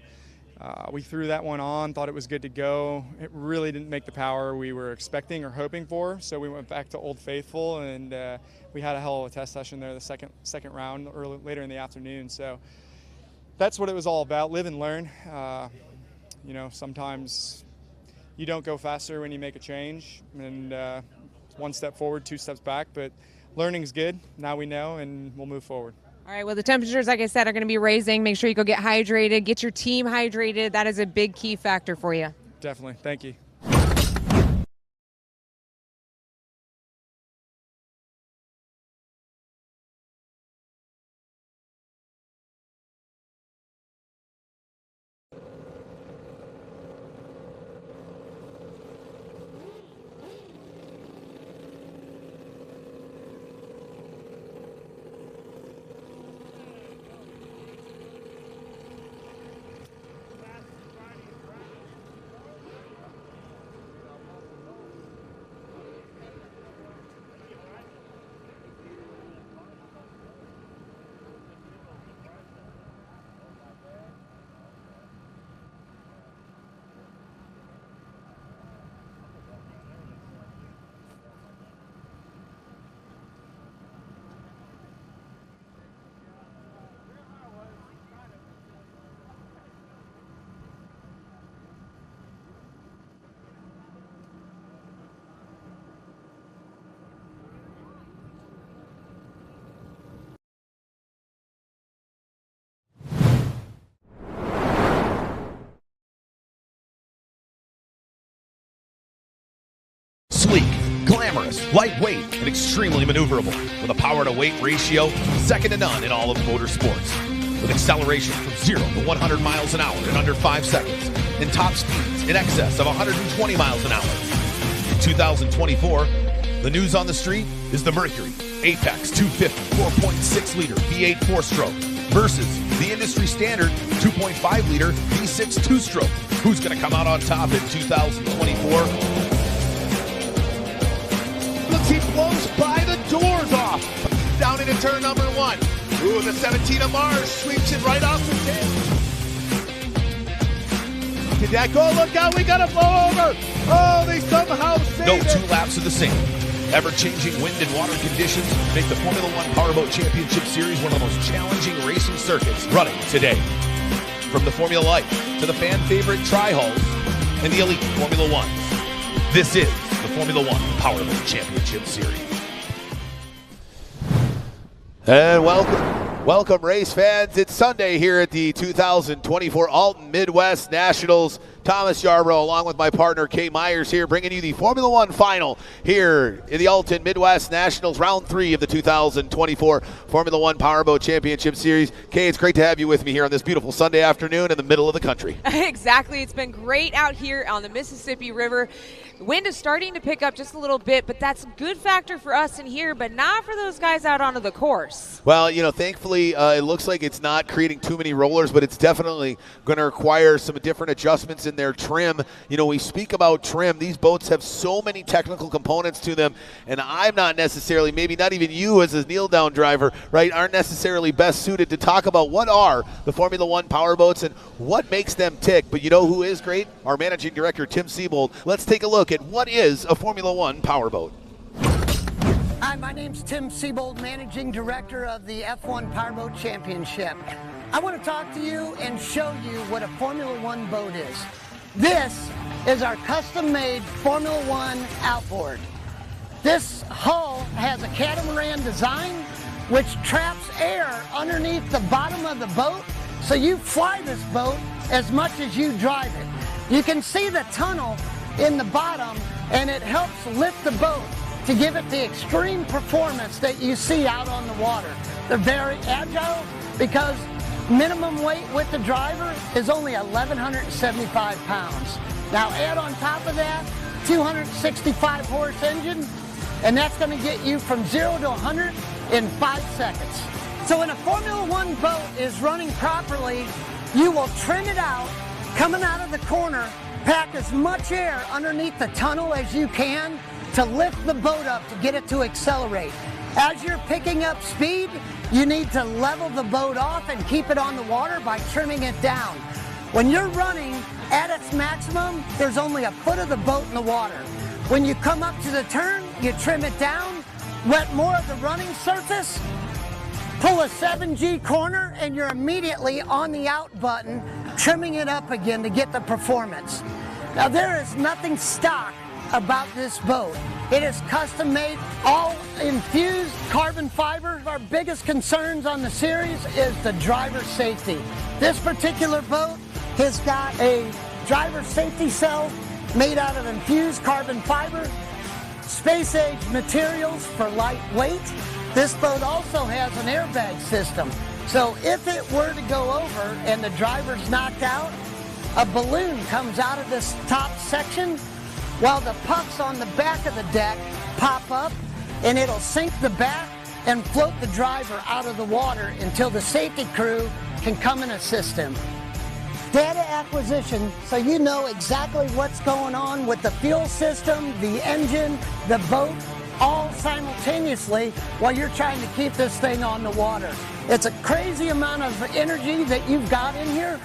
We threw that one on, thought it was good to go. It really didn't make the power we were expecting or hoping for, so we went back to Old Faithful, and we had a hell of a test session there the second round later in the afternoon. So that's what it was all about, live and learn. You know, sometimes you don't go faster when you make a change, and 1 step forward, 2 steps back, but learning's good. Now we know, and we'll move forward. All right, well, the temperatures, like I said, are going to be raising. Make sure you go get hydrated, get your team hydrated. That is a big key factor for you. Definitely. Thank you. Sleek, glamorous, lightweight, and extremely maneuverable, with a power-to-weight ratio second to none in all of motorsports. With acceleration from 0 to 100 miles an hour in under 5 seconds, and top speeds in excess of 120 miles an hour. 2024, the news on the street is the Mercury Apex 250 4.6-liter V8 4-stroke versus the industry standard 2.5-liter V6 2-stroke. Who's going to come out on top in 2024? Looks he blows by the doors off. Down into turn number 1. Ooh, the 17 of Marsh sweeps it right off the tail. Did that go? Look out, we got to blow over. Oh, they somehow saved No it. 2 laps are the same. Ever-changing wind and water conditions make the Formula One Powerboat Championship Series one of the most challenging racing circuits running today. From the Formula Light to the fan-favorite Tri-Hulls and the elite Formula Ones, this is the Formula One Powerboat Championship Series. And welcome race fans. It's Sunday here at the 2024 Alton Midwest Nationals. Thomas Yarbrough along with my partner Kay Myers here bringing you the Formula One final here in the Alton Midwest Nationals, round 3 of the 2024 Formula One Powerboat Championship Series. Kay, it's great to have you with me here on this beautiful Sunday afternoon in the middle of the country. Exactly. It's been great out here on the Mississippi River. Wind is starting to pick up just a little bit, but that's a good factor for us in here, but not for those guys out onto the course. Well, you know, thankfully, it looks like it's not creating too many rollers, but it's definitely going to require some different adjustments in their trim. You know, we speak about trim. These boats have so many technical components to them, and I'm not necessarily, maybe not even you as a kneel-down driver, right, aren't necessarily best suited to talk about what are the Formula One powerboats and what makes them tick. But you know who is great? Our managing director, Tim Siebold. Let's take a look at what is a Formula One powerboat. Hi, my name's Tim Siebold, Managing Director of the F1 Powerboat Championship. I want to talk to you and show you what a Formula One boat is. This is our custom-made Formula One outboard. This hull has a catamaran design which traps air underneath the bottom of the boat, so you fly this boat as much as you drive it. You can see the tunnel in the bottom, and it helps lift the boat to give it the extreme performance that you see out on the water. They're very agile because minimum weight with the driver is only 1,175 pounds. Now add on top of that 265 horse engine, and that's going to get you from 0 to 100 in 5 seconds. So when a Formula One boat is running properly, you will trim it out, coming out of the corner, pack as much air underneath the tunnel as you can to lift the boat up to get it to accelerate. As you're picking up speed, you need to level the boat off and keep it on the water by trimming it down. When you're running at its maximum, there's only a foot of the boat in the water. When you come up to the turn, you trim it down, wet more of the running surface, pull a 7G corner, and you're immediately on the out button, trimming it up again to get the performance. Now there is nothing stock about this boat. It is custom made, all infused carbon fiber. Our biggest concerns on the series is the driver safety. This particular boat has got a driver safety cell made out of infused carbon fiber, space age materials for lightweight. This boat also has an airbag system. So if it were to go over and the driver's knocked out, a balloon comes out of this top section while the puffs on the back of the deck pop up, and it'll sink the back and float the driver out of the water until the safety crew can come and assist him. Data acquisition, so you know exactly what's going on with the fuel system, the engine, the boat, all simultaneously while you're trying to keep this thing on the water. It's a crazy amount of energy that you've got in here,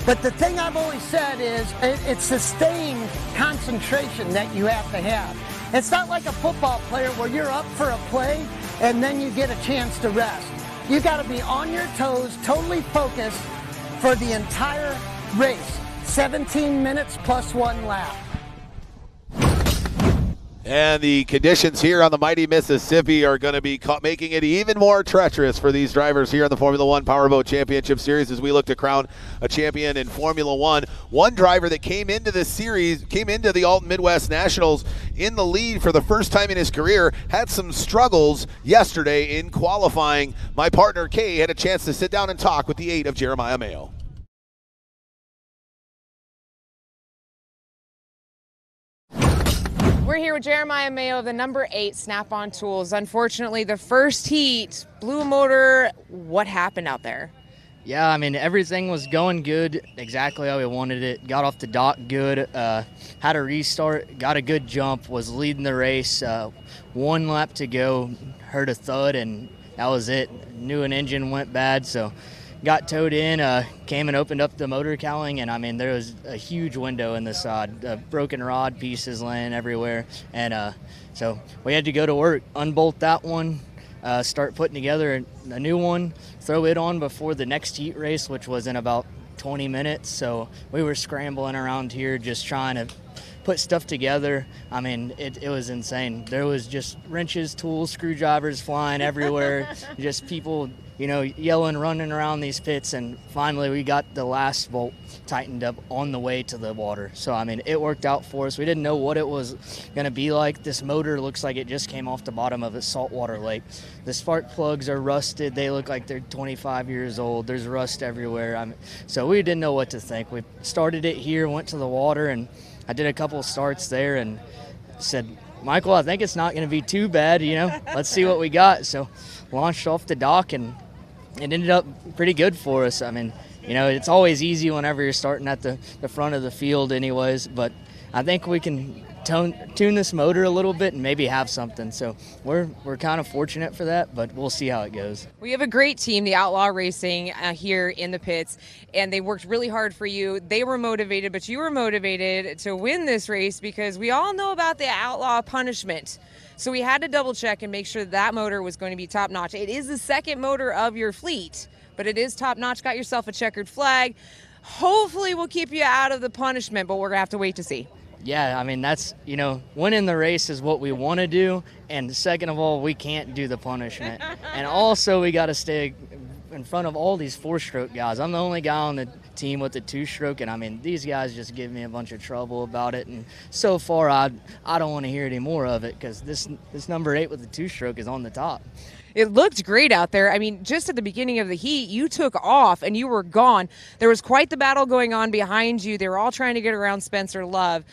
but the thing I've always said is it's sustained concentration that you have to have. It's not like a football player where you're up for a play and then you get a chance to rest. You got to be on your toes, totally focused for the entire race. 17 minutes plus 1 lap. And the conditions here on the mighty Mississippi are going to be making it even more treacherous for these drivers here in the Formula One Powerboat Championship Series as we look to crown a champion in Formula One. One driver that came into this series, came into the Alton Midwest Nationals in the lead for the first time in his career, had some struggles yesterday in qualifying. My partner Kay had a chance to sit down and talk with the 8 of Jeremiah Mayo. We're We're here with Jeremiah Mayo, the number 8 Snap-on Tools. Unfortunately, the first heat blew a motor. What happened out there? Yeah, I mean, everything was going good, exactly how we wanted it. Got off the dock good, had a restart, got a good jump, was leading the race. 1 lap to go, heard a thud, and that was it. Knew an engine went bad, so got towed in, came and opened up the motor cowling, and I mean, there was a huge window in the side, broken rod pieces laying everywhere, and so we had to go to work, unbolt that one, start putting together a new one, throw it on before the next heat race, which was in about 20 minutes. So we were scrambling around here just trying to put stuff together. I mean, it was insane. There was just wrenches, tools, screwdrivers flying everywhere, just people, you know, yelling, running around these pits, and finally we got the last bolt tightened up on the way to the water. So, I mean, it worked out for us. We didn't know what it was going to be like. This motor looks like it just came off the bottom of a saltwater lake. The spark plugs are rusted. They look like they're 25 years old. There's rust everywhere. So we didn't know what to think. We started it here, went to the water, and I did a couple starts there and said, Michael, I think it's not going to be too bad, you know. Let's see what we got. So launched off the dock, and it ended up pretty good for us. I mean, you know, it's always easy whenever you're starting at the front of the field anyways, but I think we can tune this motor a little bit and maybe have something. So we're kind of fortunate for that, but we'll see how it goes. We have a great team, the Outlaw Racing, here in the pits, and they worked really hard for you. They were motivated, but you were motivated to win this race because we all know about the Outlaw punishment. So we had to double check and make sure that motor was going to be top notch. It is the second motor of your fleet, but it is top notch. Got yourself a checkered flag. Hopefully we'll keep you out of the punishment, but we're going to have to wait to see. Yeah, I mean, that's, you know, winning the race is what we want to do, and second of all, we can't do the punishment. And also, we got to stay in front of all these 4-stroke guys. I'm the only guy on the team with the 2-stroke, and I mean, these guys just give me a bunch of trouble about it, and so far, I don't want to hear any more of it, because this number 8 with the 2-stroke is on the top. It looked great out there. I mean, just at the beginning of the heat, you took off and you were gone. There was quite the battle going on behind you. They were all trying to get around Spencer Love.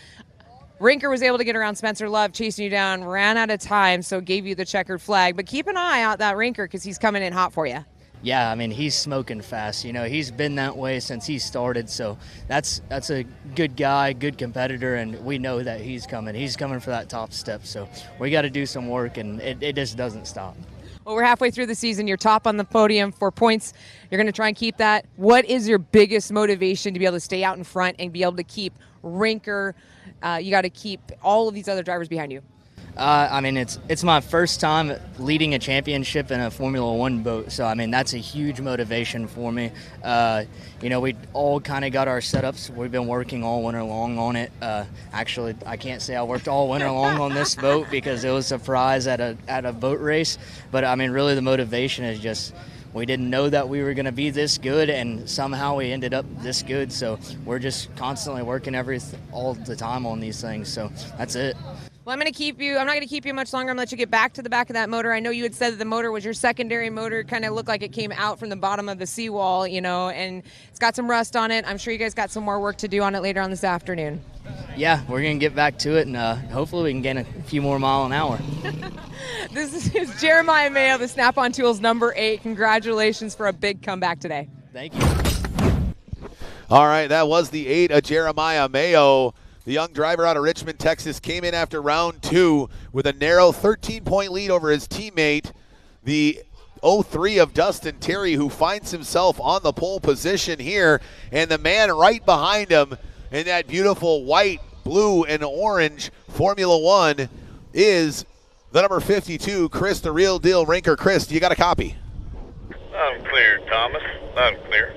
Rinker was able to get around Spencer Love, chasing you down, ran out of time, so gave you the checkered flag. But keep an eye out that Rinker because he's coming in hot for you. Yeah, I mean, he's smoking fast. You know, he's been that way since he started, so that's a good guy, good competitor, and we know that he's coming. He's coming for that top step, so we got to do some work, and it just doesn't stop. Well, we're halfway through the season. You're top on the podium for points. You're going to try and keep that. What is your biggest motivation to be able to stay out in front and be able to keep Rinker? You got to keep all of these other drivers behind you. I mean, it's my first time leading a championship in a Formula One boat, so I mean that's a huge motivation for me. You know, we all kind of got our setups. We've been working all winter long on it. Actually, I can't say I worked all winter long on this boat because it was a surprise at a boat race. But I mean, really, the motivation is just we didn't know that we were going to be this good, and somehow we ended up this good. So we're just constantly working all the time on these things. So that's it. Well, I'm not going to keep you much longer. I'm going to let you get back to the back of that motor. I know you had said that the motor was your secondary motor. Kind of looked like it came out from the bottom of the seawall, you know, and it's got some rust on it. I'm sure you guys got some more work to do on it later on this afternoon. Yeah, we're going to get back to it, and hopefully we can gain a few more miles an hour. This is Jeremiah Mayo, the Snap-on Tools number 8. Congratulations for a big comeback today. Thank you. All right, that was the 8 of Jeremiah Mayo. The young driver out of Richmond, Texas, came in after round 2 with a narrow 13-point lead over his teammate, the 03 of Dustin Terry, who finds himself on the pole position here. And the man right behind him in that beautiful white, blue, and orange Formula One is the number 52, Chris, the real deal Rinker. Chris, you got a copy? I'm clear, Thomas. I'm clear.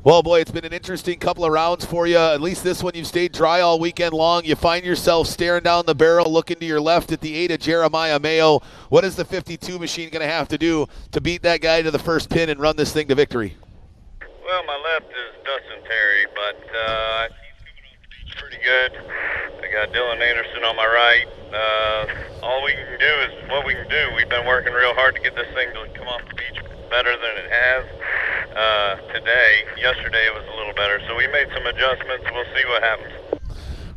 Well, boy, it's been an interesting couple of rounds for you. At least this one, you've stayed dry all weekend long. You find yourself staring down the barrel, looking to your left at the 8 of Jeremiah Mayo. What is the 52 machine going to have to do to beat that guy to the first pin and run this thing to victory? Well, my left is Dustin Terry, but I think he's coming off the beach pretty good. I got Dylan Anderson on my right. All we can do is what we can do. We've been working real hard to get this thing to come off the beach better than it has. Today, yesterday it was a little better, so we made some adjustments. We'll see what happens.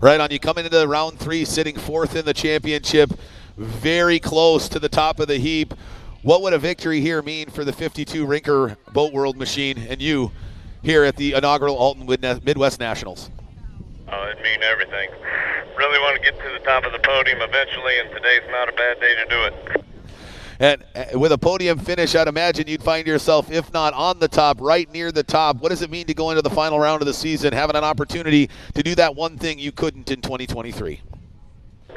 Right on. You come into round 3 sitting 4th in the championship, very close to the top of the heap. What would a victory here mean for the 52 Rinker Boat World machine and you here at the inaugural Alton Midwest Nationals? Oh, it'd mean everything. Really want to get to the top of the podium eventually, and today's not a bad day to do it. And with a podium finish, I'd imagine you'd find yourself, if not on the top, right near the top. What does it mean to go into the final round of the season, having an opportunity to do that one thing you couldn't in 2023?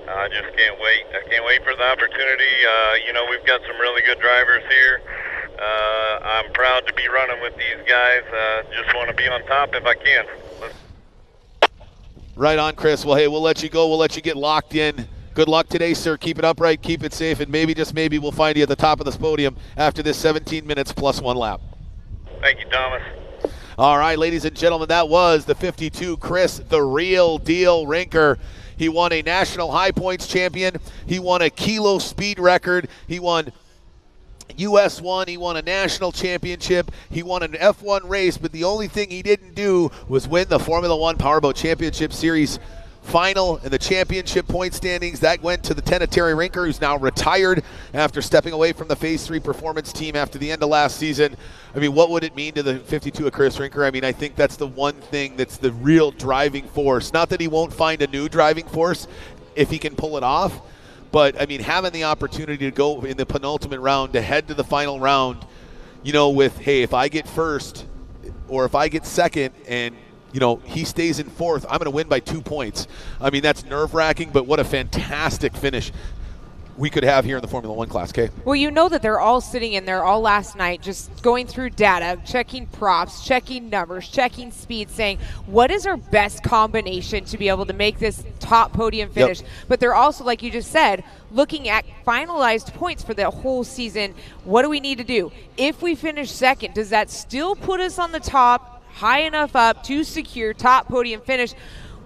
I just can't wait. I can't wait for the opportunity. We've got some really good drivers here. I'm proud to be running with these guys. Just want to be on top if I can. Right on, Chris. Well, hey, we'll let you go. We'll let you get locked in. Good luck today, sir. Keep it upright, keep it safe, and maybe, just maybe, we'll find you at the top of this podium after this 17 minutes plus 1 lap. Thank you, Thomas. All right, ladies and gentlemen, that was the 52 Chris, the real deal Rinker. He won a national high points champion. He won a kilo speed record. He won US 1. He won a national championship. He won an F1 race, but the only thing he didn't do was win the Formula 1 Powerboat Championship Series final in the championship point standings. That went to the 10 of Terry Rinker, who's now retired after stepping away from the Phase 3 performance team after the end of last season. I mean, what would it mean to the 52 of Chris Rinker? I mean, I think that's the one thing that's the real driving force. Not that he won't find a new driving force if he can pull it off, but, I mean, having the opportunity to go in the penultimate round to head to the final round, with, hey, if I get first or if I get second and he stays in 4th, I'm going to win by 2 points. I mean, that's nerve-wracking, but what a fantastic finish we could have here in the Formula 1 class, Kay. Well, that they're all sitting in there all last night just going through data, checking props, checking numbers, checking speed, saying, what is our best combination to be able to make this top podium finish? Yep. But they're also, like you just said, looking at finalized points for the whole season. What do we need to do? If we finish second, does that still put us on the top, high enough up to secure top podium finish?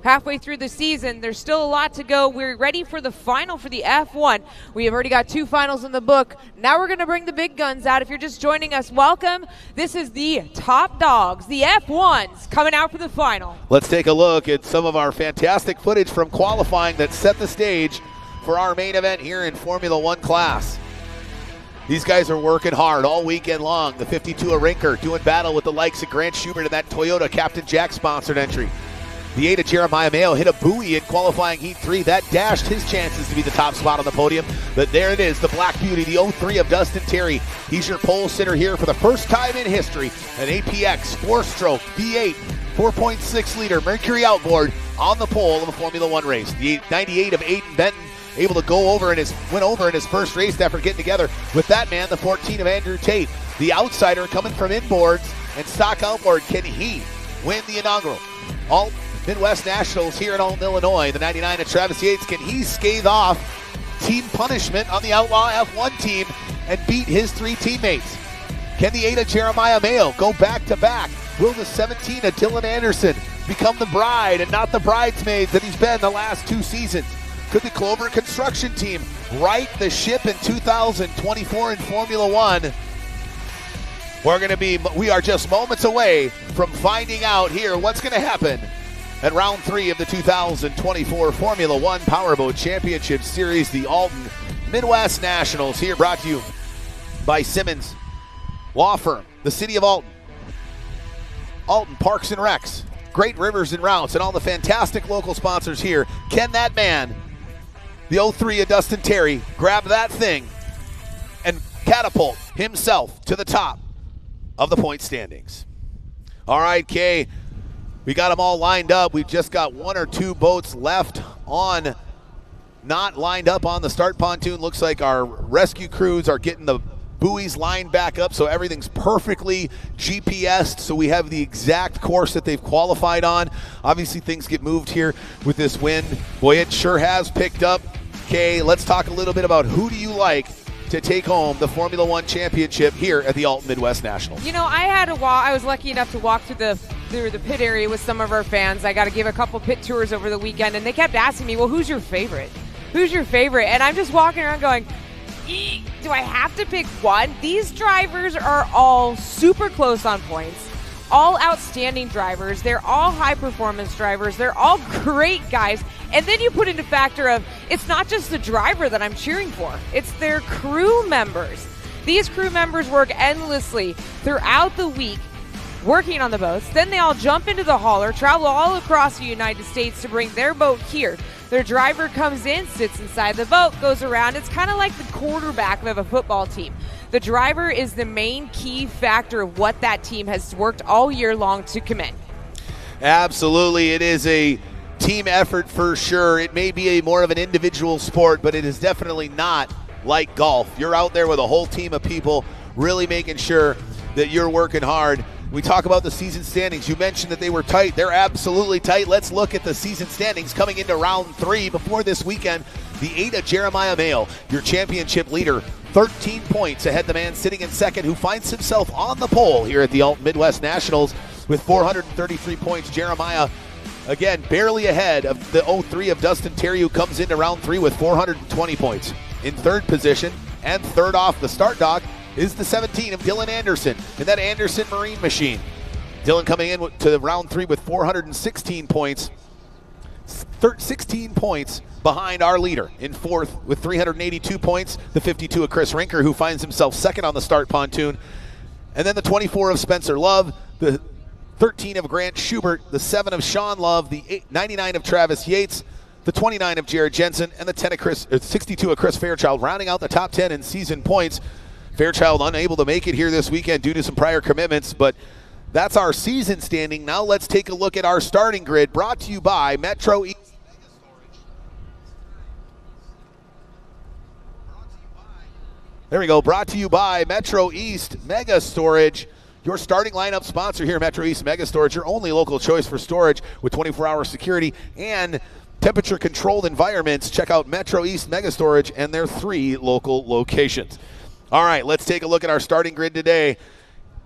Halfway through the season, there's still a lot to go. We're ready for the final for the F1. We have already got 2 finals in the book. Now we're going to bring the big guns out. If you're just joining us, welcome. This is the top dogs, the F1s, coming out for the final. Let's take a look at some of our fantastic footage from qualifying that set the stage for our main event here in Formula 1 class. These guys are working hard all weekend long. The 52 of Rinker doing battle with the likes of Grant Schubert and that Toyota Captain Jack sponsored entry. The 8 of Jeremiah Mayo hit a buoy in qualifying Heat 3. That dashed his chances to be the top spot on the podium. But there it is, the Black Beauty, the 03 of Dustin Terry. He's your pole sitter here for the first time in history. An APX 4-stroke V8 4.6 liter Mercury outboard on the pole of a Formula 1 race. The 98 of Aiden Benton able to win over in his first race after getting together with that man, the 14 of Andrew Tate. The outsider coming from inboards and stock outboard. Can he win the inaugural All Midwest Nationals here in Alton, Illinois? The 99 of Travis Yates, can he scathe off team punishment on the Outlaw F1 team and beat his 3 teammates? Can the 8 of Jeremiah Mayo go back-to-back? Will the 17 of Dylan Anderson become the bride and not the bridesmaids that he's been the last 2 seasons? Could the Clover Construction team right the ship in 2024 in Formula 1? We are just moments away from finding out here what's going to happen at round 3 of the 2024 Formula 1 Powerboat Championship Series, the Alton Midwest Nationals, here brought to you by Simmons Law Firm, the City of Alton, Alton Parks and Recs, Great Rivers and Routes, and all the fantastic local sponsors here. Can that man, the 03 of Dustin Terry, grab that thing and catapult himself to the top of the point standings? All right, Kay. We got them all lined up. We've just got 1 or 2 boats left not lined up on the start pontoon. Looks like our rescue crews are getting the buoys lined back up, so everything's perfectly GPSed, so we have the exact course that they've qualified on. Obviously, things get moved here with this wind. Boy, it sure has picked up. Okay, let's talk a little bit about who do you like to take home the Formula 1 championship here at the Alton Midwest Nationals. I was lucky enough to walk through the pit area with some of our fans. I got to give a couple pit tours over the weekend, and they kept asking me, well, who's your favorite? Who's your favorite? And I'm just walking around going, do I have to pick one? These drivers are all super close on points, all outstanding drivers. They're all high-performance drivers. They're all great guys. And then you put into factor of, it's not just the driver that I'm cheering for. It's their crew members. These crew members work endlessly throughout the week working on the boats. Then they all jump into the hauler, travel all across the United States to bring their boat here. Their driver comes in, sits inside the boat, goes around. It's kind of like the quarterback of a football team. The driver is the main key factor of what that team has worked all year long to commit. Absolutely. It is a team effort for sure. It may be a more of an individual sport, but it is definitely not like golf. You're out there with a whole team of people really making sure that you're working hard. We talk about the season standings. You mentioned that they were tight. They're absolutely tight. Let's look at the season standings coming into round 3 before this weekend. The Ada Jeremiah Mayo, your championship leader, 13 points ahead the man sitting in second, who finds himself on the pole here at the Alton Midwest Nationals with 433 points. Jeremiah, again, barely ahead of the 03 of Dustin Terry, who comes into round 3 with 420 points. In third position and third off the start dock is the 17 of Dylan Anderson in that Anderson Marine machine. Dylan coming in to round 3 with 416 points, 16 points behind our leader. In fourth with 382 points, the 52 of Chris Rinker, who finds himself second on the start pontoon. And then the 24 of Spencer Love, the 13 of Grant Schubert, the 7 of Sean Love, the 99 of Travis Yates, the 29 of Jared Jensen, and the 62 of Chris Fairchild, rounding out the top 10 in season points. Fairchild unable to make it here this weekend due to some prior commitments, but that's our season standing. Now let's take a look at our starting grid, brought to you by Metro East. There we go, brought to you by Metro East Mega Storage. Your starting lineup sponsor here, Metro East Mega Storage, your only local choice for storage with 24-hour security and temperature-controlled environments. Check out Metro East Mega Storage and their 3 local locations. All right, let's take a look at our starting grid today.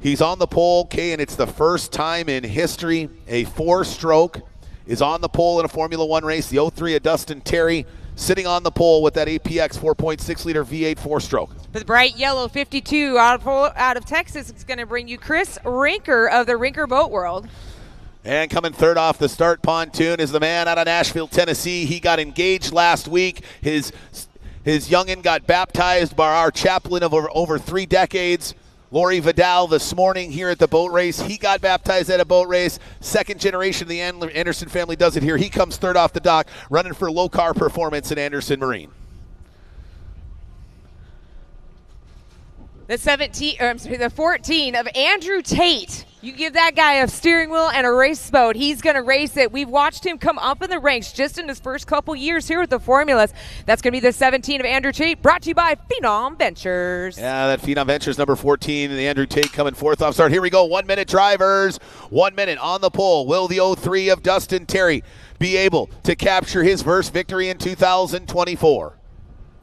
He's on the pole, okay, and it's the first time in history a 4-stroke is on the pole in a Formula One race. The 03 of Dustin Terry sitting on the pole with that APX 4.6-liter V8 4-stroke. The bright yellow 52 out of Texas is going to bring you Chris Rinker of the Rinker Boat World. And coming third off the start pontoon is the man out of Nashville, Tennessee. He got engaged last week. His youngin' got baptized by our chaplain of over 3 decades, Lori Vidal, this morning here at the boat race. He got baptized at a boat race. Second generation of the Anderson family does it here. He comes third off the dock, running for low-car performance in Anderson Marine. The 14 of Andrew Tate. You give that guy a steering wheel and a race boat, he's going to race it. We've watched him come up in the ranks just in his first couple years here with the formulas. That's going to be the 17 of Andrew Tate, brought to you by Phenom Ventures. Yeah, that Phenom Ventures number 14, the Andrew Tate coming fourth off start. Here we go, 1 minute drivers, 1 minute on the pole. Will the 03 of Dustin Terry be able to capture his first victory in 2024?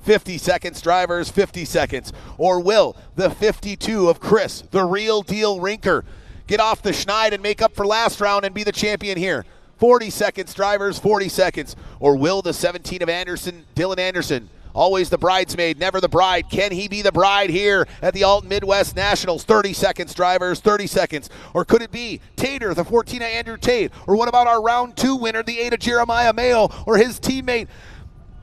50 seconds, drivers, 50 seconds. Or will the 52 of Chris, the real deal Rinker, get off the schneid and make up for last round and be the champion here? 40 seconds, drivers, 40 seconds. Or will the 17 of Anderson, Dylan Anderson, always the bridesmaid, never the bride, can he be the bride here at the Alton Midwest Nationals? 30 seconds, drivers, 30 seconds. Or could it be Tater, the 14 of Andrew Tate? Or what about our round 2 winner, the 8 of Jeremiah Mayo, or his teammate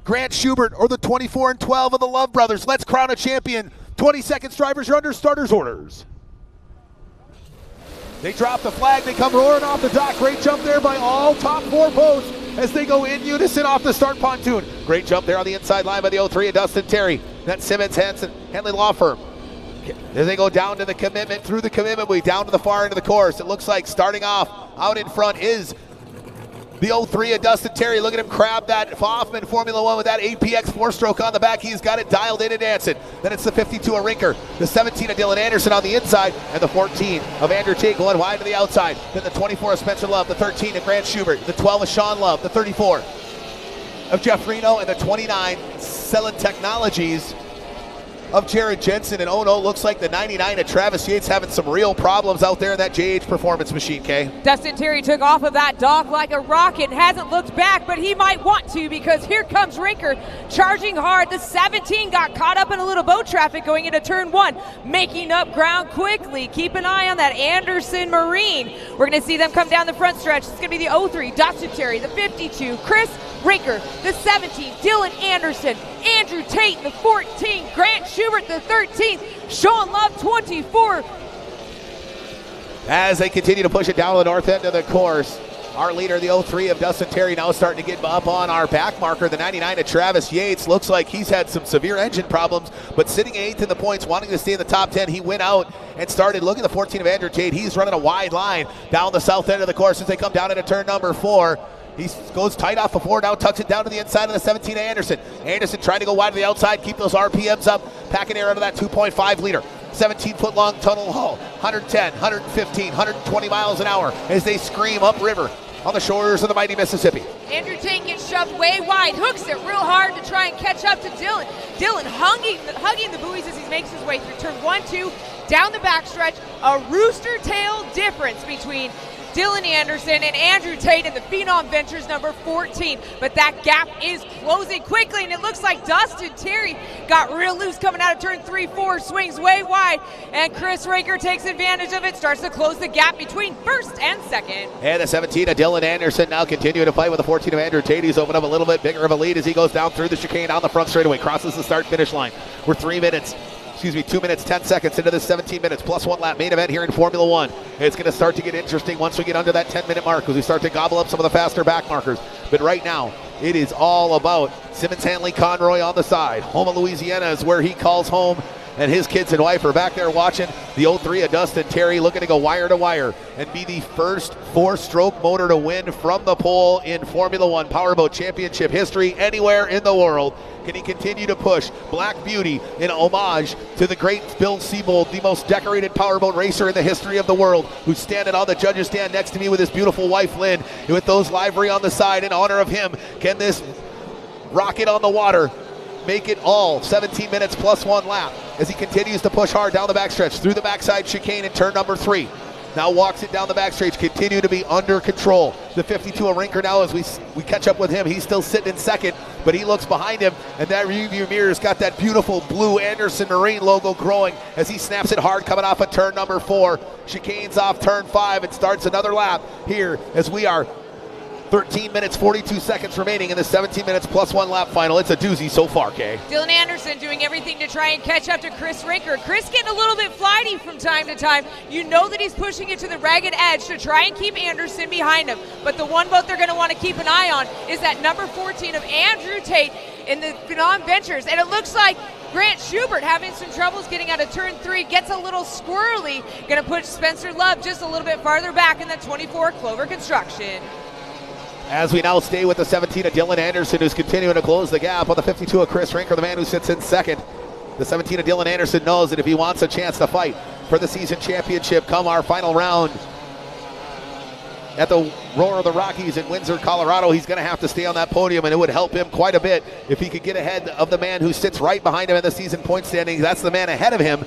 Grant Schubert, or the 24 and 12 of the Love Brothers? Let's crown a champion. 20 seconds, drivers, you're under starters orders. They drop the flag, they come roaring off the dock. Great jump there by all top 4 boats as they go in unison off the start pontoon. Great jump there on the inside line by the 03 of Dustin Terry. That Simmons Henley Law Firm. As they go down to the commitment, through the commitment, way down to the far end of the course. It looks like starting off out in front is the 03 of Dustin Terry. Look at him crab that Hoffman Formula One with that APX 4-stroke on the back. He's got it dialed in and dancing. Then it's the 52 of Rinker, the 17 of Dylan Anderson on the inside, and the 14 of Andrew Tate going wide to the outside. Then the 24 of Spencer Love, the 13 of Grant Schubert, the 12 of Sean Love, the 34 of Jeff Reno, and the 29 Selling Technologies of Jared Jensen, and oh no, looks like the 99 of Travis Yates having some real problems out there in that JH Performance machine, Kay. Dustin Terry took off of that dock like a rocket, hasn't looked back, but he might want to, because here comes Rinker charging hard. The 17 got caught up in a little boat traffic going into turn 1, making up ground quickly. Keep an eye on that Anderson Marine. We're going to see them come down the front stretch. It's going to be the 03, Dustin Terry, the 52, Chris Rinker, the 17, Dylan Anderson, Andrew Tate, the 14, Grant Schubert, the 13th, Sean Love, 24. As they continue to push it down to the north end of the course, our leader, the 03 of Dustin Terry, now starting to get up on our back marker, the 99 of Travis Yates. Looks like he's had some severe engine problems, but sitting 8th in the points, wanting to stay in the top 10. He went out and started. Look at the 14 of Andrew Tate. He's running a wide line down the south end of the course as they come down into turn number 4. He goes tight off before, now tucks it down to the inside of the 17 of Anderson. Anderson trying to go wide to the outside, keep those RPMs up, packing air out of that 2.5 liter. 17-foot long tunnel hull, 110, 115, 120 miles an hour as they scream upriver on the shores of the mighty Mississippi. Andrew Tate gets shoved way wide, hooks it real hard to try and catch up to Dylan. Dylan hugging the buoys as he makes his way through turn 1, 2, down the backstretch. A rooster tail difference between Dylan Anderson and Andrew Tate in the Phenom Ventures number 14. But that gap is closing quickly, and it looks like Dustin Terry got real loose coming out of turn 3, 4, swings way wide, and Chris Rinker takes advantage of it, starts to close the gap between first and second. And the 17 of Dylan Anderson now continuing to fight with the 14 of Andrew Tate. He's opened up a little bit bigger of a lead as he goes down through the chicane down the front straightaway, crosses the start-finish line. We're 2 minutes, 10 seconds into this 17 minutes plus 1 lap main event here in Formula One. It's going to start to get interesting once we get under that 10-minute mark as we start to gobble up some of the faster back markers. But right now, it is all about Simmons Hanley Conroy on the side. Home of Louisiana is where he calls home, and his kids and wife are back there watching. The 03 of Dustin Terry looking to go wire to wire and be the first 4-stroke motor to win from the pole in Formula One Powerboat Championship history anywhere in the world. Can he continue to push Black Beauty in homage to the great Bill Siebold, the most decorated powerboat racer in the history of the world, who's standing on the judges' stand next to me with his beautiful wife, Lynn, with those livery on the side in honor of him? Can this rocket on the water make it all 17 minutes plus 1 lap as he continues to push hard down the backstretch through the backside chicane in turn number 3? Now walks it down the backstretch, continue to be under control. The 52 of Rinker now, as we catch up with him, he's still sitting in second, but he looks behind him, and that rearview mirror's got that beautiful blue Anderson Marine logo growing as he snaps it hard coming off of turn number 4. Chicanes off turn 5 and starts another lap here as we are 13 minutes, 42 seconds remaining in the 17 minutes plus 1 lap final. It's a doozy so far, Kay. Dylan Anderson doing everything to try and catch up to Chris Rinker. Chris getting a little bit flighty from time to time. You know that he's pushing it to the ragged edge to try and keep Anderson behind him. But the one boat they're going to want to keep an eye on is that number 14 of Andrew Tate in the Phenom Ventures. And it looks like Grant Schubert having some troubles getting out of turn 3, gets a little squirrely. Going to push Spencer Love just a little bit farther back in the 24 Clover Construction. As we now stay with the 17 of Dylan Anderson, who's continuing to close the gap on the 52 of Chris Rinker, the man who sits in second. The 17 of Dylan Anderson knows that if he wants a chance to fight for the season championship come our final round at the Roar of the Rockies in Windsor, Colorado, he's going to have to stay on that podium, and it would help him quite a bit if he could get ahead of the man who sits right behind him in the season point standings. That's the man ahead of him,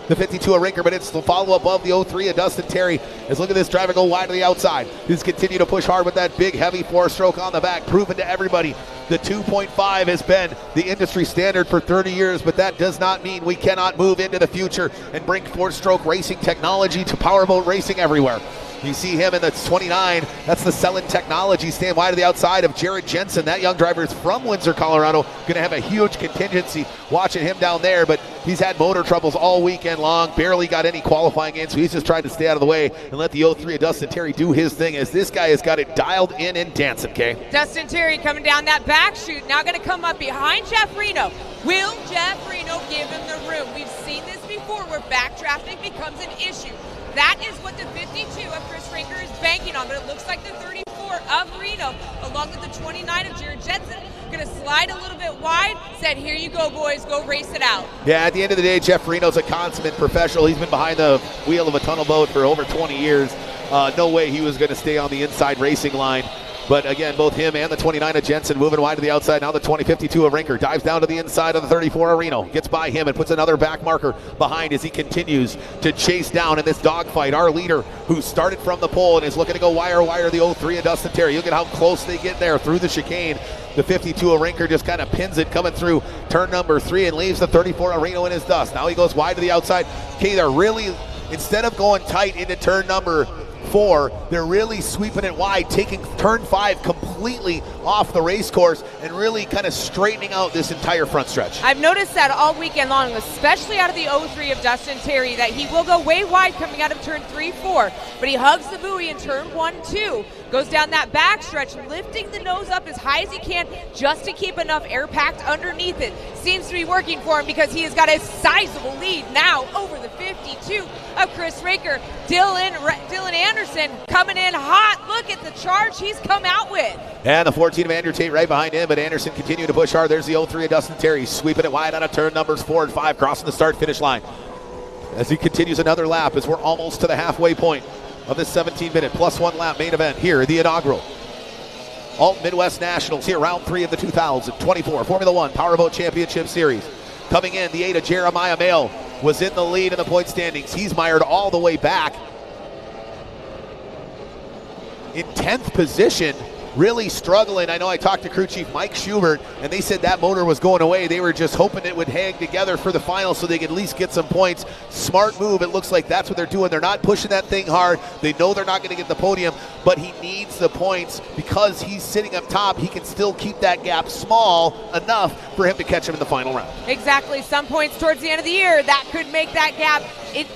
the 52 of Rinker, but it's the follow-up of the 03 of Dustin Terry. As look at this driver go wide to the outside. He's continued to push hard with that big, heavy 4-stroke on the back, proving to everybody the 2.5 has been the industry standard for 30 years, but that does not mean we cannot move into the future and bring 4-stroke racing technology to powerboat racing everywhere. You see him in the 29. That's the Selin Technology, staying wide to the outside of Jared Jensen. That young driver is from Windsor, Colorado. Going to have a huge contingency watching him down there, but he's had motor troubles all weekend long. Barely got any qualifying in, so he's just trying to stay out of the way and let the 03 of Dustin Terry do his thing, as this guy has got it dialed in and dancing, Kay. Dustin Terry coming down that back chute, now going to come up behind Jeff Reno. Will Jeff Reno give him the room? We've seen this before where backdrafting becomes an issue. That is what the 52 of Chris Rinker is banking on, but it looks like the 34 of Reno, along with the 29 of Jared Jensen, going to slide a little bit wide, said, here you go, boys, go race it out. Yeah, at the end of the day, Jeff Reno's a consummate professional. He's been behind the wheel of a tunnel boat for over 20 years. No way he was going to stay on the inside racing line But again, both him and the 29 of Jensen moving wide to the outside. Now the 20-52 of Rinker dives down to the inside of the 34 of Reno. Gets by him and puts another back marker behind as he continues to chase down in this dogfight. Our leader, who started from the pole and is looking to go wire, the 03 of Dustin Terry. Look at how close they get there through the chicane. The 52 of Rinker just kind of pins it coming through turn number 3 and leaves the 34 of Reno in his dust. Now he goes wide to the outside. Okay, they're really, instead of going tight into turn number 4, they're really sweeping it wide, taking turn 5 completely off the race course and really kind of straightening out this entire front stretch. I've noticed that all weekend long, especially out of the 03 of Dustin Terry, that he will go way wide coming out of turn 3-4, but he hugs the buoy in turn 1-2, goes down that back stretch, lifting the nose up as high as he can just to keep enough air packed underneath it. Seems to be working for him because he has got a sizable lead now over the 52 of Chris Rinker. Dylan Anderson coming in hot. Look at the charge he's come out with. And the 14 of Andrew Tate right behind him, but Anderson continuing to push hard. There's the 03 of Dustin Terry, sweeping it wide out of turn numbers 4 and 5, crossing the start-finish line. As he continues another lap, as we're almost to the halfway point of this 17-minute plus 1 lap main event here, the inaugural Alton Midwest Nationals here, round 3 of the 2024 Formula One Powerboat Championship Series. Coming in, the 8 of Jeremiah Mayo was in the lead in the point standings. He's mired all the way back in 10th position, really struggling. I know I talked to crew chief Mike Schubert, and they said that motor was going away. They were just hoping it would hang together for the final so they could at least get some points. Smart move. It looks like that's what they're doing. They're not pushing that thing hard. They know they're not going to get the podium, but he needs the points because he's sitting up top. He can still keep that gap small enough for him to catch him in the final round. Exactly. Some points towards the end of the year, that could make that gap.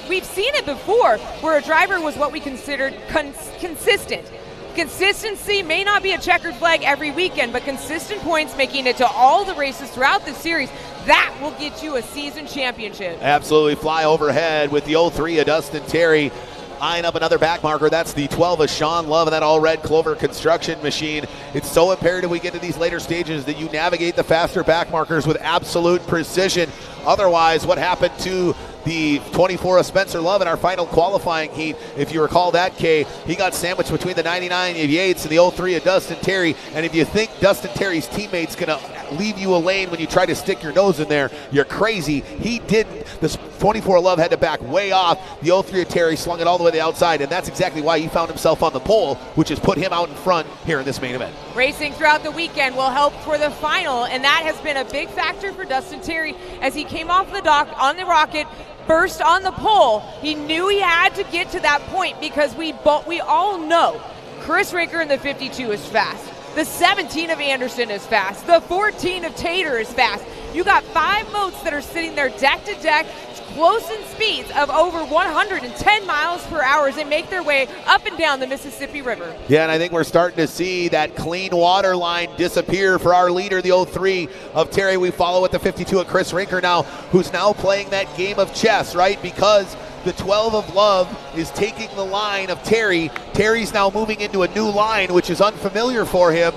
We've seen it before where a driver was what we considered consistent. Consistency may not be a checkered flag every weekend, but consistent points making it to all the races throughout the series, that will get you a season championship. Absolutely. Fly overhead with the 03 of Dustin Terry, eyeing up another back marker. That's the 12 of Sean Love and that all-red Clover construction machine. It's so imperative we get to these later stages that you navigate the faster back markers with absolute precision. Otherwise, what happened to the 24 of Spencer Love in our final qualifying heat, if you recall that, Kay, he got sandwiched between the 99 of Yates and the 03 of Dustin Terry. And if you think Dustin Terry's teammate's going to leave you a lane when you try to stick your nose in there, you're crazy. He didn't. This 24 of Love had to back way off. The 03 of Terry slung it all the way to the outside, and that's exactly why he found himself on the pole, which has put him out in front here in this main event. Racing throughout the weekend will help for the final, and that has been a big factor for Dustin Terry as he came off the dock on the rocket, burst on the pole. He knew he had to get to that point because we all know Chris Rinker in the 52 is fast. The 17 of Anderson is fast. The 14 of Tater is fast. You got 5 boats that are sitting there deck to deck, close in speeds of over 110 miles per hour as they make their way up and down the Mississippi River. Yeah, and I think we're starting to see that clean water line disappear for our leader, the 03 of Terry. We follow with the 52 of Chris Rinker now, who's now playing that game of chess, right? Because the 12 of Love is taking the line of Terry. Terry's now moving into a new line, which is unfamiliar for him,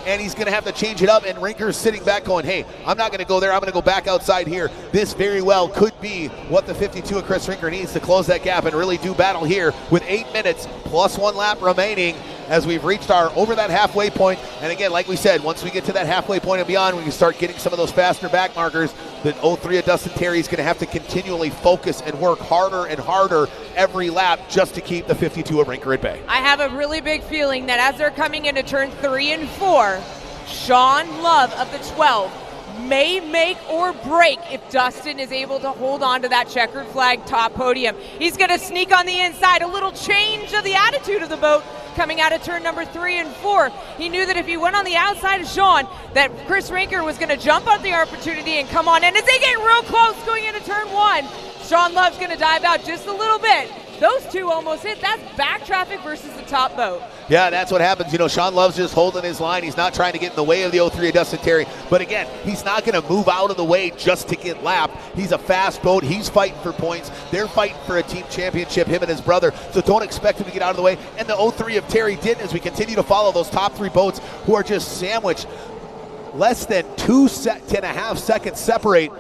and he's going to have to change it up, and Rinker's sitting back going, hey, I'm not going to go there. I'm going to go back outside here. This very well could be what the 52 of Chris Rinker needs to close that gap and really do battle here with 8 minutes plus 1 lap remaining as we've reached over that halfway point. And again, like we said, once we get to that halfway point and beyond, we can start getting some of those faster back markers. The 03 of Dustin Terry is going to have to continually focus and work harder and harder every lap just to keep the 52 of Rinker at bay. I have a really big feeling that as they're coming into turn 3 and 4, Sean Love of the 12 may make or break if Dustin is able to hold on to that checkered flag top podium. He's going to sneak on the inside, a little change of the attitude of the boat coming out of turn number 3 and 4. He knew that if he went on the outside of Sean, that Chris Rinker was going to jump on the opportunity and come on in. As they get real close going into turn 1, Sean Love's going to dive out just a little bit. Those two almost hit. That's back traffic versus the top boat. Yeah, that's what happens. You know, Sean Love's just holding his line. He's not trying to get in the way of the 03 of Dustin Terry. But again, he's not going to move out of the way just to get lapped. He's a fast boat. He's fighting for points. They're fighting for a team championship, him and his brother. So don't expect him to get out of the way. And the 03 of Terry didn't, as we continue to follow those top 3 boats who are just sandwiched. Less than 2.5 seconds separate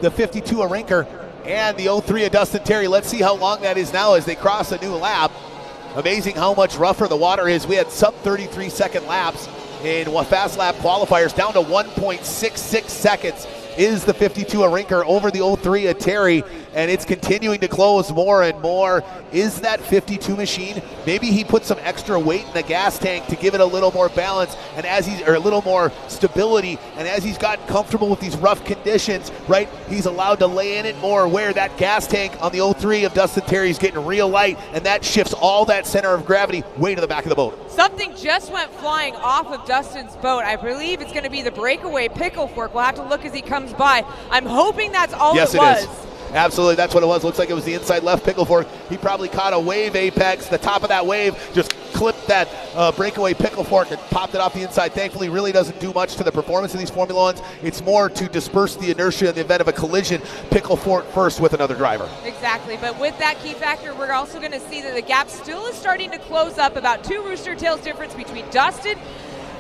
the 52 of Rinker and the 03 of Dustin Terry. Let's see how long that is now as they cross a new lap. Amazing how much rougher the water is. We had sub 33 second laps in fast lap qualifiers, down to 1.66 seconds is the 52 of Rinker over the 03 of Terry, and it's continuing to close more and more. Is that 52 machine? Maybe he put some extra weight in the gas tank to give it a little more balance, and or a little more stability, and as he's gotten comfortable with these rough conditions, right, he's allowed to lay in it more, where that gas tank on the 03 of Dustin Terry is getting real light, and that shifts all that center of gravity way to the back of the boat. Something just went flying off of Dustin's boat. I believe it's going to be the breakaway pickle fork. We'll have to look as he comes by. I'm hoping that's all yes, it was. Is. Absolutely, that's what it was. Looks like it was the inside left pickle fork. He probably caught a wave apex. The top of that wave just clipped that breakaway pickle fork and popped it off the inside. Thankfully, really doesn't do much to the performance of these Formula 1s. It's more to disperse the inertia in the event of a collision. Pickle fork first with another driver. Exactly, but with that key factor, we're also going to see that the gap still is starting to close up. About 2 rooster tails difference between Dustin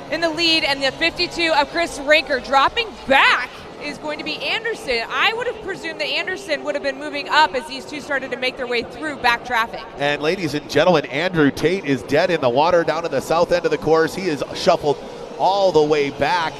in the lead and the 52 of Chris Rinker. Dropping back is going to be Anderson. I would have presumed that Anderson would have been moving up as these two started to make their way through back traffic. And ladies and gentlemen, Andrew Tate is dead in the water down in the south end of the course. He is shuffled all the way back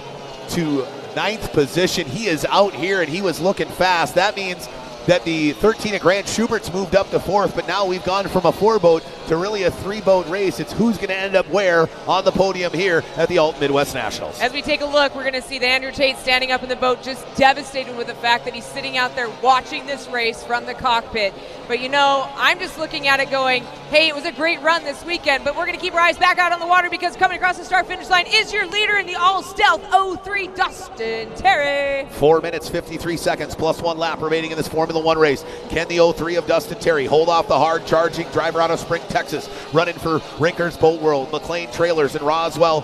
to 9th position. He is out here and he was looking fast. That means that the 13 of Grant Schubert's moved up to 4th, but now we've gone from a 4-boat to really a 3-boat race. It's who's going to end up where on the podium here at the Alton Midwest Nationals. As we take a look, we're going to see that Andrew Tate standing up in the boat, just devastated with the fact that he's sitting out there watching this race from the cockpit. But you know, I'm just looking at it going, hey, it was a great run this weekend, but we're going to keep our eyes back out on the water, because coming across the start-finish line is your leader in the all-stealth 03, Dustin Terry. 4 minutes, 53 seconds, plus 1 lap remaining in this Formula 1 race. Can the 03 of Dustin Terry hold off the hard-charging driver out of Spring, Texas, running for Rinker's Boat World, McLean Trailers, and Roswell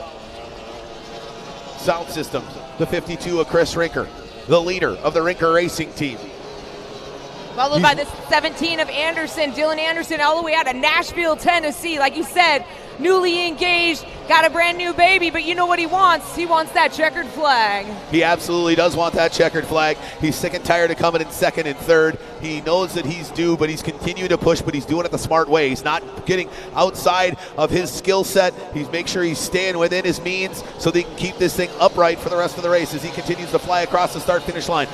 Sound Systems, the 52 of Chris Rinker, the leader of the Rinker Racing Team. Followed by the 17 of Anderson, Dylan Anderson, all the way out of Nashville, Tennessee. Like you said, newly engaged, got a brand new baby, but you know what he wants? He wants that checkered flag. He absolutely does want that checkered flag. He's sick and tired of coming in 2nd and 3rd. He knows that he's due, but he's continuing to push, but he's doing it the smart way. He's not getting outside of his skill set. He's making sure he's staying within his means so they can keep this thing upright for the rest of the race as he continues to fly across the start-finish line,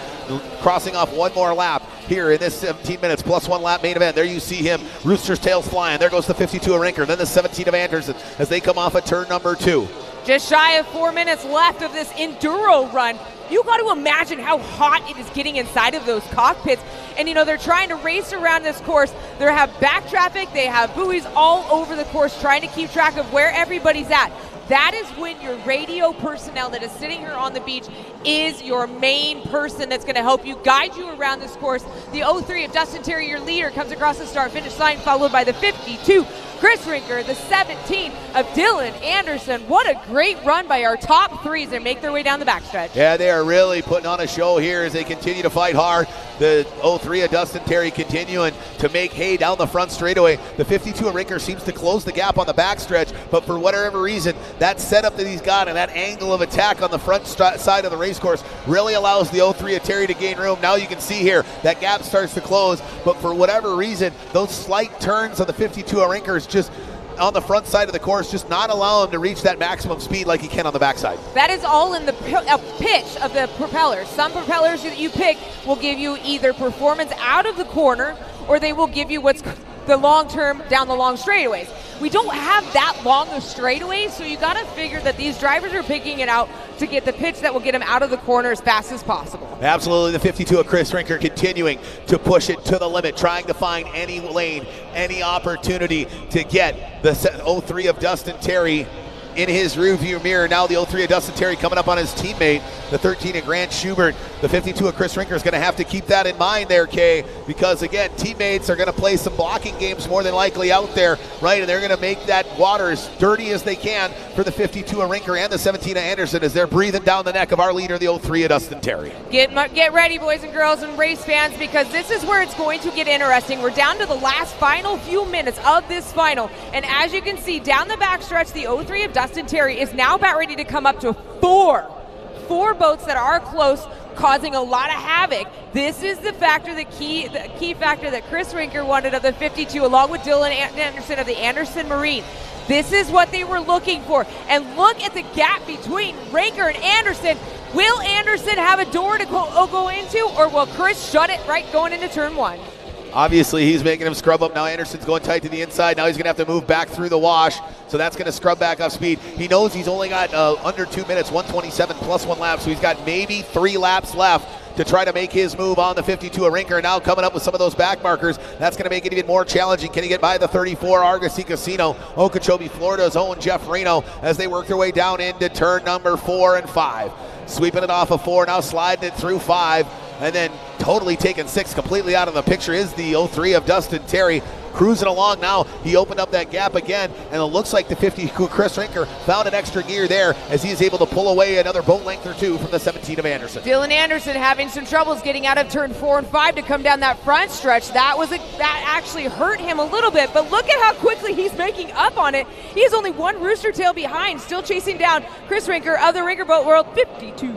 crossing off one more lap here in this 17 minutes plus 1 lap main event. There you see him, rooster's tails flying. There goes the 52 of Rinker, then the 17 of Anderson as they come off at turn number 2. Just shy of 4 minutes left of this enduro run. You got to imagine how hot it is getting inside of those cockpits. And you know, they're trying to race around this course. They have back traffic, they have buoys all over the course trying to keep track of where everybody's at. That is when your radio personnel that is sitting here on the beach is your main person that's going to help you, guide you around this course. The 03 of Dustin Terry, your leader, comes across the start-finish line, followed by the 52, Chris Rinker, the 17 of Dylan Anderson. What a great run by our top 3 as they make their way down the backstretch. Yeah, they are really putting on a show here as they continue to fight hard. The 03 of Dustin Terry continuing to make hay down the front straightaway. The 52 of Rinker seems to close the gap on the backstretch, but for whatever reason, that setup that he's got and that angle of attack on the front side of the race course really allows the 03 of Terry to gain room. Now you can see here that gap starts to close, but for whatever reason, those slight turns of the 52 of Rinker is just on the front side of the course, just not allow him to reach that maximum speed like he can on the backside. That is all in the pitch of the propellers. Some propellers that you pick will give you either performance out of the corner, or they will give you what's the long term down the long straightaways. We don't have that long of straightaways, so you got to figure that these drivers are picking it out to get the pitch that will get them out of the corner as fast as possible. Absolutely, the 52 of Chris Rinker continuing to push it to the limit, trying to find any lane, any opportunity to get the 03 of Dustin Terry in his rearview mirror. Now the 03 of Dustin Terry coming up on his teammate, the 13 of Grant Schubert. The 52 of Chris Rinker is going to have to keep that in mind there, Kay, because again, teammates are going to play some blocking games more than likely out there, right? And they're going to make that water as dirty as they can for the 52 of Rinker and the 17 of Anderson as they're breathing down the neck of our leader, the 03 of Dustin Terry. Get ready, boys and girls and race fans, because this is where it's going to get interesting. We're down to the last final few minutes of this final, and as you can see down the backstretch, the 03 of Dustin Terry is now about ready to come up to four boats that are close causing a lot of havoc. This is the factor, the key factor that Chris Rinker wanted of the 52, along with Dylan Anderson of the Anderson Marine. This is what they were looking for. And look at the gap between Rinker and Anderson. Will Anderson have a door to go into, or will Chris shut it right going into turn 1? Obviously, he's making him scrub up. Now Anderson's going tight to the inside. Now he's going to have to move back through the wash, so that's going to scrub back up speed. He knows he's only got under 2 minutes, 1:27 plus 1 lap, so he's got maybe 3 laps left to try to make his move on the 52 of Rinker. Now coming up with some of those back markers, that's going to make it even more challenging. Can he get by the 34 Argosy Casino, Okeechobee, Florida's own Jeff Reno, as they work their way down into turn number 4 and 5. Sweeping it off of 4, now sliding it through 5, and then totally taking 6 completely out of the picture is the 03 of Dustin Terry. Cruising along now, he opened up that gap again, and it looks like the 50 Chris Rinker found an extra gear there as he is able to pull away another boat length or 2 from the 17 of Anderson. Dylan Anderson having some troubles getting out of turn 4 and 5 to come down that front stretch. That actually hurt him a little bit, but look at how quickly he's making up on it. He is only 1 rooster tail behind, still chasing down Chris Rinker of the Rinker Boat World 52.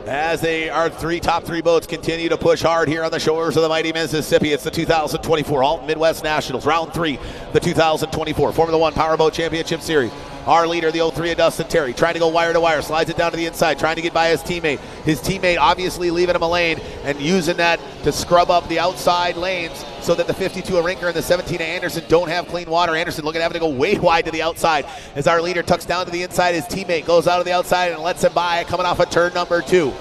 As our top three boats continue to push hard here on the shores of the mighty Mississippi. It's the 2024 Alton Midwest Nationals, round 3, the 2024 Formula One Powerboat Championship Series. Our leader, the 03 of Dustin Terry, trying to go wire to wire, slides it down to the inside, trying to get by his teammate. His teammate obviously leaving him a lane and using that to scrub up the outside lanes so that the 52 of Rinker and the 17 of Anderson don't have clean water. Anderson looking at having to go way wide to the outside as our leader tucks down to the inside. His teammate goes out of the outside and lets him by, coming off of turn number 2.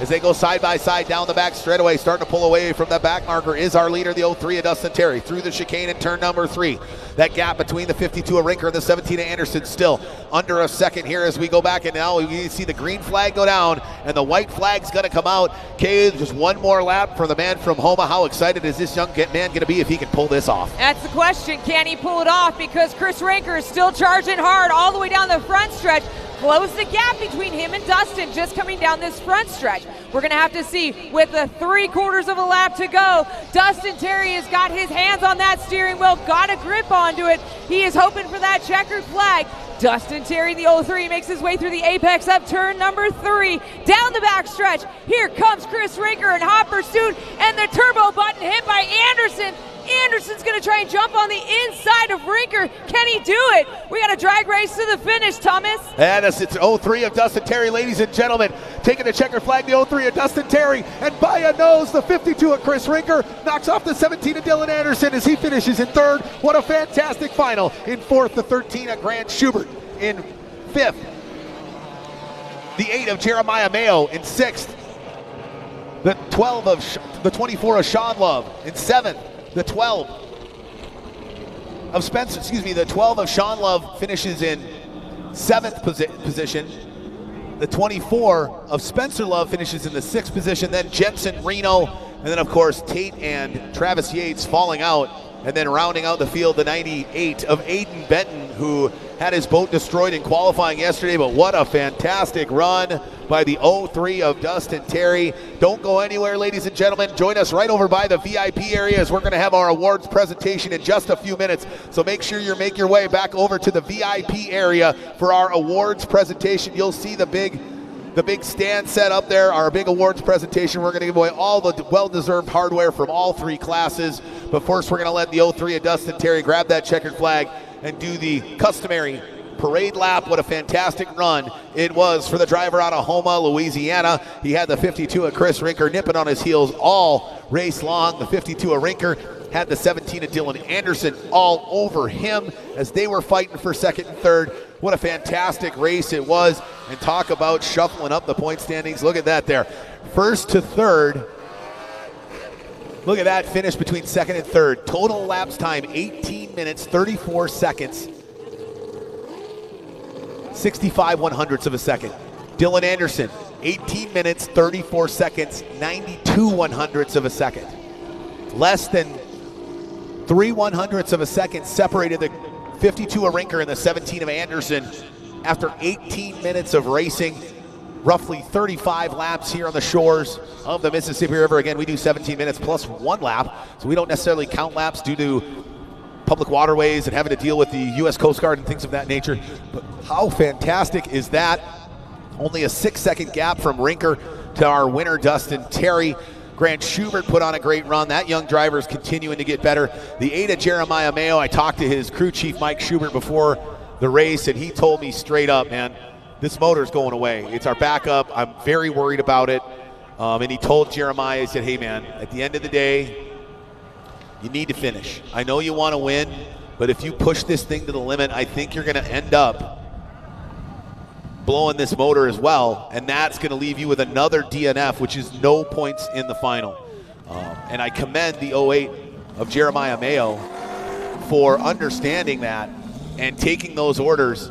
As they go side by side down the back straightaway, starting to pull away from the back marker is our leader, the 03 of Dustin Terry, through the chicane in turn number 3. That gap between the 52 of Rinker and the 17 of Anderson still under a second here as we go back, and now we see the green flag go down and the white flag's going to come out. Kay, just one more lap for the man from Houma. How excited is this young man going to be if he can pull this off? That's the question. Can he pull it off? Because Chris Rinker is still charging hard all the way down the front stretch. Close the gap between him and Dustin just coming down this front stretch. We're going to have to see with the 3/4 of a lap to go. Dustin Terry has got his hands on that steering wheel, got a grip onto it. He is hoping for that checkered flag. Dustin Terry, the 03, makes his way through the apex of turn number 3. Down the back stretch, here comes Chris Rinker in hot pursuit, and the turbo button hit by Anderson. Anderson's going to try and jump on the inside of Rinker. Can he do it? We got a drag race to the finish, Thomas. And it's 03 of Dustin Terry, ladies and gentlemen. Taking the checker flag, the 03 of Dustin Terry. And by a nose, the 52 of Chris Rinker knocks off the 17 of Dylan Anderson as he finishes in 3rd. What a fantastic final. In 4th, the 13 of Grant Schubert. In 5th, the 8 of Jeremiah Mayo. In 6th, the 24 of Sean Love. In 7th, the 12 of the 12 of Sean Love finishes in 7th position. The 24 of Spencer Love finishes in the 6th position. Then Jensen Reno, and then of course Tate and Travis Yates falling out. And then rounding out the field, the 98 of Aiden Benton, who had his boat destroyed in qualifying yesterday, but what a fantastic run by the 03 of Dustin Terry. Don't go anywhere, ladies and gentlemen. Join us right over by the VIP area as we're going to have our awards presentation in just a few minutes. So make sure you make your way back over to the VIP area for our awards presentation. You'll see the big stand set up there, our big awards presentation. We're going to give away all the well-deserved hardware from all 3 classes. But first, we're going to let the 03 of Dustin Terry grab that checkered flag and do the customary parade lap. What a fantastic run it was for the driver out of Houma, Louisiana. He had the 52 of Chris Rinker nipping on his heels all race long. The 52 of Rinker had the 17 of Dylan Anderson all over him as they were fighting for 2nd and 3rd. What a fantastic race it was. And talk about shuffling up the point standings. Look at that there. 1st to 3rd. Look at that finish between 2nd and 3rd. Total elapsed time, 18 minutes, 34 seconds. 65/100ths of a second. Dylan Anderson, 18 minutes, 34 seconds, 92/100ths of a second. Less than 3/100ths of a second separated the 52 of Rinker and the 17 of Anderson after 18 minutes of racing. Roughly 35 laps here on the shores of the Mississippi River. Again, we do 17 minutes plus 1 lap, so we don't necessarily count laps due to public waterways and having to deal with the U.S. Coast Guard and things of that nature. But how fantastic is that? Only a 6-second gap from Rinker to our winner, Dustin Terry. Grant Schubert put on a great run. That young driver is continuing to get better. The 8 of Jeremiah Mayo, I talked to his crew chief, Mike Schubert, before the race, and he told me straight up, man, this motor's going away. It's our backup. I'm very worried about it. And he told Jeremiah, he said, hey, man, at the end of the day, you need to finish. I know you want to win, but if you push this thing to the limit, I think you're going to end up blowing this motor as well, and that's going to leave you with another DNF, which is no points in the final. And I commend the 08 of Jeremiah Mayo for understanding that and taking those orders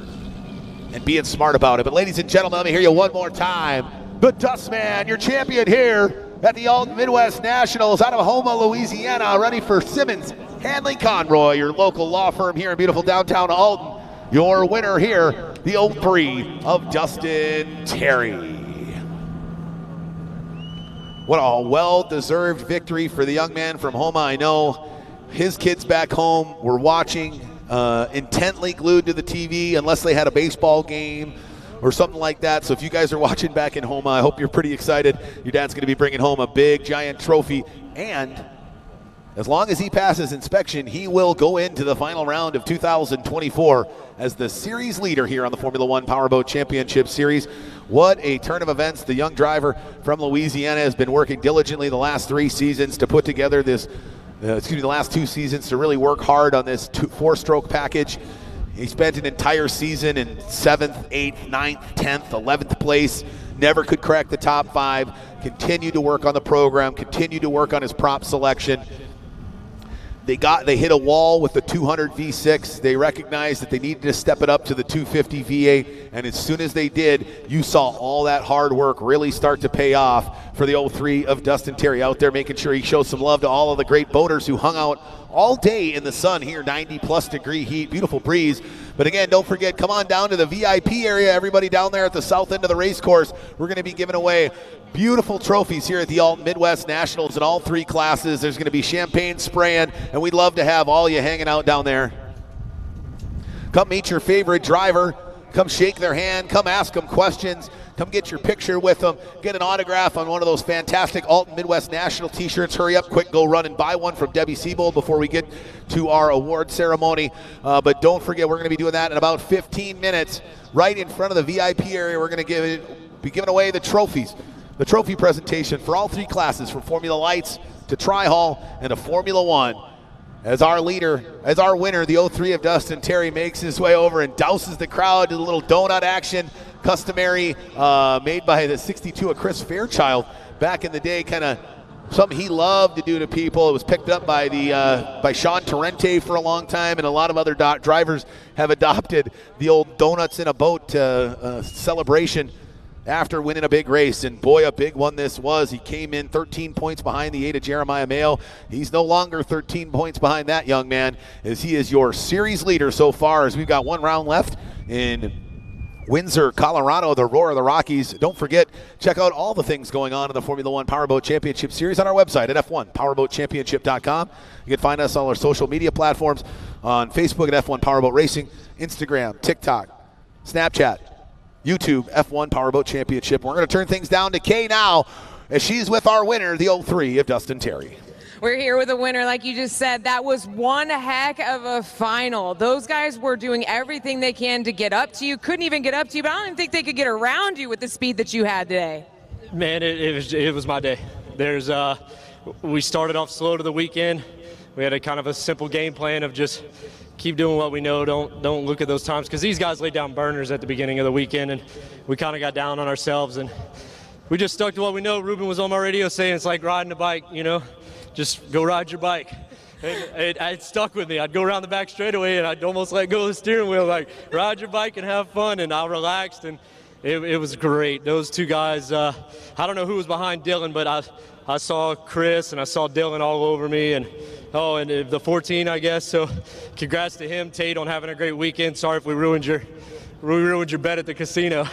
and being smart about it. But ladies and gentlemen, let me hear you one more time. The Dustman, your champion here at the Alton Midwest Nationals out of Houma, Louisiana, ready for Simmons Hanley Conroy, your local law firm here in beautiful downtown Alton. Your winner here, the 03 of Dustin Terry. What a well-deserved victory for the young man from Houma. I know his kids back home were watching, intently glued to the TV, unless they had a baseball game or something like that. So if you guys are watching back in Houma, I hope you're pretty excited. Your dad's going to be bringing home a big, giant trophy. And as long as he passes inspection, he will go into the final round of 2024 as the series leader here on the Formula One Powerboat Championship Series. What a turn of events. The young driver from Louisiana has been working diligently the last 3 seasons to put together this, the last 2 seasons to really work hard on this 4-stroke package. He spent an entire season in 7th, 8th, 9th, 10th, 11th place. Never could crack the top 5. Continued to work on the program, continued to work on his prop selection. They hit a wall with the 200 V6. They recognized that they needed to step it up to the 250 V8, and as soon as they did, you saw all that hard work really start to pay off for the 03 of Dustin Terry out there, making sure he shows some love to all of the great boaters who hung out all day in the sun here, 90-plus degree heat, beautiful breeze. But again, don't forget, come on down to the VIP area, everybody down there at the south end of the race course. We're going to be giving away beautiful trophies here at the Alton Midwest Nationals in all 3 classes. There's going to be champagne spraying, and we'd love to have all you hanging out down there. Come meet your favorite driver. Come shake their hand. Come ask them questions. Come get your picture with them. Get an autograph on one of those fantastic Alton Midwest National t-shirts. Hurry up, quick, go run and buy one from Debbie Siebold before we get to our award ceremony. But don't forget, we're going to be doing that in about 15 minutes. Right in front of the VIP area, we're going to be giving away the trophies. The trophy presentation for all 3 classes, from Formula Lights to Tri-Hall and to Formula One. As our winner, the 03 of Dustin Terry, makes his way over and douses the crowd to the little donut action, customary, made by the 62 of Chris Fairchild back in the day, kind of something he loved to do to people. It was picked up by by Sean Torrente for a long time, and a lot of other drivers have adopted the old donuts in a boat celebration after winning a big race. And boy, a big one this was. He came in 13 points behind the 8 of Jeremiah Mayo. He's no longer 13 points behind that young man, as he is your series leader so far, as we've got 1 round left in Windsor, Colorado, the Roar of the Rockies. Don't forget, check out all the things going on in the Formula One Powerboat Championship Series on our website at F1PowerboatChampionship.com. You can find us on our social media platforms on Facebook at F1 Powerboat Racing, Instagram, TikTok, Snapchat, YouTube, F1 Powerboat Championship. We're going to turn things down to Kay now, as she's with our winner, the 03 of Dustin Terry. We're here with a winner, like you just said. That was one heck of a final. Those guys were doing everything they can to get up to you. Couldn't even get up to you, but I don't even think they could get around you with the speed that you had today. Man, it was my day. We started off slow to the weekend. We had a kind of a simple game plan of just keep doing what we know. Don't look at those times, because these guys laid down burners at the beginning of the weekend, and we kind of got down on ourselves, and we just stuck to what we know. Ruben was on my radio saying it's like riding a bike, just go ride your bike. And it stuck with me. I'd go around the back straightaway, and I'd almost let go of the steering wheel, like ride your bike and have fun, and I relaxed, and it was great. Those 2 guys, I don't know who was behind Dylan, but I saw Chris and I saw Dylan all over me, and the 14, I guess. So congrats to him, Tate, on having a great weekend. Sorry if we ruined your bet at the casino.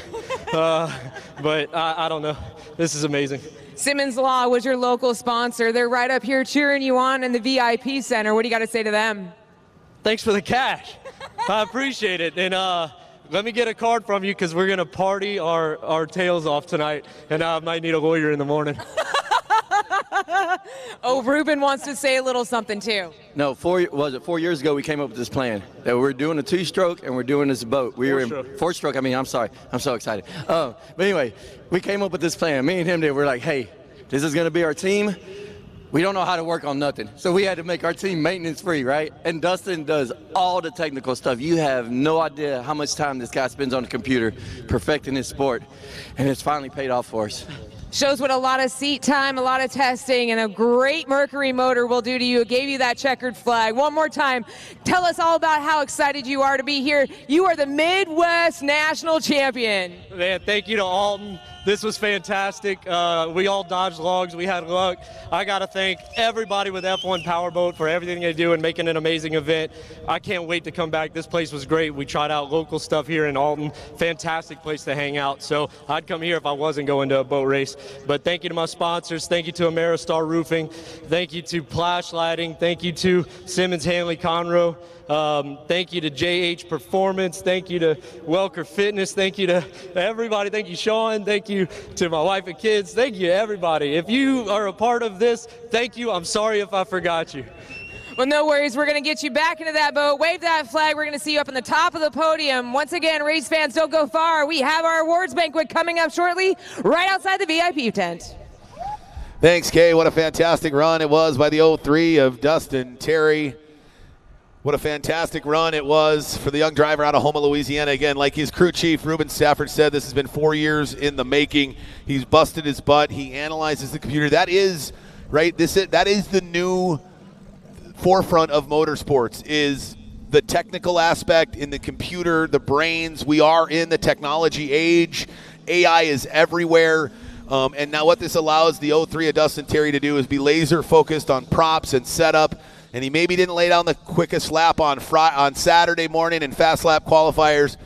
But I don't know. This is amazing. Simmons Law was your local sponsor. They're right up here cheering you on in the VIP center. What do you got to say to them? Thanks for the cash. I appreciate it. And let me get a card from you because we're going to party our tails off tonight, and I might need a lawyer in the morning. Oh, Ruben wants to say a little something too. No, 4 years ago we came up with this plan that we're doing a 2-stroke and we're doing this boat. We were in 4-stroke. I'm sorry. I'm so excited. But anyway, we came up with this plan. Me and him did. We're like, hey, this is going to be our team. We don't know how to work on nothing. So we had to make our team maintenance free, right? And Dustin does all the technical stuff. You have no idea how much time this guy spends on the computer perfecting his sport. And it's finally paid off for us. Shows what a lot of seat time, a lot of testing, and a great Mercury motor will do to you. It gave you that checkered flag. One more time, tell us all about how excited you are to be here. You are the Midwest National Champion. Man, thank you to Alton. This was fantastic. We all dodged logs. We had luck. I got to thank everybody with F1 Powerboat for everything they do and making an amazing event. I can't wait to come back. This place was great. We tried out local stuff here in Alton. Fantastic place to hang out. So I'd come here if I wasn't going to a boat race. But thank you to my sponsors. Thank you to Ameristar Roofing. Thank you to Plash Lighting. Thank you to Simmons Hanley Conroe. Thank you to JH Performance. Thank you to Welker Fitness. Thank you to everybody. Thank you, Sean. Thank you to my wife and kids. Thank you to everybody. If you are a part of this, thank you. I'm sorry if I forgot you. Well, no worries. We're going to get you back into that boat. Wave that flag. We're going to see you up on the top of the podium. Once again, race fans, don't go far. We have our awards banquet coming up shortly right outside the VIP tent. Thanks, Kay. What a fantastic run it was by the 03 of Dustin Terry. What a fantastic run it was for the young driver out of Houma, Louisiana. Again, like his crew chief, Ruben Stafford, said, this has been 4 years in the making. He's busted his butt. He analyzes the computer. That is, right, that is the new forefront of motorsports, is the technical aspect in the computer, the brains. We are in the technology age. AI is everywhere. And now what this allows the 03 of Dustin Terry to do is be laser focused on props and setup. And he maybe didn't lay down the quickest lap on Saturday morning in fast lap qualifiers,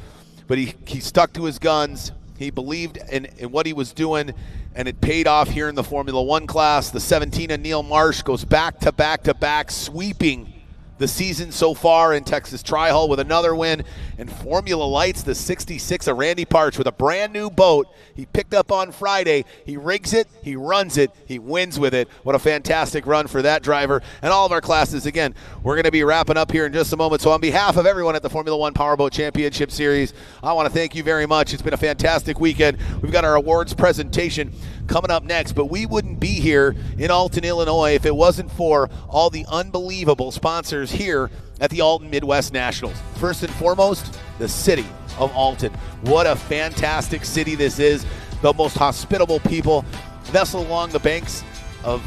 but he stuck to his guns. He believed in what he was doing, and it paid off here in the Formula One class. The 17 of Neil Marsh goes back to back to back, sweeping the season so far in Texas Tri-Hull with another win. And Formula Lights, the 66 of Randy Parch with a brand new boat he picked up on Friday. He rigs it, he runs it, he wins with it. What a fantastic run for that driver and all of our classes. Again, we're going to be wrapping up here in just a moment. So on behalf of everyone at the Formula One Powerboat Championship Series, I want to thank you very much. It's been a fantastic weekend. We've got our awards presentation coming up next, but we wouldn't be here in Alton, Illinois if it wasn't for all the unbelievable sponsors here at the Alton Midwest Nationals. First and foremost, the city of Alton. What a fantastic city this is. The most hospitable people nestled along the banks of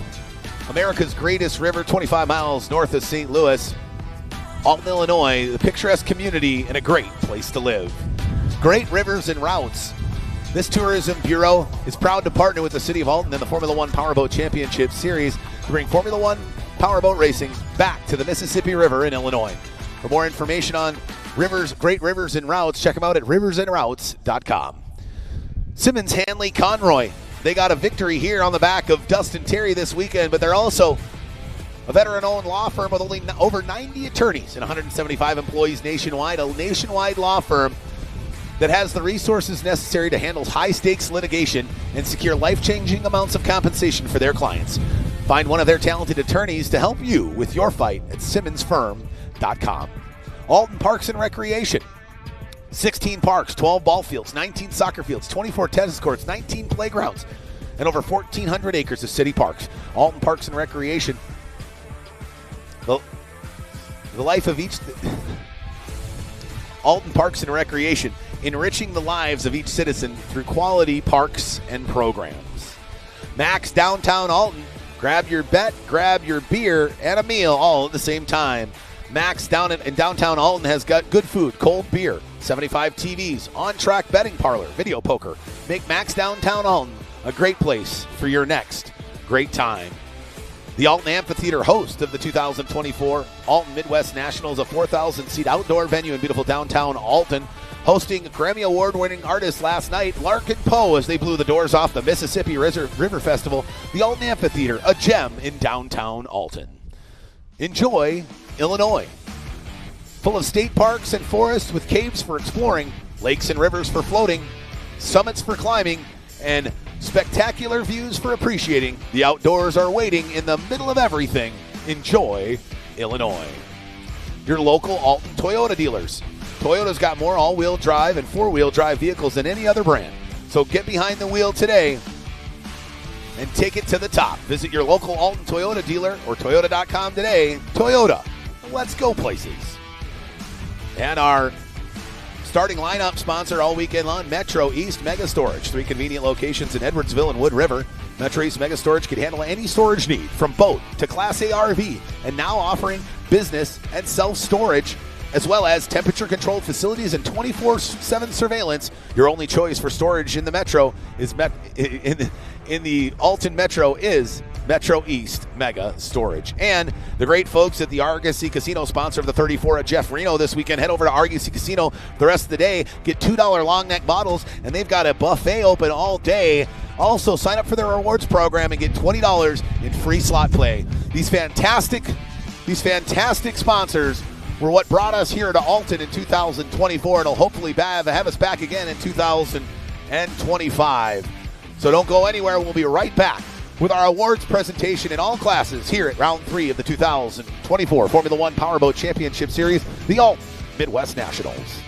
America's greatest river, 25 miles north of St. Louis. Alton, Illinois, the picturesque community and a great place to live. Great rivers and routes. This tourism bureau is proud to partner with the city of Alton and the Formula One Powerboat Championship Series to bring Formula One powerboat racing back to the Mississippi River in Illinois. For more information on rivers, great rivers and routes, check them out at riversandrauts.com. Simmons Hanley Conroy, they got a victory here on the back of Dustin Terry this weekend, but they're also a veteran-owned law firm with only over 90 attorneys and 175 employees nationwide, a nationwide law firm that has the resources necessary to handle high-stakes litigation and secure life-changing amounts of compensation for their clients. Find one of their talented attorneys to help you with your fight at simmonsfirm.com. Alton Parks and Recreation. 16 parks, 12 ball fields, 19 soccer fields, 24 tennis courts, 19 playgrounds, and over 1,400 acres of city parks. Alton Parks and Recreation. The life of each... Alton Parks and Recreation, enriching the lives of each citizen through quality parks and programs. Max Downtown Alton. Grab your bet, grab your beer, and a meal all at the same time. Max down in downtown Alton has got good food, cold beer, 75 TVs, on-track betting parlor, video poker. Make Max Downtown Alton a great place for your next great time. The Alton Amphitheater, host of the 2024 Alton Midwest Nationals, a 4,000-seat outdoor venue in beautiful downtown Alton, hosting Grammy Award-winning artist last night, Larkin Poe, as they blew the doors off the Mississippi River Festival. The Alton Amphitheater, a gem in downtown Alton. Enjoy Illinois. Full of state parks and forests with caves for exploring, lakes and rivers for floating, summits for climbing, and spectacular views for appreciating. The outdoors are waiting in the middle of everything. Enjoy Illinois. Your local Alton Toyota dealers. Toyota's got more all-wheel drive and four-wheel drive vehicles than any other brand. So get behind the wheel today and take it to the top. Visit your local Alton Toyota dealer or Toyota.com today. Toyota, let's go places. And our starting lineup sponsor all weekend long, Metro East Mega Storage. 3 convenient locations in Edwardsville and Wood River. Metro East Mega Storage can handle any storage need from boat to Class A RV, and now offering business and self-storage, as well as temperature-controlled facilities and 24/7 surveillance. Your only choice for storage in the Metro is in the Alton Metro is Metro East Mega Storage. And the great folks at the Argosy Casino, sponsor of the 34 at Jeff Reno this weekend. Head over to Argosy Casino the rest of the day. Get $2 long neck bottles, and they've got a buffet open all day. Also, sign up for their rewards program and get $20 in free slot play. These fantastic sponsors were what brought us here to Alton in 2024, and will hopefully have us back again in 2025. So don't go anywhere. We'll be right back with our awards presentation in all classes here at round 3 of the 2024 Formula One Powerboat Championship Series, the Alton Midwest Nationals.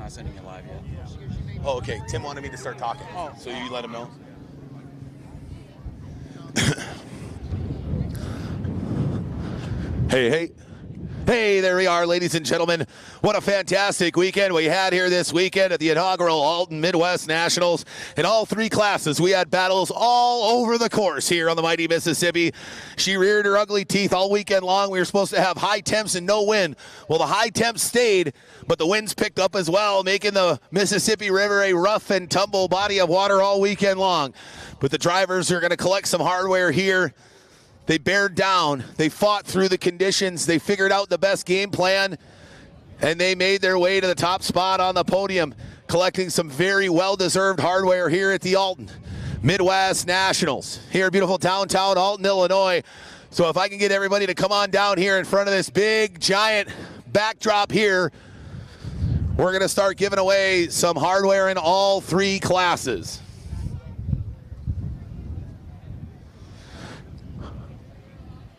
not sending it live yet. Oh, okay. Tim wanted me to start talking. Oh. So you let him know? Hey. Hey, there we are, ladies and gentlemen. What a fantastic weekend we had here this weekend at the inaugural Alton Midwest Nationals. In all three classes, we had battles all over the course here on the mighty Mississippi. She reared her ugly teeth all weekend long. We were supposed to have high temps and no wind. Well, the high temps stayed, but the winds picked up as well, making the Mississippi River a rough and tumble body of water all weekend long. But the drivers are going to collect some hardware here. They bared down. They fought through the conditions. They figured out the best game plan, and they made their way to the top spot on the podium, collecting some very well-deserved hardware here at the Alton Midwest Nationals here in beautiful downtown Alton, Illinois. So if I can get everybody to come on down here in front of this big, giant backdrop here, we're going to start giving away some hardware in all three classes.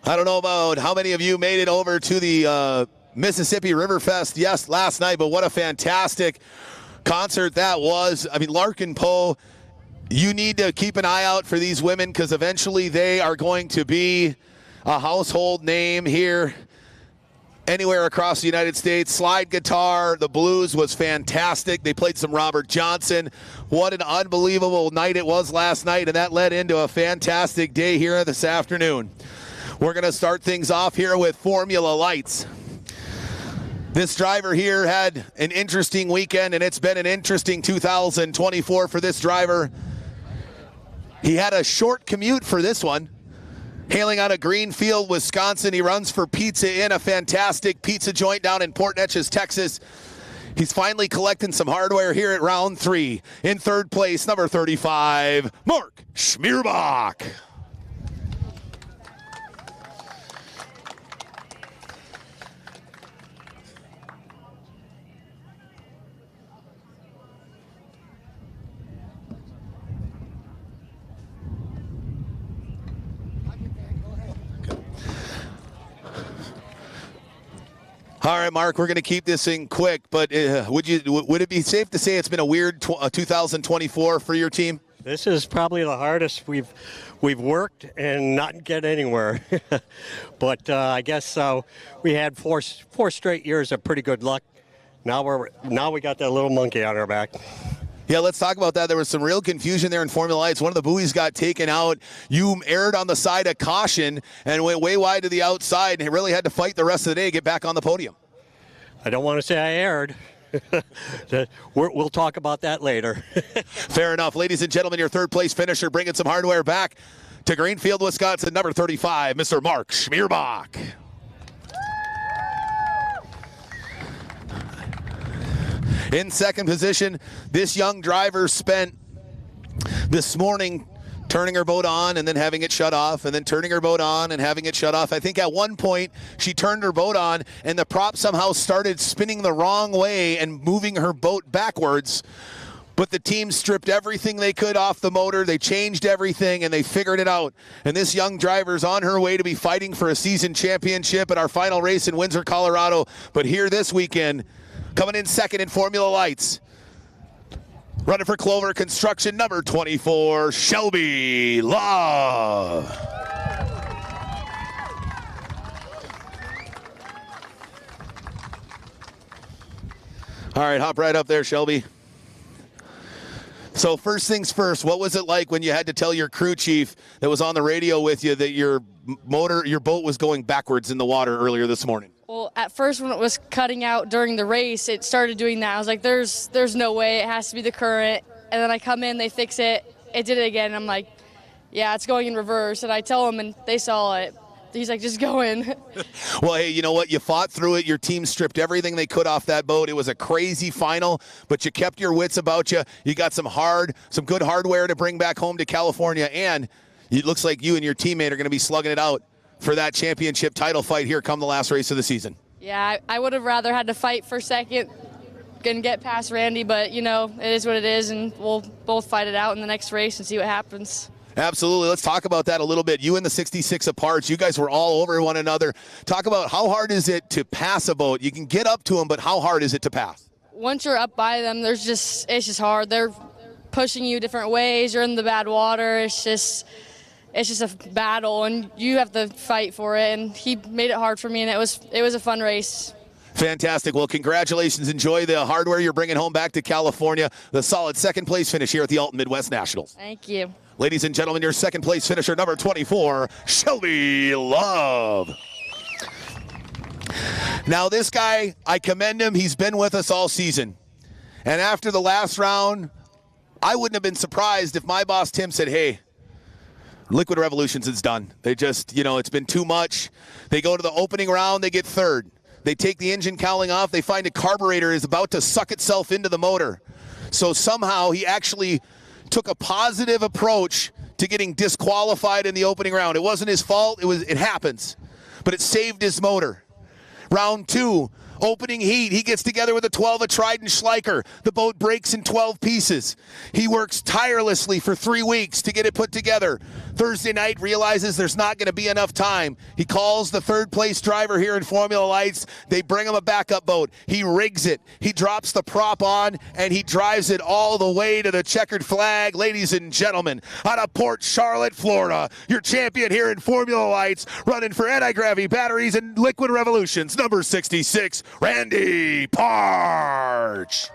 I don't know about how many of you made it over to the Mississippi River Fest, last night, but what a fantastic concert that was. I mean, Larkin Poe, you need to keep an eye out for these women because eventually they are going to be a household name here anywhere across the United States. Slide guitar, the blues was fantastic. They played some Robert Johnson. What an unbelievable night it was last night, and that led into a fantastic day here this afternoon. We're going to start things off here with Formula Lights. This driver here had an interesting weekend, and it's been an interesting 2024 for this driver. He had a short commute for this one. Hailing out of Greenfield, Wisconsin, he runs for Pizza Inn, a fantastic pizza joint down in Port Neches, Texas. He's finally collecting some hardware here at round 3. In third place, number 35, Mark Schmierbach. All right, Mark, we're going to keep this thing quick, but would it be safe to say it's been a weird 2024 for your team? This is probably the hardest we've worked and not get anywhere. But I guess we had four straight years of pretty good luck. Now we got that little monkey on our back. Yeah, let's talk about that. There was some real confusion there in Formula Lights. One of the buoys got taken out. You erred on the side of caution and went way wide to the outside and really had to fight the rest of the day to get back on the podium. I don't want to say I erred. We'll talk about that later. Fair enough. Ladies and gentlemen, your third place finisher bringing some hardware back to Greenfield, Wisconsin, number 35, Mr. Mark Schmierbach. In second position, this young driver spent this morning turning her boat on and then having it shut off, and then turning her boat on and having it shut off. I think at one point she turned her boat on and the prop somehow started spinning the wrong way and moving her boat backwards. But the team stripped everything they could off the motor. They changed everything, and they figured it out. And this young driver's on her way to be fighting for a season championship at our final race in Windsor, Colorado. But here this weekend, coming in second in Formula Lights, running for Clover Construction, number 24, Shelby Love. All right, hop right up there, Shelby. So first things first, what was it like when you had to tell your crew chief that was on the radio with you that your boat was going backwards in the water earlier this morning? Well, at first when it was cutting out during the race, it started doing that. I was like, there's no way, it has to be the current. And then I come in, they fix it, it did it again. I'm like, yeah, it's going in reverse. And I tell them, and they saw it. He's like, just go in. Well, hey, you know what? You fought through it. Your team stripped everything they could off that boat. It was a crazy final, but you kept your wits about you. You got some good hardware to bring back home to California, and it looks like you and your teammate are going to be slugging it out for that championship title fight here come the last race of the season. Yeah, I would have rather had to fight for second and get past Randy, but, you know, it is what it is, and we'll both fight it out in the next race and see what happens. Absolutely. Let's talk about that a little bit. You and the 66 of Parch, you guys were all over one another. Talk about how hard is it to pass a boat? You can get up to them, but how hard is it to pass? once you're up by them, it's just hard. They're pushing you different ways. You're in the bad water. It's just a battle, and you have to fight for it. And he made it hard for me, and it was a fun race. Fantastic. Well, congratulations. Enjoy the hardware you're bringing home back to California. The solid second place finish here at the Alton Midwest Nationals. Thank you. Ladies and gentlemen, your second place finisher, number 24, Shelby Love. Now, this guy, I commend him. He's been with us all season. And after the last round, I wouldn't have been surprised if my boss, Tim, said, hey, Liquid Revolutions is done. They just, it's been too much. They go to the opening round, they get third. They take the engine cowling off. They find a carburetor is about to suck itself into the motor. So somehow he actually took a positive approach to getting disqualified in the opening round. It wasn't his fault. It happens. But it saved his motor. Round 2, opening heat, he gets together with a 12 of Trident Schleicher. The boat breaks in 12 pieces. He works tirelessly for 3 weeks to get it put together. Thursday night, realizes there's not going to be enough time. He calls the third place driver here in Formula Lights. They bring him a backup boat. He rigs it. He drops the prop on, and he drives it all the way to the checkered flag. Ladies and gentlemen, out of Port Charlotte, Florida, your champion here in Formula Lights, running for anti-gravity batteries and Liquid Revolutions, number 66, Randy Parch.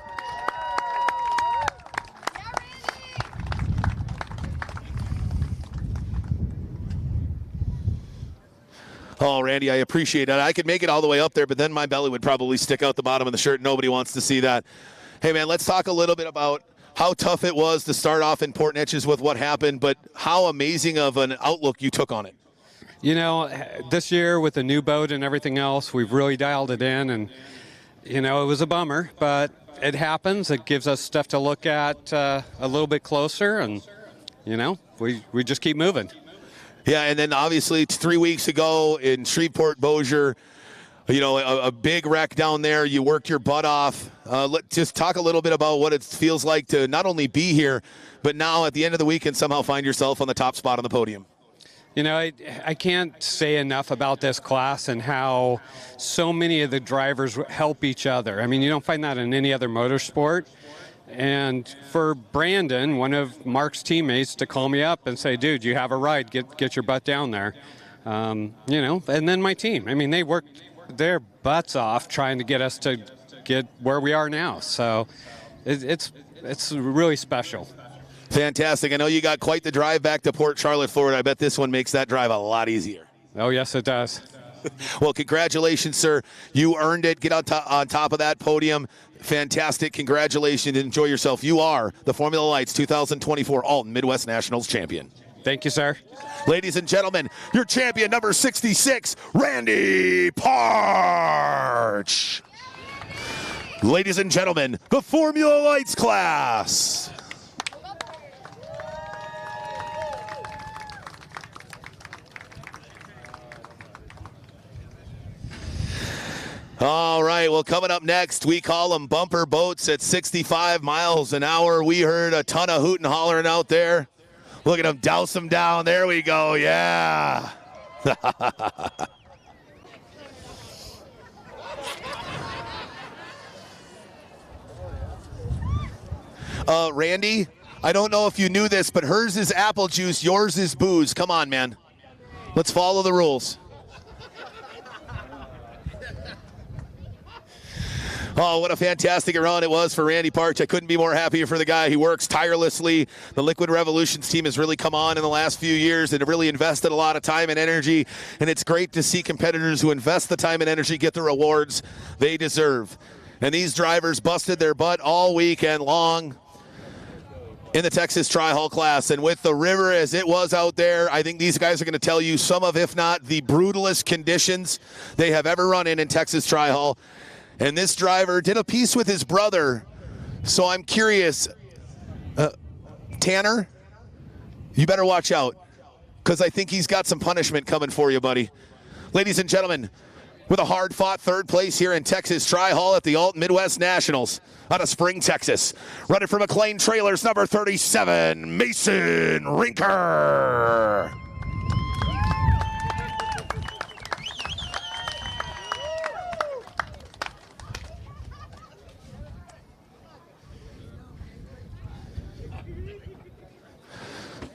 Oh, Randy, I appreciate it. I could make it all the way up there, but then my belly would probably stick out the bottom of the shirt. Nobody wants to see that. Hey, man, let's talk a little bit about how tough it was to start off in Port Neches with what happened, but how amazing of an outlook you took on it. This year with the new boat and everything else, we've really dialed it in, and, it was a bummer, but it happens. It gives us stuff to look at a little bit closer, and, we just keep moving. Yeah, and then obviously 3 weeks ago in Shreveport, Bossier, a big wreck down there. You worked your butt off. Let's just talk a little bit about what it feels like to not only be here, but now at the end of the week and somehow find yourself on the top spot on the podium. I can't say enough about this class and how so many of the drivers help each other. I mean, you don't find that in any other motorsport. And for Brandon, one of Mark's teammates, to call me up and say, dude, you have a ride, get your butt down there. And then my team. I mean, they worked their butts off trying to get us to get where we are now. So it's really special. Fantastic. I know you got quite the drive back to Port Charlotte, Florida. I bet this one makes that drive a lot easier. Oh, yes, it does. Well, congratulations, sir. You earned it. Get on top of that podium. Fantastic. Congratulations. Enjoy yourself. You are the Formula Lights 2024 Alton Midwest Nationals champion. Thank you, sir. Ladies and gentlemen, your champion, number 66, Randy Parch. Ladies and gentlemen, the Formula Lights class. All right, well, coming up next, we call them bumper boats at 65 miles an hour. We heard a ton of hooting and hollering out there. Look at them, douse them down. There we go, yeah. Randy, I don't know if you knew this, but hers is apple juice, yours is booze. Come on, man. Let's follow the rules. Oh, what a fantastic run it was for Randy Parch. I couldn't be more happier for the guy. He works tirelessly. The Liquid Revolutions team has really come on in the last few years and really invested a lot of time and energy. And it's great to see competitors who invest the time and energy get the rewards they deserve. And these drivers busted their butt all weekend long in the Texas Tri-Hall class. And with the river as it was out there, I think these guys are going to tell you some of, if not the brutalest conditions they have ever run in Texas Tri-Hall. And this driver did a piece with his brother. So I'm curious, Tanner, you better watch out, because I think he's got some punishment coming for you, buddy. Ladies and gentlemen, with a hard-fought third place here in Texas Tri-Hall at the Alton Midwest Nationals out of Spring, Texas. Running for McLean Trailers, number 37, Mason Rinker.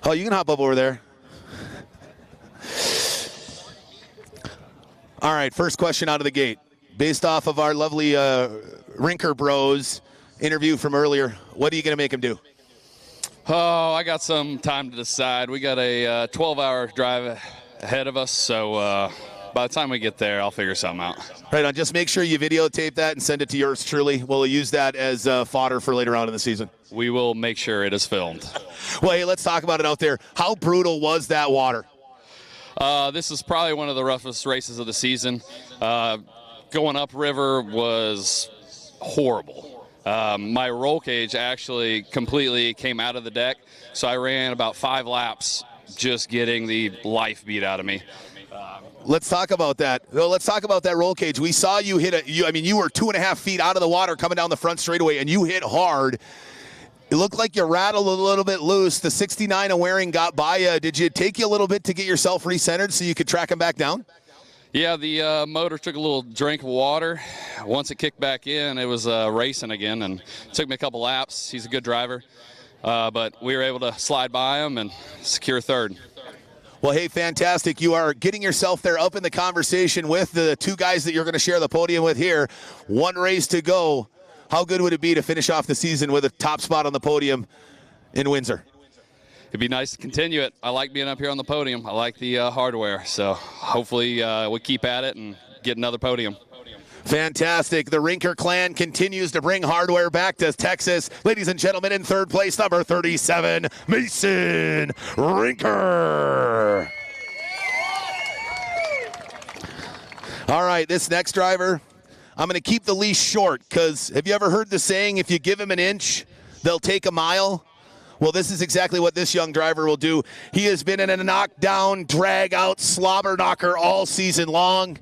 Oh, you can hop up over there. All right, first question out of the gate. Based off of our lovely Rinker Bros interview from earlier, what are you going to make him do? Oh, I got some time to decide. We got a 12-hour drive ahead of us, so by the time we get there, I'll figure something out. Right on. Just make sure you videotape that and send it to yours truly. We'll use that as fodder for later on in the season. We will make sure it is filmed. Well, hey, let's talk about it out there. How brutal was that water? This is probably one of the roughest races of the season. Going upriver was horrible. My roll cage actually completely came out of the deck, so I ran about 5 laps just getting the life beat out of me. Let's talk about that. Well, let's talk about that roll cage. We saw you hit you were 2.5 feet out of the water coming down the front straightaway, and you hit hard. It looked like you rattled a little bit loose. The 69 of Waring got by you. Did it take you a little bit to get yourself recentered so you could track him back down? Yeah, the motor took a little drink of water. Once it kicked back in, it was racing again, and it took me a couple laps. He's a good driver, but we were able to slide by him and secure third. Well, hey, fantastic. You are getting yourself there up in the conversation with the 2 guys that you're going to share the podium with here. 1 race to go. How good would it be to finish off the season with a top spot on the podium in Windsor? It'd be nice to continue it. I like being up here on the podium. I like the hardware, so hopefully we keep at it and get another podium. Fantastic. The Rinker clan continues to bring hardware back to Texas. Ladies and gentlemen, in third place, number 37, Mason Rinker. All right, this next driver, I'm going to keep the leash short because have you ever heard the saying, if you give him an inch, they'll take a mile? Well, this is exactly what this young driver will do. He has been in a knockdown, drag-out, slobber knocker all season long.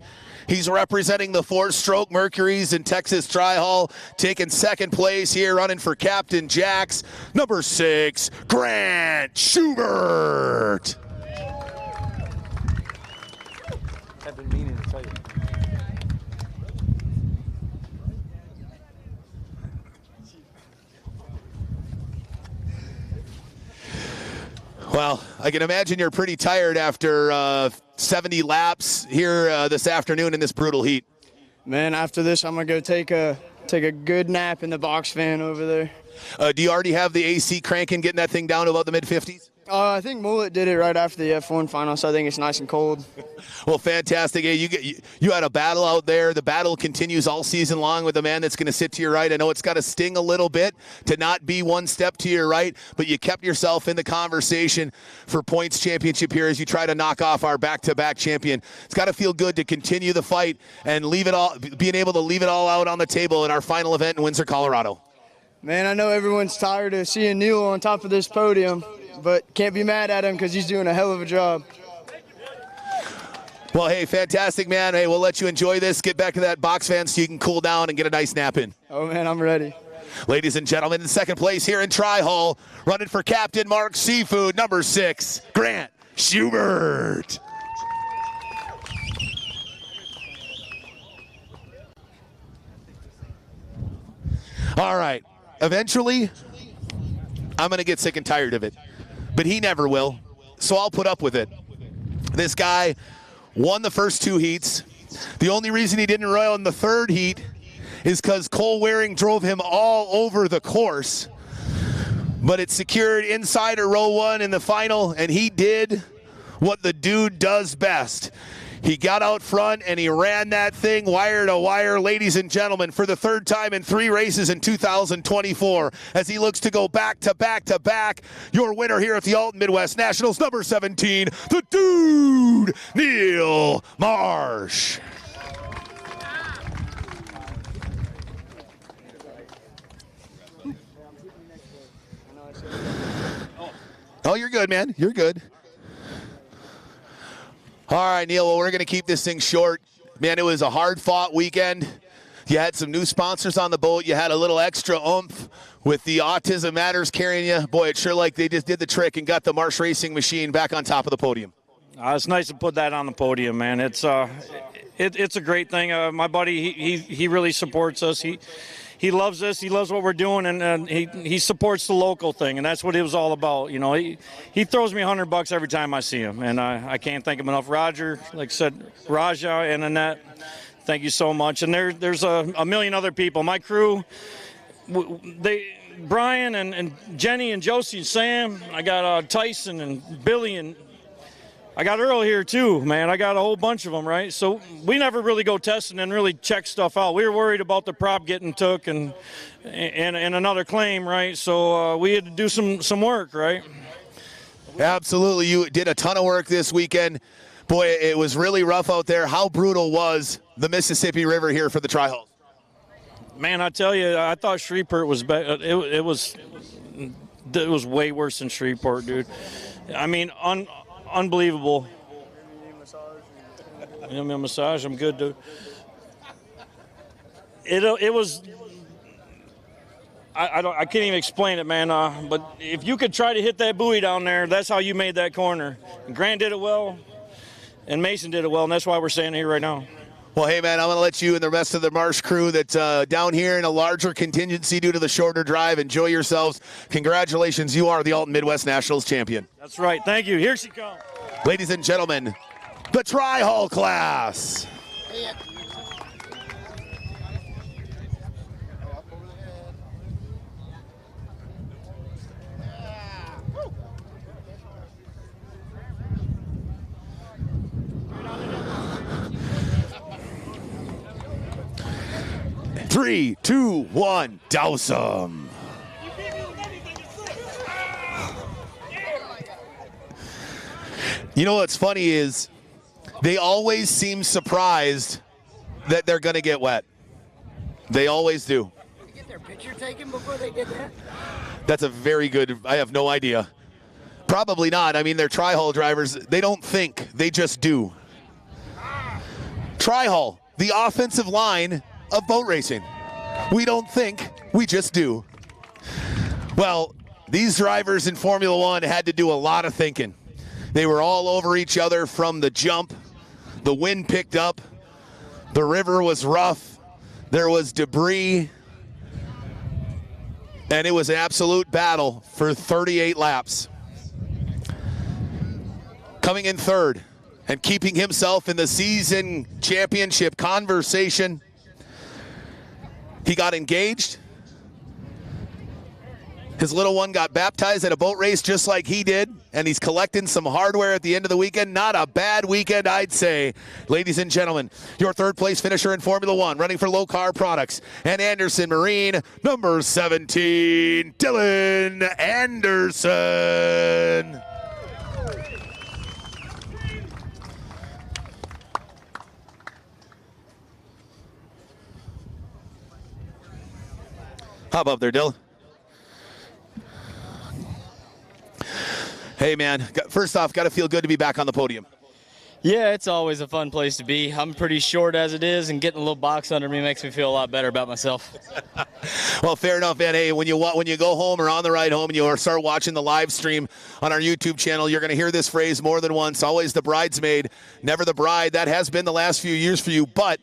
He's representing the 4-stroke Mercuries in Texas Tri-Hall, taking second place here, running for Captain Jack's, number 6, Grant Schubert. I've been meaning to tell you. Well, I can imagine you're pretty tired after 70 laps here this afternoon in this brutal heat. Man, after this, I'm going to go take a good nap in the box fan over there. Do you already have the AC cranking, getting that thing down to about the mid-50s? I think Mullet did it right after the F1 final, so I think it's nice and cold. Well, fantastic. Hey, you had a battle out there. The battle continues all season long with the man that's going to sit to your right. I know it's got to sting a little bit to not be one step to your right, but you kept yourself in the conversation for points championship here as you try to knock off our back-to-back champion. It's got to feel good to continue the fight and leave it all, being able to leave it all out on the table in our final event in Windsor, Colorado. Man, I know everyone's tired of seeing Neil on top of this podium, but can't be mad at him because he's doing a hell of a job. Well, hey, fantastic, man. Hey, we'll let you enjoy this. Get back to that box fan so you can cool down and get a nice nap in. Oh, man, I'm ready. Ladies and gentlemen, in second place here in Tri-Hall, running for Captain Mark Seafood, number 6, Grant Schubert. All right. Eventually, I'm going to get sick and tired of it. But he never will, so I'll put up with it. This guy won the first 2 heats. The only reason he didn't run the third heat is because Cole Waring drove him all over the course. But it secured inside of row 1 in the final, and he did what the dude does best. He got out front and he ran that thing wire to wire, ladies and gentlemen, for the 3rd time in 3 races in 2024 as he looks to go back to back to back. Your winner here at the Alton Midwest Nationals, number 17, the dude, Neil Marsh. Oh, you're good, man. You're good. All right, Neil, well, we're going to keep this thing short. Man, it was a hard-fought weekend. You had some new sponsors on the boat. You had a little extra oomph with the Autism Matters carrying you. Boy, it's sure like they just did the trick and got the Marsh Racing machine back on top of the podium. It's nice to put that on the podium, man. It's a great thing. My buddy, he really supports us. he loves this. He loves what we're doing, and he supports the local thing, and that's what it was all about. You know, he throws me $100 every time I see him, and I can't thank him enough. Roger, like I said, Raja and Annette, thank you so much. And there's a million other people. My crew, Brian and Jenny and Josie and Sam. I got Tyson and Billy, and I got Earl here too, man. I got a whole bunch of them, right? So we never really go testing and really check stuff out. We were worried about the prop getting took and another claim, right? So we had to do some work, right? Absolutely. You did a ton of work this weekend. Boy, it was really rough out there. How brutal was the Mississippi River here for the tri-hulls? Man, I tell you, I thought Shreveport was better. It was way worse than Shreveport, dude. I mean, unbelievable. Give me a massage. I'm good, dude. It was. I can't even explain it, man. But if you could try to hit that buoy down there, that's how you made that corner. And Grant did it well, and Mason did it well, and that's why we're standing here right now. Well, hey, man, I'm going to let you and the rest of the Marsh crew that's down here in a larger contingency due to the shorter drive. Enjoy yourselves. Congratulations. You are the Alton Midwest Nationals champion. That's right. Thank you. Here she comes. Ladies and gentlemen, the tri-hull class. Three, two, one, douse 'em. You know what's funny is they always seem surprised that they're going to get wet. They always do. Did they get their picture taken before they did that? That's a very good, I have no idea. Probably not. I mean, they're tri-hull drivers. They don't think, they just do. Tri-hull, the offensive line of boat racing. We don't think, we just do. Well, these drivers in Formula One had to do a lot of thinking. They were all over each other from the jump. The wind picked up. The river was rough. There was debris. And it was an absolute battle for 38 laps. Coming in third and keeping himself in the season championship conversation, he got engaged. His little one got baptized at a boat race just like he did, and he's collecting some hardware at the end of the weekend. Not a bad weekend, I'd say. Ladies and gentlemen, your third place finisher in Formula One, running for Low Carb Products and Anderson Marine, number 17, Dylan Anderson. Hop up there, Dylan. Hey, man, first off, got to feel good to be back on the podium. Yeah, it's always a fun place to be. I'm pretty short as it is, and getting a little box under me makes me feel a lot better about myself. Well, fair enough, man. Hey, when you go home or on the ride home and you start watching the live stream on our YouTube channel, you're going to hear this phrase more than once. Always the bridesmaid, never the bride. That has been the last few years for you, but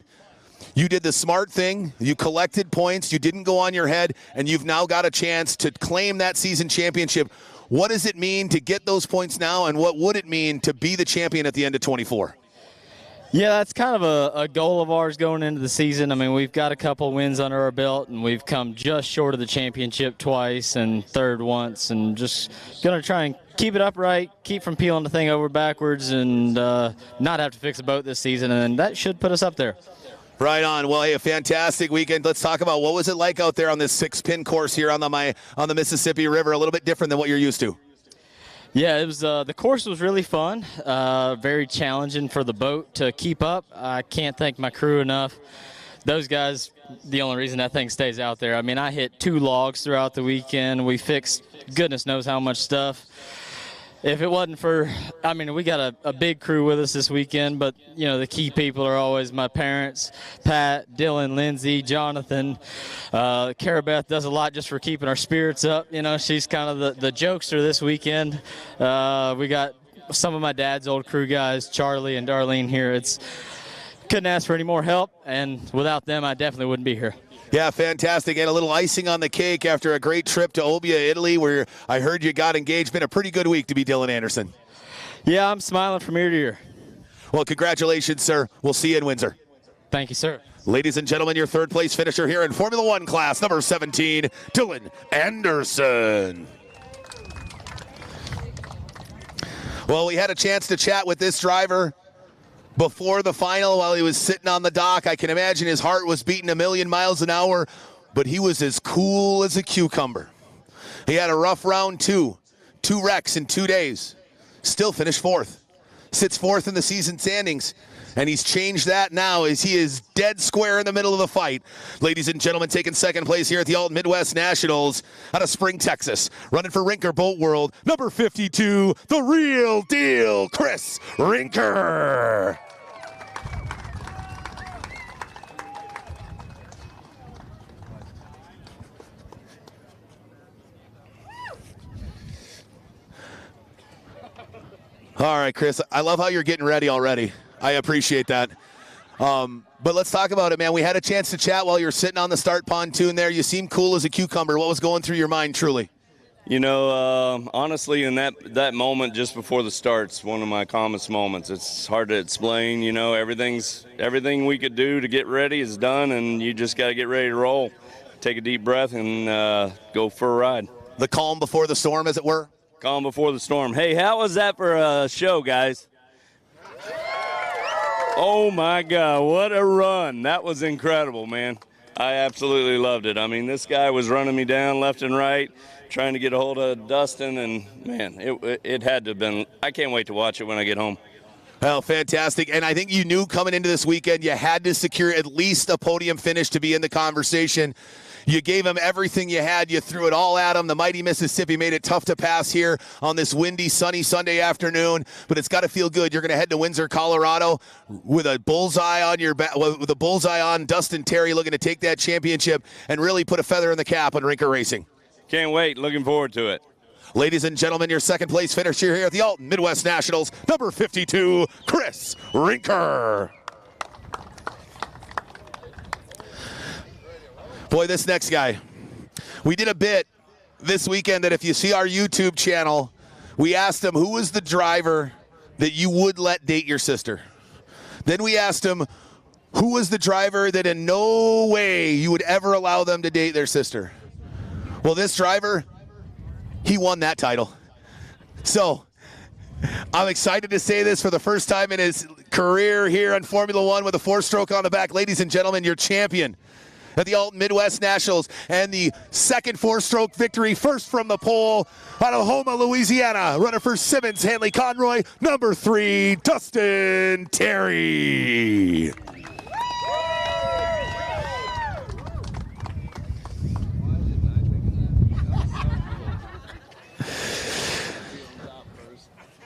you did the smart thing. You collected points. You didn't go on your head, and you've now got a chance to claim that season championship. What does it mean to get those points now, and what would it mean to be the champion at the end of 24? Yeah, that's kind of a goal of ours going into the season. I mean, we've got a couple wins under our belt, and we've come just short of the championship twice and third once, and just going to try and keep it upright, keep from peeling the thing over backwards, and not have to fix a boat this season, and that should put us up there. Right on. Well, hey, a fantastic weekend. Let's talk about what was it like out there on this 6-pin course here on the Mississippi River. A little bit different than what you're used to. Yeah, it was. The course was really fun. Very challenging for the boat to keep up. I can't thank my crew enough. Those guys, the only reason that thing stays out there. I mean, I hit 2 logs throughout the weekend. We fixed goodness knows how much stuff. If it wasn't for, I mean, we got a big crew with us this weekend, but, you know, the key people are always my parents, Pat, Dylan, Lindsay, Jonathan. Carabeth does a lot just for keeping our spirits up. You know, she's kind of the jokester this weekend. We got some of my dad's old crew guys, Charlie and Darlene here. Couldn't ask for any more help, and without them, I definitely wouldn't be here. Yeah, fantastic. And a little icing on the cake after a great trip to Olbia, Italy, where I heard you got engaged. Been a pretty good week to be Dylan Anderson. Yeah, I'm smiling from ear to ear. Well, congratulations, sir. We'll see you in Windsor. Thank you, sir. Ladies and gentlemen, your third place finisher here in Formula One class, number 17, Dylan Anderson. Well, we had a chance to chat with this driver before the final while he was sitting on the dock. I can imagine his heart was beating a million miles an hour, but he was as cool as a cucumber. He had a rough round two wrecks in 2 days, still finished fourth, sits fourth in the season standings, and he's changed that now as he is dead square in the middle of the fight. Ladies and gentlemen, taking second place here at the Alton Midwest Nationals out of Spring, Texas, running for Rinker Boat World, number 52, the real deal, Chris Rinker. All right, Chris, I love how you're getting ready already. I appreciate that. But let's talk about it, man. We had a chance to chat while you were sitting on the start pontoon there. You seemed cool as a cucumber. What was going through your mind, truly? You know, honestly, in that moment just before the start's one of my calmest moments. It's hard to explain. You know, everything we could do to get ready is done, and you just got to get ready to roll. Take a deep breath and go for a ride. The calm before the storm, as it were? Calm before the storm. Hey, how was that for a show, guys? Oh, my God, what a run. That was incredible, man. I absolutely loved it. I mean, this guy was running me down left and right, trying to get a hold of Dustin, and, man, it had to have been – I can't wait to watch it when I get home. Well, fantastic. And I think you knew coming into this weekend you had to secure at least a podium finish to be in the conversation. You gave him everything you had. You threw it all at him. The mighty Mississippi made it tough to pass here on this windy, sunny Sunday afternoon. But it's got to feel good. You're going to head to Windsor, Colorado, with a bullseye on your back, with a bullseye on Dustin Terry, looking to take that championship and really put a feather in the cap on Rinker Racing. Can't wait. Looking forward to it. Ladies and gentlemen, your second place finisher here at the Alton Midwest Nationals, number 52, Chris Rinker. Boy, this next guy. We did a bit this weekend that if you see our YouTube channel, we asked him who was the driver that you would let date your sister. Then we asked him who was the driver that in no way you would ever allow them to date their sister. Well, this driver, he won that title. So I'm excited to say this for the first time in his career here in Formula One with a four-stroke on the back. Ladies and gentlemen, your champion at the Alton Midwest Nationals and the second four-stroke victory, first from the pole out of Houma, Louisiana. Runner for Simmons, Hanley Conroy, number 3, Dustin Terry.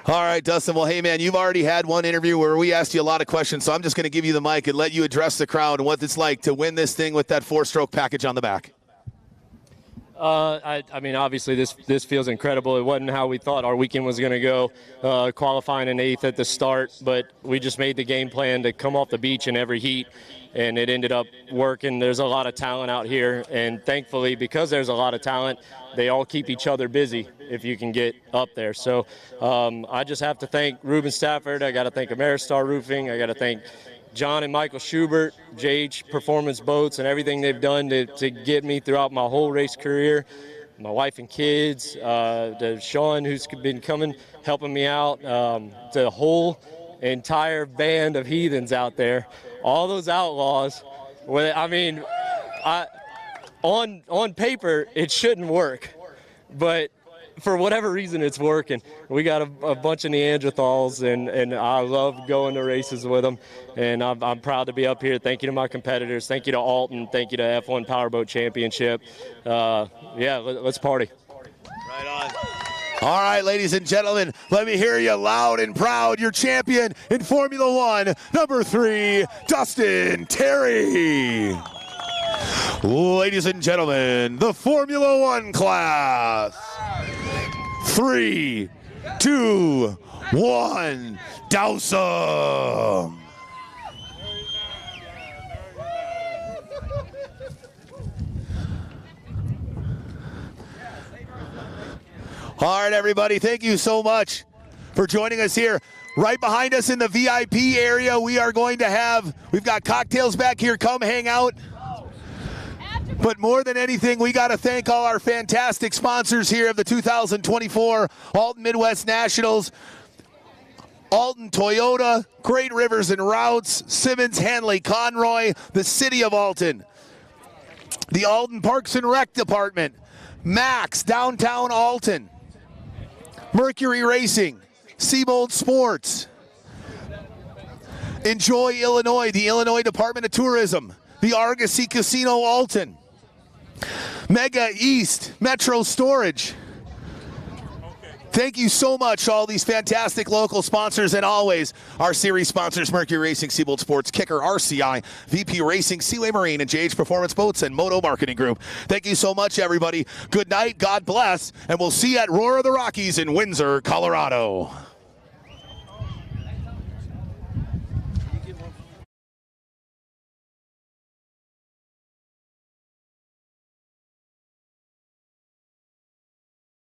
All right, Dustin. Well, hey, man, you've already had one interview where we asked you a lot of questions, so I'm just going to give you the mic and let you address the crowd and what it's like to win this thing with that four-stroke package on the back. I mean, obviously, this feels incredible. It wasn't how we thought our weekend was going to go, qualifying in 8th at the start, but we just made the game plan to come off the beach in every heat, and it ended up working. There's a lot of talent out here, and thankfully, because there's a lot of talent, they all keep each other busy if you can get up there. So I just have to thank Ruben Stafford. I got to thank Ameristar Roofing. I got to thank John and Michael Schubert, JH Performance Boats, and everything they've done to get me throughout my whole race career. My wife and kids, to Sean, who's been coming, helping me out, the whole entire band of heathens out there, all those outlaws. I mean, on paper, it shouldn't work, but for whatever reason, it's working. We got a bunch of Neanderthals, and I love going to races with them, and I'm proud to be up here. Thank you to my competitors. Thank you to Alton. Thank you to F1 Powerboat Championship. Yeah, let's party. Right on. All right, ladies and gentlemen, let me hear you loud and proud. Your champion in Formula One, number 3, Dustin Terry. Ladies and gentlemen, the Formula One class. 3, 2, 1, douse 'em. All right, everybody, thank you so much for joining us here. Right behind us in the VIP area, we've got cocktails back here. Come hang out. But more than anything, we got to thank all our fantastic sponsors here of the 2024 Alton Midwest Nationals. Alton Toyota, Great Rivers and Routes, Simmons Hanley Conroy, the City of Alton, the Alton Parks and Rec Department, Max, Downtown Alton, Mercury Racing, Seabold Sports, Enjoy Illinois, the Illinois Department of Tourism, the Argosy Casino Alton, Mega East, Metro Storage. Thank you so much, all these fantastic local sponsors, and always our series sponsors, Mercury Racing, Seabold Sports, Kicker, RCI, VP Racing, Seaway Marine, and JH Performance Boats, and Moto Marketing Group. Thank you so much, everybody. Good night, God bless, and we'll see you at Roar of the Rockies in Windsor, Colorado.